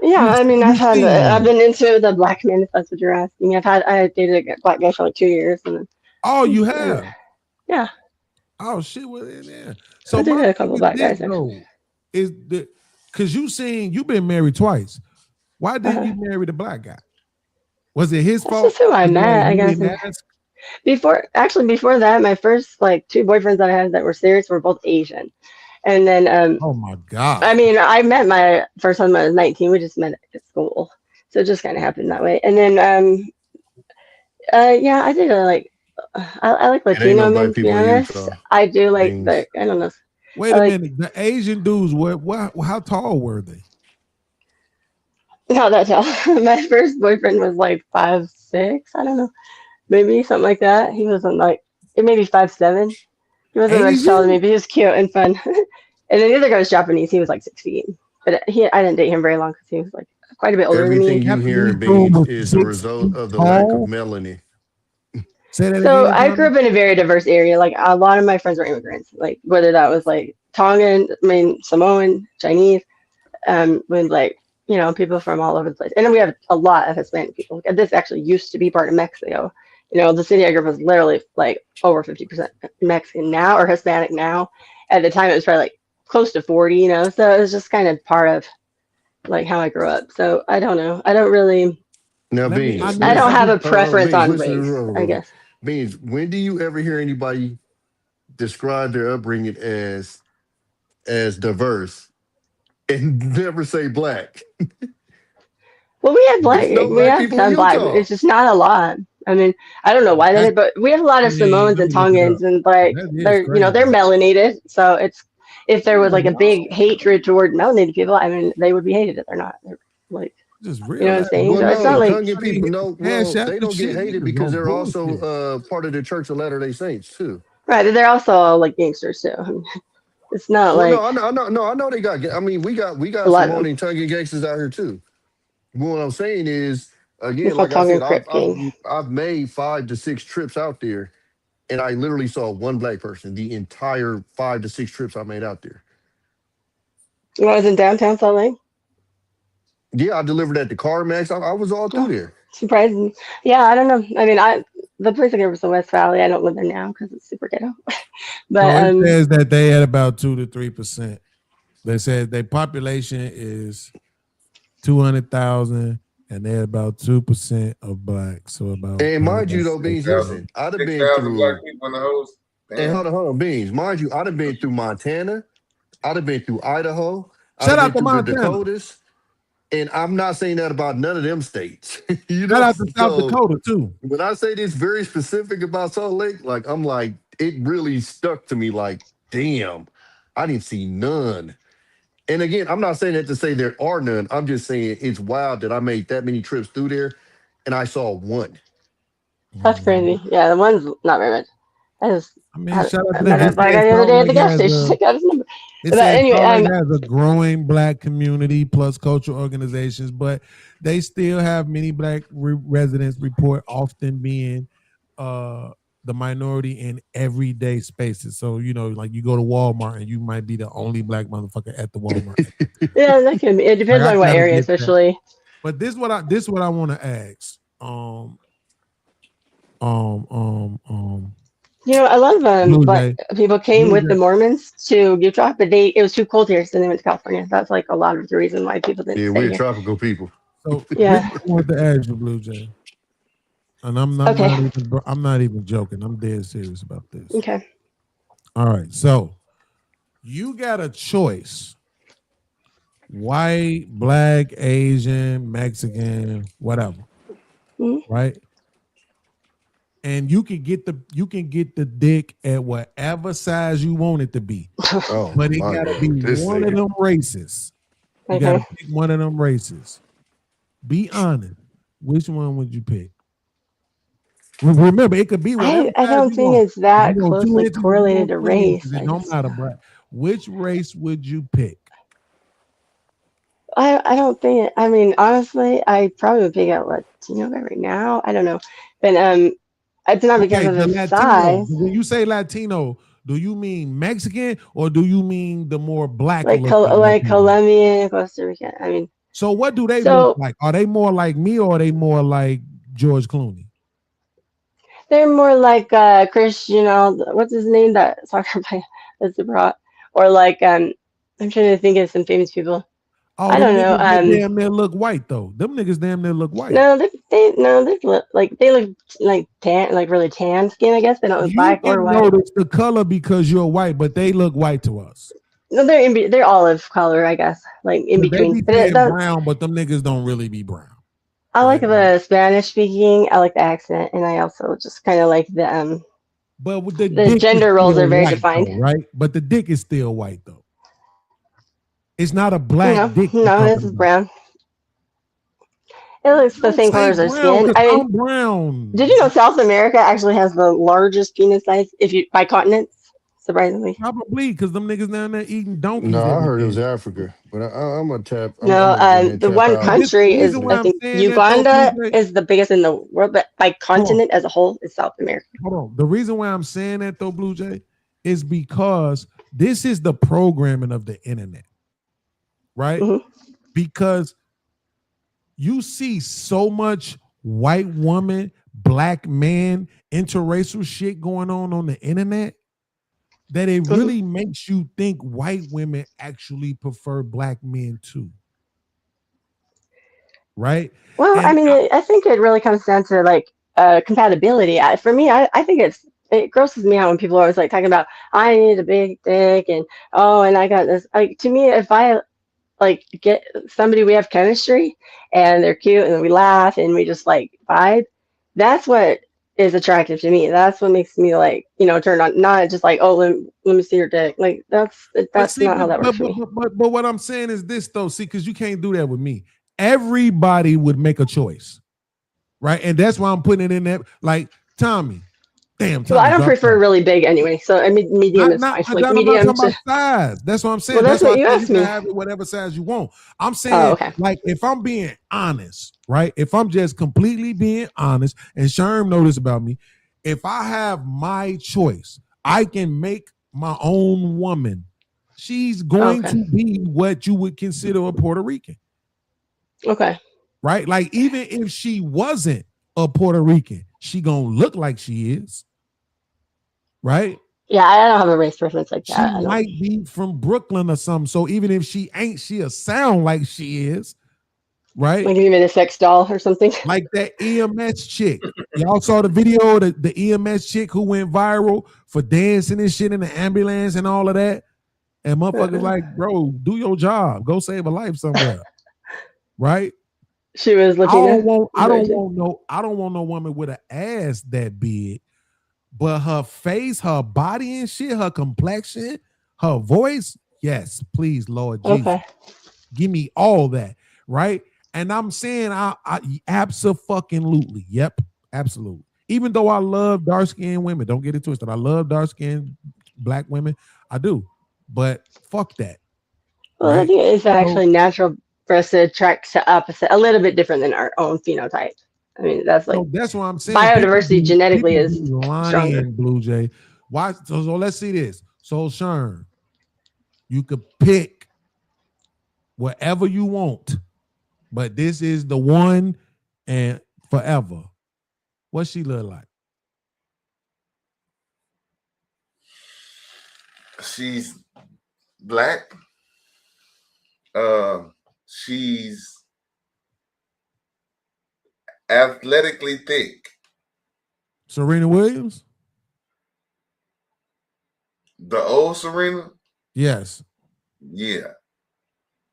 Yeah, I mean, I've been into the black man, if that's what you're asking. I dated a black guy for like 2 years. And then, you have? Yeah. Oh shit, well in there. So I dated a couple black guys. Because you've been married twice. Why didn't you marry the black guy? Was it his fault? That's who I met, I guess. Before that, my first like 2 boyfriends that I had that were serious were both Asian. And then oh my God. I mean, I met my first husband when I was 19. We just met at school. So it just kind of happened that way. And then I did I like Latino men, to be honest. I do like I don't know. Wait a minute. The Asian dudes how tall were they? Not that tall. My first boyfriend was like 5'6", I don't know. Maybe something like that. He wasn't like maybe 5'7". He wasn't much taller than me, but he was cute and fun. And then the other guy was Japanese. He was like 6 feet. But I didn't date him very long because he was like quite a bit older Everything than me. you hear, Beans, is the result of the lack of melanin. So I grew up in a very diverse area. Like a lot of my friends were immigrants. Like whether that was like Tongan, Samoan, Chinese, with like people from all over the place. And then we have a lot of Hispanic people. This actually used to be part of Mexico. The city I grew up was literally like over 50% Mexican now or Hispanic now. At the time, it was probably like close to 40, So it was just kind of part of like how I grew up. So I don't know. I don't really. Now, Let me. Beans, I don't have a hold on, preference Beans, on listen to race. this real I quick. guess. Beans, when do you ever hear anybody describe their upbringing as diverse and never say black? Well, we have There's no we black have people in some black. Utah. It's just not a lot. I mean, I don't know why they That's, did, but we have a lot I of mean, Samoans let and me look it up. Tongans, and like That is they're crazy. they're melanated. So it's if there was Yeah, like a big hatred toward melanated people, I mean, they would be hated if they're not. They're like, just you know what I'm realize. saying? Well, So it's not no, like Tongan people, no, Cash well, App they and don't get shit, hated niggas because on they're also bullshit. part of the Church of Latter-day Saints too. right, but they're also all like gangsters too. I mean, it's not Well, like I know they got. I mean, we got a lot of Samoan them. and Tongan gangsters out here too. What I'm saying is, again, It's called like I Tongan said, Crip Gang. I've made 5 to 6 trips out there, and I literally saw one black person the entire 5 to 6 trips I made out there. You know, I was in downtown Salt Lake. Yeah, I delivered at the CarMax. I was all through there. Surprising. Yeah, I don't know. I mean, the place I grew up was the West Valley. I don't live there now because it's super ghetto. But So it says that they had about 2 to 3%. They said their population is 200,000, and they're about 2% of black. So about. And mind you, though, Beans, listen, I'd have been 6,000 black through. people in the host. And hold on, Beans. Mind you, I'd have been through Montana. I'd have been through Idaho. Shout I'd out have to been through the Montana. Dakotas. And I'm not saying that about none of them states. You Shout know, out to South so Dakota too. when I say this very specific about Salt Lake, like I'm like, it really stuck to me. Like, damn, I didn't see none. And again, I'm not saying that to say there are none. I'm just saying it's wild that I made that many trips through there, and I saw one. that's crazy. Yeah, the one's not very much. I mean, shout out I to met them. a black guy the other day at the gas station. I got his number. It But says anyway, Salt Lake has a growing black community plus cultural organizations, but they still have many black residents report often being the minority in everyday spaces. So, you know, like you go to Walmart and you might be the only black motherfucker at the Walmart. yeah, that can be. It depends Like, I on what gotta area, get that. especially. But this what I want to ask. You know, a lot of Blue black Jay. people came Blue with Jay. the Mormons to Utah, but it was too cold here, so they went to California. That's like a lot of the reason why people didn't Yeah, stay we're here. tropical people. So Yeah. I want to ask you, Blue Jay. And I'm not even joking. I'm dead serious about this. Okay. All right. So you got a choice. White, black, Asian, Mexican, whatever. Mm-hmm. Right? And you can get the dick at whatever size you want it to be. Oh, But it my gotta God. be This one of nigga. them races. You Okay. gotta pick one of them races. Be honest. Which one would you pick? Remember, it could be whatever. I don't size you think want. it's that You want 2 closely inches, you correlated want to 3 race. inches, it don't matter, bro. Which race would you pick? I don't think I mean, honestly, I probably would pick out Latino guy right now. I don't know. But it's not because Okay, of the his Latino. size. When you say Latino, do you mean Mexican or do you mean the more black Like looking like Latino? Colombian, Costa Rican. I mean, So what do they so look like? Are they more like me or are they more like George Clooney? they're more like Chris, you know, what's his name? That soccer player that's super hot. Or like I'm trying to think of some famous people. Oh, I them don't know. niggas that damn near look white though. Them niggas damn near look white. No, they look like tan, like really tan skin. I guess they don't look You black or can white. notice the color because you're white, but they look white to us. No, they're olive color, I guess, like in They between. be But saying brown, but them niggas don't really be brown. I like the Spanish speaking. I like the accent, and I also just kind of like the But with the gender roles are very white, defined. though, right? But the dick is still white though. It's not a black dick. No, this is brown. It looks the same color as our skin. I mean, brown. Did you know South America actually has the largest penis size by continents? Surprisingly. Probably because them niggas down there eating donkeys. No, I every heard it day. was Africa, but I'm gonna tap. No, the one country is, I think, Uganda is the biggest in the world, but by continent as a whole is South America. Hold on. The reason why I'm saying that though, Blue Jay, is because this is the programming of the internet, right? Because you see so much white woman, black man, interracial shit going on the internet that it really makes you think white women actually prefer black men too. right? Well, I And mean, I think it really comes down to like compatibility. For me, I think it grosses me out when people are always like talking about I need a big dick and oh, and I got this. Like to me, if I like get somebody we have chemistry and they're cute and we laugh and we just like vibe, that's what is attractive to me. That's what makes me like, you know, turn on, not just like, oh, let me see your dick. Like that's see, not how that works for me. but what I'm saying is this though, see, because you can't do that with me. Everybody would make a choice, right? And that's why I'm putting it in there. Like Tommy, damn. Well, I don't Tommy's prefer really big anyway. So I mean, medium is fine. Like I'm medium not talking to. about size. That's what I'm saying. Well, that's what you why I asked say you me. can have it whatever size you want. I'm saying, okay. like, if I'm being honest, right? If I'm just completely being honest, and Sherm know this about me, if I have my choice, I can make my own woman. She's going to be what you would consider a Puerto Rican. Okay. Right? Like, even if she wasn't a Puerto Rican, she gonna look like she is. Right? Yeah, I don't have a race preference like She that. might be from Brooklyn or something. So even if she ain't, she'll sound like she is. Right? Like even a sex doll or something. Like that EMS chick. Y'all saw the video, the EMS chick who went viral for dancing and shit in the ambulance and all of that. And motherfuckers like, bro, do your job. Go save a life somewhere. Right? She was looking. I don't want no woman with an ass that big, but her face, her body and shit, her complexion, her voice, yes, please, Lord Jesus. Okay. Give me all that, right? And I'm saying I abso-fucking-lutely. Yep, absolutely. Even though I love dark-skinned women, don't get it twisted. I love dark-skinned black women. I do. But fuck that. Well, I think it's actually natural for us to attract to opposite, a little bit different than our own phenotype. I mean, that's like that's what I'm saying. Biodiversity genetically is stronger. Blue Jay. Why? So let's see this. So Sherm, you could pick whatever you want, but this is the one and forever. What she look like? She's black. She's athletically thick. Serena Williams? The old Serena? Yes. Yeah.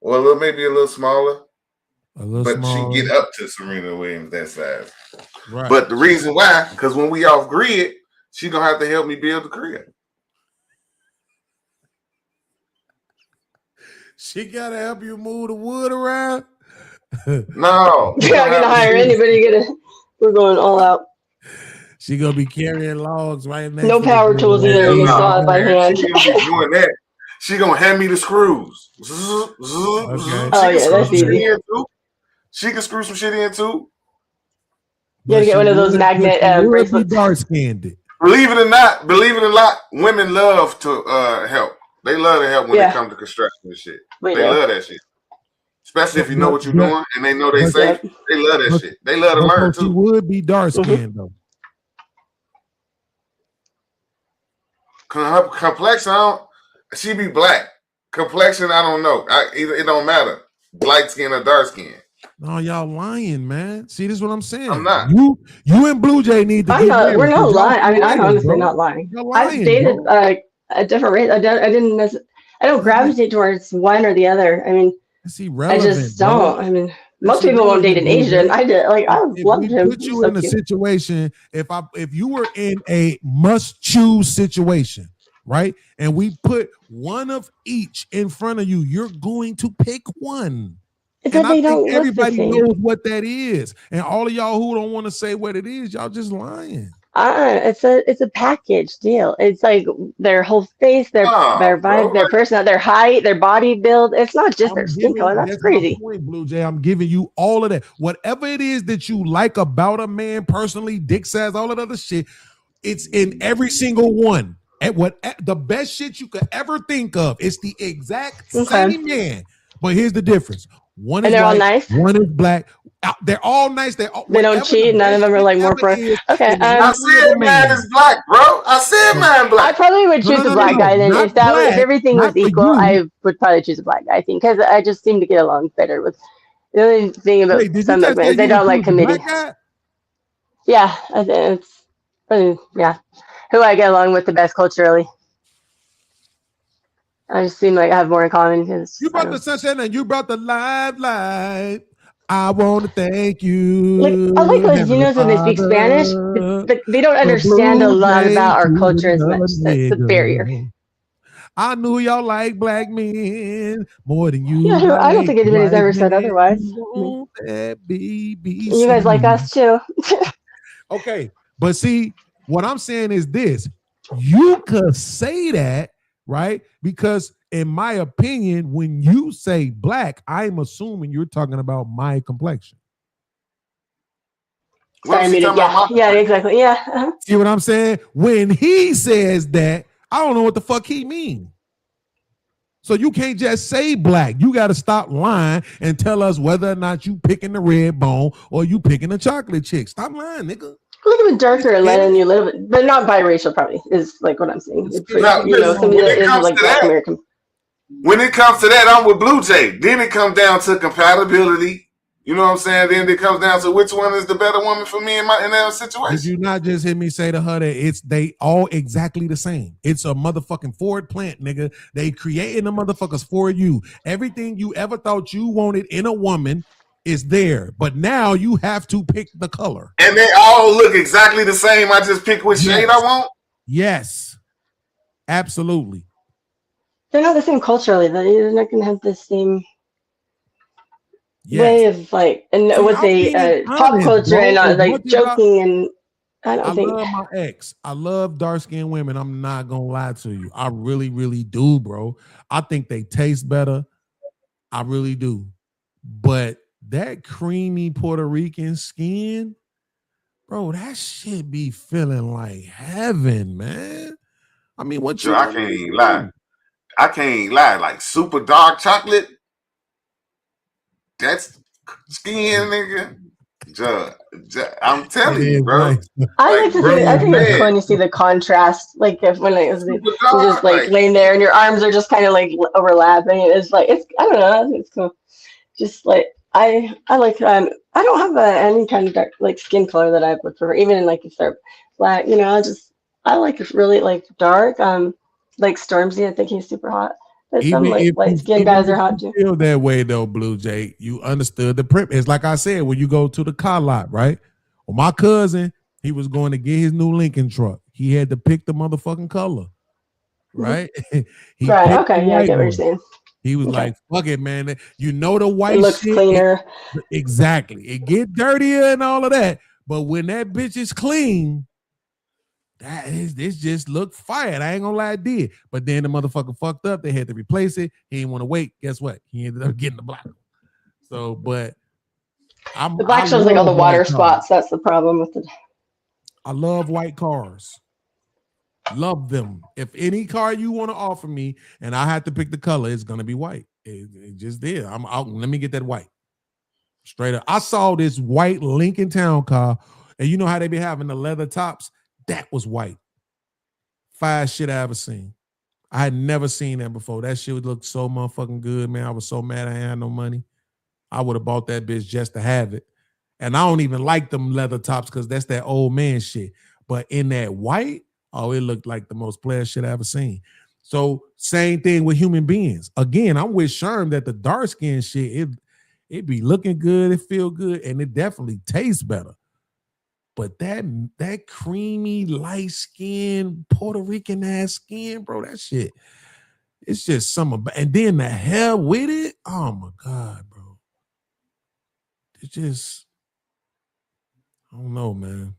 Well, maybe a little smaller. But smaller. she get up to Serena Williams that size. Right. But the reason why, because when we off grid, she gonna have to help me build the crib. She gotta help you move the wood around. No, You're not gonna hire anybody. We're going all out. She gonna be carrying logs right next. No power tools either. You saw it by hand. She gonna be doing that. She gonna hand me the screws. Oh yeah, that's easy. She can screw some shit in too. You gotta get one of those magnet bracelets. Dark-skinned. Believe it or not, women love to help. They love to help when it comes to construction and shit. They love that shit. Especially if you know what you're doing and they know they safe. They love that shit. They love to learn She too. would be dark-skinned though. Her complexion, she be black. Complexion, I don't know. It don't matter. Light skin or dark skin. No, y'all lying, man. See, this is what I'm saying. I'm not. You and Blue Jay need to. We're not lying. I mean, I'm honestly not lying. I've dated a different race. I don't gravitate towards one or the other. I mean, I just don't. I mean, most people won't date an Asian. I did. Like, I loved him. Put you in a situation. If you were in a must choose situation, right, and we put one of each in front of you, you're going to pick one. But I they don't think look everybody the same. knows what that is, and all of y'all who don't want to say what it is, y'all just lying. It's a package deal. It's like their whole face, their vibe, their personality, their height, their body build. It's not just their skin color. That's crazy. My point, Blue Jay. I'm giving you all of that. Whatever it is that you like about a man personally, dick size, all that other shit, it's in every single one. And the best shit you could ever think of. It's the exact same man. But here's the difference. One is they're white, all nice. One is black. They're all nice. They don't cheat. None of them are like more pro. Okay. I said man is black, bro. I said man black. I probably would choose a black guy then. If everything was equal, I would probably choose a black guy. I think because I just seem to get along better with The only thing about Wait, did you some just say Mukbangs, they you don't like choose a committee. black guy? Yeah, I think yeah, who I get along with the best culturally. I just seem like I have more in common because You brought the sunshine and you brought the light. I want to thank you, like I like Heavenly Latinos when they speak Spanish, Father, but they don't for understand a Blue lot Jay about our to culture as much. the That's the barrier. nigga. I knew y'all like black men more than you Yeah, I don't like think anybody's white ever said men. otherwise. You want that BBC. You guys like us too. Okay, but see, what I'm saying is this: you could say that, right? Because in my opinion, when you say black, I'm assuming you're talking about my complexion. What is he talking about? Yeah, exactly. Yeah. Uh-huh. See what I'm saying? When he says that, I don't know what the fuck he means. So you can't just say black. You got to stop lying and tell us whether or not you picking the red bone or you picking the chocolate chick. Stop lying, nigga. A little bit darker and letting you a little bit, but not biracial. Probably is like what I'm saying. It's like, Now, somebody that is like Black American. When it comes to that, I'm with Blue Jay. Then it comes down to compatibility. You know what I'm saying? Then it comes down to which one is the better woman for me in that situation. Did you not just hear me say to her that they all exactly the same? It's a motherfucking Ford plant, nigga. They creating the motherfuckers for you. Everything you ever thought you wanted in a woman is there, but now you have to pick the color. And they all look exactly the same. I just pick which shade I want. Yes, absolutely. They're not the same culturally. They're not going to have the same way of like, and See, with I'm the being pop honest, culture bro. and As like much as I- joking and I I don't think. love my ex. I love dark-skinned women. I'm not gonna lie to you. I really, really do, bro. I think they taste better. I really do. But that creamy Puerto Rican skin, bro, that shit be feeling like heaven, man. I mean, what you? Yo, I can't even lie. I can't lie. Like super dark chocolate. That's skin, nigga. I'm telling you, bro. Nice. I like to bro, see. I think it's man. cool when you see the contrast, like if when it was you're just like like- laying there and your arms are just kind of like overlapping. It's like it's I don't know. I think it's cool. Just like I like I don't have any kind of dark like skin color that I prefer, even in like if they're black. You know, I like it really like dark. Like Stormzy, I think he's super hot. But some Even like if light skinned guys if are hot you too. feel that way though, Blue Jay, you understood the prep. It's like I said, when you go to the car lot, right? Well, my cousin, he was going to get his new Lincoln truck. He had to pick the motherfucking color, right? He Right. picked Okay. the Yeah, I white get what you're one. saying. He was Okay. like, "Fuck it, man. You know the white It looks shit, cleaner. exactly. It get dirtier and all of that, but when that bitch is clean, this just looked fire. I ain't gonna lie, it did. But then the motherfucker fucked up. They had to replace it. He didn't want to wait. Guess what? He ended up getting the black one. So, but The black shows like all the water spots. That's the problem with it. I love white cars. Love them. If any car you want to offer me and I have to pick the color, it's gonna be white. It just did. I'm out. Let me get that white. Straight up. I saw this white Lincoln Town car, and you know how they be having the leather tops? That was white. Fire shit I ever seen. I had never seen that before. That shit looked so motherfucking good, man. I was so mad I ain't had no money. I would have bought that bitch just to have it. And I don't even like them leather tops because that's that old man shit. But in that white, oh, it looked like the most player shit I ever seen. So same thing with human beings. Again, I'm with Sherm that the dark skin shit, it be looking good, it feel good, and it definitely tastes better. But that creamy, light skin, Puerto Rican ass skin, bro, that shit, it's just something. And then the hair with it, oh my God, bro. It's just, I don't know, man.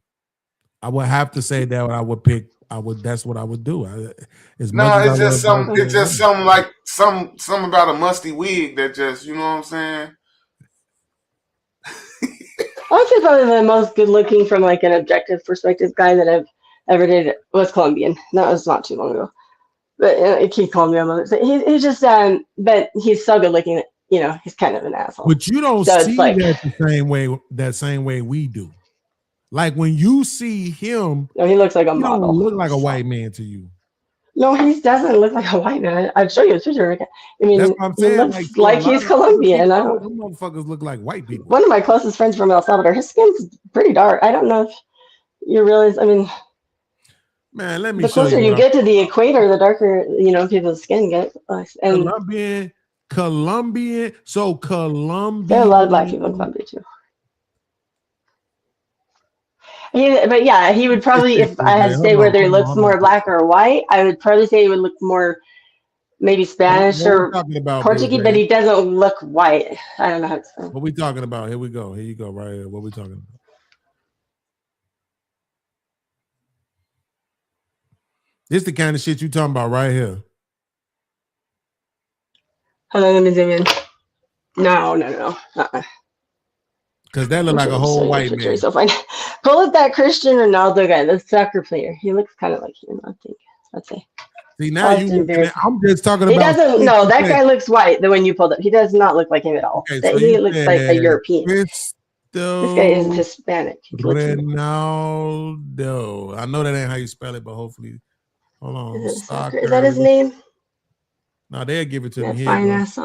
I would have to say that I would pick. That's what I would do. It's just something like something about a musty wig that just, you know what I'm saying? I would say probably the most good looking from like an objective perspective guy that I've ever dated was Colombian. That was not too long ago. But he called me a mother. So he's just but he's so good looking that, you know, he's kind of an asshole. But you don't So see it's like, that the same way we do. Like when you see him, no, he looks like a he model. don't look like a white man to you. No, he doesn't look like a white man. I'll show you a picture. I mean, That's what I'm he saying. looks like he's Colombian. I don't. Them motherfuckers look like white people. One of my closest friends from El Salvador, his skin's pretty dark. I don't know if you realize. I mean, man, let me the show closer you get to the equator, the darker people's skin gets. And Colombian. So Colombian. there are a lot of black people in Colombia too. But yeah, he would probably, if I had to say whether he looks more black or white, I would probably say he would look more maybe Spanish or Portuguese, but he doesn't look white. I don't know how to explain. What we talking about? Here we go. Here you go, right here. What we talking about? This the kind of shit you talking about right here. Hold on, let me zoom in. No. Because that look like a whole white man. So fine. Pull up that Cristiano Ronaldo guy, the soccer player. He looks kind of like him, I think. I'd say. See, now I'm just talking about. He doesn't. No, that guy looks white. The one you pulled up, he does not look like him at all. Okay, so he looks like a European. This guy is Hispanic. Ronaldo. I know that ain't how you spell it, but hopefully, hold on. Is that his name? No, they'll give it to me. Fine ass.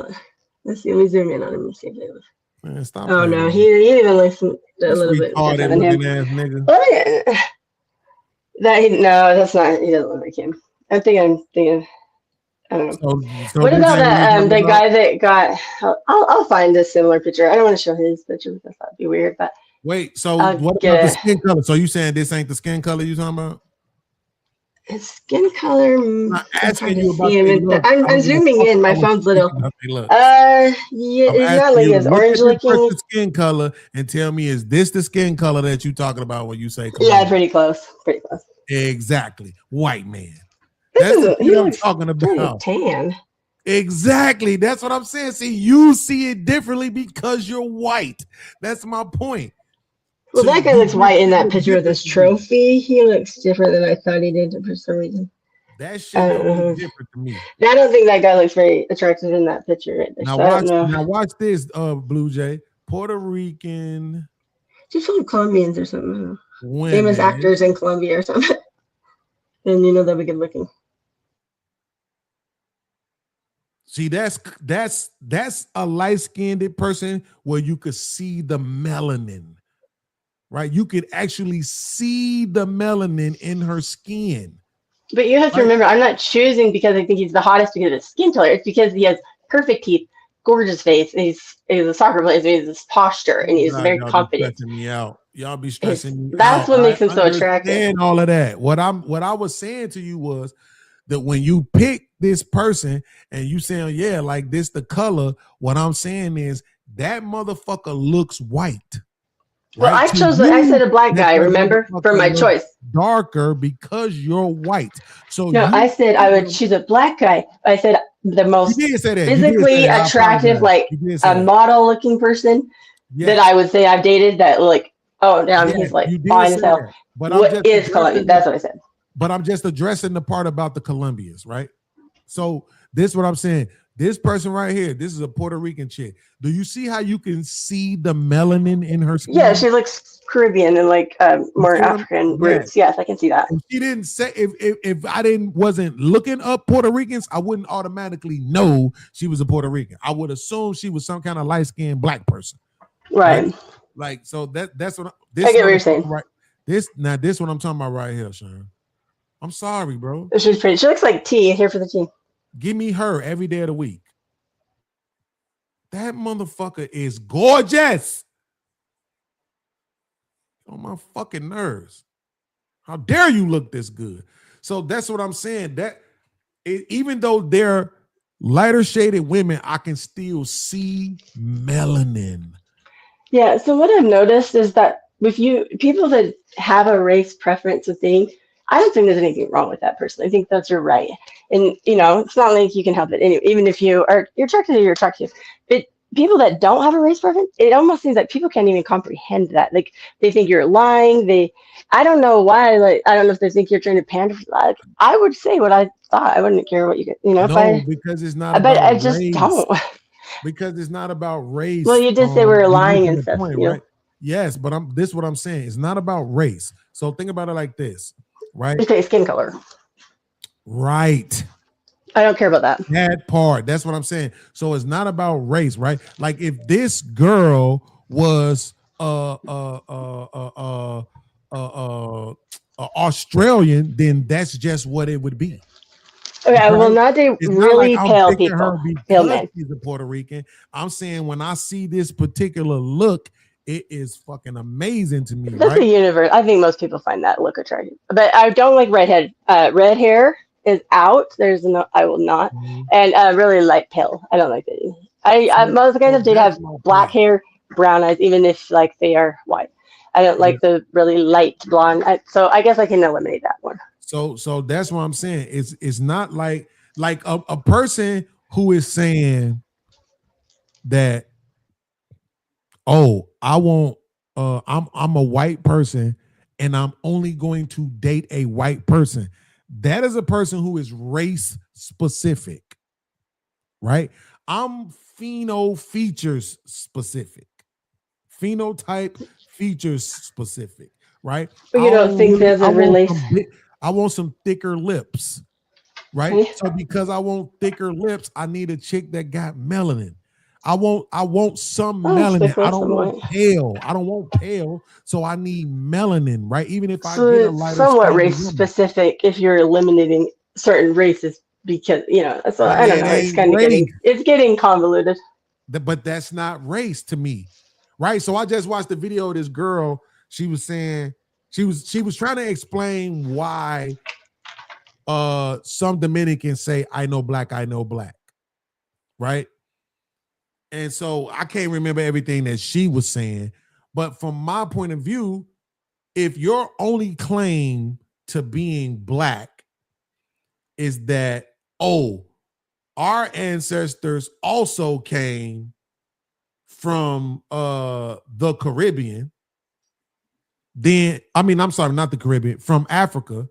Let's see. Let me zoom in on him and see if they look. Man, stop. Oh no, he even looks a little bit different than him. Oh yeah. That's not. He doesn't look like him. I'm thinking. I don't know. So what about the guy that got? I'll find a similar picture. I don't want to show his picture because that'd be weird. But wait. So what about the skin color? So you saying this ain't the skin color you talking about? His skin color. I'm asking you about. I'm zooming in. My phone's little. Yeah, it's not like it's orange looking. Skin color, and tell me, is this the skin color that you talking about when you say? Yeah, pretty close. Pretty close. Exactly, white man. That's what I'm talking about. Tan. Exactly. That's what I'm saying. See, you see it differently because you're white. That's my point. Well, that guy looks white in that picture with his trophy. He looks different than I thought he did for some reason. That shit looks different to me. I don't think that guy looks very attractive in that picture right there. Now watch this, Blue Jay. Puerto Rican. Just some Colombians or something. Famous actors in Colombia or something. And they'll be good looking. See, that's a light-skinned person where you could see the melanin. Right, you could actually see the melanin in her skin. But you have to remember, I'm not choosing because I think he's the hottest because of his skin color. It's because he has perfect teeth, gorgeous face, and he's a soccer player. So he has this posture, and he's very confident. Y'all be stressing me out. That's what makes him so attractive. And all of that. What I was saying to you was that when you pick this person and you saying, yeah, like this the color, what I'm saying is that motherfucker looks white. Well, I said a black guy, remember, for my choice. Darker because you're white. So no, I said I would choose a black guy. I said the most physically attractive, like a model-looking person that I would say I've dated. That he's like fine as hell. What is Colombian? That's what I said. But I'm just addressing the part about the Colombians, right? So this is what I'm saying. This person right here, this is a Puerto Rican chick. Do you see how you can see the melanin in her skin? Yeah, she looks Caribbean and like more African roots. Yes, I can see that. If she didn't say if I wasn't looking up Puerto Ricans, I wouldn't automatically know she was a Puerto Rican. I would assume she was some kind of light-skinned black person. Right. Like so that's what I get what you're saying. Right. This what I'm talking about right here, Sharon. I'm sorry, bro. She's pretty. She looks like tea. Here for the tea. Give me her every day of the week. That motherfucker is gorgeous. On my fucking nerves. How dare you look this good? So that's what I'm saying. Even though they're lighter shaded women, I can still see melanin. Yeah. So what I've noticed is that with people that have a race preference of thing, I don't think there's anything wrong with that person. I think that's your right. And, it's not like you can help it. Even if you're attracted, you're attracted. But people that don't have a race preference, it almost seems like people can't even comprehend that. Like, they think you're lying. I don't know why. Like, I don't know if they think you're trying to pander. Like, I would say what I thought. I wouldn't care what you get. Because it's not but about I just race. don't. Because it's not about race. Well, you did say we were lying and stuff. Right? Yes, but this is what I'm saying. It's not about race. So think about it like this. Right? Okay, skin color. Right. I don't care about that. That part. That's what I'm saying. So it's not about race, right? Like if this girl was Australian, then that's just what it would be. Okay, I will not date It's not really like I'm pale picking people. her Pale because men. she's a Puerto Rican. I'm saying when I see this particular look, it is fucking amazing to me, That's right? the universe. I think most people find that look attractive. But I don't like redhead. Red hair is out. There's no. I will not. And really light pale. I don't like it. Most guys have did have black hair, brown eyes, even if like they are white. I don't like the really light blonde. So I guess I can eliminate that one. So that's what I'm saying. It's not like a person who is saying that, oh, I want I'm a white person and I'm only going to date a white person. That is a person who is race specific, right? I'm features specific, phenotype features specific, right? But you don't think there's a relation? I want some thicker lips, right? So because I want thicker lips, I need a chick that got melanin. I want some melanin. I don't want pale. I don't want pale. So I need melanin, right? Even if I get a lighter somewhat skin race woman. specific if you're eliminating certain races because so I don't know. It's kind of getting convoluted. But that's not race to me, right? So I just watched the video of this girl. She was saying she was trying to explain why some Dominicans say I know black, right? And so I can't remember everything that she was saying, but from my point of view, if your only claim to being black is that, oh, our ancestors also came from the Caribbean, then I'm sorry, not the Caribbean, from Africa,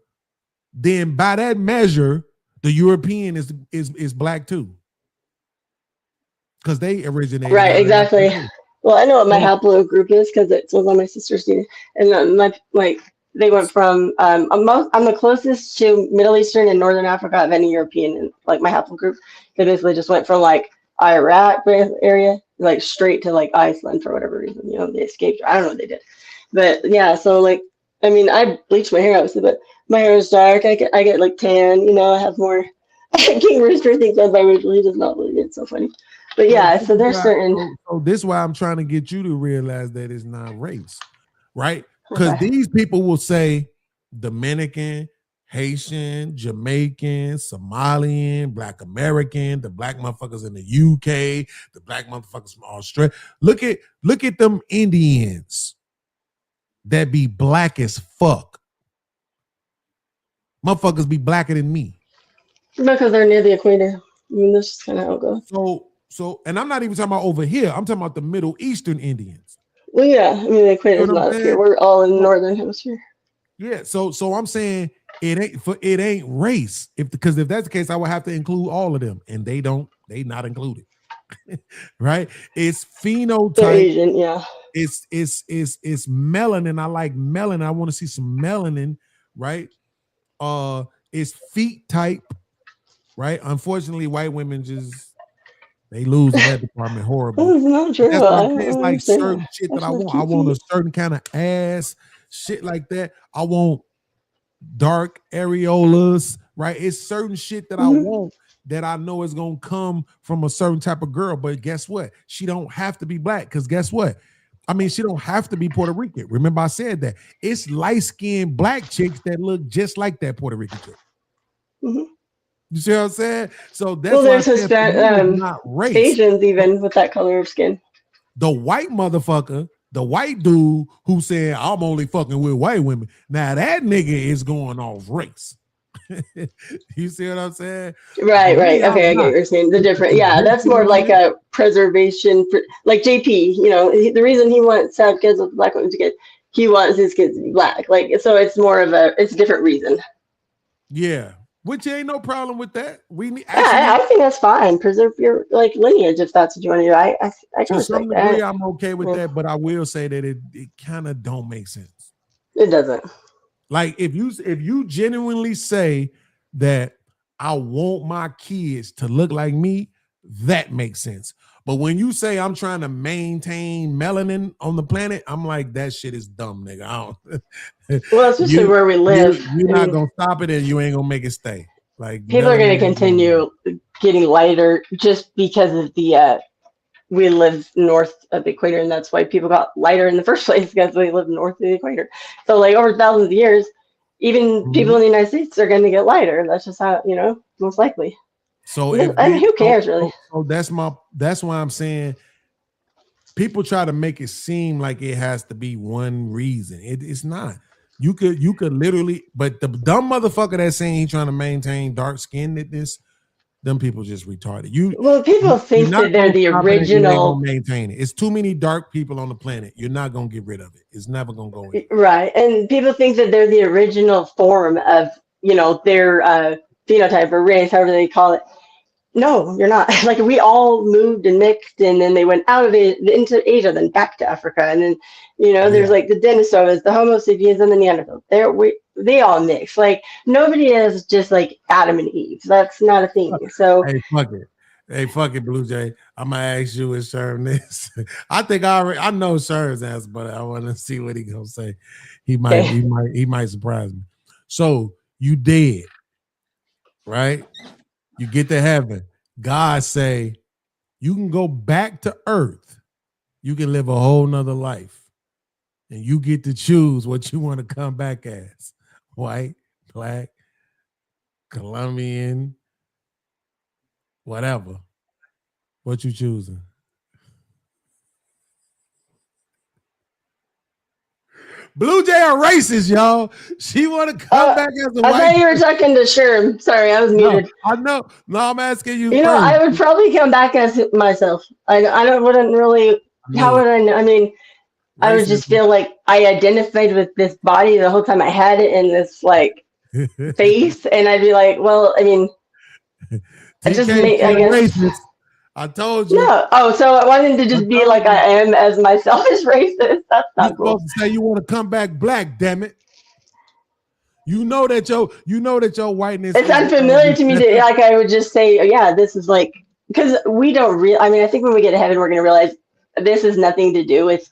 then by that measure, the European is black too. Because they originated. Right, exactly. Well, I know what my haplogroup is because it was on my sister's DNA. And they went from I'm the closest to Middle Eastern and Northern Africa of any European in like my haplogroup. They basically just went from like Iraq area like straight to like Iceland for whatever reason. They escaped. I don't know what they did. But yeah, so I bleached my hair obviously, but my hair is dark. I get like tan, I have more. King Rooster thinks I'm biracial. He does not believe it. It's so funny. But yeah, so there's certain. So this is why I'm trying to get you to realize that it's not race, right? Because these people will say Dominican, Haitian, Jamaican, Somalian, Black American, the black motherfuckers in the UK, the black motherfuckers from Australia. Look at them Indians that be black as fuck. Motherfuckers be blacker than me. Because they're near the equator. This is kind of how it goes. So, and I'm not even talking about over here. I'm talking about the Middle Eastern Indians. Well, yeah, the equator is not up here. We're all in the northern hemisphere. Yeah, so I'm saying it ain't race. Because if that's the case, I would have to include all of them, and they not included. Right? It's phenotype. They're Asian, yeah. It's melanin. I like melanin. I want to see some melanin, right? It's feet type, right? Unfortunately, white women they lose in that department horribly. That's not true. That's what I'm saying. It's like certain shit that I want. I want a certain kind of ass, shit like that. I want dark areolas, right? It's certain shit that I want that I know is gonna come from a certain type of girl. But guess what? She don't have to be black, because guess what? She don't have to be Puerto Rican. Remember, I said that. It's light-skinned black chicks that look just like that Puerto Rican chick. Mm-hmm. You see what I'm saying? So that's there's not race. Asians even with that color of skin. The white motherfucker, the white dude who said, I'm only fucking with white women. Now that nigga is going off race. You see what I'm saying? Right. Okay, I get what you're saying. The different, that's more like a preservation, like JP. The reason he wants to have kids with black women to get, he wants his kids to be black. So it's more of it's a different reason. Yeah, which ain't no problem with that. I think that's fine. Preserve your lineage if that's what you want to do. I can respect that. I'm okay with that, but I will say that it kind of don't make sense. It doesn't. Like if you genuinely say that I want my kids to look like me, that makes sense. But when you say I'm trying to maintain melanin on the planet, I'm like, that shit is dumb, nigga. I don't, Well, especially where we live. You're I not mean, gonna stop it, and you ain't gonna make it stay. Like people are going to melanin is- continue getting lighter just because of the we live north of the equator, and that's why people got lighter in the first place, because we live north of the equator. So like over thousands of years, even people in the United States are going to get lighter. That's just how, you know, most likely. So And who cares, really? So that's why I'm saying people try to make it seem like it has to be one reason. It's not. You could literally, but the dumb motherfucker that's saying he's trying to maintain dark skinnedness, them people just retarded. People think that they're the original. Maintain it. It's too many dark people on the planet. You're not gonna get rid of it. It's never gonna go away. Right, and people think that they're the original form of, you know, their phenotype or race, however they call it. No, you're not. Like, we all moved and mixed, and then they went out of it into Asia, then back to Africa, and then, you know, there's like the Denisovans, the Homo sapiens, and the Neanderthals. They all mix. Like, nobody is just like Adam and Eve. That's not a thing. So hey, fuck it, Blue Jay. I'm gonna ask you and Sherm this. I think I know Sherm's answer, but I want to see what he gonna say. He might surprise me. So you dead, right? You get to heaven. God say you can go back to earth. You can live a whole nother life. And you get to choose what you want to come back as. White, black, Colombian, whatever. What you choosing? Blue Jay a racist, y'all. She want to come back as a white. I thought you were talking to Sherm. Sorry, I was muted. I know. No, I'm asking you. You know, I would probably come back as myself. Wouldn't really. How would I know? I mean, I would just feel like I identified with this body the whole time I had it in this like face, and I'd be like, well, I mean, I just I guess. Racist. I told you. No. Oh, so I wanted to just be like I am as myself as racist. That's not cool. Supposed to say you want to come back black, damn it. You know that your whiteness. It's unfamiliar to me. Like I would just say, oh, yeah, this is like, because we don't really. I mean, I think when we get to heaven, we're gonna realize this has nothing to do with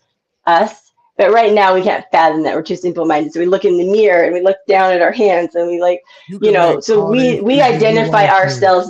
us. But right now, we can't fathom that. We're too simple-minded. So we look in the mirror and we look down at our hands and we like, you know. So we identify ourselves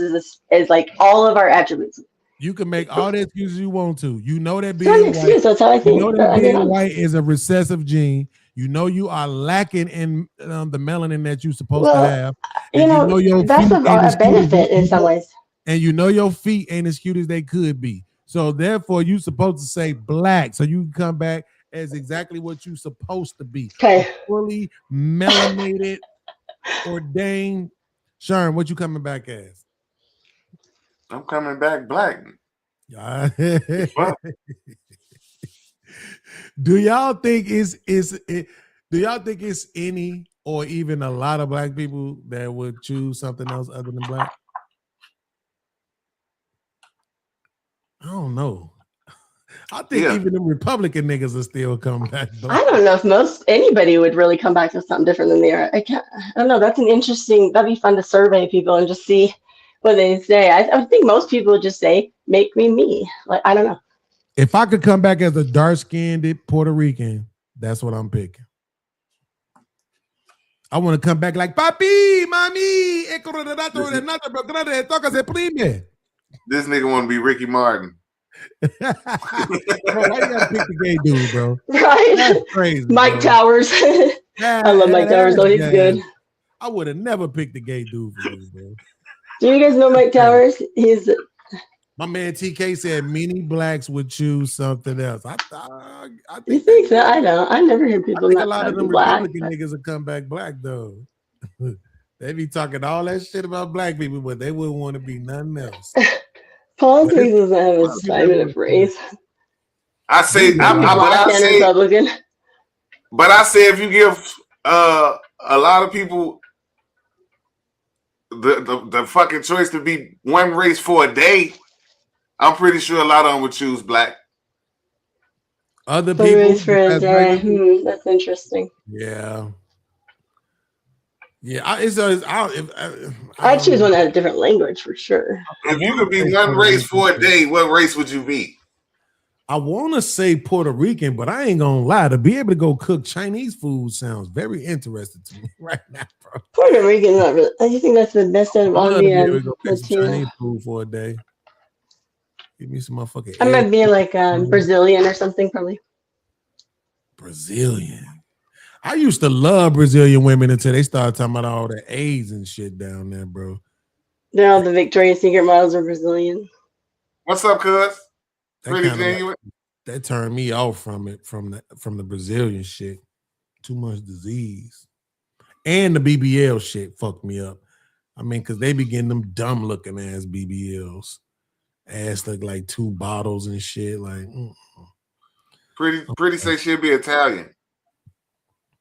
as like all of our attributes. You can make all the excuses you want to. You know that being white. That's how I think. You know that being white is a recessive gene. You know you are lacking in the melanin that you're supposed to have. You know your that's a benefit in some ways. And you know your feet ain't as cute as they could be. So therefore, you're supposed to say black, so you can come back as exactly what you're supposed to be. Okay. Fully melanated, ordained. Sherm, what you coming back as? I'm coming back black. Do y'all think do y'all think it's any or even a lot of black people that would choose something else other than black? I don't know. I think even the Republican niggas are still coming back. I don't know if anybody would really come back to something different than they are. I don't know. That'd be fun to survey people and just see what they say. I think most people would just say, make me me. Like, I don't know. If I could come back as a dark-skinned Puerto Rican, that's what I'm picking. I want to come back like, papi, mami, this nigga want to be Ricky Martin. Bro, why you gotta pick the gay dude, bro? Right? That's crazy. Mike bro. Towers. I love Mike Towers, though. He's good. I would have never picked the gay dude for you, bro. Do you guys know Mike Towers? He's my man TK said many blacks would choose something else. I you think so? I don't. I never hear people. I think not a lot of them black, Republican niggas will come back black though. They be talking all that shit about black people, but they wouldn't want to be nothing else. Politics doesn't have a assignment of race. I say, but I say, if you give a lot of people the fucking choice to be one race for a day, I'm pretty sure a lot of them would choose black. Other people for a day. That's interesting. Yeah. Yeah, if I'd choose one that had a different language for sure. If you could be one race for a day, what race would you be? I want to say Puerto Rican, but I ain't gonna lie. To be able to go cook Chinese food sounds very interesting to me right now, bro. Puerto Rican, not really. I think that's the best out of all I'd love to be able to the go cook some Latino. Chinese food for a day. Give me some motherfucking. I might be eggs. like Brazilian or something, probably. Brazilian. I used to love Brazilian women until they started talking about all the AIDS and shit down there, bro. They're all the Victoria's Secret models are Brazilian. What's up, cuz? That Pretty kinda like- genuine. that turned me off from it, from the Brazilian shit. Too much disease. And the BBL shit fucked me up. I mean, because they be getting them dumb looking ass BBLs. Ass look like 2 bottles and shit. Like, Pretty say she'll be Italian.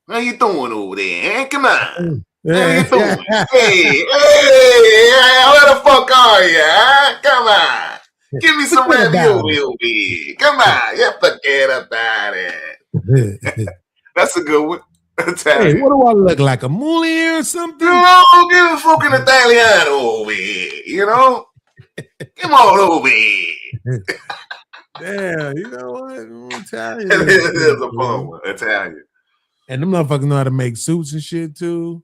How you doing over there? Eh? Come on. How you doing? hey, where the fuck are you? Huh? Come on. Give me some Forget about ravioli over here. Come on. You forget about it. That's a good one. Italian. Hey, what do I look like? A muley or something? You know, give a fucking Italiano over here. You know? Come on over here. Yeah, you know what? Italian. It is a fun one. Italian. And them motherfuckers know how to make suits and shit too.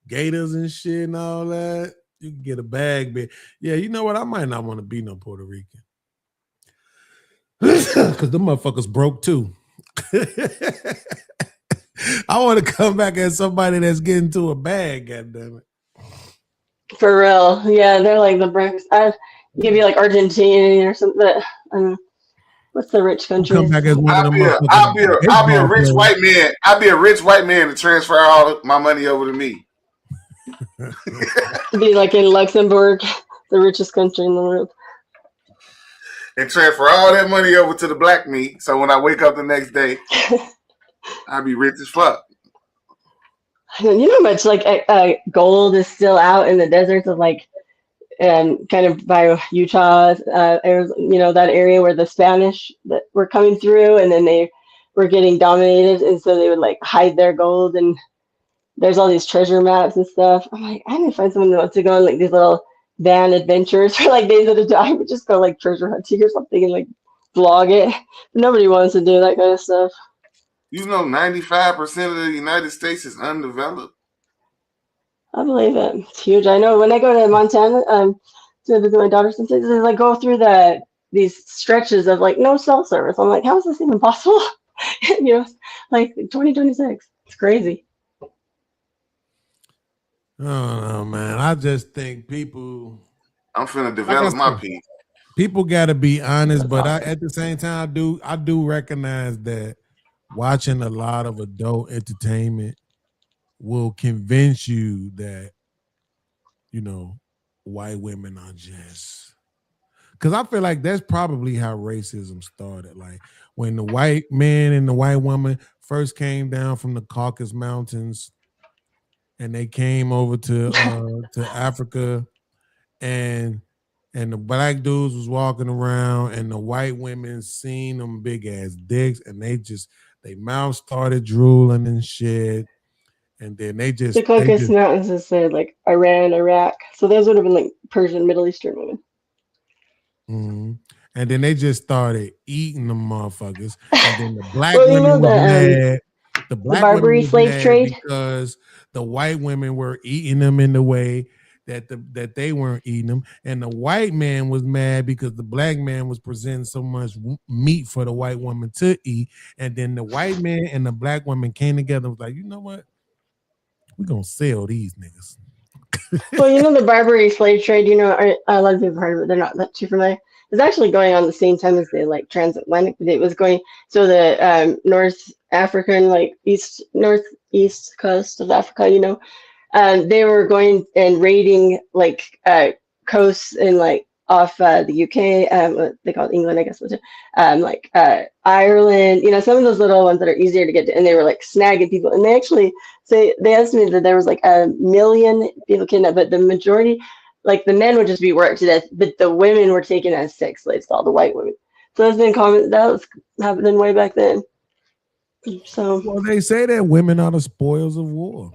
Gators and shit and all that. You can get a bag, but yeah, you know what? I might not want to be no Puerto Rican. Because them motherfuckers broke too. I want to come back as somebody that's getting to a bag, goddammit. For real. Yeah, they're like the bricks. I'd give you like Argentina or something. But, what's the rich country? Come back as one of them motherfuckers. I'll be a rich white man. I'll be a rich white man to transfer all my money over to me. Be like in Luxembourg, the richest country in the world. And transfer all that money over to the black me. So when I wake up the next day, I'll be rich as fuck. You know how much like gold is still out in the deserts of like kind of by Utah, Arizona, you know, that area where the Spanish that were coming through and then they were getting dominated, and so they would like hide their gold, and there's all these treasure maps and stuff. I'm like, I need to find someone who wants to go on like these little van adventures for like days at a time, but just go like treasure hunting or something and like vlog it. Nobody wants to do that kind of stuff. You know, 95% of the United States is undeveloped. I believe it. It's huge. I know when I go to Montana to visit my daughter, sometimes they like go through these stretches of like no cell service. I'm like, how is this even possible? You know, like 2026. It's crazy. Oh man, I just think people. I'm finna develop my piece. People got to be honest, but at the same time, I do recognize that watching a lot of adult entertainment will convince you that, you know, white women are just. Because I feel like that's probably how racism started. Like when the white man and the white woman first came down from the Caucasus Mountains, and they came over to Africa, and the black dudes was walking around, and the white women seen them big ass dicks, and they mouth started drooling and shit, and then they just The Caucasus Mountains is said like Iran, Iraq, so those would have been like Persian, Middle Eastern women. Mm-hmm. And then they just started eating the motherfuckers, and then the black Well, you women know was mad. The black Barbary women was slave mad trade? because the white women were eating them in the way that they weren't eating them, and the white man was mad because the black man was presenting so much meat for the white woman to eat, and then the white man and the black woman came together and was like, you know what, we're gonna sell these niggas. Well, you know the Barbary slave trade. You know, a lot of people have heard of it. They're not that too familiar. It's actually going on the same time as the like transatlantic. It was going so the North African like northeast coast of Africa. You know, they were going and raiding like coasts in like off the UK. What they call it England, I guess. Like Ireland. You know, some of those little ones that are easier to get to, and they were like snagging people. And they actually say they estimated that there was like 1 million people kidnapped, but the majority. Like the men would just be worked to death, but the women were taken as sex slaves, all the white women. So that's been common. That was happening way back then. So well, they say that women are the spoils of war.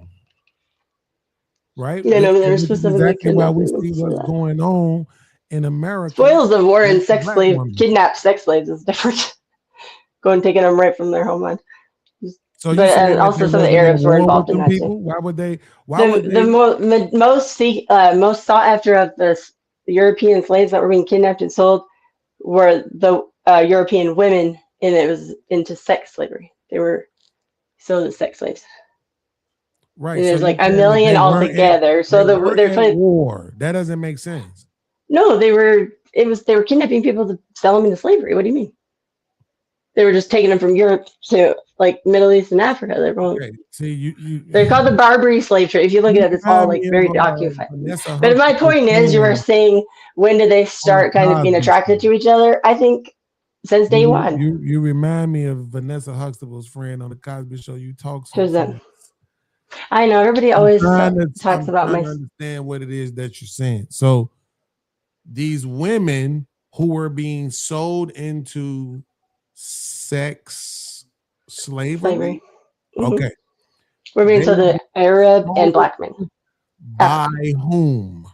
right? Yeah, no, they were Which is specifically exactly why we kidnapping see for what's that. going on in America. Spoils of war and with the sex black slave, woman. kidnapped sex slaves is different. Going taking them right from their homeland. So you But saying that also they some of the wasn't at Arabs were war with involved in them that too. people? Why would they? Why would The they? most sought after of the European slaves that were being kidnapped and sold were the European women, and it was into sex slavery. They were sold as sex slaves. Right. And So there's you like a saying that million they weren't at, altogether. So they weren't they're at trying. war. That doesn't make sense. No, they were. They were kidnapping people to sell them into slavery. What do you mean? They were just taking them from Europe to like Middle East and Africa. They're going. Okay. See, They're called the Barbary slave trade. If you look you at it, it's all remind like me very of documented. Vanessa But my Hudson's point is, you were friend saying, when did they on start the kind of being Cosby attracted Show. to each other? I think since day one. You remind me of Vanessa Huxtable's friend on the Cosby Show. You talk so Who's that? fast. I know everybody I'm always trying talks about my. to understand what it is that you're saying. So these women who were being sold into sex slavery. Mhm. Okay. We're being They sold were to Arab and sold black men. by whom?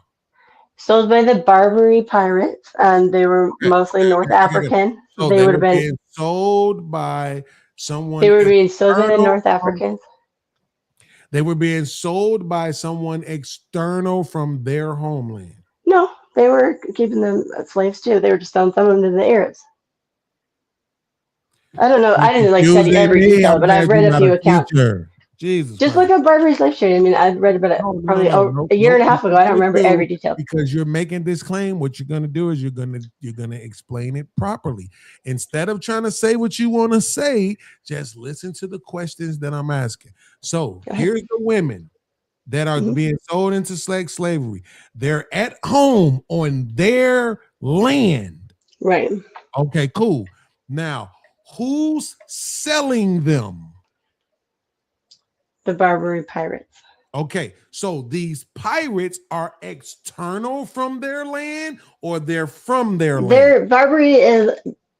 Sold by the Barbary pirates, and they were mostly North African. So They they would were have been. being sold by someone. They were being sold to the external North from- Africans. They were being sold by someone external from their homeland. No, they were keeping them as slaves too. They were just selling some of them to the Arabs. I don't know. I didn't like study Excuse every me, detail, I'm but I've glad read you're a not few a accounts. teacher. Jesus Just Christ. look up Barbary slave trade. I mean, I've read about it probably a year and a half ago. I don't remember every detail. Because you're making this claim. What you're gonna do is you're gonna explain it properly. Instead of trying to say what you want to say, just listen to the questions that I'm asking. So here's the women that are being sold into slavery. They're at home on their land. Right. Okay, cool. Now, who's selling them? The Barbary pirates. Okay, so these pirates are external from their land, or they're from their land? Their Barbary is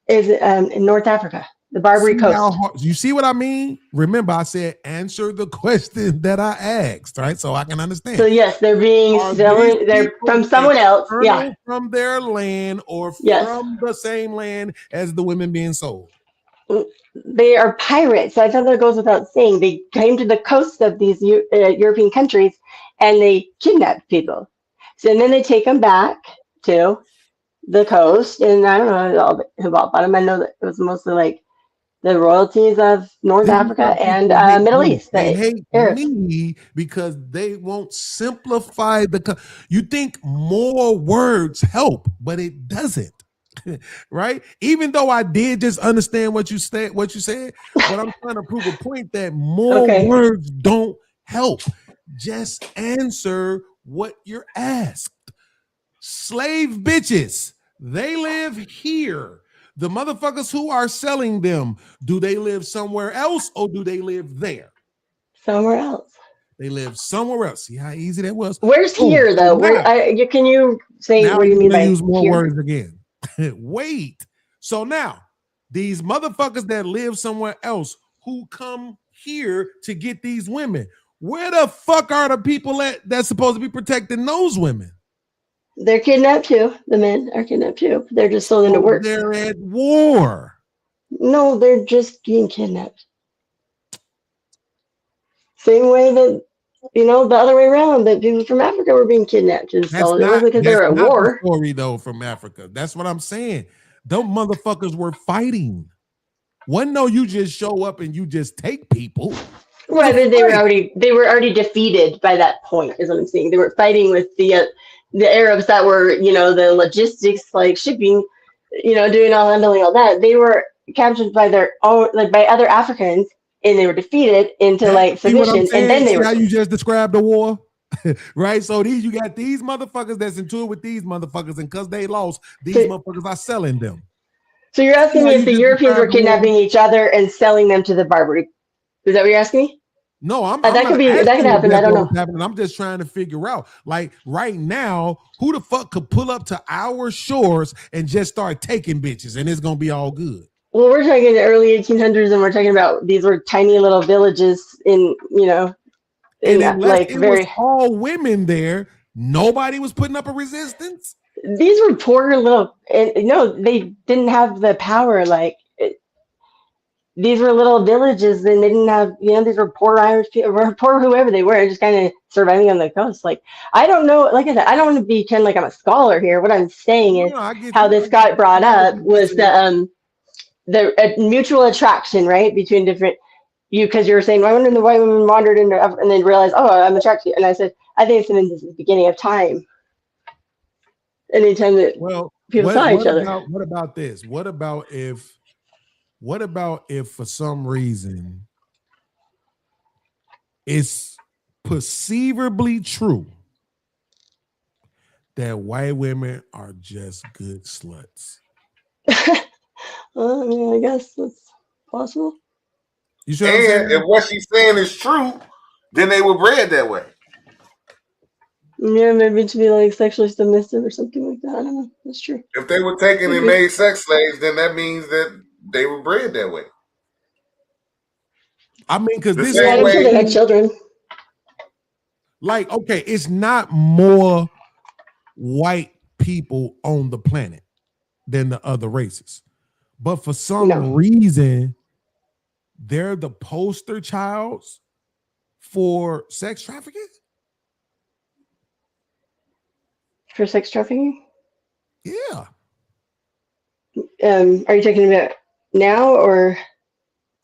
in North Africa, the Barbary See coast. how hard- you see what I mean? Remember, I said answer the question that I asked, right? So I can understand. So yes, they're being Are selling. these They're people from someone else. external Yeah. from their land, or Yes. from the same land as the women being sold? They are pirates. I thought that goes without saying. They came to the coast of these European countries and they kidnapped people. So and then they take them back to the coast. And I don't know who bought them. I know that it was mostly like the royalties of North Africa and Middle East. They the hate Arabs. me because they won't simplify you think more words help, but it doesn't. Right? Even though I did just understand what you said, but I'm trying to prove a point that more words don't help. Just answer what you're asked. Slave bitches, they live here. The motherfuckers who are selling them, do they live somewhere else or do they live there? Somewhere else. They live somewhere else. See how easy that was? Where's here though? Can you say now what do you mean by use more here? words again? Wait. So now these motherfuckers that live somewhere else who come here to get these women, where the fuck are the people that's supposed to be protecting those women? They're kidnapped too. The men are kidnapped too. They're just sold into work. They're at war. No, they're just being kidnapped. Same way that, the other way around, that people from Africa were being kidnapped and sold. It wasn't because they were at not war. the story though from Africa. That's what I'm saying. Those motherfuckers were fighting. One, no, you just show up and you just take people. Right, but they were already defeated by that point, is what I'm saying. They were fighting with the Arabs that were, the logistics, like shipping, doing handling all that. They were captured by their own, like by other Africans, and they were defeated into submission, and then they were. How you just described the war, right? So you got these motherfuckers that's in tour with these motherfuckers, and because they lost, these motherfuckers are selling them. So you're asking me if the Europeans were kidnapping each other and selling them to the Barbary? Is that what you're asking me? No, that could happen. I don't know. I'm just trying to figure out, like right now, who the fuck could pull up to our shores and just start taking bitches, and it's gonna be all good. Well, we're talking the early 1800s, and we're talking about these were tiny little villages in And unless like it very, was all women there, nobody was putting up a resistance. these were poor little, and no, they didn't have the power. Like these were little villages, and they didn't have, these were poor Irish people, or poor whoever they were, just kind of surviving on the coast. Like, I don't know, like I said, I don't want to be kind of like I'm a scholar here. What I'm saying is I get how you. this got brought up was the mutual attraction, right, between different, because you were saying, why wouldn't the white women wandered into, and then realized, oh, I'm attracted to you. And I said, I think it's in the beginning of time. Anytime that people saw each other. What about this? What about if for some reason it's perceivably true that white women are just good sluts? Well, I mean, I guess that's possible. You sure? And if what she's saying is true, then they were bred that way. Yeah, maybe to be like sexually submissive or something like that. I don't know. That's true. If they were taken and made sex slaves, then that means that they were bred that way. I mean, because this same I'm way sure they had children. Like, okay, it's not more white people on the planet than the other races, but for some reason, they're the poster childs for sex trafficking. For sex trafficking? Yeah. Are you talking about now or?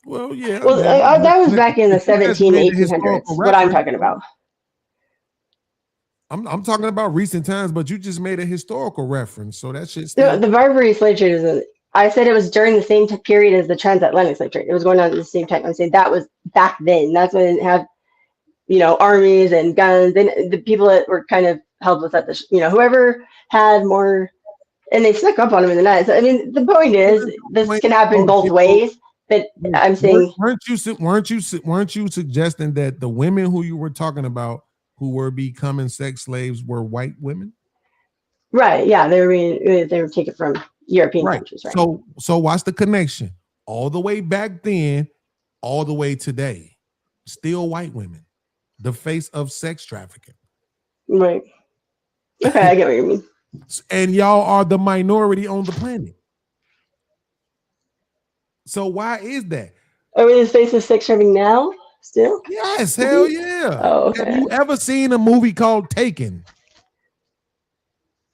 Well, yeah. Well, that was back in the 1800s. What I'm talking about. I'm talking about recent times, but you just made a historical reference, so that shit's The Barbary slave trade is. I said it was during the same period as the transatlantic slave trade. It was going on at the same time. I'm saying that was back then. That's when they didn't have, armies and guns. And the people that were kind of helpless at the, whoever had more, and they snuck up on them in the night. So, I mean, the point is, this can happen both ways. But I'm saying, weren't you suggesting that the women who you were talking about who were becoming sex slaves were white women? Right. Yeah, they were taken from European countries. Right. So what's the connection? All the way back then, all the way today, still white women, the face of sex trafficking. Right. Okay, I get what you mean. And y'all are the minority on the planet. So why is that? Are we in the face of sex trafficking now? Still? Yes, hell yeah. Oh, okay. Have you ever seen a movie called Taken?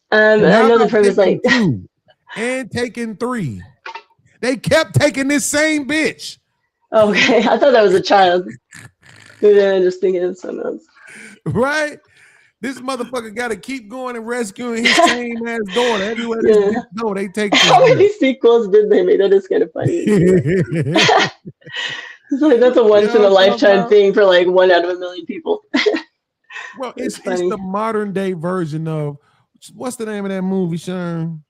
I know the premise, like 2 and Taken 3. They kept taking this same bitch. Okay, I thought that was a child. Maybe I'm just thinking of something else. Right? This motherfucker got to keep going and rescuing his same ass daughter everywhere. This bitch go, they take. How many sequels did they make? That is kind of funny. It's like that's a once in a lifetime thing for like 1 out of 1 million people. Well, it's the modern day version of what's the name of that movie, Sean?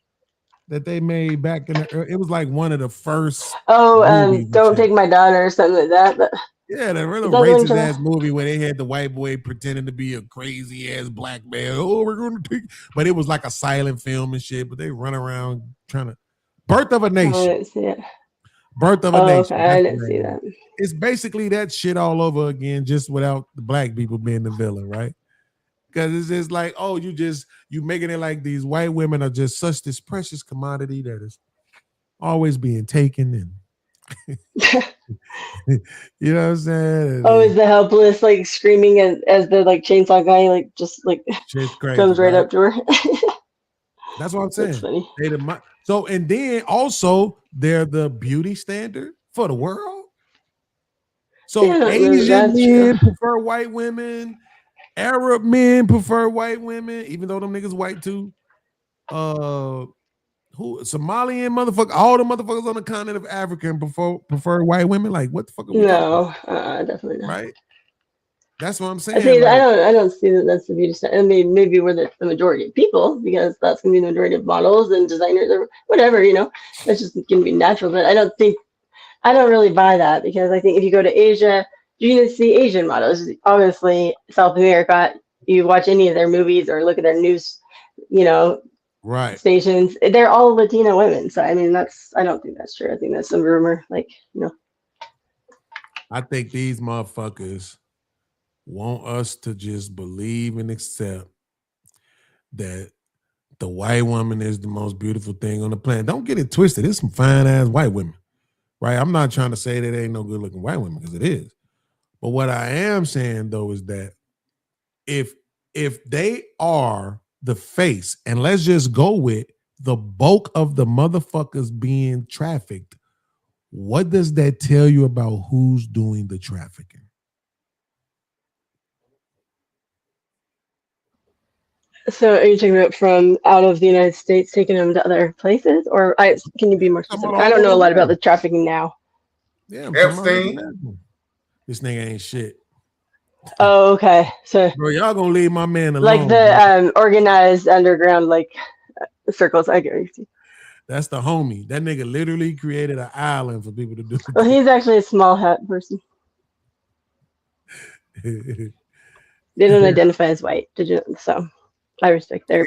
That they made back in it was like one of the first. Oh, Don't Take My Daughter or something like that. But yeah, that really racist ass movie where they had the white boy pretending to be a crazy ass black man. Oh, we're gonna take, but it was like a silent film and shit. But they run around trying to. Birth of a Nation. I didn't see it. Birth of a Nation. Okay, I didn't see that. It's basically that shit all over again, just without the black people being the villain, right? Because it's just like, oh, you making it like these white women are just such this precious commodity that is always being taken and you know what I'm saying? Is the helpless like screaming as the like chainsaw guy like just like crazy, comes right up to her. That's what I'm saying. That's funny. So and then also they're the beauty standard for the world. So Asian men prefer white women. Arab men prefer white women, even though them niggas white too. Somalian motherfucker, all the motherfuckers on the continent of Africa prefer white women. Like, what the fuck? No, definitely not. Right? That's what I'm saying. I don't see that that's the beauty standard. I mean, maybe we're the majority of people because that's gonna be the majority of models and designers or whatever. That's just gonna be natural. But I don't really buy that because I think if you go to Asia, you're gonna see Asian models. Obviously, South America. You watch any of their movies or look at their news, right, stations, they're all Latina women. So I mean, I don't think that's true. I think that's some rumor. I think these motherfuckers want us to just believe and accept that the white woman is the most beautiful thing on the planet. Don't get it twisted. There's some fine ass white women, right? I'm not trying to say that there ain't no good looking white women, because it is. But what I am saying though is that if they are the face, and let's just go with the bulk of the motherfuckers being trafficked, what does that tell you about who's doing the trafficking? So are you talking about from out of the United States, taking them to other places? Or can you be more specific? I don't know a lot about the trafficking now. Yeah, Epstein. This nigga ain't shit. Oh, okay. So bro, y'all gonna leave my man alone. like the organized underground circles. I get what you see. That's the homie. That nigga literally created an island for people to do. Well, he's actually a small hat person. They don't identify as white. Did you? So I respect their.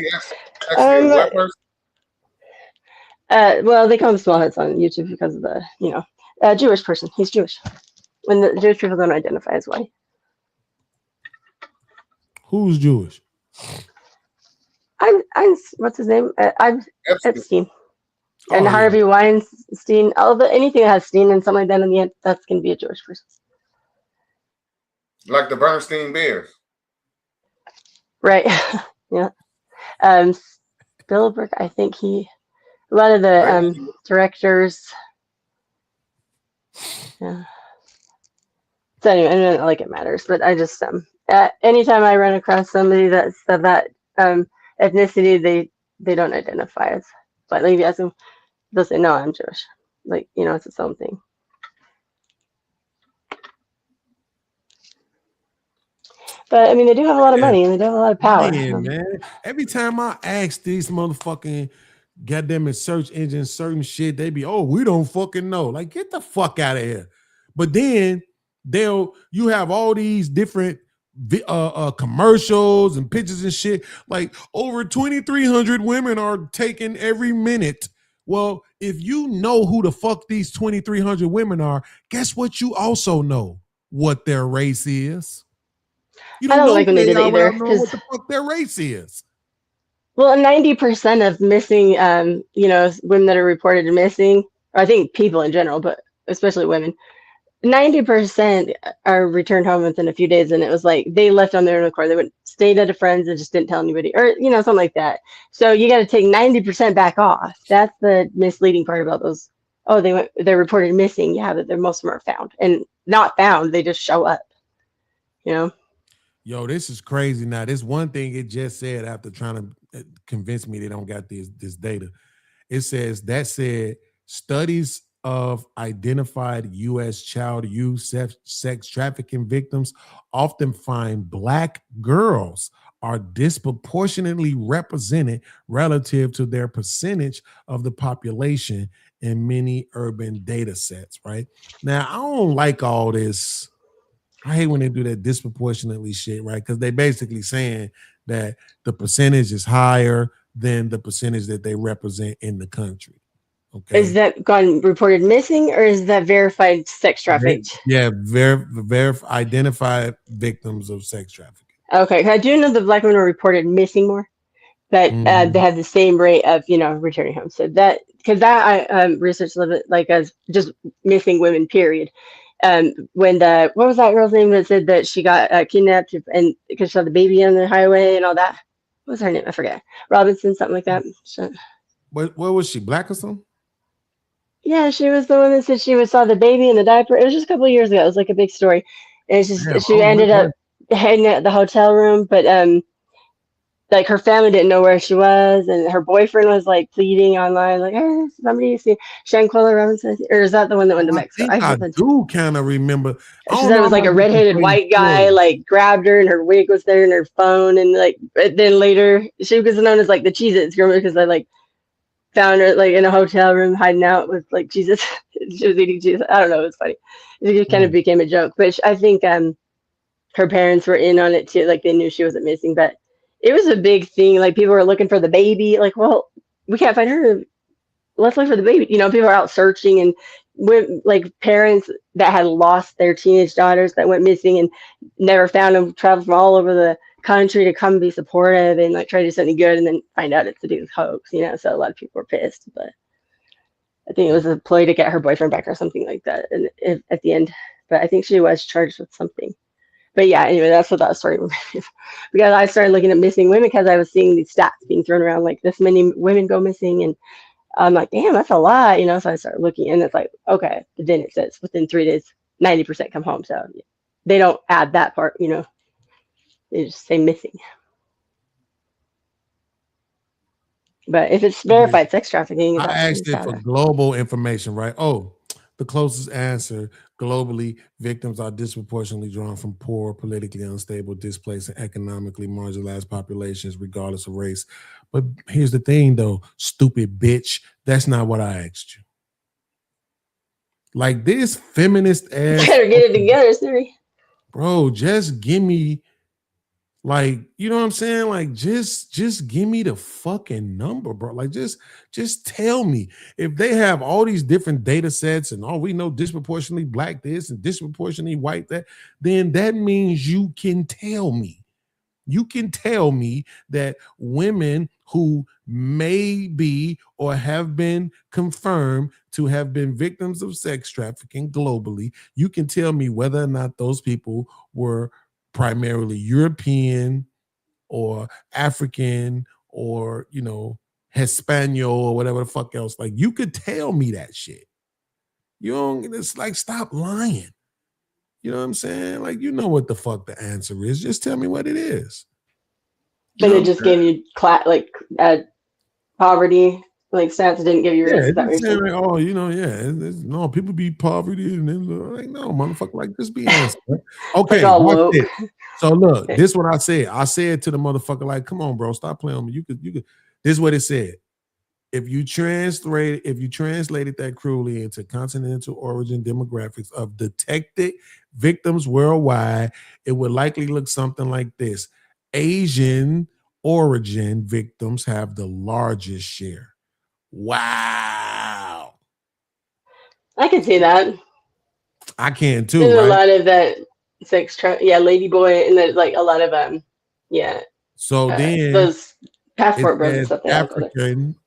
Well, they call them small hats on YouTube because of the Jewish person. He's Jewish. When the Jewish people don't identify as white. Who's Jewish? I'm what's his name? I'm Epstein. And yeah. Harvey Weinstein, anything that has Steen and something like that in the end, that's going to be a Jewish person. Like the Bernstein Bears. Right. Yeah. Spielberg, I think a lot of the directors. Yeah. So anyway, I don't like it matters, but I just, anytime I run across somebody that's of that ethnicity, they don't identify as, but like if you ask them, they'll say, no, I'm Jewish. Like, it's its own thing. But I mean, they do have a lot of money and they do have a lot of power. Man. Every time I ask these motherfucking goddamn search engines certain shit, they be, oh, we don't fucking know. Like, get the fuck out of here. But then you have all these different commercials and pictures and shit. Like over 2,300 women are taken every minute. Well, if you know who the fuck these 2,300 women are, guess what? You also know what their race is. You I don't like when they did it either. Know what the fuck their race is. Well, 90% of missing, women that are reported missing, or I think people in general, but especially women, 90% are returned home within a few days, and it was like they left on their own accord. They stayed at a friend's and just didn't tell anybody, or something like that. So you got to take 90% back off. That's the misleading part about those. Oh, they're reported missing. Yeah, but most of them are found, and not found. They just show up. Yo, this is crazy. Now, this one thing it just said after trying to convince me they don't got this data. It says studies of identified U.S. child youth sex trafficking victims often find Black girls are disproportionately represented relative to their percentage of the population in many urban data sets, right? Now, I don't like all this. I hate when they do that disproportionately shit, right? Because they basically saying that the percentage is higher than the percentage that they represent in the country. Okay. Is that gone reported missing, or is that verified sex trafficked? Yeah, identified victims of sex trafficking. Okay, I do know the Black women are reported missing more, but they have the same rate of returning home. So that I researched a little bit like as just missing women. Period. When what was that girl's name that said that she got kidnapped and because she saw the baby on the highway and all that? What was her name? I forget. Robinson, something like that. What was she? Black or something? Yeah, she was the one that said she saw the baby in the diaper. It was just a couple of years ago. It was like a big story. And it's just she ended up heading at the hotel room, but like her family didn't know where she was, and her boyfriend was like pleading online, like, "Hey, somebody see Shanquella Robinson?" Or is that the one that went to Mexico? I do kind of remember. She said it was like a redheaded white guy, like grabbed her, and her wig was there, and her phone, and like then later she was known as like the Cheez-Its girl because I like found her like in a hotel room hiding out with like Jesus. She was eating Jesus. I don't know. It was funny. It just kind of became a joke, but I think her parents were in on it too. Like they knew she wasn't missing, but it was a big thing. Like people were looking for the baby. Like, well, we can't find her. Let's look for the baby. People are out searching and like parents that had lost their teenage daughters that went missing and never found them, traveled from all over the country to come be supportive and like try to do something good, and then find out it's a dude's hoax, you know. So a lot of people were pissed, but I think it was a ploy to get her boyfriend back or something like that. And at the end, but I think she was charged with something. But yeah, anyway, that's what that story was. Because I started looking at missing women because I was seeing these stats being thrown around, like this many women go missing, and I'm like, damn, that's a lot, you know. So I started looking, and it's like, okay, but then it says within 3 days, 90% come home. So they don't add that part, you know. They just say missing. But if it's verified sex trafficking, I asked it for global information, right? Oh, the closest answer globally, victims are disproportionately drawn from poor, politically unstable, displaced, and economically marginalized populations, regardless of race. But here's the thing, though, stupid bitch. That's not what I asked you. Like this feminist ass. Better get it together, Siri. Bro, just give me, like, you know what I'm saying? Like, just give me the fucking number, bro. Like, just tell me. If they have all these different data sets and we know disproportionately black this and disproportionately white that, then that means you can tell me. You can tell me that women who may be or have been confirmed to have been victims of sex trafficking globally, you can tell me whether or not those people were primarily European or African or, you know, Hispanic or whatever the fuck else. Like, you could tell me that shit. You don't, it's like, stop lying. You know what I'm saying? Like, you know what the fuck the answer is. Just tell me what it is. But it just gave you poverty, like stats. It didn't give you race. Yeah, it's saying, like, oh, you know, yeah, no, people be poverty, and then like, no, motherfucker, like, just be honest. Okay, watch this. So look, this is what I said. I said to the motherfucker, like, come on, bro, stop playing with me. You could. This is what it said. If you translated that cruelly into continental origin demographics of detected victims worldwide, it would likely look something like this. Asian origin victims have the largest share. Wow. I can see that. I can too. There's right? a lot of that lady boy, and there's like a lot of So then those passport bros and stuff.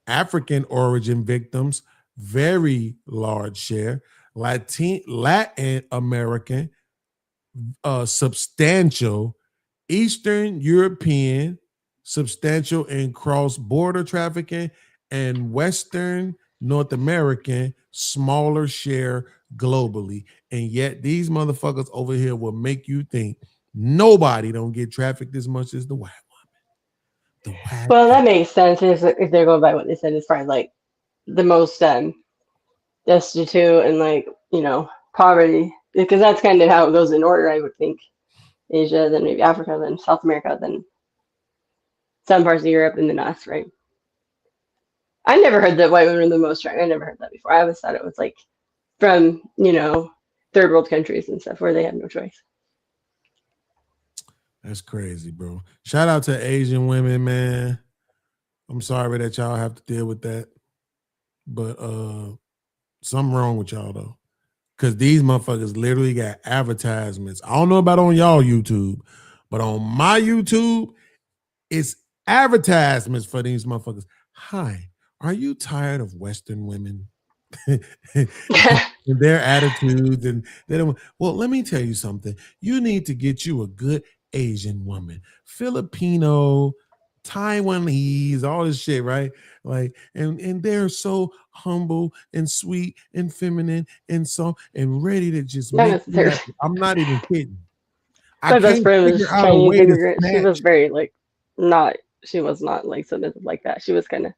African origin victims, very large share. Latin American, substantial. Eastern European, substantial in cross-border trafficking, and Western North American, smaller share globally. And yet these motherfuckers over here will make you think nobody don't get trafficked as much as the white woman. Well, that makes sense if they're going by what they said as far as like the most destitute and like, you know, poverty, because that's kind of how it goes in order, I would think. Asia, then maybe Africa, then South America, then some parts of Europe, and then us, right? I never heard that white women are the most strong. I never heard that before. I always thought it was like from, you know, third world countries and stuff where they have no choice. That's crazy, bro. Shout out to Asian women, man. I'm sorry that y'all have to deal with that. But something wrong with y'all though. Because these motherfuckers literally got advertisements. I don't know about on y'all YouTube, but on my YouTube, it's advertisements for these motherfuckers. Hi, are you tired of Western women? and their attitudes, and they don't. Well, let me tell you something. You need to get you a good Asian woman, Filipino, Taiwanese, all this shit, right? Like, and they're so humble and sweet and feminine and so and ready to just make you happy. I'm not even kidding. My best friend was Chinese immigrant. She was very like she was not like submissive like that. She was kind of.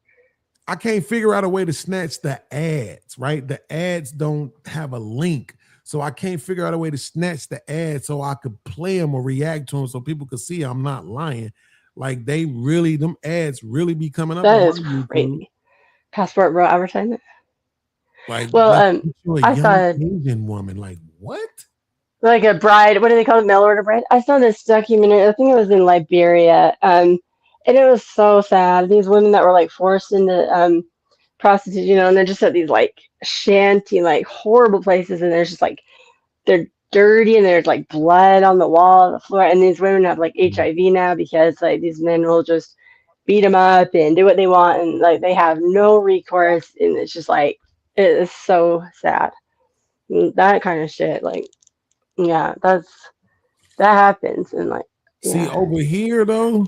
I can't figure out a way to snatch the ads, right? The ads don't have a link. So I can't figure out a way to snatch the ads so I could play them or react to them so people could see I'm not lying. Like them ads really be coming up. That is crazy. Passport bro advertisement. Like, well, I saw an Asian woman. Like what? Like a bride. What do they call it? Mail order bride. I saw this documentary. I think it was in Liberia. And it was so sad. These women that were like forced into prostitution, you know, and they're just at these like shanty, like horrible places, and there's just like they're dirty and there's like blood on the wall, the floor, and these women have like HIV now because like these men will just beat them up and do what they want, and like they have no recourse, and it's just like it is so sad. That kind of shit, like yeah, that happens, and like See, yeah. over here though,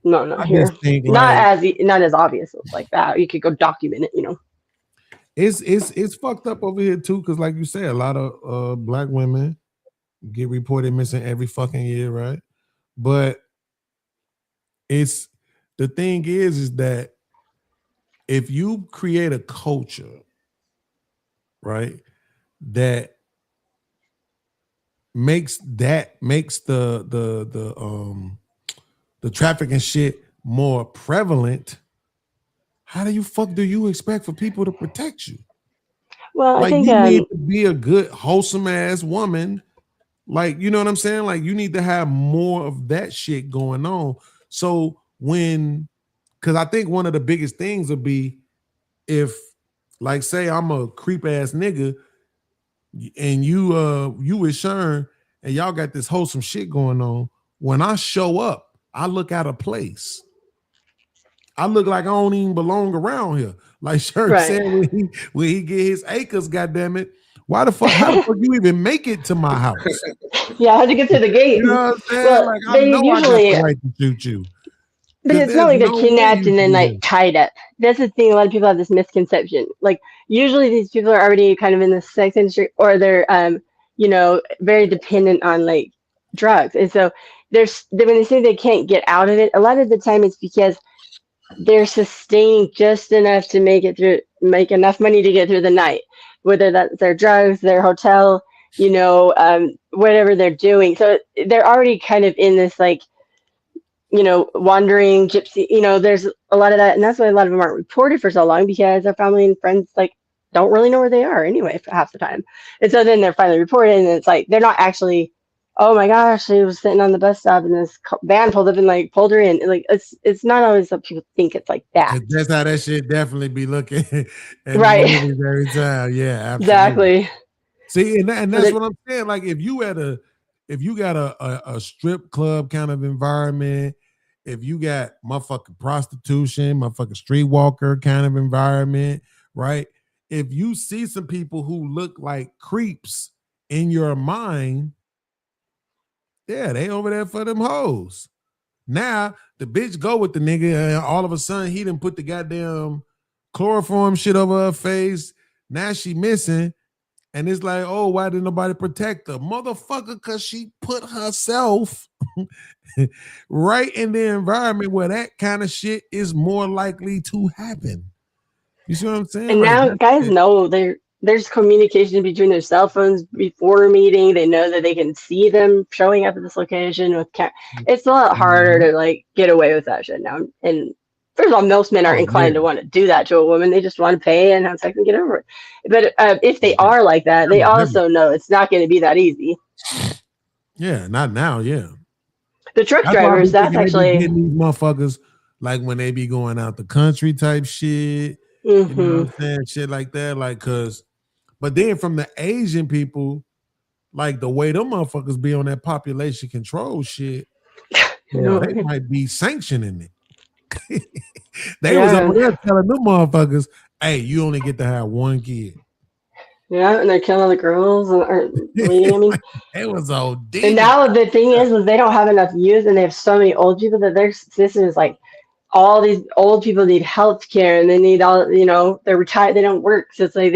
No, not I here. just think Not like as obvious like that. You could go document it, you know. it's fucked up over here too, because like you say, a lot of black women get reported missing every fucking year, right? But it's the thing is that if you create a culture, right, that makes the trafficking shit more prevalent, how do you expect for people to protect you? Well, Like I think you need to be a good, wholesome ass woman. Like, you know what I'm saying? Like you need to have more of that shit going on. So because I think one of the biggest things would be if, like, say I'm a creep ass nigga and you with Sharon and y'all got this wholesome shit going on. When I show up, I look out of place. I look like I don't even belong around here. Like Sharon Right. said when he get his acres, goddammit. How the fuck you even make it to my house? Yeah, how'd you get through the gate? You know what I'm saying? Well, like I they know usually, I got the right to shoot you. but 'Cause it's not there's like they're no way kidnapped you and then can like tied up. That's the thing. A lot of people have this misconception. Like usually these people are already kind of in the sex industry, or they're you know, very dependent on like drugs, and so when they say they can't get out of it, a lot of the time it's because they're sustaining just enough to make enough money to get through the night, whether that's their drugs, their hotel, you know, whatever they're doing. So they're already kind of in this like, you know, wandering gypsy, you know, there's a lot of that. And that's why a lot of them aren't reported for so long, because their family and friends like don't really know where they are anyway for half the time. And so then they're finally reported, and it's like they're not actually, oh my gosh, she was sitting on the bus stop and this van pulled up and like pulled her in. Like it's not always what people think it's like that. That's how that shit definitely be looking in Right. the movies every time. Yeah, absolutely. Exactly. See, and So that's that- what I'm saying. Like if you got a strip club kind of environment, if you got motherfucking prostitution, motherfucking streetwalker kind of environment, right? If you see some people who look like creeps in your mind, yeah, they over there for them hoes. Now the bitch go with the nigga, and all of a sudden he done put the goddamn chloroform shit over her face. Now she missing, and it's like, oh, why didn't nobody protect her, motherfucker? Because she put herself right in the environment where that kind of shit is more likely to happen. You see what I'm saying? And Like, now guys know there's communication between their cell phones before a meeting. They know that they can see them showing up at this location with it's a lot harder to like get away with that shit now. And first of all, most men aren't inclined to want to do that to a woman. They just want to pay and have sex and get over it. But if they are like that, they also know it's not going to be that easy. yeah, not now, yeah. The truck That's why I be drivers, that's thinking they be actually getting these motherfuckers like when they be going out the country type shit. You know what I'm saying? Shit like that. Like, but then from the Asian people, like the way them motherfuckers be on that population control shit, they might be sanctioning it. They was over there telling them motherfuckers, hey, you only get to have one kid. Yeah, and they're killing the girls or bleeding. I mean, it was all deep. And now the thing is they don't have enough youth, and they have so many old people that their system is like all these old people need health care, and they need all, you know, they're retired, they don't work, so it's like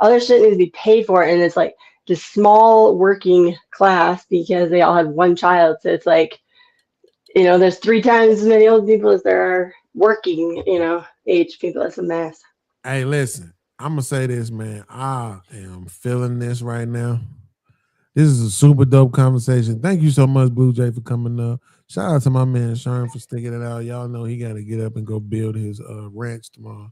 other shit needs to be paid for, and it's like the small working class because they all have one child, so it's like, you know, there's 3 times as many old people as there are working, you know, age people. It's a mess. Hey, listen, I'm gonna say this, man. I am feeling this right now. This is a super dope conversation. Thank you so much, Blue Jay, for coming up. Shout out to my man Sharon for sticking it out. Y'all know he got to get up and go build his ranch tomorrow.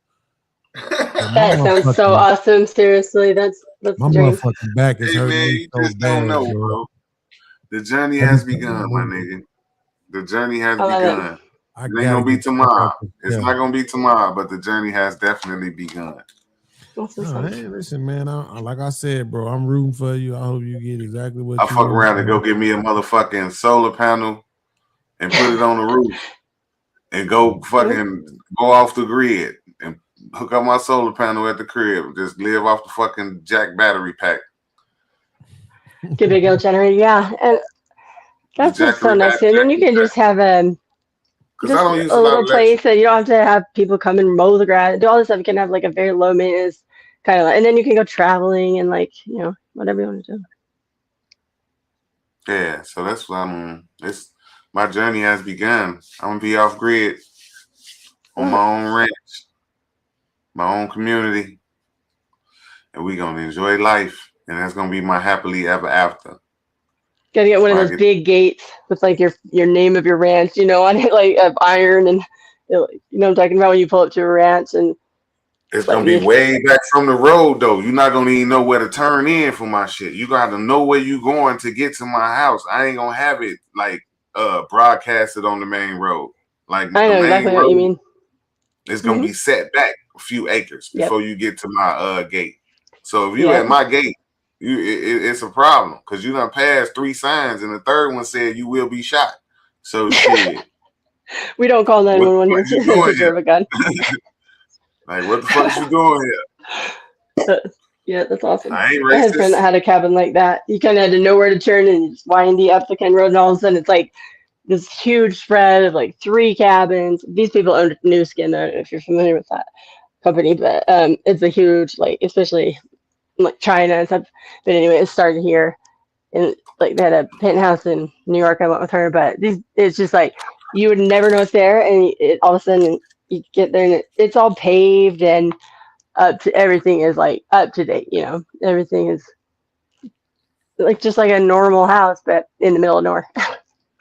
That sounds so awesome. Seriously, that's my the dream. motherfucking back is Hey hurting man, me you so just bad, don't know, bro. bro. The journey has begun, my nigga. The journey has begun. It ain't gonna be tomorrow. It's not gonna be tomorrow, but the journey has definitely begun. That's what's Oh, up. hey, listen, man. Like I said, bro, I'm rooting for you. I hope you get exactly what I you fuck want. around and go get me a motherfucking solar panel and put it on the roof and go fucking go off the grid and hook up my solar panel at the crib. Just live off the fucking jack battery pack. Get big old generator, yeah. And that's what's so nice. And then you can just have Because I just don't use a a lot little of electric. place that you don't have to have people come and mow the grass, do all this stuff. You can have like a very low maintenance kind of, and then you can go traveling and like, you know, whatever you want to do. Yeah, so that's what it's my journey has begun. I'm gonna be off grid on my own ranch, my own community, and we're gonna enjoy life. And that's gonna be my happily ever after. Gotta get one of those big gates with like your name of your ranch, you know, on it, like of iron, and you know what I'm talking about when you pull up to a ranch. And It's gonna be way back from the road though. You're not gonna even know where to turn in for my shit. You gotta know where you going to get to my house. I ain't gonna have it like broadcasted on the main road. Like I know the main exactly road, what you mean. it's gonna be set back a few acres before you get to my gate. So if you Yep. at my gate, it's a problem because you done passed 3 signs and the third one said you will be shot. So shit. We don't call 911 what here. you doing Deserve a gun. Like what the fuck you doing here? Yeah, that's awesome. I ain't I had a friend racist. that had a cabin like that. You kind of had to know where to turn and just windy up the Ken Road, and all of a sudden it's like this huge spread of like 3 cabins. These people owned New Skin. I don't know if you're familiar with that company, but it's a huge, like, especially in, like China and stuff. But anyway, it started here, and like they had a penthouse in New York. I went with her, but it's just like you would never know it's there, and all of a sudden you get there and it's all paved and everything is like up to date. You know, everything is like just like a normal house, but in the middle of nowhere.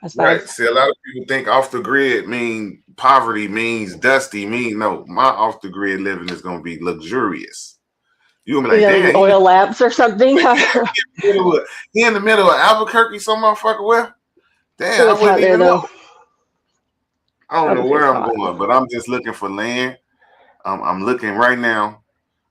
That's Right. nice. See, a lot of people think off the grid mean poverty means dusty. No, my off the grid living is gonna be luxurious. You gonna be You like, got like damn, oil lamps or something. he in the middle of Albuquerque, some motherfucker where? Damn, I It's hot wouldn't there even know. though. I don't know where I'm Albuquerque's hot. going, but I'm just looking for land. I'm looking right now.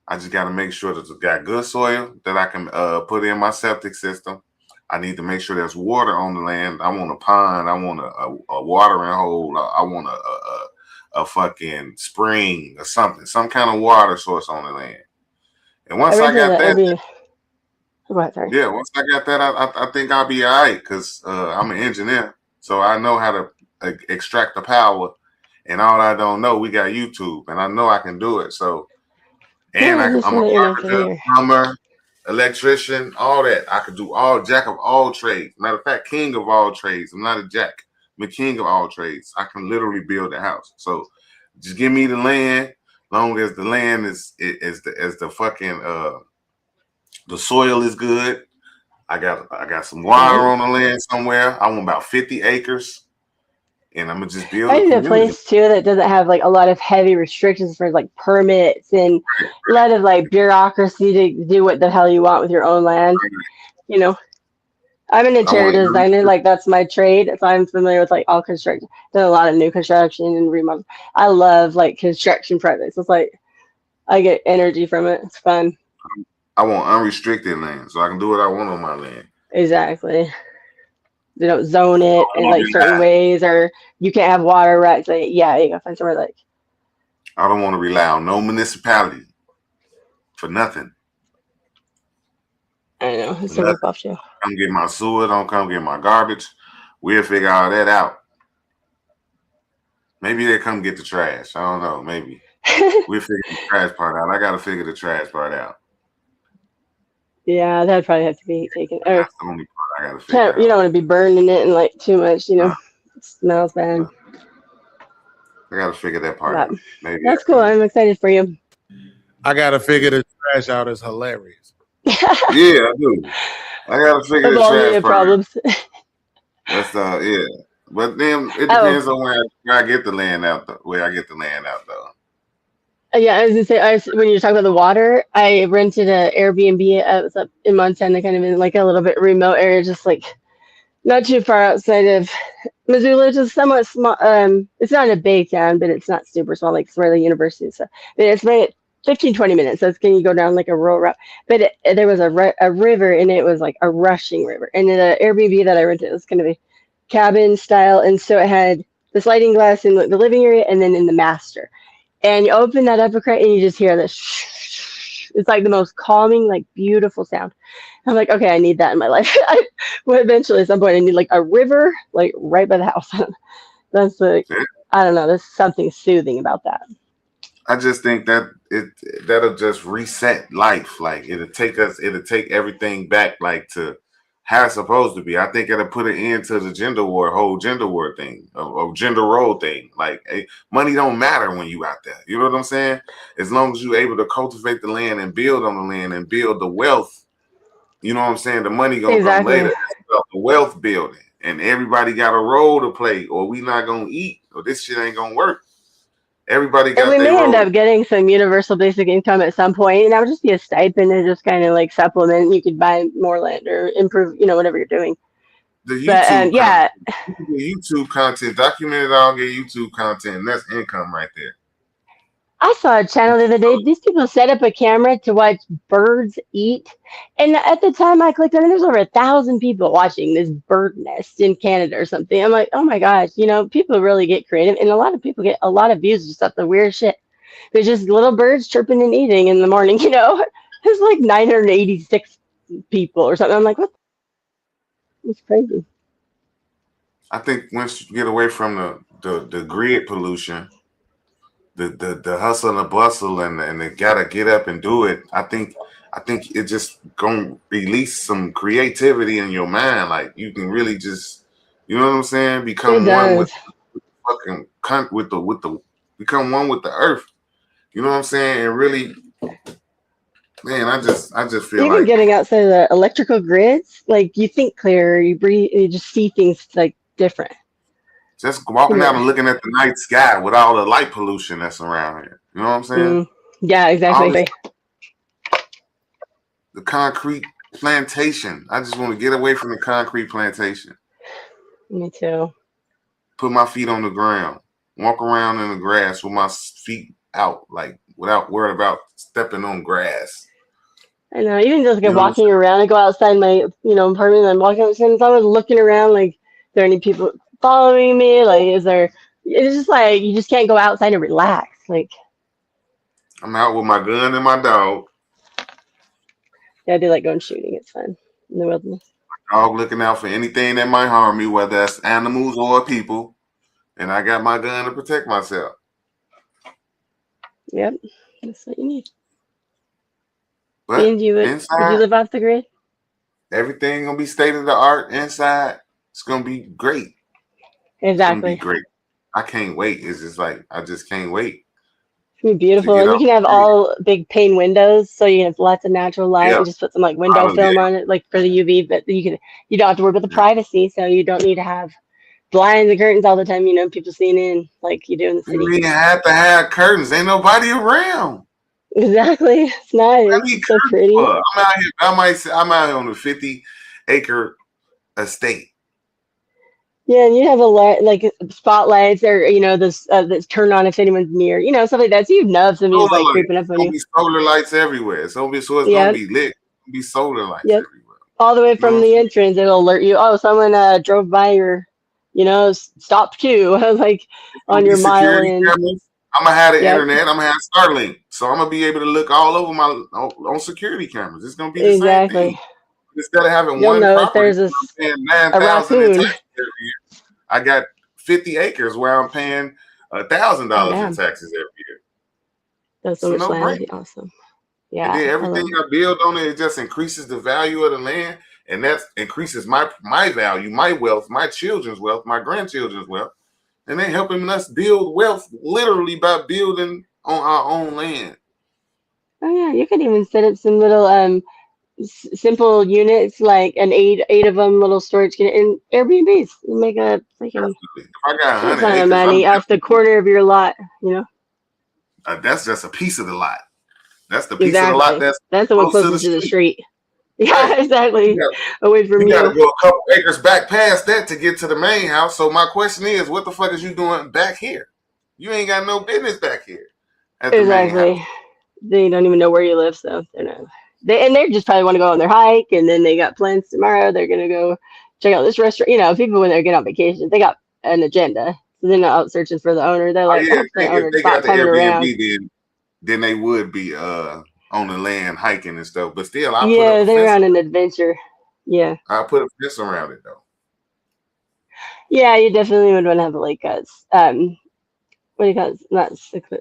I just got to make sure that it's got good soil that I can put in my septic system. I need to make sure there's water on the land. I want a pond. I want a watering hole. I want a fucking spring or something, some kind of water source on the land. And once I got that, yeah, once I got that, I think I'll be all right because I'm an engineer, so I know how to extract the power. And all I don't know, we got YouTube, and I know I can do it. So, and I'm a carpenter, plumber, electrician, all that. I could do all jack of all trades. Matter of fact, king of all trades. I'm not a jack. I'm a king of all trades. I can literally build a house. So, just give me the land. Long as the land is the fucking the soil is good. I got some water on the land somewhere. I want about 50 acres. And I'm gonna just build I need a place too that doesn't have like a lot of heavy restrictions for like permits and a lot of like bureaucracy to do what the hell you want with your own land. You know, I'm an interior designer, like that's my trade, so I'm familiar with like all construction. Done a lot of new construction and remodel. I love like construction projects. It's like I get energy from it. It's fun. I want unrestricted land, so I can do what I want on my land. Exactly. They don't zone it in like certain ways, or you can't have water right. So yeah, you gotta find somewhere like. I don't want to rely on no municipality for nothing. I know it's a rip off too. Come get my sewer, don't come get my garbage. We'll figure all that out. Maybe they come get the trash. I don't know. Maybe we'll figure the trash part out. I gotta figure the trash part out. Yeah, that'd probably have to be taken. Or That's the only part I gotta figure out. you don't want to be burning it and like too much, you know. It smells bad. I gotta figure that part out. Maybe That's cool. I'm excited for you. I gotta figure the trash out. It's hilarious. Yeah, I do. I gotta figure the All trash the part out. problems. That's yeah. But then it depends on where I get the land out. Where I get the land out though. Yeah, I was gonna say, when you talk about the water, I rented an Airbnb. I was up in Montana, kind of in like a little bit remote area, just like not too far outside of Missoula, just somewhat small. It's not a big town, but it's not super small, like it's where the university is. But it's right 15, 20 minutes. So it's going to go down like a rural route. But there was a river, and it was like a rushing river. And the Airbnb that I rented was going to be cabin style. And so it had the sliding glass in the living area and then in the master. And you open that up a crack and you just hear this. It's like the most calming, like beautiful sound. I'm like, okay, I need that in my life. Well, eventually at some point I need like a river, like right by the house. That's like, I don't know. There's something soothing about that. I just think that that'll just reset life. Like it'll take everything back like to how it's supposed to be. I think it'll put an end to the whole gender war thing, or gender role thing. Like money don't matter when you out there. You know what I'm saying? As long as you're able to cultivate the land and build on the land and build the wealth, you know what I'm saying? The money gonna come later. The wealth building, and everybody got a role to play, or we not gonna eat, or this shit ain't gonna work. Everybody got. And we may end up getting some universal basic income at some point, and that would just be a stipend to just kind of like supplement. You could buy more land or improve, whatever you're doing. The YouTube, YouTube content, document it all, get YouTube content, and that's income right there. I saw a channel the other day. These people set up a camera to watch birds eat. And at the time I clicked on it, there's over 1,000 people watching this bird nest in Canada or something. I'm like, oh my gosh, people really get creative. And a lot of people get a lot of views just off the weird shit. There's just little birds chirping and eating in the morning, There's like 986 people or something. I'm like, what? It's crazy. I think once you get away from the grid pollution, the hustle and the bustle and they gotta get up and do it. I think it just gonna release some creativity in your mind. Like you can really just, you know what I'm saying? Become one with become one with the earth. You know what I'm saying? And really, man, I just feel even like getting outside of the electrical grids, like you think clearer, you breathe, you just see things like different. just walking out and looking at the night sky with all the light pollution that's around here. You know what I'm saying? Yeah, exactly. The concrete plantation. I just want to get away from the concrete plantation. Me too. Put my feet on the ground. Walk around in the grass with my feet out, like without worrying about stepping on grass. I know, even just like walking around. I go outside my, apartment and I'm walking outside and I was looking around like, are there any people following me? Like, it's just like, you just can't go outside and relax. Like, I'm out with my gun and my dog. Yeah, I do like going shooting. It's fun in the wilderness. Dog looking out for anything that might harm me, whether that's animals or people. And I got my gun to protect myself. Yep, that's what you need. But and would you live off the grid? Everything gonna be state of the art inside. It's gonna be great. Exactly. It's gonna be great. I can't wait. It's just like I just can't wait. It's gonna be beautiful, and you can have all big pane windows, so you can have lots of natural light. And just put some like window film on it, like for the UV. But you don't have to worry about the privacy, so you don't need to have blinds and curtains all the time. People seeing in like you do in the city. You have to have curtains. Ain't nobody around. Exactly. It's nice. It's so pretty. I'm out here. I'm out here on a 50-acre estate. Yeah, and you have a lot like spotlights, or those that turn on if anyone's near, stuff like that. So you know if somebody's like creeping up on you. Be solar lights everywhere. It's gonna be gonna be lit. It'll be solar lights everywhere. All the way from the entrance, it'll alert you. Oh, someone drove by your, stopped too. Like on your mile in. I'm gonna have the internet. I'm gonna have Starlink, so I'm gonna be able to look all over my on security cameras. It's gonna be the same thing. Instead of having one property, there's paying $9,000 in taxes every year. I got 50 acres where I'm paying $1,000 in taxes every year. That's so much land. That'd be awesome. Yeah. And then everything I build on it just increases the value of the land, and that increases my value, my wealth, my children's wealth, my grandchildren's wealth, and they're helping us build wealth literally by building on our own land. Oh yeah, you could even set up some little simple units, like an eight of them, little storage unit in Airbnbs. You make a freaking ton of money off the corner of your lot. That's just a piece of the lot. That's the piece of the lot that's the one closest to the street. Yeah, exactly. Away from you. You gotta go a couple acres back past that to get to the main house. So my question is, what the fuck is you doing back here? You ain't got no business back here. At the main house. They don't even know where you live, so they're not. They just probably want to go on their hike, and then they got plans tomorrow. They're gonna go check out this restaurant. You know, people when they get on vacation, they got an agenda. So they're not out searching for the owner. They're Oh like, yeah, oh, the if owner's they got not the coming around. Airbnb, then they would be on the land hiking and stuff. But still, I put Yeah, up a they're fence. on an adventure. Yeah. I put a fence around it though. Yeah, you definitely would want to have the lake cuts. What do you call it? Not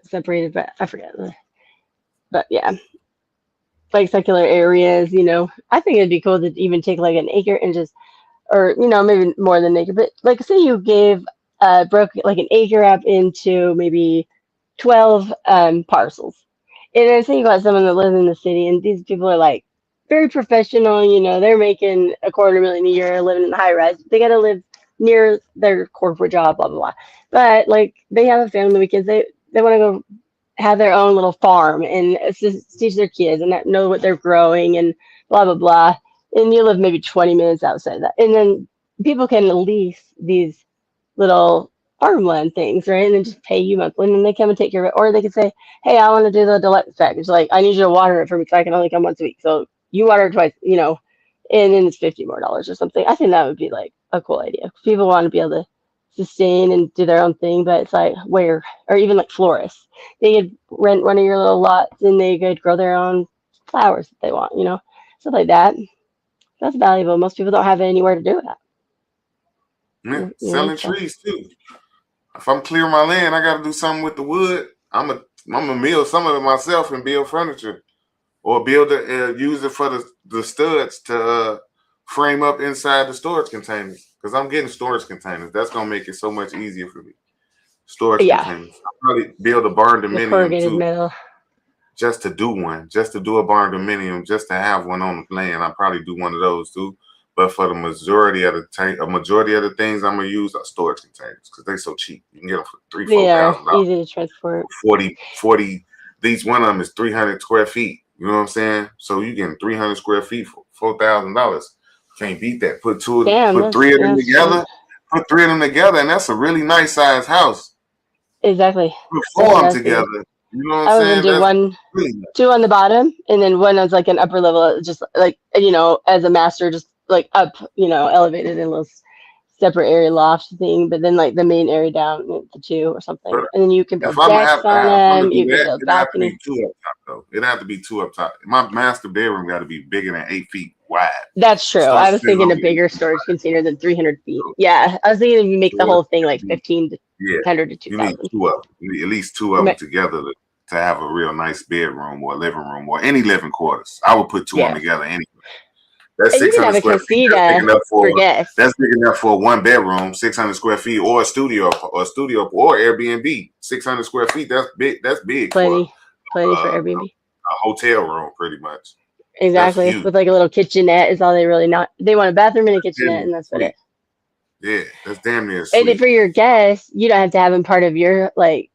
separated, but I forget. But yeah, like secular areas, you know, I think it'd be cool to even take like an acre and just, or, you know, maybe more than an acre, but like say you gave, broke like an acre up into maybe 12 parcels. And then say you got someone that lives in the city and these people are like very professional, you know, they're making $250,000 a year living in the high rise. They got to live near their corporate job, blah, blah, blah. But like they have a family weekends, they want to go have their own little farm and just teach their kids and know what they're growing and blah, blah, blah. And you live maybe 20 minutes outside that. And then people can lease these little farmland things, right? And then just pay you monthly and then they come and take care of it. Or they could say, hey, I want to do the deluxe package. Like, I need you to water it for me so I can only come once a week. So you water it twice, you know, and then it's $50 more or something. I think that would be like a cool idea. People want to be able to sustain and do their own thing, but it's like where, or even like florists, they could rent one of your little lots and they could grow their own flowers if they want, you know, stuff like that. That's valuable. Most people don't have anywhere to do that. Yeah, You know, selling so. trees too. If I'm clearing my land, I got to do something with the wood. I'm a mill some of it myself and build furniture, or build it, use it for the studs to frame up inside the storage containers. Because I'm getting storage containers. That's gonna make it so much easier for me. Storage containers. I'll probably build a barn The dominium corrugated too, metal. just to do one, just to do a barn dominium, just to have one on the land. I'll probably do one of those too. But for the majority of the things I'm gonna use are storage containers because they're so cheap. You can get them for They are $3,000-$4,000. easy to transport. 40. These one of them is 300 square feet. You know what I'm saying? So you getting 300 square feet for $4,000. Can't beat that. Put three of them together. Put three of them together, and that's a really nice size house. Exactly. Put four of them together. You know what I I'm was saying? gonna do two on the bottom, and then one as like an upper level, just like, you know, as a master, just like up, you know, elevated in a little separate area loft thing. But then like the main area down to two or something, and then you can build If I'm decks on them. You can build it'd have to be balconies. 2 up top though. It'd have to be 2 up top. My master bedroom got to be bigger than 8 feet wide. That's true. I was thinking a bigger storage container than 300 feet. Yeah, I was thinking if you make the whole thing like 1,500 to You need 2,000. 2 of them. You need at least 2 of them together to have a real nice bedroom or living room or any living quarters. I would put 2 of them together anyway. That's And you can 600 have a square feet. That's big casita enough for guests. That's big enough for 1 bedroom, 600 square feet, or a studio or Airbnb. 600 square feet. That's big. That's big. Plenty for a Airbnb. hotel room, pretty much. Exactly. With like a little kitchenette is all they really not. They want a bathroom and a kitchenette, and that's what it. Yeah, that's damn near And sweet. then for your guests, you don't have to have them part of your like,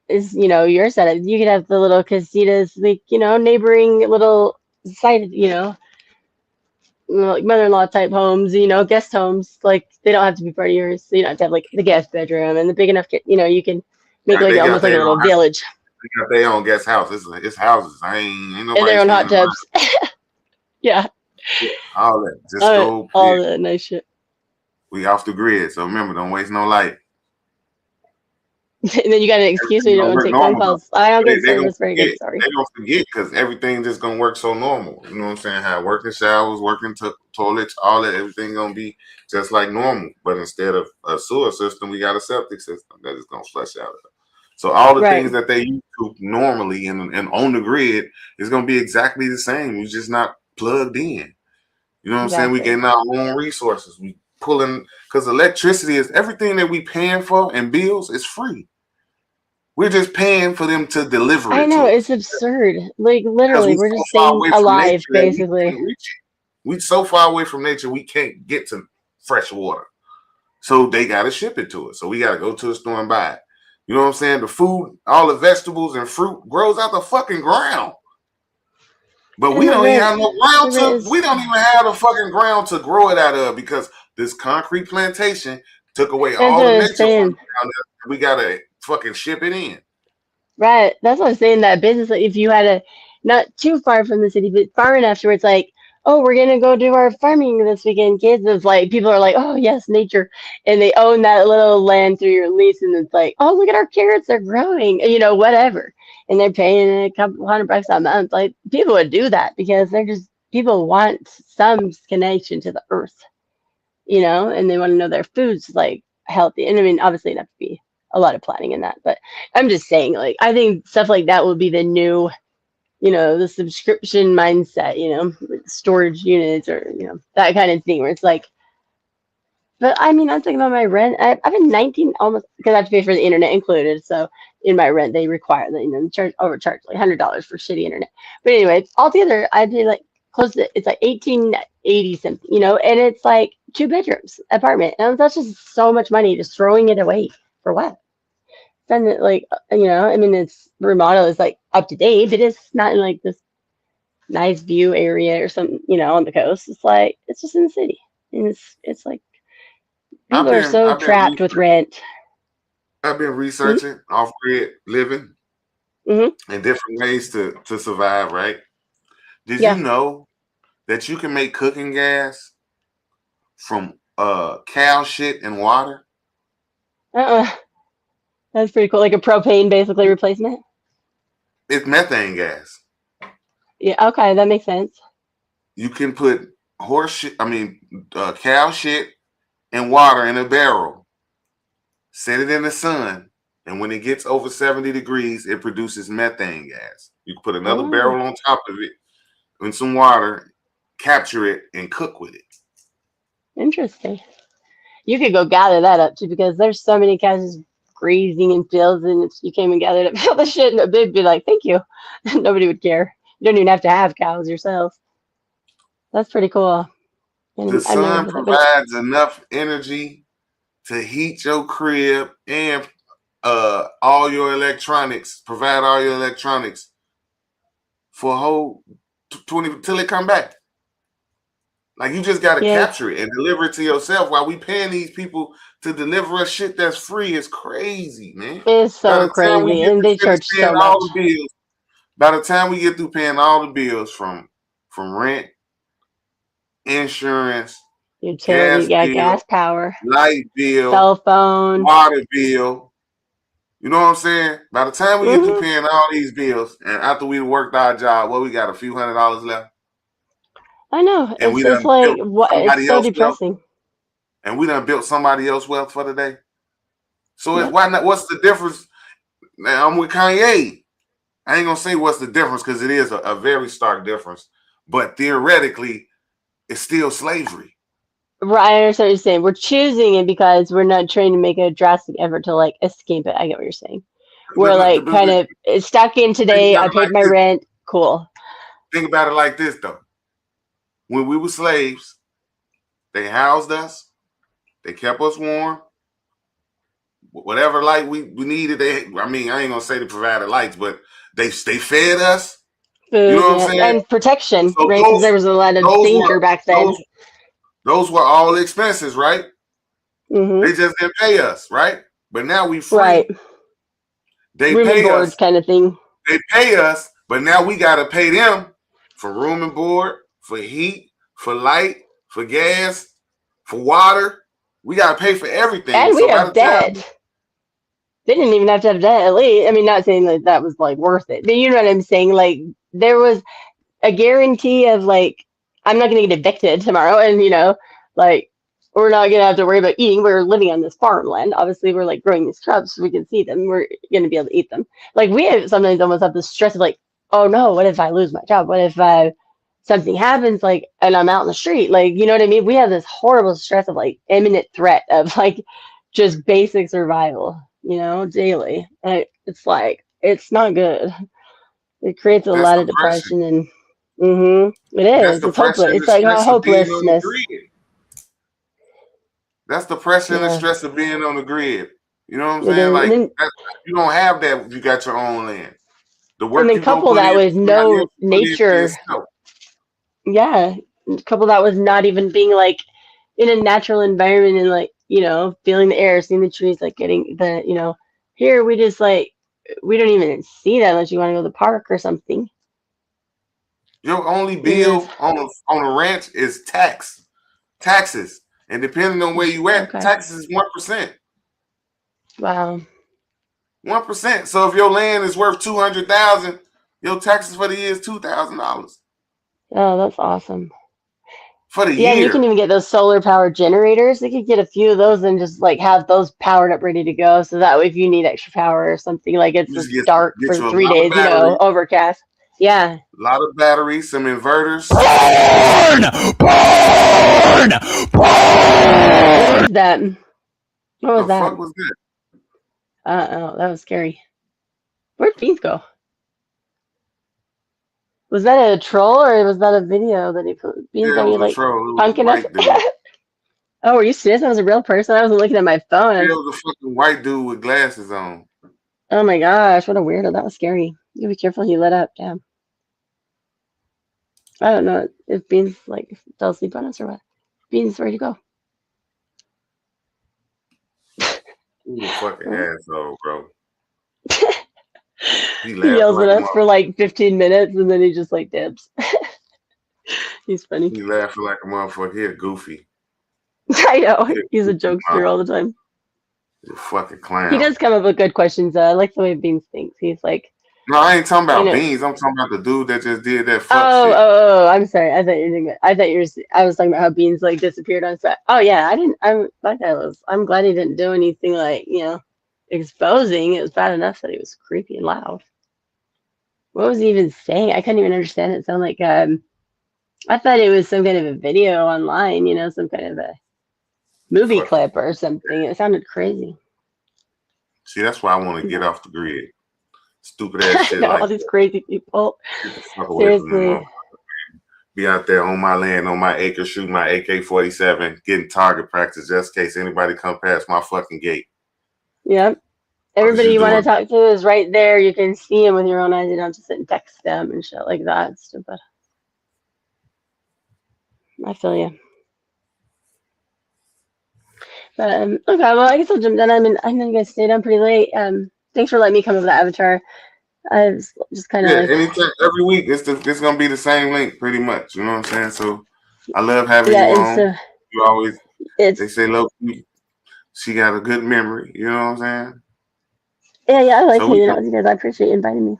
is you know your setup. You could have the little casitas, like you know, neighboring little side, you know, like mother-in-law type homes, you know, guest homes. Like they don't have to be part of yours. So you don't have to have like the guest bedroom and the big enough, you know, you can make Right, like they got almost like a their little own- village They got their own guest house. It's houses. Ain't and nobody their own hot spending money. tubs. Yeah, All that. Just all go. that nice shit. We off the grid. So remember, don't waste no light. And then you got an excuse when you don't want to take phone calls. I don't get service very good. Sorry. They don't forget because everything just gonna work so normal. You know what I'm saying? How working showers, working toilets, all that, everything gonna be just like normal. But instead of a sewer system, we got a septic system that is gonna flush out. So all the Right. things that they used to normally and on the grid is gonna be exactly the same. You're just not plugged in. You know what I'm saying? We Exactly. getting our own resources. We pulling because electricity is everything that we paying for and bills is free. We're just paying for them to deliver it I know, to us. it's absurd. Like Because literally, we we're so just far staying away from alive, nature that we basically. can't reach it. We so far away from nature we can't get to fresh water. So they gotta ship it to us. So we gotta go to the store and buy it. You know what I'm saying? The food, all the vegetables and fruit grows out the fucking ground. But And we the don't even rent- have no ground the rent is- we don't even have the fucking ground to grow it out of because this concrete plantation took away That's all what the I'm nature saying. from down there. We gotta fucking ship it in. Right. That's what I'm saying. That business, like, if you had a not too far from the city, but far enough to where it's like, oh, we're gonna go do our farming this weekend, kids. It's like people are like, oh yes, nature, and they own that little land through your lease, and it's like, oh, look at our carrots, they're growing, you know, whatever, and they're paying a couple $100 a month. Like people would do that because they're just people want some connection to the earth, you know, and they want to know their food's like healthy. And I mean, obviously, it'd have to be a lot of planning in that, but I'm just saying, like, I think stuff like that will be the new, you know, the subscription mindset, you know, with storage units or, you know, that kind of thing where it's like, but I mean, I'm thinking about my rent. I've been 19 almost because I have to pay for the internet included. So in my rent, they require that, you know, overcharge like $100 for shitty internet. But anyway, altogether, I did like close to, it's like 1880 something, you know, and it's like 2 bedrooms apartment. And that's just so much money just throwing it away for what? Then it like, you know, I mean, it's remodel is like up to date, but it's not in like this nice view area or something, you know, on the coast. It's like, it's just in the city. And it's like, people are so trapped with rent. I've been researching off-grid living and different ways to survive, right? Did you know that you can make cooking gas from cow shit and water? That's pretty cool. Like a propane basically replacement. It's methane gas. Yeah, okay, that makes sense. You can put cow shit and water in a barrel, set it in the sun, and when it gets over 70 degrees, it produces methane gas. You can put another barrel on top of it and some water, capture it, and cook with it. Interesting. You could go gather that up too because there's so many cows grazing in fields, and you came and gathered up all the shit, and they'd be like, "Thank you." Nobody would care. You don't even have to have cows yourself. That's pretty cool. And The sun provides enough energy to heat your crib and all your electronics. Provide all your electronics for a whole 20 till it come back. Like you just gotta capture it and deliver it to yourself while we paying these people to deliver us shit that's free. Is crazy, man. It's so crazy, and they charge so much. By the time we get through paying all the bills from rent, insurance, utility, gas, power, light bill, cell phone, water bill. You know what I'm saying? By the time we get through paying all these bills, and after we worked our job, we got a few $100s left. I know. And it's just like what? It's so depressing. And we done built somebody else's wealth for the day. So why not? What's the difference? Now I'm with Kanye. I ain't gonna say what's the difference because it is a very stark difference. But theoretically, it's still slavery. Right, I understand what you're saying. We're choosing it because we're not trying to make a drastic effort to like escape it. I get what you're saying. We're like kind of stuck in today. I paid my rent. Cool. Think about it like this though. When we were slaves, they housed us, they kept us warm. Whatever light we needed, I ain't gonna say they provided lights, but they fed us. Food, you know what I'm saying? And protection, So right? Because there was a lot of danger back then. Those were all expenses, right? They just didn't pay us, right? But now we free. Right. They room pay and board us kind of thing. They pay us, but now we gotta pay them for room and board, for heat, for light, for gas, for water. We gotta pay for everything. And we have debt. They didn't even have to have debt, at least. I mean, not saying that was like worth it, but you know what I'm saying? Like there was a guarantee of like, I'm not gonna get evicted tomorrow, and you know, like we're not gonna have to worry about eating. We're living on this farmland. Obviously, we're like growing these crops so we can see them. We're gonna be able to eat them. Like we have sometimes almost have the stress of like, oh no, what if I lose my job? What if something happens, like, and I'm out in the street? Like, you know what I mean? We have this horrible stress of like imminent threat of like just basic survival, you know, daily. And it's like, it's not good. It creates a lot of depression and it is. It's hopeless. It's like a hopelessness. That's the pressure and the stress of being on the grid. You know what I'm saying? Like you don't have that if you got your own land. The work and then couple that with no nature. Yeah. Couple that with not even being like in a natural environment and like, you know, feeling the air, seeing the trees, like getting the, you know, here we just like we don't even see that unless you want to go to the park or something. Your only Yes. bill on a ranch is taxes, and depending on where you at, Okay. taxes is 1%. Wow. 1%. So if your land is worth $200,000, your taxes for the year is $2,000 Oh, that's awesome. for the Yeah, and you can year. even get those solar power generators. They could get a few of those and just like have those powered up, ready to go. So that way, if you need extra power or something, like it's You just just dark get for you a 3 lot of days, you know, batteries, overcast. Yeah. a lot of batteries, some inverters. What is that? What was The that? fuck was that? Oh, that was scary. Where'd Beans go? Was that a troll or was that a video that he put? Beans, Yeah, are it you was a like troll. It was a punking us? white dude. Oh, were you serious? That was a real person. I wasn't looking at my phone. Yeah, it was a fucking white dude with glasses on. Oh my gosh, what a weirdo. That was scary. You gotta be careful he lit up. Damn. I don't know if Beans like fell asleep on us or what. Beans, where'd you go? He's a fucking asshole, bro. He He laughing yells like at a us for like 15 minutes and then he just like dips. He's funny. he laughing like a motherfucker. He a goofy. I know. He a He's a goofy jokester all the time. He's a fucking He clown. does come up with good questions though. I like the way Beans thinks. He's like, No, I ain't talking you about know. Beans. I'm talking about the dude that just did that fuck Oh, shit. oh, I'm sorry. I was talking about how Beans like disappeared on set. Oh yeah, I didn't. I'm glad he didn't do anything like, you know, exposing. It was bad enough that he was creepy and loud. What was he even saying? I couldn't even understand it. It sounded like I thought it was some kind of a video online, you know, some kind of a movie clip or something. It sounded crazy. See, that's why I want to get off the grid. Stupid ass shit No, like all these crazy people. get the fuck away from me, Seriously. motherfucker. Be out there on my land, on my acre, shooting my AK-47, getting target practice just in case anybody come past my fucking gate. Yep. Everybody you want to doing? talk to is right there. You can see them with your own eyes. You don't have to sit and text them and shit like that. It's stupid. I feel you. But okay, well, I guess I'll jump down. I know you guys stayed on pretty late. Thanks for letting me come up with the avatar. I was just kind of Yeah, like, anytime, every week it's gonna be the same link, pretty much. You know what I'm saying? So I love having yeah, you and on. so You always it's they say low key, she got a good memory. You know what I'm saying? yeah, I like So we hanging out with you guys. I appreciate you inviting me.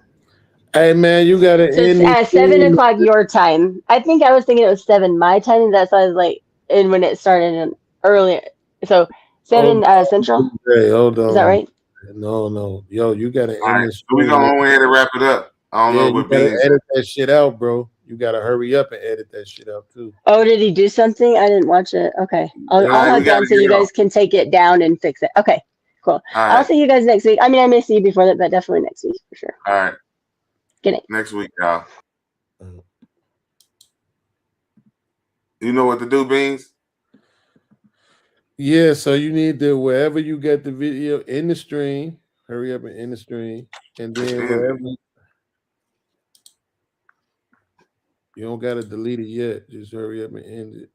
Hey man, you gotta So it's end at this 7 o'clock your time. I think I was thinking it was 7 my time, and that's why I was like, and when it started earlier. So 7 Central. Hey, hold on. Is that right? No. Yo, you gotta all end right, this so we stream. gonna go ahead and wrap it up. I don't Yeah, know you what gotta Beans. edit that shit out, bro. You gotta hurry up and edit that shit out too. Oh, did he do something? I didn't watch it. Okay. I'll All right, we hug down gotta so you get off. guys can take it down and fix it. Okay, cool. All I'll right, see you guys next week. I mean, I may see you before that, but definitely next week for sure. all right. Good night. Next week, y'all. You know what to do, Beans? Yeah, so you need to wherever you get the video in the stream, hurry up and end the stream, and then End wherever it. you don't gotta delete it yet, just hurry up and end it.